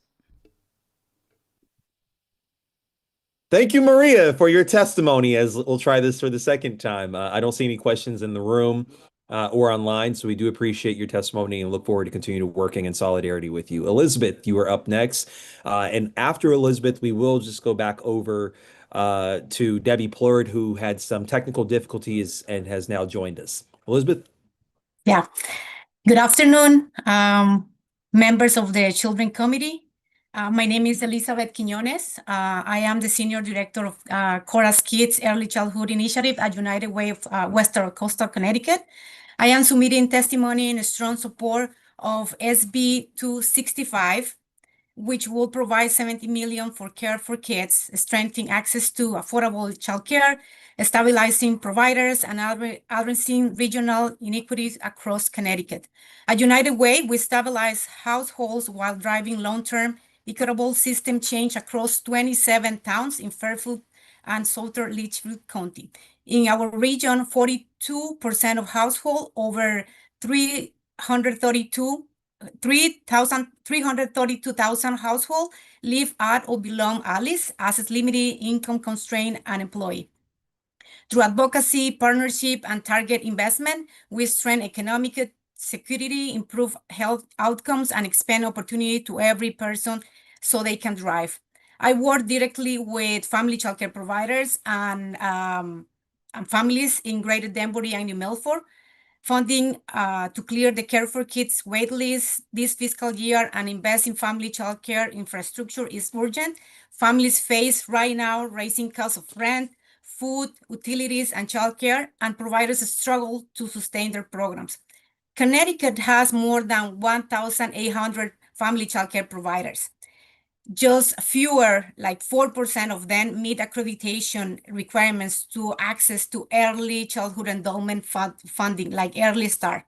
Thank you, Maria, for your testimony. As we'll try this for the second time. I don't see any questions in the room or online, so we do appreciate your testimony and look forward to continuing working in solidarity with you. Elizabeth, you are up next. And after Elizabeth, we will just go back over to Debbie Plurd, who had some technical difficulties and has now joined us. Elizabeth? Yeah. Good afternoon, members of the Children Committee. My name is Elizabeth Quiñones. I am the Senior Director of Cora's Kids Early Childhood Initiative at United Way of Western Coastal Connecticut. I am submitting testimony in strong support of SB 265, which will provide $70 million for Care for Kids, strengthening access to affordable childcare, stabilizing providers, and addressing regional inequities across Connecticut. At United Way, we stabilize households while driving long-term equitable system change across 27 towns in Fairfield and Southern Litchfield County. In our region, 42% of households over 332,000 households live at or belong ALICE, Assets Limited, Income Constrained, and Employee. Through advocacy, partnership, and target investment, we strengthen economic security, improve health outcomes, and expand opportunity to every person so they can thrive. I work directly with family childcare providers and families in Greater Danbury and New Milford. Funding to clear the Care for Kids waitlist this fiscal year and invest in family childcare infrastructure is urgent. Families face right now rising costs of rent, food, utilities, and childcare, and providers struggle to sustain their programs. Connecticut has more than 1,800 family childcare providers. Just fewer, like 4% of them, meet accreditation requirements to access to early childhood endowment funding, like Early Start.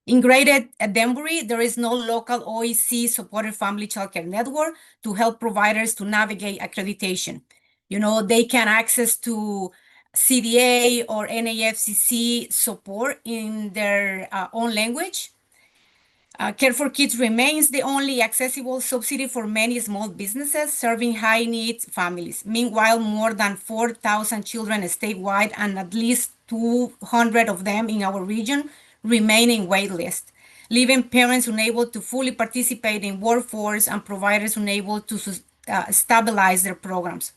In Greater Danbury, there is no local OEC-supported family childcare network to help providers to navigate accreditation. You know, they can access to CDA or NAFCC support in their own language. Care for Kids remains the only accessible subsidy for many small businesses serving high-needs families. Meanwhile, more than 4,000 children statewide and at least 200 of them in our region remain in wait list, leaving parents unable to fully participate in workforce and providers unable to stabilize their programs.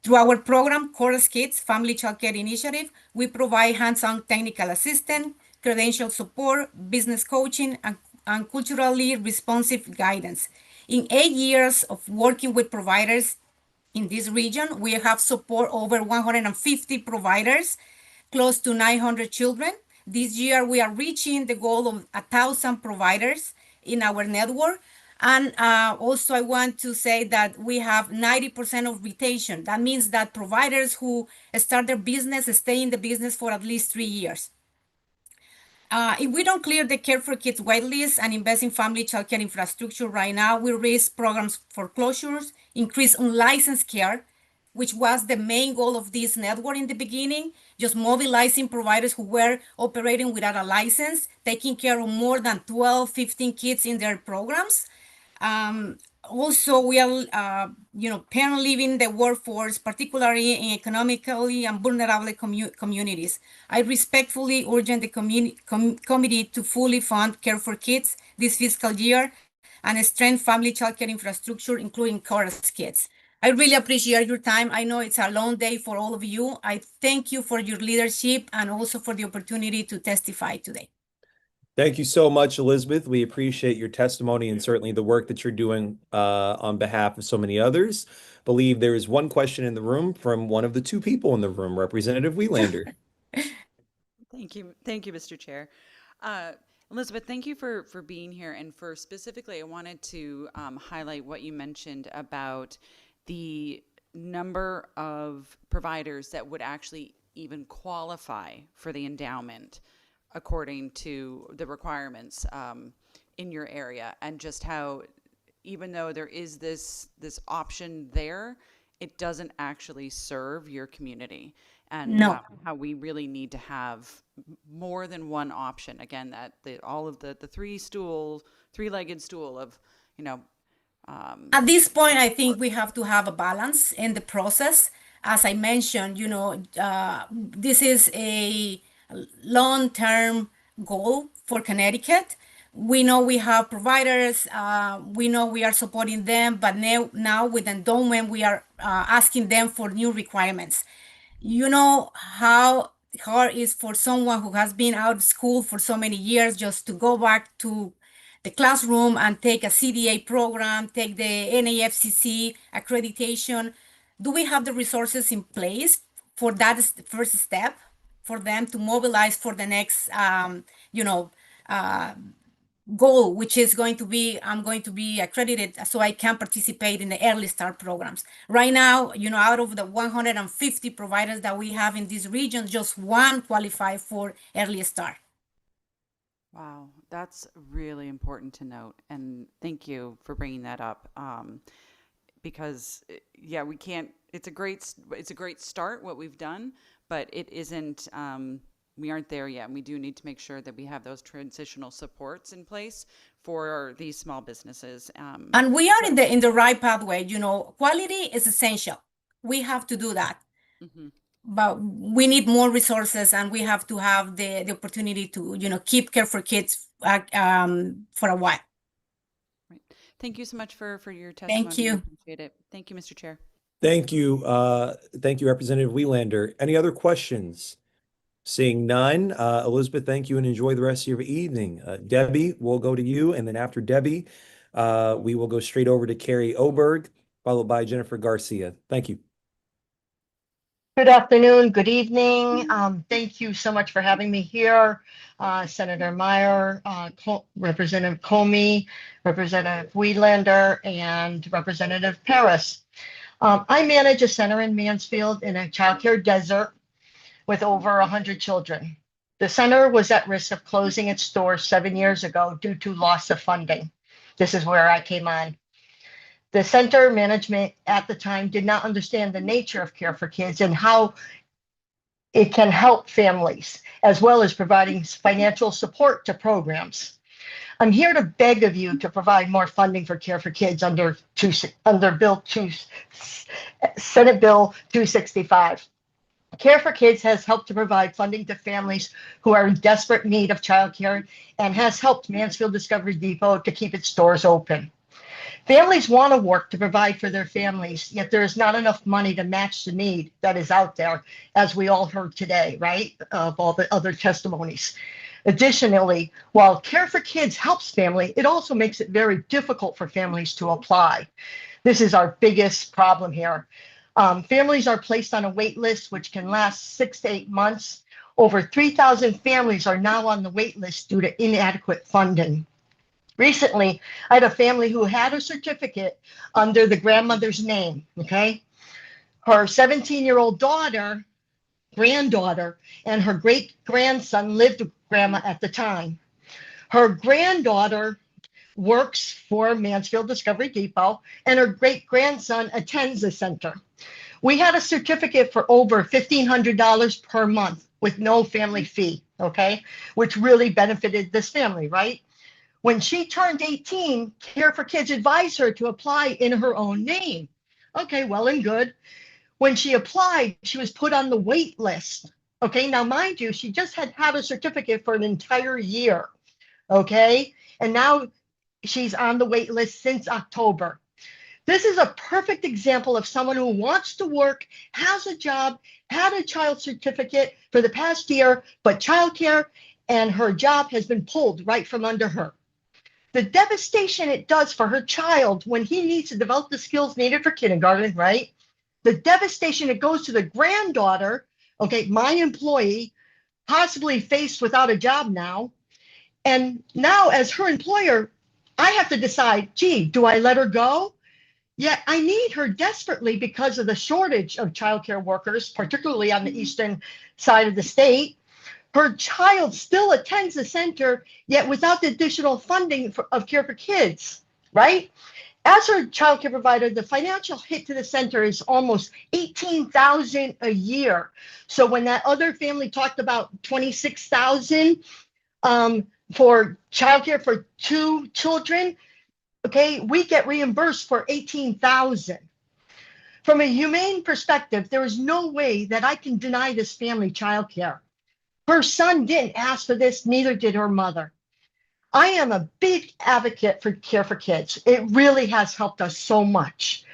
Through our program, Cora's Kids Family Childcare Initiative, we provide hands-on technical assistance, credential support, business coaching, and culturally responsive guidance. In 8 years of working with providers, in this region. We have support over 150 providers, close to 900 children. This year, we are reaching the goal of 1,000 providers in our network. And also, I want to say that we have 90% of retention. That means that providers who start their business stay in the business for at least 3 years. If we don't clear the Care for Kids waitlist and invest in family childcare infrastructure right now, we risk programs foreclosures, increase unlicensed care, which was the main goal of this network in the beginning, just mobilizing providers who were operating without a license, taking care of more than 12, 15 kids in their programs. Also, we are, parent leaving the workforce, particularly in economically and vulnerable communities. I respectfully urge the committee to fully fund Care for Kids this fiscal year and strengthen family childcare infrastructure, including Chorus Kids. I really appreciate your time. I know it's a long day for all of you. I thank you for your leadership and also for the opportunity to testify today. Thank you so much, Elizabeth. We appreciate your testimony and certainly the work that you're doing on behalf of so many others. Believe there is one question in the room from one of the two people in the room, Representative Wielander. Thank you, Mr. Chair. Elizabeth, thank you for being here, and for specifically, I wanted to highlight what you mentioned about the number of providers that would actually even qualify for the endowment according to the requirements in your area, and just how, even though there is this option there, it doesn't actually serve your community, and how we really need to have more than one option. Again, that all of the three-legged stool of, At this point, I think we have to have a balance in the process. As I mentioned, this is a long-term goal for Connecticut. We know we have providers, we know we are supporting them, but now with endowment, we are asking them for new requirements. You know how hard it is for someone who has been out of school for so many years just to go back to the classroom and take a CDA program, take the NAFCC accreditation. Do we have the resources in place for that first step, for them to mobilize for the next, goal, which is going to be, I'm going to be accredited so I can participate in the Early Start programs. Right now, out of the 150 providers that we have in this region, just one qualify for Early Start. Wow, that's really important to note, and thank you for bringing that up. Because we can't. It's a great start what we've done, but it isn't. We aren't there yet, and we do need to make sure that we have those transitional supports in place for these small businesses. And we are in the right pathway. Quality is essential. We have to do that. Mm-hmm. But we need more resources, and we have to have the opportunity to, keep Care for Kids for a while. Right. Thank you so much for your testimony. Thank you. I appreciate it. Thank you, Mr. Chair. Thank you. Thank you, Representative Wielander. Any other questions? Seeing none, Elizabeth, thank you and enjoy the rest of your evening. Debbie, we'll go to you, and then after Debbie, we will go straight over to Carrie Oberg, followed by Jennifer Garcia. Thank you. Good afternoon, good evening. Thank you so much for having me here. Senator Meyer, Representative Comey, Representative Wielander, and Representative Paris. I manage a center in Mansfield in a childcare desert with over 100 children. The center was at risk of closing its doors 7 years ago due to loss of funding. This is where I came on. The center management at the time did not understand the nature of Care for Kids and how it can help families, as well as providing financial support to programs. I'm here to beg of you to provide more funding for Care for Kids under Senate Bill 265. Care for Kids has helped to provide funding to families who are in desperate need of childcare and has helped Mansfield Discovery Depot to keep its doors open. Families want to work to provide for their families, yet there is not enough money to match the need that is out there, as we all heard today, right, of all the other testimonies. Additionally, while Care for Kids helps family, it also makes it very difficult for families to apply. This is our biggest problem here. Families are placed on a wait list, which can last 6 to 8 months. Over 3,000 families are now on the wait list due to inadequate funding. Recently, I had a family who had a certificate under the grandmother's name, okay? Her 17-year-old granddaughter, and her great-grandson lived with grandma at the time. Her granddaughter works for Mansfield Discovery Depot, and her great-grandson attends the center. We had a certificate for over $1,500 per month with no family fee, okay? Which really benefited this family, right? When she turned 18, Care for Kids advised her to apply in her own name. Okay, well and good. When she applied, she was put on the wait list. Okay, now mind you, she just had a certificate for an entire year. Okay, and now she's on the wait list since October. This is a perfect example of someone who wants to work, has a job, had a child certificate for the past year, but childcare and her job has been pulled right from under her. The devastation it does for her child when he needs to develop the skills needed for kindergarten, right? The devastation it goes to the granddaughter, okay, my employee, possibly faced without a job now. And now as her employer, I have to decide, gee, do I let her go? Yeah, I need her desperately because of the shortage of childcare workers, particularly on the eastern side of the state. Her child still attends the center, yet without the additional funding of Care for Kids, right? As her childcare provider, the financial hit to the center is almost $18,000 a year. So when that other family talked about $26,000 for childcare for 2 children, okay, we get reimbursed for $18,000. From a humane perspective, there is no way that I can deny this family childcare. Her son didn't ask for this, neither did her mother. I am a big advocate for Care for Kids. It really has helped us so much.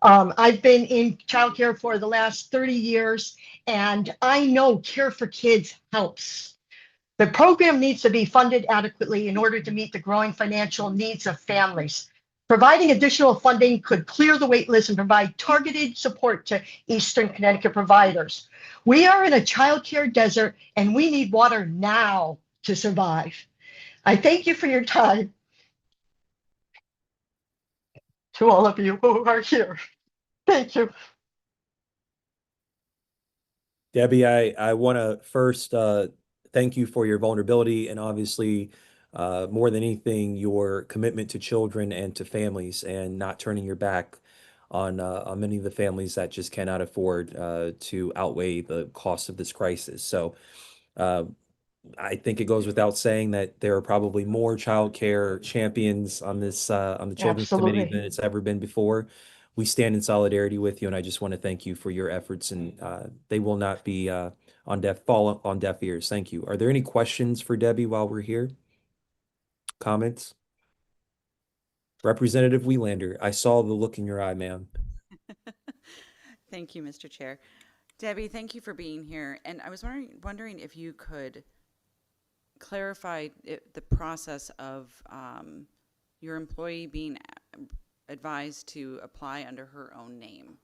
I've been in childcare for the last 30 years, and I know Care for Kids helps. The program needs to be funded adequately in order to meet the growing financial needs of families. Providing additional funding could clear the wait list and provide targeted support to Eastern Connecticut providers. We are in a childcare desert, and we need water now to survive. I thank you for your time. To all of you who are here, thank you. Debbie, I want to first thank you for your vulnerability and obviously more than anything, your commitment to children and to families and not turning your back on many of the families that just cannot afford to outweigh the cost of this crisis. So I think it goes without saying that there are probably more child care champions on this on the Children's Committee than it's ever been before. We stand in solidarity with you, and I just want to thank you for your efforts, and they will not be fall on deaf ears. Thank you. Are there any questions for Debbie while we're here? Comments? Representative Wielander, I saw the look in your eye, ma'am. Thank you, Mr. Chair. Debbie, thank you for being here. And I was wondering if you could clarify the process of your employee being advised to apply under her own name.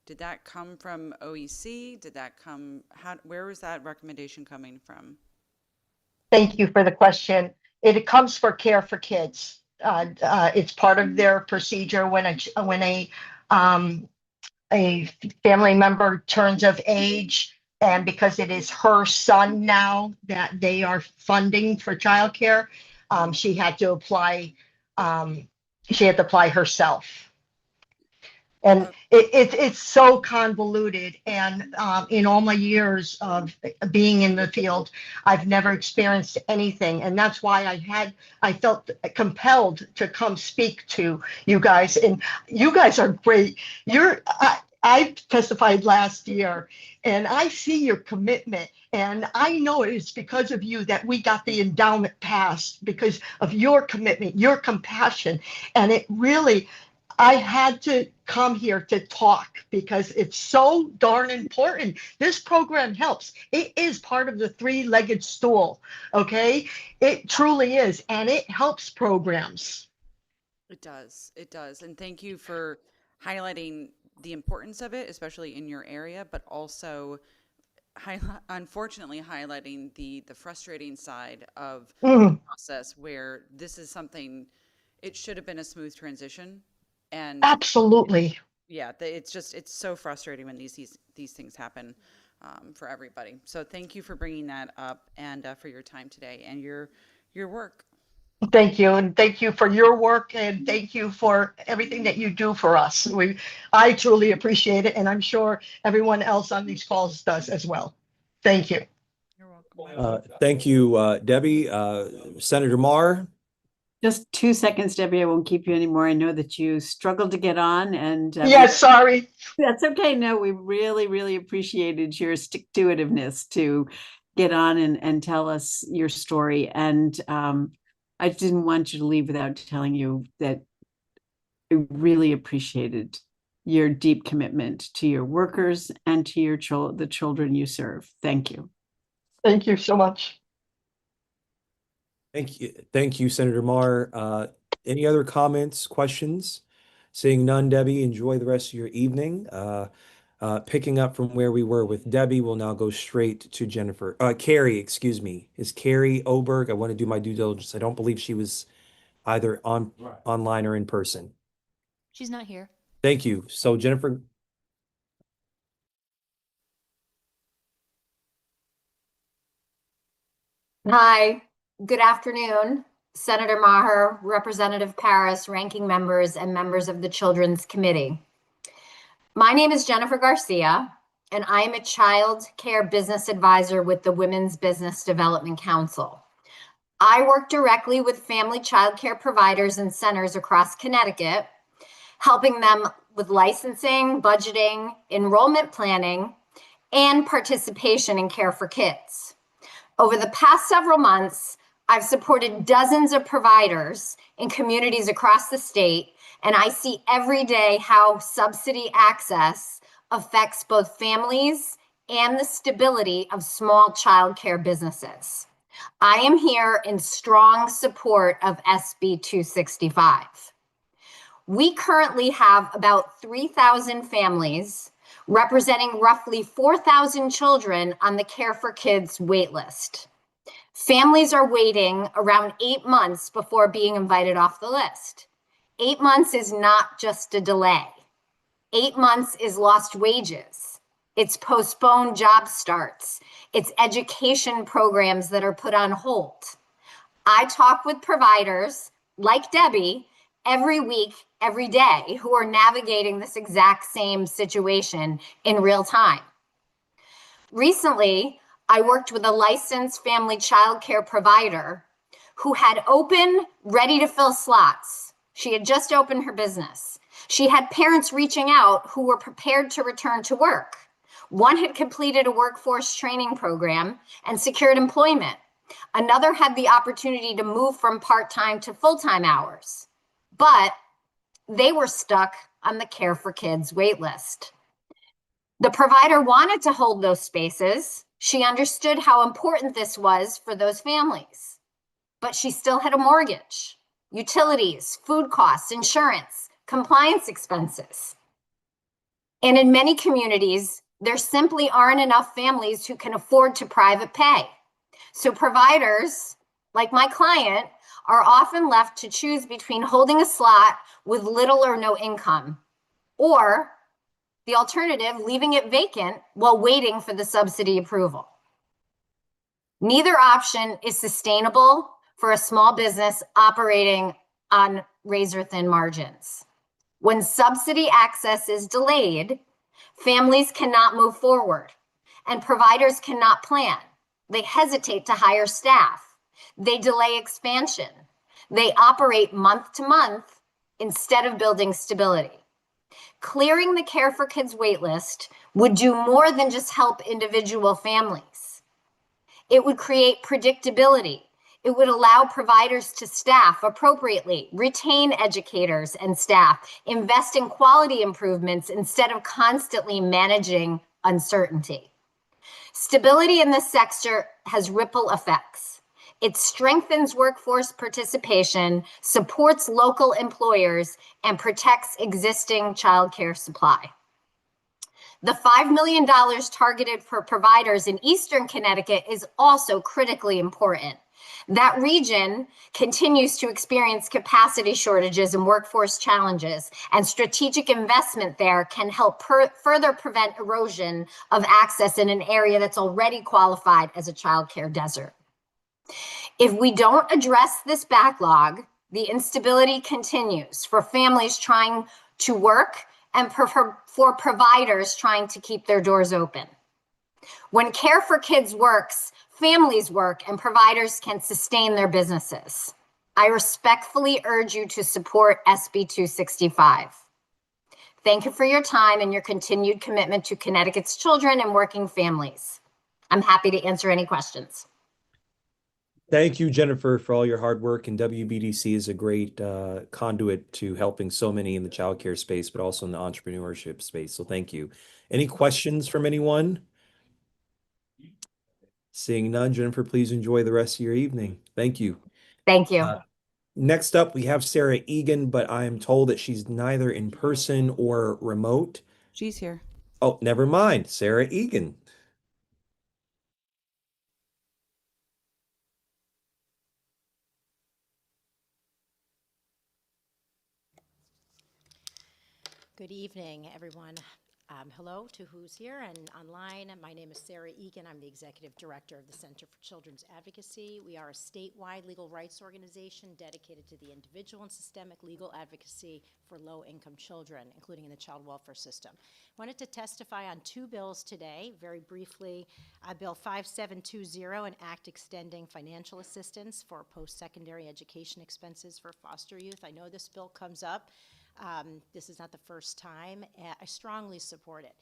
Did that come from OEC? Did that come, where was that recommendation coming from? Thank you for the question. It comes for Care for Kids. It's part of their procedure when a family member turns of age, and because it is her son now that they are funding for childcare, she had to apply. She had to apply herself. And it's so convoluted. And in all my years of being in the field, I've never experienced anything. And that's why I felt compelled to come speak to you guys. And you guys are great. I testified last year, and I see your commitment. And I know it's because of you that we got the endowment passed, because of your commitment, your compassion. And it really, I had to come here to talk because it's so darn important. This program helps. It is part of the three-legged stool, okay? It truly is, and it helps programs. It does. It does. And thank you for highlighting the importance of it, especially in your area, but also unfortunately highlighting the frustrating side of the process where this is something, it should have been a smooth transition. And absolutely. Yeah, it's so frustrating when these things happen for everybody. So thank you for bringing that up and for your time today and your work. Thank you, and thank you for your work, and thank you for everything that you do for us. I truly appreciate it, and I'm sure everyone else on these calls does as well. Thank you. You're welcome. Thank you, Debbie. Senator Marr. Just 2 seconds, Debbie. I won't keep you anymore. I know that you struggled to get on, and yes, sorry. That's okay. No, we really, really appreciated your stick-to-itiveness to get on and tell us your story. And I didn't want you to leave without telling you that I really appreciated your deep commitment to your workers and to your the children you serve. Thank you. Thank you so much. Thank you, Senator Marr. Any other comments, questions? Seeing none, Debbie, enjoy the rest of your evening. Picking up from where we were with Debbie, we'll now go straight to Jennifer. Carrie, excuse me. Is Carrie Oberg? I want to do my due diligence. I don't believe she was either online or in person. She's not here. Thank you. So Jennifer. Hi, good afternoon, Senator Maher, Representative Paris, ranking members, and members of the Children's Committee. My name is Jennifer Garcia, and I am a child care business advisor with the Women's Business Development Council. I work directly with family child care providers and centers across Connecticut, helping them with licensing, budgeting, enrollment planning, and participation in Care for Kids. Over the past several months, I've supported dozens of providers in communities across the state, and I see every day how subsidy access affects both families and the stability of small child care businesses. I am here in strong support of SB 265. We currently have about 3,000 families representing roughly 4,000 children on the Care for Kids waitlist. Families are waiting around 8 months before being invited off the list. 8 months is not just a delay. 8 months is lost wages. It's postponed job starts. It's education programs that are put on hold. I talk with providers like Debbie every week, every day, who are navigating this exact same situation in real time. Recently, I worked with a licensed family child care provider who had open, ready to fill slots. She had just opened her business. She had parents reaching out who were prepared to return to work. One had completed a workforce training program and secured employment. Another had the opportunity to move from part-time to full-time hours, but they were stuck on the Care for Kids waitlist. The provider wanted to hold those spaces. She understood how important this was for those families, but she still had a mortgage, utilities, food costs, insurance, compliance expenses. And in many communities, there simply aren't enough families who can afford to private pay. So providers, like my client, are often left to choose between holding a slot with little or no income, or the alternative, leaving it vacant while waiting for the subsidy approval. Neither option is sustainable for a small business operating on razor-thin margins. When subsidy access is delayed, families cannot move forward and providers cannot plan. They hesitate to hire staff. They delay expansion. They operate month to month instead of building stability. Clearing the Care for Kids waitlist would do more than just help individual families. It would create predictability. It would allow providers to staff appropriately, retain educators and staff, invest in quality improvements instead of constantly managing uncertainty. Stability in this sector has ripple effects. It strengthens workforce participation, supports local employers, and protects existing childcare supply. The $5 million targeted for providers in Eastern Connecticut is also critically important. That region continues to experience capacity shortages and workforce challenges, and strategic investment there can help further prevent erosion of access in an area that's already qualified as a childcare desert. If we don't address this backlog, the instability continues for families trying to work and for providers trying to keep their doors open. When Care for Kids works, families work, and providers can sustain their businesses. I respectfully urge you to support SB 265. Thank you for your time and your continued commitment to Connecticut's children and working families. I'm happy to answer any questions. Thank you, Jennifer, for all your hard work. And WBDC is a great conduit to helping so many in the childcare space, but also in the entrepreneurship space. So thank you. Any questions from anyone? Seeing none, Jennifer, please enjoy the rest of your evening. Thank you. Thank you. Next up, we have Sarah Egan, but I am told that she's neither in person or remote. She's here. Oh, never mind. Sarah Egan. Good evening, everyone. Hello to who's here and online. My name is Sarah Egan. I'm the Executive Director of the Center for Children's Advocacy. We are a statewide legal rights organization dedicated to the individual and systemic legal advocacy for low-income children, including in the child welfare system. I wanted to testify on two bills today, very briefly. Bill 5720, an act extending financial assistance for post-secondary education expenses for foster youth. I know this bill comes up. This is not the first time. I strongly support it.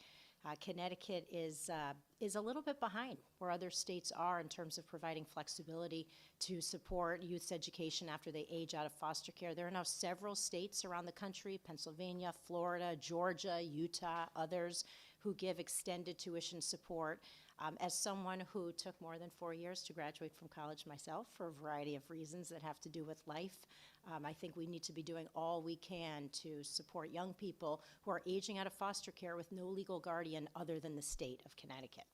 Connecticut is a little bit behind where other states are in terms of providing flexibility to support youth's education after they age out of foster care. There are now several states around the country, Pennsylvania, Florida, Georgia, Utah, others, who give extended tuition support. As someone who took more than 4 years to graduate from college myself for a variety of reasons that have to do with life, I think we need to be doing all we can to support young people who are aging out of foster care with no legal guardian other than the state of Connecticut.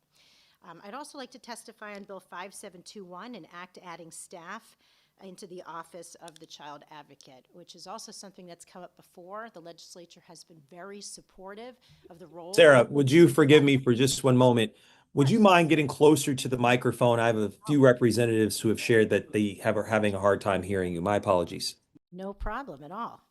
I'd also like to testify on Bill 5721, an act adding staff into the Office of the Child Advocate, which is also something that's come up before. The legislature has been very supportive of the role. Sarah, would you forgive me for just one moment? Would you mind getting closer to the microphone? I have a few representatives who have shared that they are having a hard time hearing you. My apologies. No problem at all.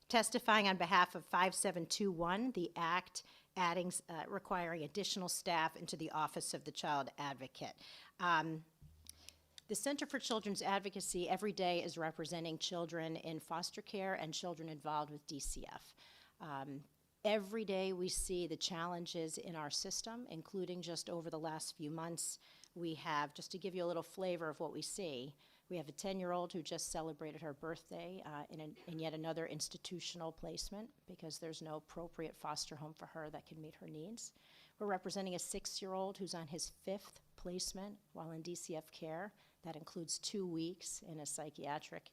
Testifying on behalf of 5721, the act adding, requiring additional staff into the Office of the Child Advocate. The Center for Children's Advocacy every day is representing children in foster care and children involved with DCF. Every day we see the challenges in our system, including just over the last few months. We have, just to give you a little flavor of what we see, we have a 10-year-old who just celebrated her birthday in yet another institutional placement because there's no appropriate foster home for her that can meet her needs. We're representing a 6-year-old who's on his 5th placement while in DCF care. That includes 2 weeks in a psychiatric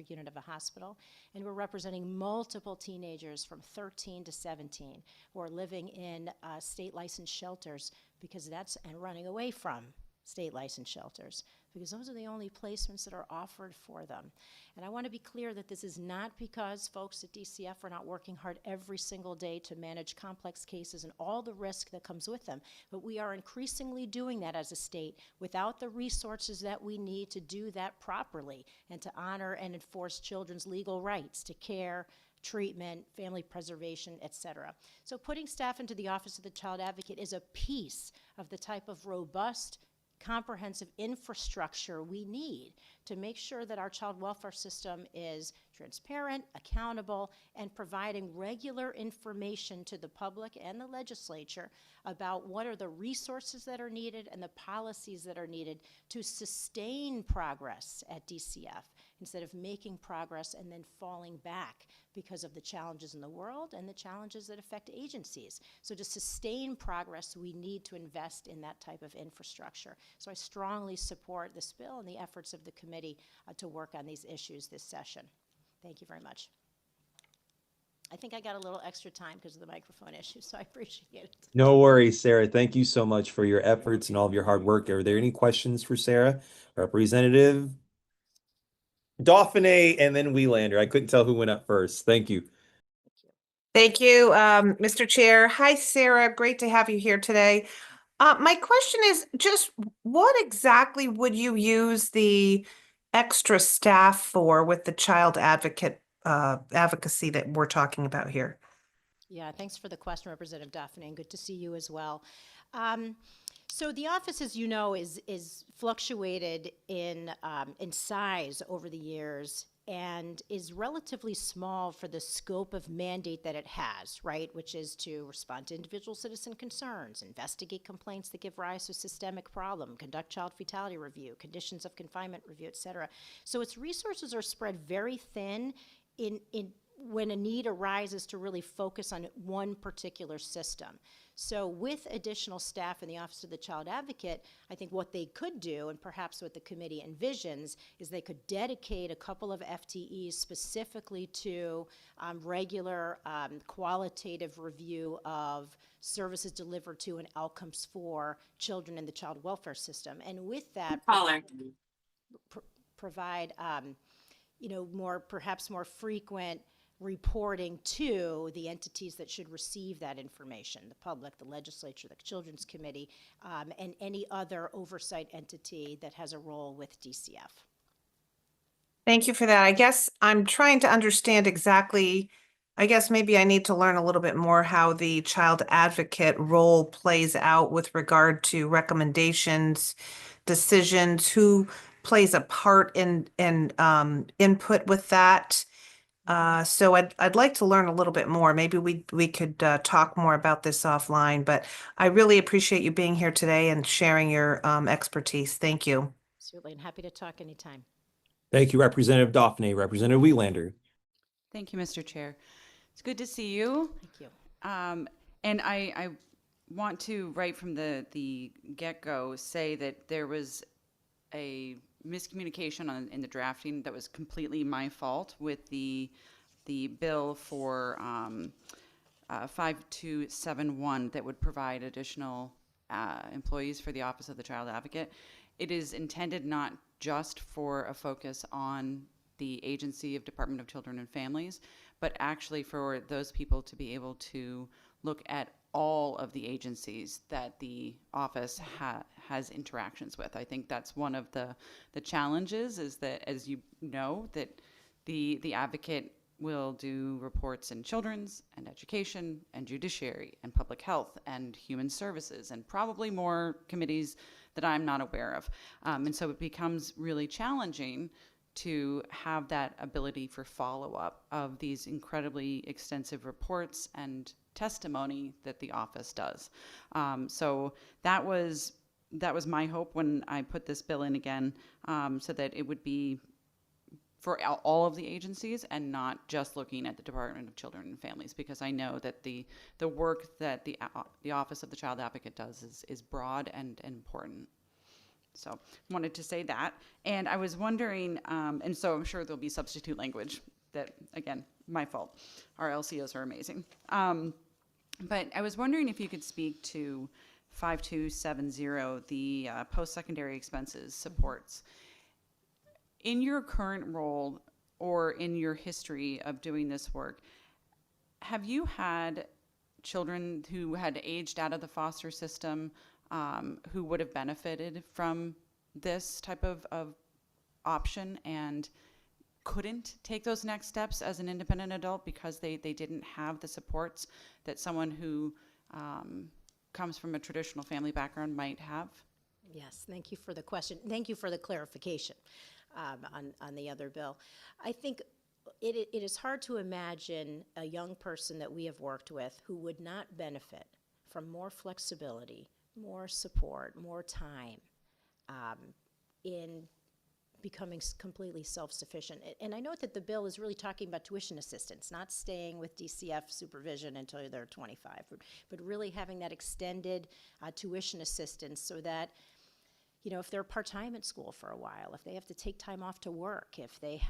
unit of a hospital. And we're representing multiple teenagers from 13 to 17 who are living in state licensed shelters and running away from state licensed shelters because those are the only placements that are offered for them. And I want to be clear that this is not because folks at DCF are not working hard every single day to manage complex cases and all the risk that comes with them, but we are increasingly doing that as a state without the resources that we need to do that properly and to honor and enforce children's legal rights to care, treatment, family preservation, etc. So putting staff into the Office of the Child Advocate is a piece of the type of robust, comprehensive infrastructure we need to make sure that our child welfare system is transparent, accountable, and providing regular information to the public and the legislature about what are the resources that are needed and the policies that are needed to sustain progress at DCF instead of making progress and then falling back because of the challenges in the world and the challenges that affect agencies. So to sustain progress, we need to invest in that type of infrastructure. So I strongly support this bill and the efforts of the committee to work on these issues this session. Thank you very much. I think I got a little extra time because of the microphone issue, so I appreciate it. No worries, Sarah. Thank you so much for your efforts and all of your hard work. Are there any questions for Sarah? Representative Dauphiné and then Welander. I couldn't tell who went up first. Thank you. Thank you, Mr. Chair. Hi, Sarah. Great to have you here today. My question is just what exactly would you use the extra staff for with the child advocacy that we're talking about here? Yeah, thanks for the question, Representative Dauphiné, and good to see you as well. So the office, as you know, is fluctuated in size over the years and is relatively small for the scope of mandate that it has, right? Which is to respond to individual citizen concerns, investigate complaints that give rise to a systemic problem, conduct child fatality review, conditions of confinement review, et cetera. So its resources are spread very thin in when a need arises to really focus on one particular system. So with additional staff in the Office of the Child Advocate, I think what they could do, and perhaps what the committee envisions, is they could dedicate a couple of FTEs specifically to regular qualitative review of services delivered to and outcomes for children in the child welfare system. And with that, provide perhaps more frequent reporting to the entities that should receive that information, the public, the legislature, the Children's Committee, and any other oversight entity that has a role with DCF. Thank you for that. I guess I'm trying to understand exactly, I guess maybe I need to learn a little bit more how the child advocate role plays out with regard to recommendations, decisions, who plays a part in input with that. So I'd like to learn a little bit more. Maybe we could talk more about this offline, but I really appreciate you being here today and sharing your expertise. Thank you. Certainly, and happy to talk anytime. Thank you, Representative Dauphiné. Representative Welander. Thank you, Mr. Chair. It's good to see you. Thank you. And I want to, right from the get-go, say that there was a miscommunication in the drafting that was completely my fault with the bill for 5271 that would provide additional employees for the Office of the Child Advocate. It is intended not just for a focus on the agency of Department of Children and Families, but actually for those people to be able to look at all of the agencies that the office has interactions with. I think that's one of the challenges, is that, as you know, that the advocate will do reports in children's and education and judiciary and public health and human services and probably more committees that I'm not aware of. And so it becomes really challenging to have that ability for follow-up of these incredibly extensive reports and testimony that the office does. So that was my hope when I put this bill in again, so that it would be for all of the agencies and not just looking at the Department of Children and Families, because I know that the work that the Office of the Child Advocate does is broad and important. So wanted to say that. And I was wondering, and so I'm sure there'll be substitute language that, again, my fault. Our LCOs are amazing. But I was wondering if you could speak to 5270, the post-secondary expenses supports. In your current role or in your history of doing this work, have you had children who had aged out of the foster system who would have benefited from this type of option and couldn't take those next steps as an independent adult because they didn't have the supports that someone who comes from a traditional family background might have? Yes, thank you for the question. Thank you for the clarification on the other bill. I think it is hard to imagine a young person that we have worked with who would not benefit from more flexibility, more support, more time in becoming completely self-sufficient. And I know that the bill is really talking about tuition assistance, not staying with DCF supervision until they're 25, but really having that extended tuition assistance so that, you know, if they're part-time at school for a while, if they have to take time off to work, if they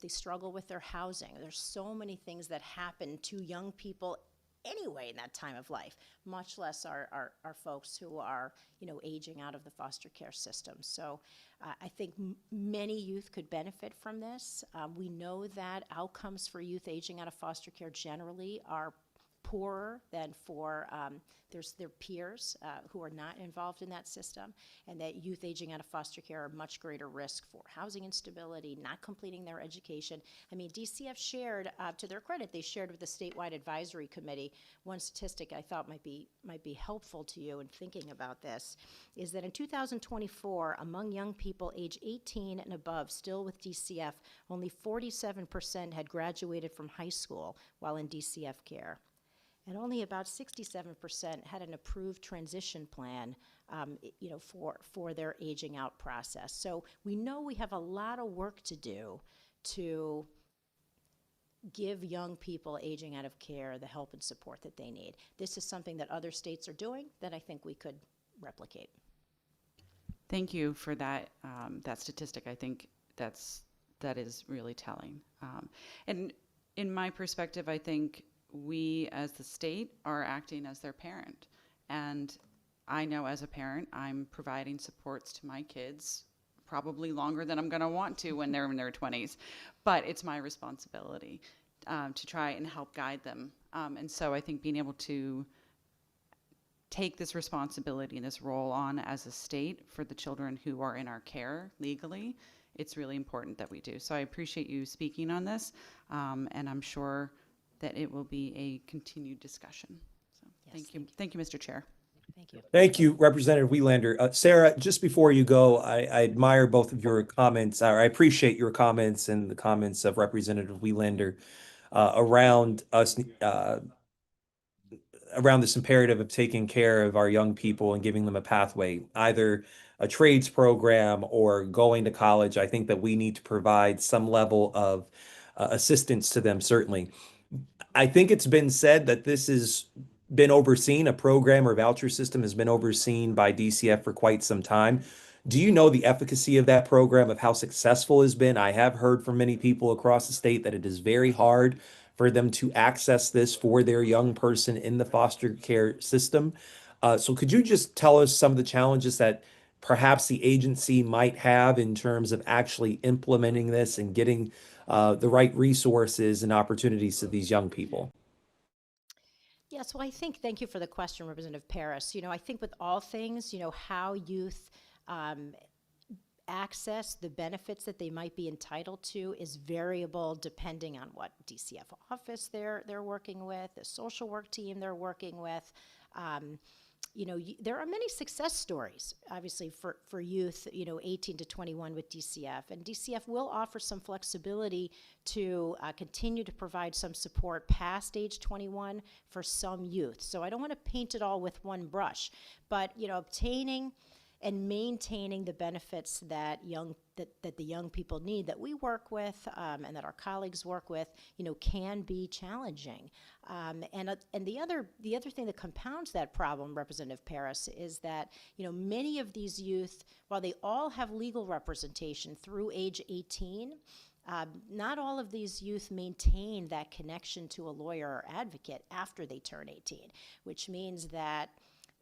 struggle with their housing, there's so many things that happen to young people anyway in that time of life, much less our folks who are, you know, aging out of the foster care system. So I think many youth could benefit from this. We know that outcomes for youth aging out of foster care generally are poorer than for their peers who are not involved in that system, and that youth aging out of foster care are much greater risk for housing instability, not completing their education. I mean, DCF shared, to their credit, they shared with the statewide advisory committee one statistic I thought might be helpful to you in thinking about this, is that in 2024, among young people age 18 and above still with DCF, only 47% had graduated from high school while in DCF care. And only about 67% had an approved transition plan, you know, for their aging out process. So we know we have a lot of work to do to give young people aging out of care the help and support that they need. This is something that other states are doing that I think we could replicate. Thank you for that that statistic. I think that is really telling. And in my perspective, I think we as the state are acting as their parent. And I know as a parent, I'm providing supports to my kids probably longer than I'm going to want to when they're in their 20s. But it's my responsibility to try and help guide them. And so I think being able to take this responsibility and this role on as a state for the children who are in our care legally, it's really important that we do. So I appreciate you speaking on this, and I'm sure that it will be a continued discussion. So thank you. Thank you, Mr. Chair. Thank you. Thank you, Representative Wielander. Sarah, just before you go, I admire both of your comments, or I appreciate your comments and the comments of Representative Wielander around us, around this imperative of taking care of our young people and giving them a pathway, either a trades program or going to college. I think that we need to provide some level of assistance to them, certainly. I think it's been said that this has been overseen, a program or voucher system has been overseen by DCF for quite some time. Do you know the efficacy of that program, of how successful it has been? I have heard from many people across the state that it is very hard for them to access this for their young person in the foster care system. So could you just tell us some of the challenges that perhaps the agency might have in terms of actually implementing this and getting the right resources and opportunities to these young people? Yes, well, thank you for the question, Representative Paris. You know, I think with all things, you know, how youth access the benefits that they might be entitled to is variable depending on what DCF office they're working with, the social work team they're working with. You know, there are many success stories, obviously, for youth, you know, 18 to 21 with DCF. And DCF will offer some flexibility to continue to provide some support past age 21 for some youth. So I don't want to paint it all with one brush, but, you know, obtaining and maintaining the benefits that the young people need, that we work with and that our colleagues work with, you know, can be challenging. And the other thing that compounds that problem, Representative Paris, is that, you know, many of these youth, while they all have legal representation through age 18, not all of these youth maintain that connection to a lawyer or advocate after they turn 18, which means that,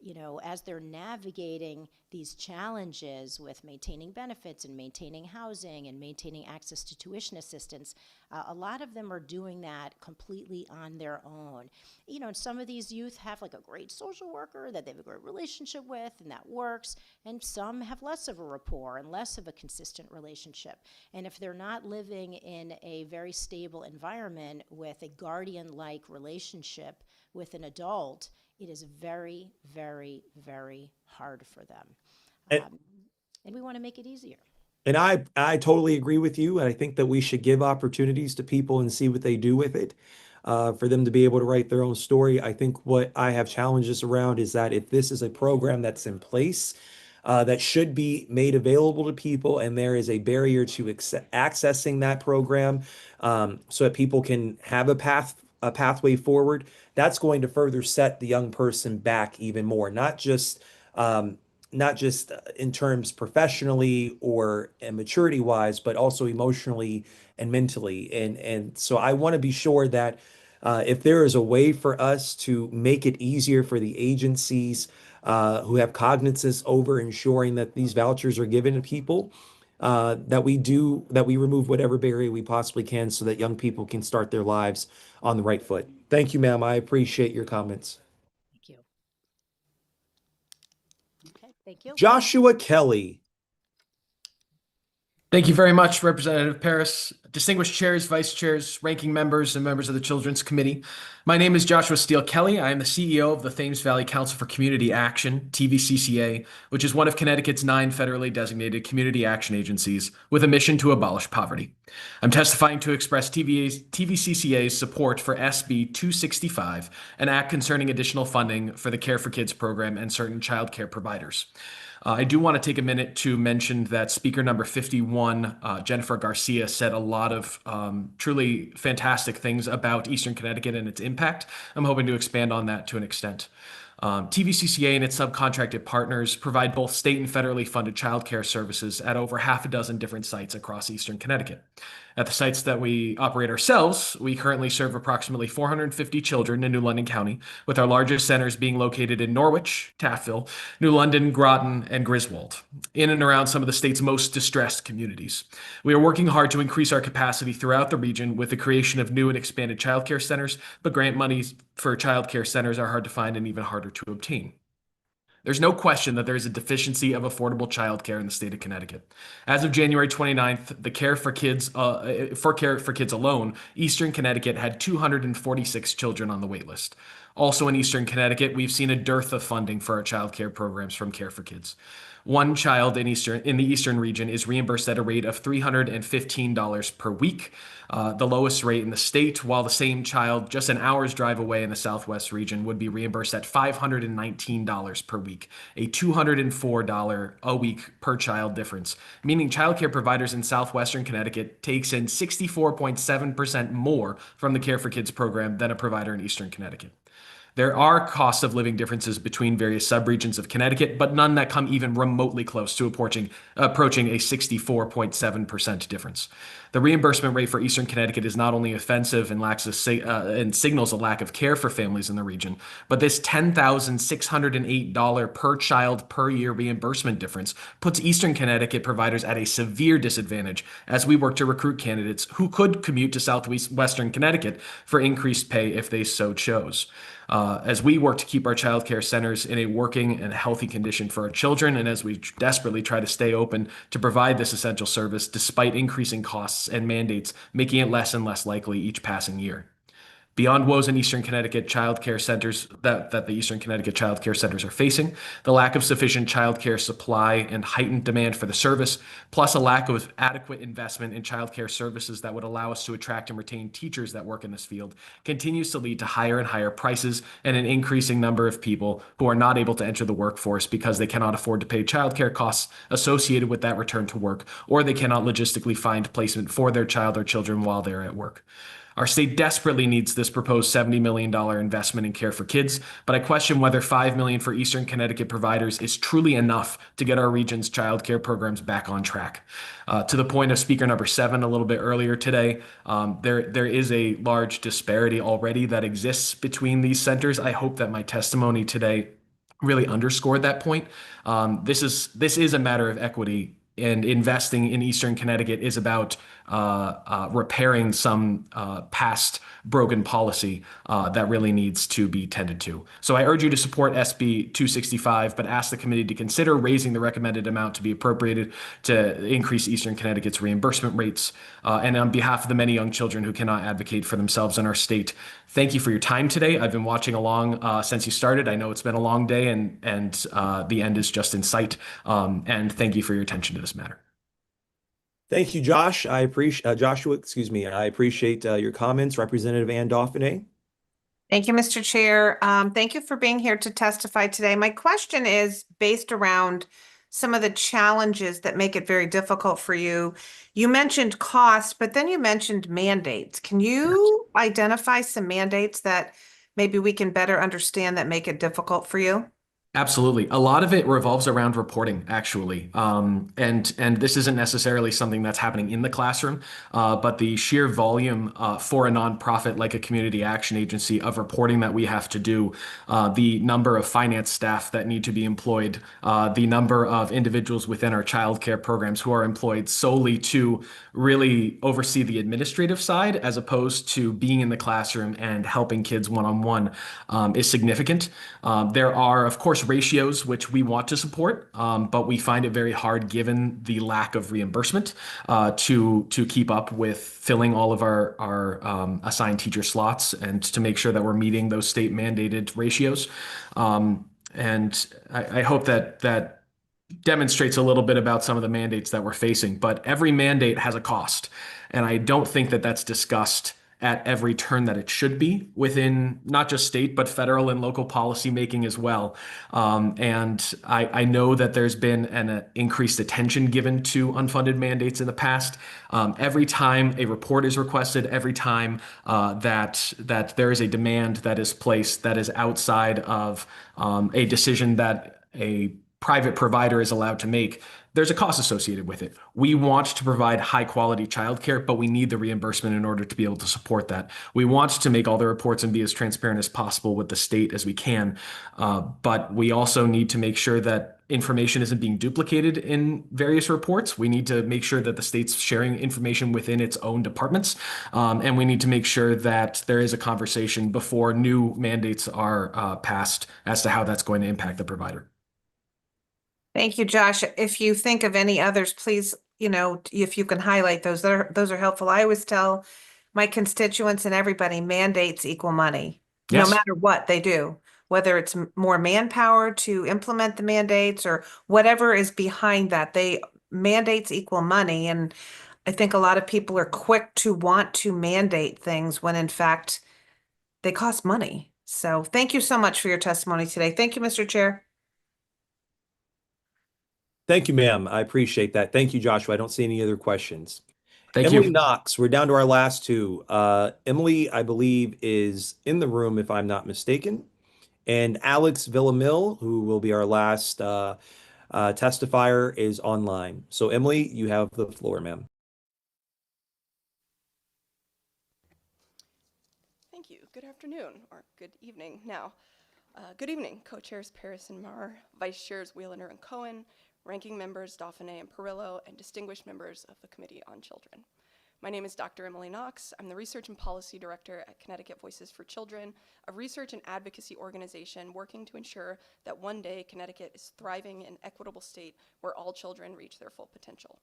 you know, as they're navigating these challenges with maintaining benefits and maintaining housing and maintaining access to tuition assistance, a lot of them are doing that completely on their own. You know, and some of these youth have like a great social worker that they have a great relationship with and that works, and some have less of a rapport and less of a consistent relationship. And if they're not living in a very stable environment with a guardian-like relationship with an adult, it is very, very, very hard for them. And we want to make it easier. And I totally agree with you. And I think that we should give opportunities to people and see what they do with it, for them to be able to write their own story. I think what I have challenges around is that if this is a program that's in place, that should be made available to people, and there is a barrier to accessing that program, so that people can have a pathway forward, that's going to further set the young person back even more, not just in terms professionally or maturity wise, but also emotionally and mentally. And so I want to be sure that if there is a way for us to make it easier for the agencies who have cognizance over ensuring that these vouchers are given to people, that we remove whatever barrier we possibly can so that young people can start their lives on the right foot. Thank you, ma'am. I appreciate your comments. Thank you. Okay, thank you. Joshua Kelly. Thank you very much, Representative Paris, distinguished chairs, vice chairs, ranking members, and members of the Children's Committee. My name is Joshua Steele Kelly. I am the CEO of the Thames Valley Council for Community Action, TVCCA, which is one of Connecticut's 9 federally designated community action agencies with a mission to abolish poverty. I'm testifying to express TVCCA's support for SB 265, an act concerning additional funding for the Care for Kids program and certain child care providers. I do want to take a minute to mention that speaker number 51, Jennifer Garcia, said a lot of truly fantastic things about Eastern Connecticut and its impact. I'm hoping to expand on that to an extent. TVCCA and its subcontracted partners provide both state and federally funded childcare services at over half a dozen different sites across Eastern Connecticut. At the sites that we operate ourselves, we currently serve approximately 450 children in New London County, with our largest centers being located in Norwich, Taftville, New London, Groton, and Griswold, in and around some of the state's most distressed communities. We are working hard to increase our capacity throughout the region with the creation of new and expanded childcare centers, but grant monies for childcare centers are hard to find and even harder to obtain. There's no question that there is a deficiency of affordable childcare in the state of Connecticut. As of January 29th, the Care for Kids alone, Eastern Connecticut had 246 children on the wait list. Also in Eastern Connecticut, we've seen a dearth of funding for our childcare programs from Care for Kids. One child in the Eastern region is reimbursed at a rate of $315 per week, the lowest rate in the state, while the same child just an hour's drive away in the Southwest region would be reimbursed at $519 per week, a $204 a week per child difference, meaning childcare providers in Southwestern Connecticut takes in 64.7% more from the Care for Kids program than a provider in Eastern Connecticut. There are cost of living differences between various subregions of Connecticut, but none that come even remotely close to approaching a 64.7% difference. The reimbursement rate for Eastern Connecticut is not only offensive and and signals a lack of care for families in the region, but this $10,608 per child per year reimbursement difference puts Eastern Connecticut providers at a severe disadvantage as we work to recruit candidates who could commute to Southwestern Connecticut for increased pay if they so chose. As we work to keep our childcare centers in a working and healthy condition for our children, and as we desperately try to stay open to provide this essential service despite increasing costs and mandates, making it less and less likely each passing year. Beyond woes in Eastern Connecticut childcare centers that the Eastern Connecticut childcare centers are facing, the lack of sufficient childcare supply and heightened demand for the service, plus a lack of adequate investment in childcare services that would allow us to attract and retain teachers that work in this field, continues to lead to higher and higher prices and an increasing number of people who are not able to enter the workforce because they cannot afford to pay childcare costs associated with that return to work, or they cannot logistically find placement for their child or children while they're at work. Our state desperately needs this proposed $70 million investment in Care for Kids, but I question whether $5 million for Eastern Connecticut providers is truly enough to get our region's child care programs back on track. To the point of speaker number 7 a little bit earlier today, there is a large disparity already that exists between these centers. I hope that my testimony today really underscored that point. This is a matter of equity, and investing in Eastern Connecticut is about repairing some past broken policy that really needs to be tended to. So I urge you to support SB 265, but ask the committee to consider raising the recommended amount to be appropriated to increase Eastern Connecticut's reimbursement rates. And on behalf of the many young children who cannot advocate for themselves in our state, thank you for your time today. I've been watching along since you started. I know it's been a long day, and the end is just in sight. And thank you for your attention to this matter. Thank you, Josh. I appreciate Joshua, excuse me. I appreciate your comments, Representative Ann Dauphiné. Thank you, Mr. Chair. Thank you for being here to testify today. My question is based around some of the challenges that make it very difficult for you. You mentioned cost, but then you mentioned mandates. Can you identify some mandates that maybe we can better understand that make it difficult for you? Absolutely. A lot of it revolves around reporting, actually. And this isn't necessarily something that's happening in the classroom, but the sheer volume for a nonprofit like a community action agency of reporting that we have to do, the number of finance staff that need to be employed, the number of individuals within our childcare programs who are employed solely to really oversee the administrative side as opposed to being in the classroom and helping kids one-on-one is significant. There are, of course, ratios which we want to support, but we find it very hard given the lack of reimbursement to keep up with filling all of our assigned teacher slots and to make sure that we're meeting those state mandated ratios. And I hope that demonstrates a little bit about some of the mandates that we're facing, but every mandate has a cost. And I don't think that that's discussed at every turn that it should be within not just state, but federal and local policy making as well. And I know that there's been an increased attention given to unfunded mandates in the past. Every time a report is requested, every time that there is a demand that is placed that is outside of a decision that a private provider is allowed to make, there's a cost associated with it. We want to provide high quality childcare, but we need the reimbursement in order to be able to support that. We want to make all the reports and be as transparent as possible with the state as we can. But we also need to make sure that information isn't being duplicated in various reports. We need to make sure that the state's sharing information within its own departments. And we need to make sure that there is a conversation before new mandates are passed as to how that's going to impact the provider. Thank you, Josh. If you think of any others, please, if you can highlight those, those are helpful. I always tell my constituents and everybody, mandates equal money, Yes. no matter what they do, whether it's more manpower to implement the mandates or whatever is behind that. Mandates equal money. And I think a lot of people are quick to want to mandate things when in fact they cost money. So thank you so much for your testimony today. Thank you, Mr. Chair. Thank you, ma'am. I appreciate that. Thank you, Joshua. I don't see any other questions. Thank Emily you. Knox, we're down to our last two. Emily, I believe, is in the room, if I'm not mistaken. And Alex Villamil, who will be our last testifier, is online. So, Emily, you have the floor, ma'am. Thank you. Good afternoon, or good evening now. Good evening, co-chairs Paris and Marr, vice chairs Wheelander and Cohen, ranking members Dauphiné and Perillo, and distinguished members of the Committee on Children. My name is Dr. Emily Knox. I'm the Research and Policy Director at Connecticut Voices for Children, a research and advocacy organization working to ensure that one day Connecticut is thriving in an equitable state where all children reach their full potential.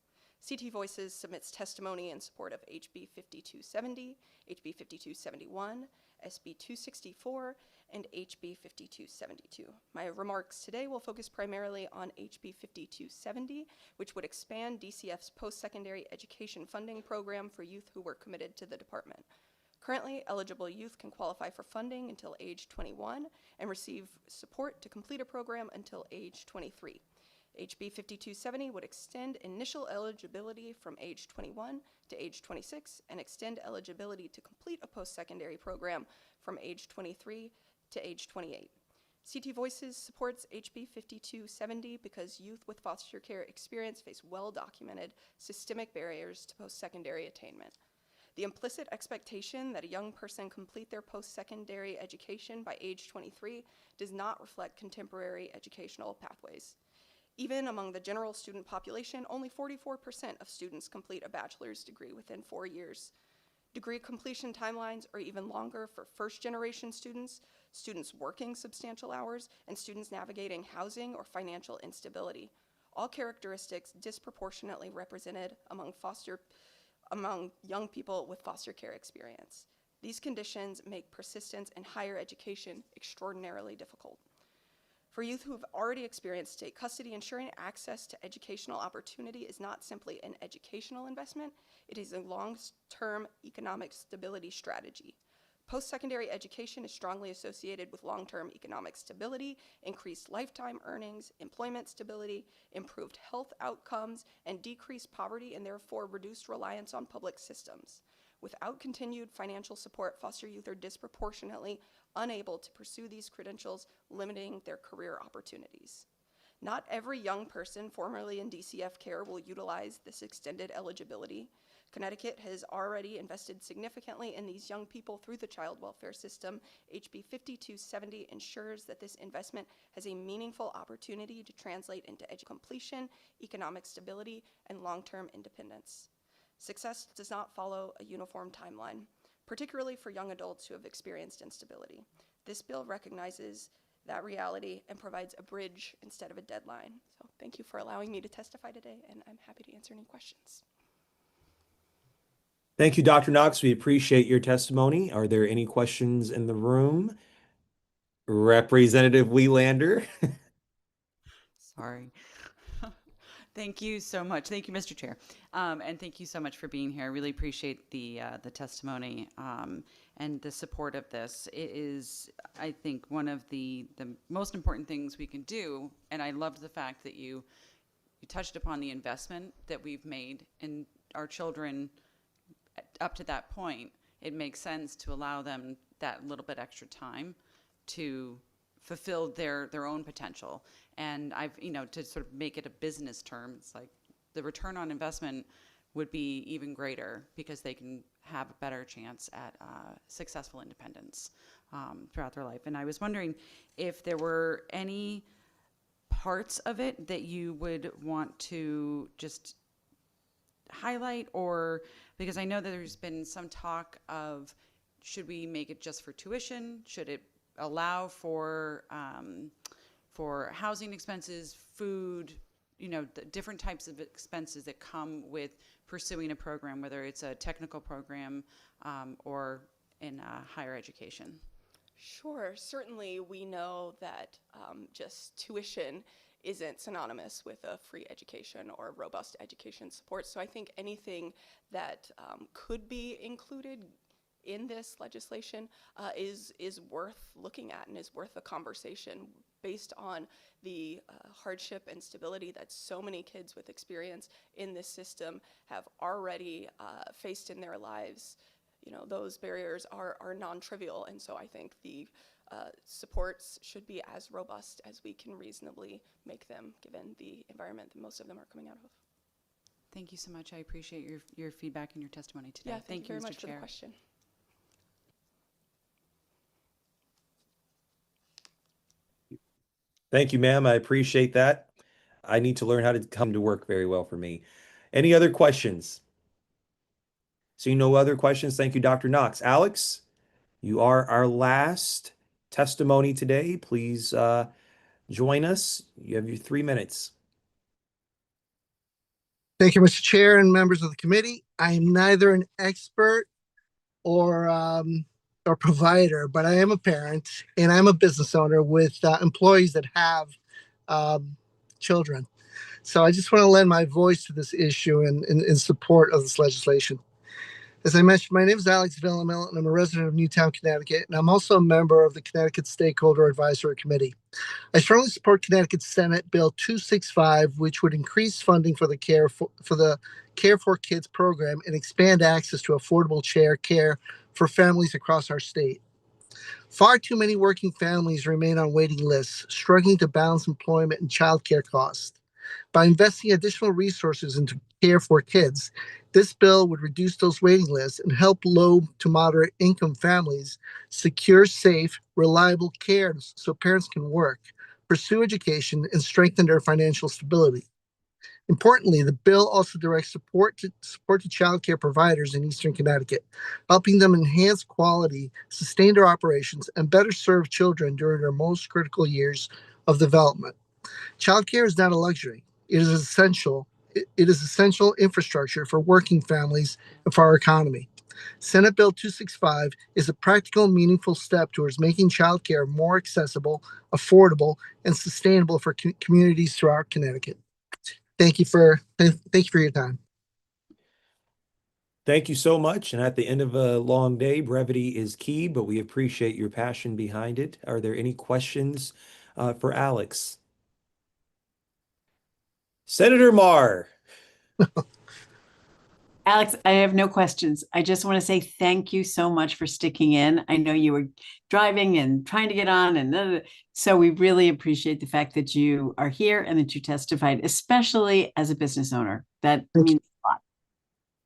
CT Voices submits testimony in support of HB 5270, HB 5271, SB 264, and HB 5272. My remarks today will focus primarily on HB 5270, which would expand DCF's post-secondary education funding program for youth who were committed to the department. Currently, eligible youth can qualify for funding until age 21 and receive support to complete a program until age 23. HB 5270 would extend initial eligibility from age 21 to age 26 and extend eligibility to complete a post-secondary program from age 23 to age 28. CT Voices supports HB 5270 because youth with foster care experience face well-documented systemic barriers to post-secondary attainment. The implicit expectation that a young person complete their post-secondary education by age 23 does not reflect contemporary educational pathways. Even among the general student population, only 44% of students complete a bachelor's degree within 4 years. Degree completion timelines are even longer for first-generation students, students working substantial hours, and students navigating housing or financial instability, all characteristics disproportionately represented among young people with foster care experience. These conditions make persistence in higher education extraordinarily difficult. For youth who have already experienced state custody, ensuring access to educational opportunity is not simply an educational investment, it is a long-term economic stability strategy. Post-secondary education is strongly associated with long-term economic stability, increased lifetime earnings, employment stability, improved health outcomes, and decreased poverty, and therefore reduced reliance on public systems. Without continued financial support, foster youth are disproportionately unable to pursue these credentials, limiting their career opportunities. Not every young person formerly in DCF care will utilize this extended eligibility. Connecticut has already invested significantly in these young people through the child welfare system. HB 5270 ensures that this investment has a meaningful opportunity to translate into education completion, economic stability, and long-term independence. Success does not follow a uniform timeline, particularly for young adults who have experienced instability. This bill recognizes that reality and provides a bridge instead of a deadline. So thank you for allowing me to testify today, and I'm happy to answer any questions. Thank you, Dr. Knox. We appreciate your testimony. Are there any questions in the room? Representative Welander. Sorry. Thank you so much. Thank you, Mr. Chair. And thank you so much for being here. I really appreciate the testimony and the support of this. It is, I think, one of the most important things we can do. And I loved the fact that you touched upon the investment that we've made in our children up to that point. It makes sense to allow them that little bit extra time to fulfill their own potential. And I've, to sort of make it a business term, it's like the return on investment would be even greater because they can have a better chance at successful independence throughout their life. And I was wondering if there were any parts of it that you would want to just highlight, or because I know that there's been some talk of, should we make it just for tuition? Should it allow for housing expenses, food, the different types of expenses that come with pursuing a program, whether it's a technical program or in higher education? Sure. Certainly, we know that just tuition isn't synonymous with a free education or robust education support. So I think anything that could be included in this legislation is worth looking at and is worth a conversation based on the hardship and stability that so many kids with experience in this system have already faced in their lives. Those barriers are non-trivial, and so I think the supports should be as robust as we can reasonably make them, given the environment that most of them are coming out of. Thank you so much. I appreciate your feedback and your testimony today. Yeah, thank you very Mr. much Chair. for the question. Thank you, ma'am. I appreciate that. I need to learn how to come to work very well for me. Any other questions? Seeing no other questions, thank you, Dr. Knox. Alex, you are our last testimony today. Please join us. You have your 3 minutes. Thank you, Mr. Chair and members of the committee. I am neither an expert or provider, but I am a parent and I'm a business owner with employees that have children. So I just want to lend my voice to this issue in support of this legislation. As I mentioned, my name is Alex Villamil, and I'm a resident of Newtown, Connecticut, and I'm also a member of the Connecticut Stakeholder Advisory Committee. I strongly support Connecticut Senate Bill 265, which would increase funding for the Care for Kids program and expand access to affordable care for families across our state. Far too many working families remain on waiting lists, struggling to balance employment and childcare costs. By investing additional resources into Care for Kids, this bill would reduce those waiting lists and help low to moderate income families secure safe, reliable care so parents can work, pursue education, and strengthen their financial stability. Importantly, the bill also directs support to child care providers in Eastern Connecticut, helping them enhance quality, sustain their operations, and better serve children during their most critical years of development. Child care is not a luxury. It is essential. It is essential infrastructure for working families and for our economy. Senate Bill 265 is a practical, meaningful step towards making childcare more accessible, affordable, and sustainable for communities throughout Connecticut. Thank you for your time. Thank you so much. And at the end of a long day, brevity is key, but we appreciate your passion behind it. Are there any questions for Alex? Senator Marr. Alex, I have no questions. I just want to say thank you so much for sticking in. I know you were driving and trying to get on, and so we really appreciate the fact that you are here and that you testified, especially as a business owner. That means a lot.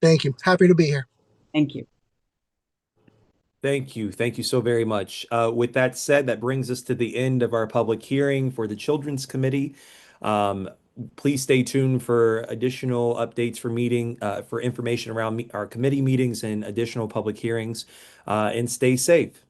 Thank you. Happy to be here. Thank you. Thank you. Thank you so very much. With that said, that brings us to the end of our public hearing for the Children's Committee. Please stay tuned for additional updates for information around our committee meetings and additional public hearings, and stay safe.